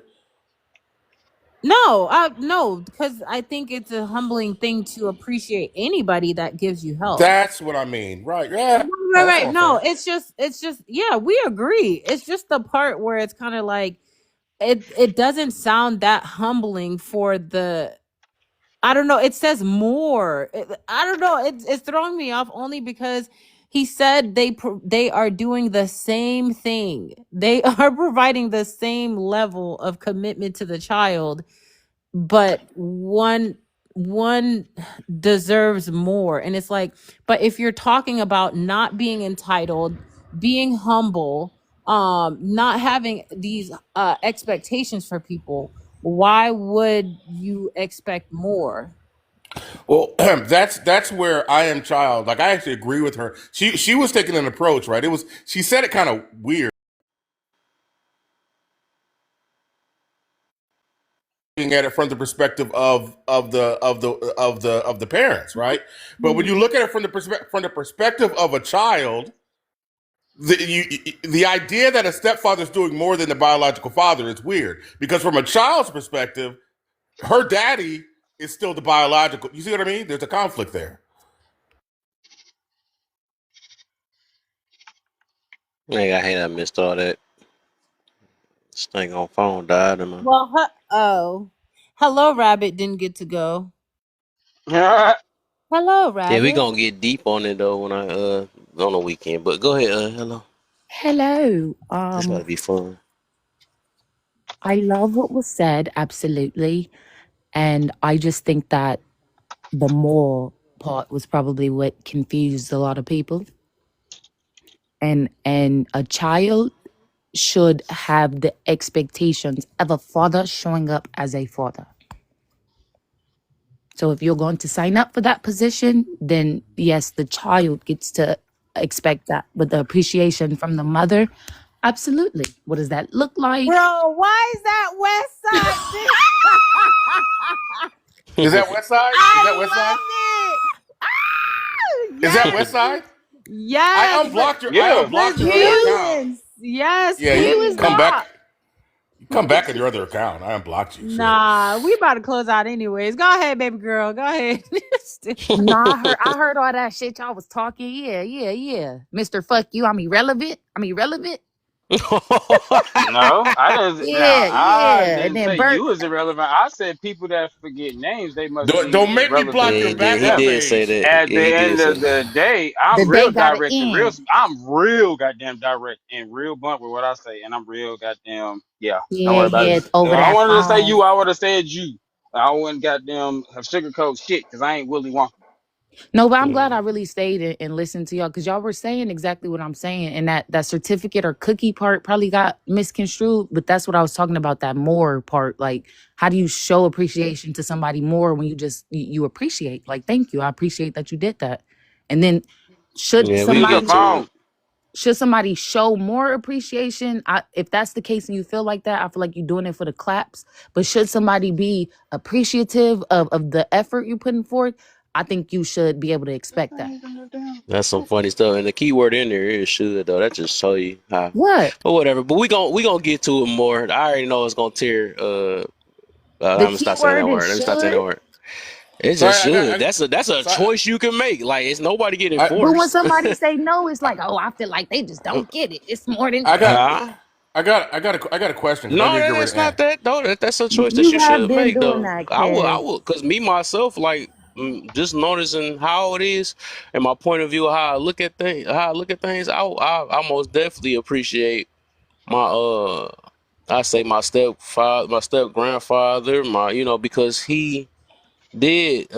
no, I no, because I think it's a humbling thing to appreciate anybody that gives you help. That's what I mean. Right? Yeah. Right, Yeah, that's right. all No, fair. it's just yeah, we agree. It's just the part where it's kind of like it doesn't sound that humbling for the I don't know. It says more. I don't know. It's throwing me off only because he said they are doing the same thing. They are providing the same level of commitment to the child, but one deserves more. And it's like, but if you're talking about not being entitled, being humble, not having these expectations for people, why would you expect more? Well, that's where I am child. Like I actually agree with her. She was taking an approach, right? It was she said it kind of weird, looking at it from the perspective of the parents, right? But when you look at it from the perspective of a child, the idea that a stepfather is doing more than the biological father is weird because from a child's perspective, her daddy is still the biological. You see what I mean? There's a conflict there. Nigga, I hate I missed all that. This thing on phone died and Well, hello, Rabbit didn't get to go. Yeah. Hello, yeah, we Rabbit. gonna get deep on it though when I on the weekend. But go ahead, hello. Hello. This about to be fun. I love what was said, absolutely. And I just think that the more part was probably what confused a lot of people. And a child should have the expectations of a father showing up as a father. So if you're going to sign up for that position, then yes, the child gets to expect that. But the appreciation from the mother, absolutely. What does that look like? Bro, why is that West Side? Is that West Side? Is that I West Side? love it. Ah, Is that yes, West Side? yes. I Yeah. unblocked The your other account. humans. Yes, Yeah, he you was come back. blocked. Come back at your other account. I unblocked you. Shit. Nah, we about to close out anyways. Go ahead, baby girl. Go ahead. Nah, I heard all that shit y'all was talking. Yeah. Mr. Fuck you, I'm irrelevant. I'm irrelevant. No, I didn't. Now I Yeah. And didn't then say Bert, you was irrelevant. I said people that forget names, they must Don't be make me irrelevant block Yeah, your to he backup them. did say page. that. At Yeah, the he did end say of that. the day, the I'm day real gotta direct and real. end. I'm real goddamn direct and real blunt with what I say, and I'm real goddamn. Yeah, don't worry about it. Yeah, If over I that wanted to say phone. you, I would have said you. I wouldn't goddamn have sugarcoat shit because I ain't Willy Wonka. No, but I'm glad I Mm. really stayed and listened to y'all because y'all were saying exactly what I'm saying. And that certificate or cookie part probably got misconstrued. But that's what I was talking about, that more part. Like, how do you show appreciation to somebody more when you just you appreciate? Like, thank you. I appreciate that you did that. And then should Yeah, we'll Use a get somebody to phone. it. show more appreciation? If that's the case and you feel like that, I feel like you're doing it for the claps. But should somebody be appreciative of the effort you're putting forth? I think you should be able to expect that. That's some funny stuff. And the key word in there is should though. That just show you how. What? But whatever. But we gonna get to it more. I already know it's gonna tear. I'm The gonna key stop saying that word word. is Let me stop saying that should. word. It So just I got. should. That's a So choice you can make. Like it's nobody getting I, But when forced. somebody say no, it's like, oh, I feel like they just don't get it. It's more than I got. Huh? I got a question because I No, need to get ready that's to end. not that though. That's a choice that you you have should been make doing though. that, I Kev. will, cause me myself, like just noticing how it is and my point of view of how I look at things. I most definitely appreciate my I say my stepfather, my step grandfather, my because he did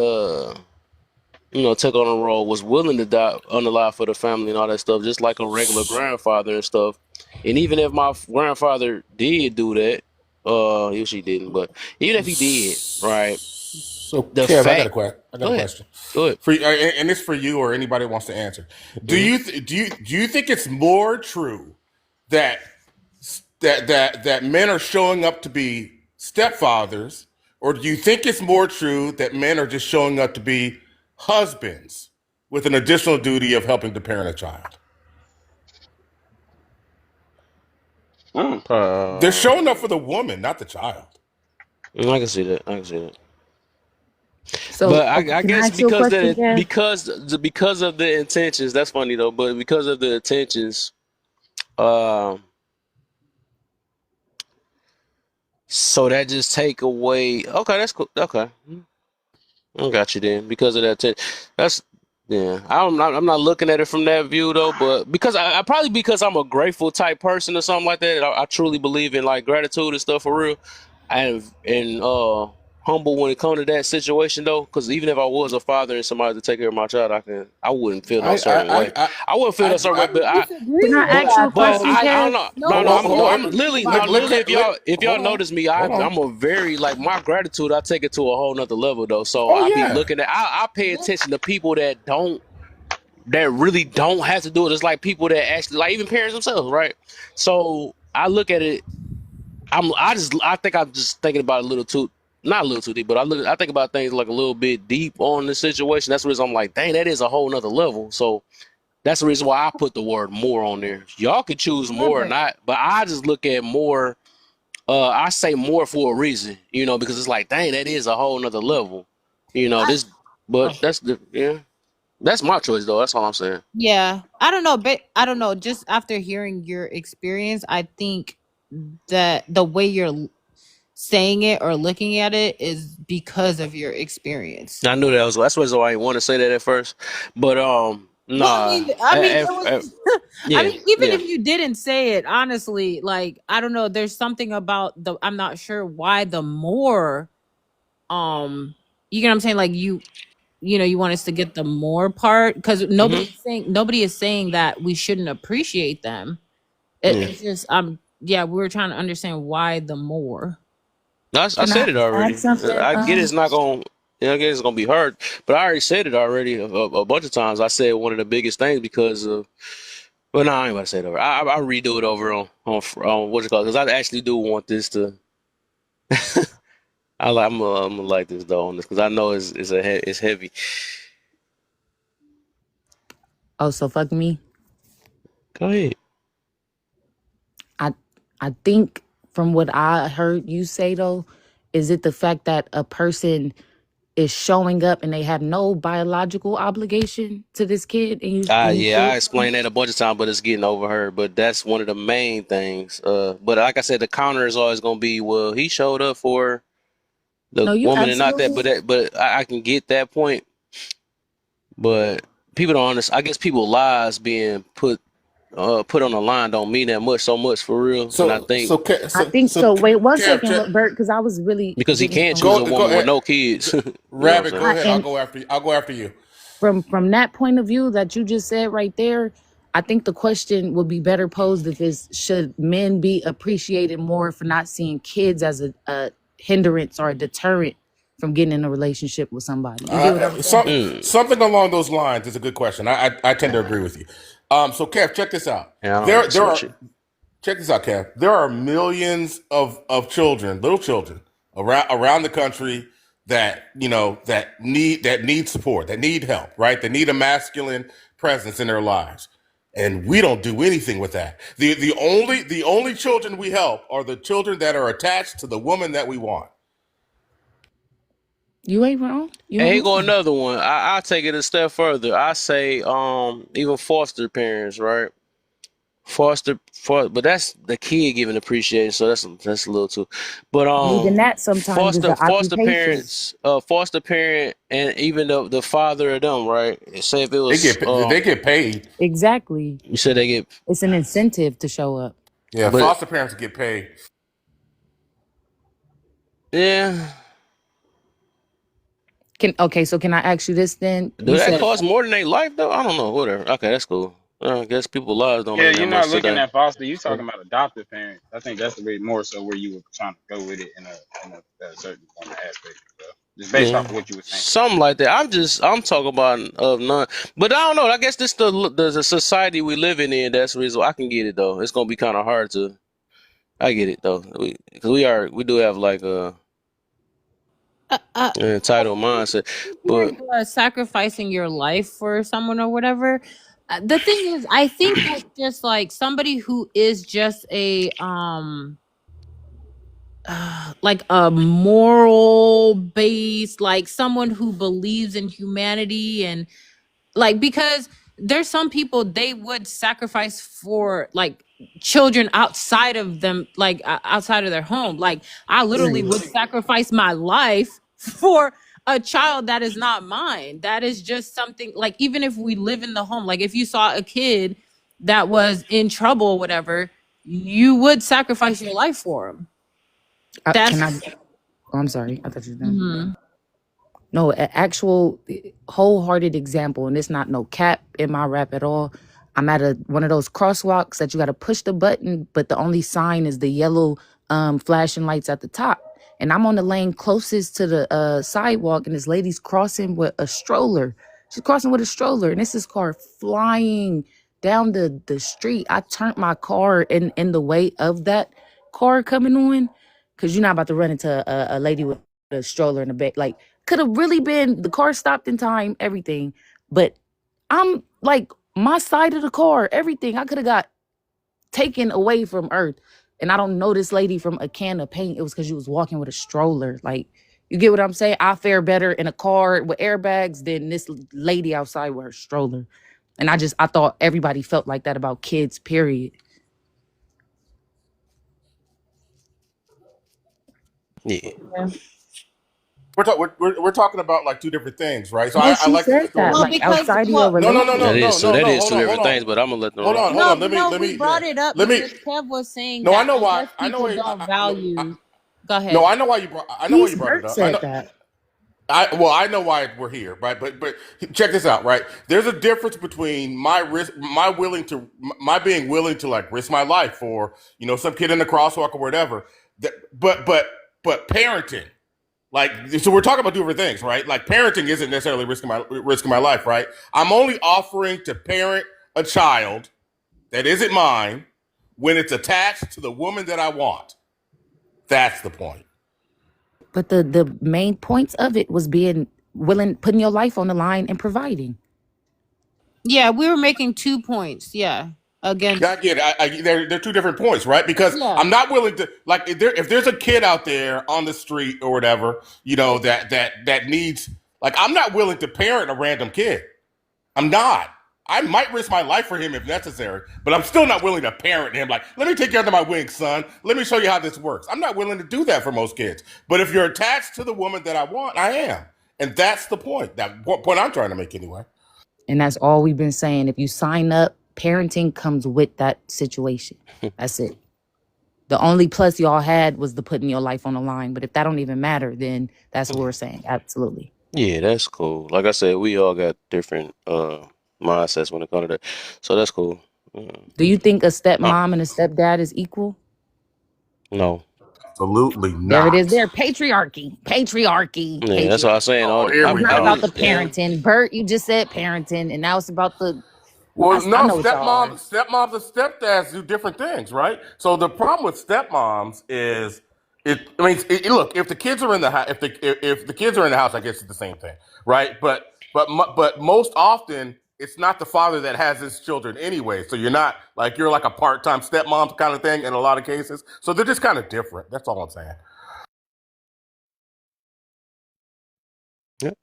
take on a role, was willing to die on the line for the family and all that stuff, just like a regular grandfather and stuff. And even if my grandfather did do that, if she didn't, but even if he did, right? So The Kev, fact. I got Go a ahead. question Go ahead. for you, and it's for you or anybody who wants to answer. Hmm. Do you think it's more true that that men are showing up to be stepfathers, or do you think it's more true that men are just showing up to be husbands with an additional duty of helping to parent a child? Mm. They're Uh, showing up for the woman, not the child. I can see that. I can see that. So, But okay, I can I guess ask you a question, Kev? because of the intentions. That's funny though. But because of the intentions, um. So that just take away. Okay, that's cool. Okay, I got you then. Because of that, that's yeah. I'm not looking at it from that view though, but because I probably because I'm a grateful type person or something like that. I truly believe in like gratitude and stuff for real, and humble when it comes to that situation though. Because even if I was a father and somebody to take care of my child, I wouldn't feel no I certain I way. I I wouldn't feel I, no certain way, I, but I Can Disagree I with ask you a that question, I Kev? don't know. hold No, on, Nobody hold on. I'm literally no, literally. If y'all Hold on, notice me, hold on. I'm a very like my gratitude. I take it to a whole nother level though. So Oh I be yeah, looking at. I pay attention to people that really don't have to do it. It's like people that actually like even parents themselves, right? So I look at it. I think I'm just thinking about it a little too. Not a little too deep, but I think about things like a little bit deep on the situation. That's the reason I'm like, dang, that is a whole nother level. So that's the reason why I put the word more on there. Y'all could choose Yeah, more or but not, but I just look at more. I say more for a reason, because it's like, dang, that is a whole nother level. I, This, but oh, that's the yeah. That's my choice though. That's all I'm saying. Yeah, I don't know, but I don't know. Just after hearing your experience, I think that the way you're saying it or looking at it is because of your experience. I knew that was that's why I didn't want to say that at first, but Well, nah. I mean, it was. I Yeah, mean, even yeah. if you didn't say it, honestly, like I don't know. There's something about the. I'm not sure why the more, um, you know what I'm saying? Like you know, you want us to get the more part because Hmm. nobody is saying that we shouldn't appreciate them. Yeah. It's just yeah, we were trying to understand why the more. I Can I said it add already. something? I get it's not going. I guess it's gonna be hard, but I already said it already a bunch of times. I said one of the biggest things because of. Well, no, I ain't gonna say it over. I redo it over on what's it called? Because I actually do want this to. I'm gonna like this though on this because I know it's heavy. Oh, so fuck me. Go ahead. I I think from what I heard you say though, is it the fact that a person is showing up and they have no biological obligation to this kid and you Yeah, feel I explained that a bunch of times, but it's getting overheard. But that's one of the main things. But like I said, the counter is always gonna be, well, he showed up for the no, you woman and not that. absolutely But I can get that point. But people don't understand. I guess people lives being put on the line don't mean that much so much for real. And I So think so Kev, I think so. Wait one Kev, second, Bert, because I was really because he getting can't from choose a go woman with ahead. no kids, you know what I'm Rabbit, go saying? ahead. and I'll go after you. from that point of view that you just said right there, I think the question would be better posed if it's should men be appreciated more for not seeing kids as a hindrance or a deterrent from getting in a relationship with somebody. You get what I'm saying? Mm. Something along those lines is a good question. I tend to agree with you. So Kev, check this out. Yeah, I don't There answer that are shit. check this out, Kev. There are millions of children, little children, around the country that that need support, that need help, right? That need a masculine presence in their lives, and we don't do anything with that. The only children we help are the children that are attached to the woman that we want. You ain't wrong. You And ain't here go wrong. another one. I'll take it a step further. I say, even foster parents, right? But that's the kid giving appreciation, so that's a little too. But And even that sometimes is an occupation. foster parent, and even the father of them, right? Say if it was, They get paid. Exactly. you said they get, It's an incentive to show up. Yeah, but foster parents get paid. yeah, So can I ask you this then? do You that said cost more than their life though? I don't know. Whatever. Okay, that's cool. I guess people's lives don't Yeah, mean that you're much not looking today. at foster. You talking about adoptive parents. I think that's the way more so where you were trying to go with it in a certain aspect. So just based Yeah, off of what you were saying. something like that. I'm talking about of none, but I don't know. I guess this the society we living in. That's the reason I can get it though. It's gonna be kind of hard to. I get it though, because we do have like Uh, uh, an entitled mindset, but sacrificing your life for someone or whatever. The thing is, I think that's just like somebody who is just a like a moral base, like someone who believes in humanity and like because there's some people they would sacrifice for like children outside of them, like outside of their home. Like I literally would sacrifice my life for a child that is not mine. That is just something like even if we live in the home, like if you saw a kid that was in trouble or whatever, you would sacrifice your life for him. can I? That's Oh, I'm sorry. I thought you were done. mhm. No, an actual wholehearted example, and it's not no cap in my rap at all. I'm at one of those crosswalks that you got to push the button, but the only sign is the yellow flashing lights at the top. And I'm on the lane closest to the sidewalk, and this lady's crossing with a stroller. She's crossing with a stroller, and this is car flying down the street. I turned my car in the way of that car coming on, because you're not about to run into a lady with a stroller in the back. Like, could have really been the car stopped in time, everything. But I'm like my side of the car, everything I could have got taken away from Earth. And I don't know this lady from a can of paint. It was because she was walking with a stroller. Like, You get what I'm saying? I fare better in a car with airbags than this lady outside with her stroller. And I thought everybody felt like that about kids, period. Yeah. Yeah. We're talking about like two different things, right? So No, I she like the said that. story. Well, Like because outside of your well, No, no, no, That no, relationship. is no, so. no, That no. is Hold two on, hold different on, things. But I'm gonna let them hold rock. on, hold no, on. no, Let we me, brought it up let me. because Kev was saying No, I that know why. unless I know people why. don't No, value. Go no, ahead. I know why you brought. I know why He's you brought it hurt up. I said know. that. I know why we're here, right? But check this out, right? There's a difference between my being willing to like risk my life for some kid in the crosswalk or whatever. That, but parenting, like, so we're talking about different things, right? Like parenting isn't necessarily risking my life, right? I'm only offering to parent a child that isn't mine when it's attached to the woman that I want. That's the point. But the main points of it was being willing, putting your life on the line and providing. Yeah, we were making 2 points. Yeah, Yeah, I against. get it. They're two different points, right? Because Yeah, I'm not willing to like if there's a kid out there on the street or whatever, that needs like I'm not willing to parent a random kid. I'm not. I might risk my life for him if necessary, but I'm still not willing to parent him. Like, let me take you under my wing, son. Let me show you how this works. I'm not willing to do that for most kids. But if you're attached to the woman that I want, I am, and that's the point. That point I'm trying to make anyway. And that's all we've been saying. If you sign up, parenting comes with that situation. That's it. The only plus y'all had was the putting your life on the line. But if that don't even matter, then that's what we're saying. Absolutely. Yeah, that's cool. Like I said, we all got different mindsets when it comes to that. So that's cool. Do you think a No, stepmom and a stepdad is equal? No. absolutely There it is. not. There, patriarchy, patriarchy, Yeah, that's what I was patriarchy. saying. Oh, All here It's we not go. about the obvious. parenting. Bert, you just said parenting, and now it's about the. Well, I no, know what y'all are. stepmoms and stepdads do different things, right? So the problem with stepmoms is it. I mean, look, if the kids are in the house, if the kids are in the house, I guess it's the same thing, right? But most often it's not the father that has his children anyway. So you're like a part time stepmom kind of thing in a lot of cases. So they're just kind of different. That's all I'm saying. Yep.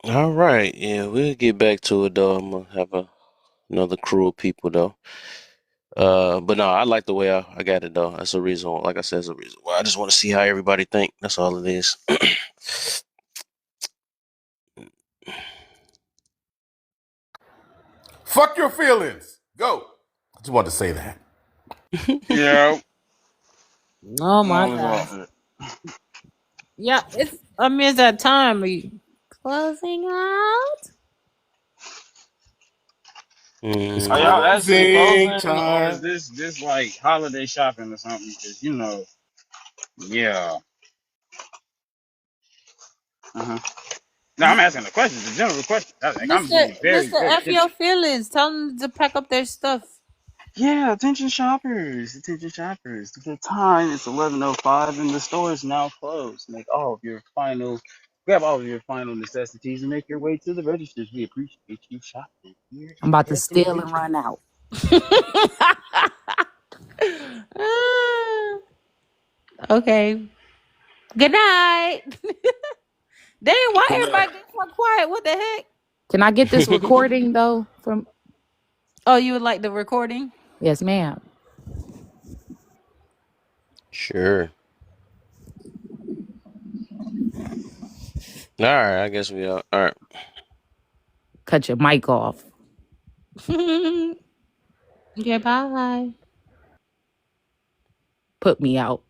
All right. Yeah, we'll get back to it though. I'm gonna have another crew of people though. But no, I like the way I got it though. That's a reason. Like I said, it's a reason why. I just want to see how everybody think. That's all it is. Fuck your feelings. Go. I just wanted to say that. Yeah, oh I my was god. off it. Yeah, it's. I mean, it's that time. Are you closing out? It's Are y'all actually closing closing, or is time. this like holiday shopping or something? Because yeah. Uh-huh. No, I'm asking the question. It's a general question. I'm Mister being very, Mister very F your attentive. feelings. Tell them to pack up their stuff. Yeah, attention shoppers, attention shoppers. The time is 11:05, and the store is now closed. Grab all of your final necessities and make your way to the registers. We appreciate you shopping here I'm at about to Pet steal and Convention. run out. Ah, okay. Good night. Dang, why Good night. everybody get so quiet? What the heck? Can I get this recording though? From Oh, you would like the recording? yes, ma'am. Sure. All right. I guess we are. All right. Cut your mic off. Okay, bye. Put me out.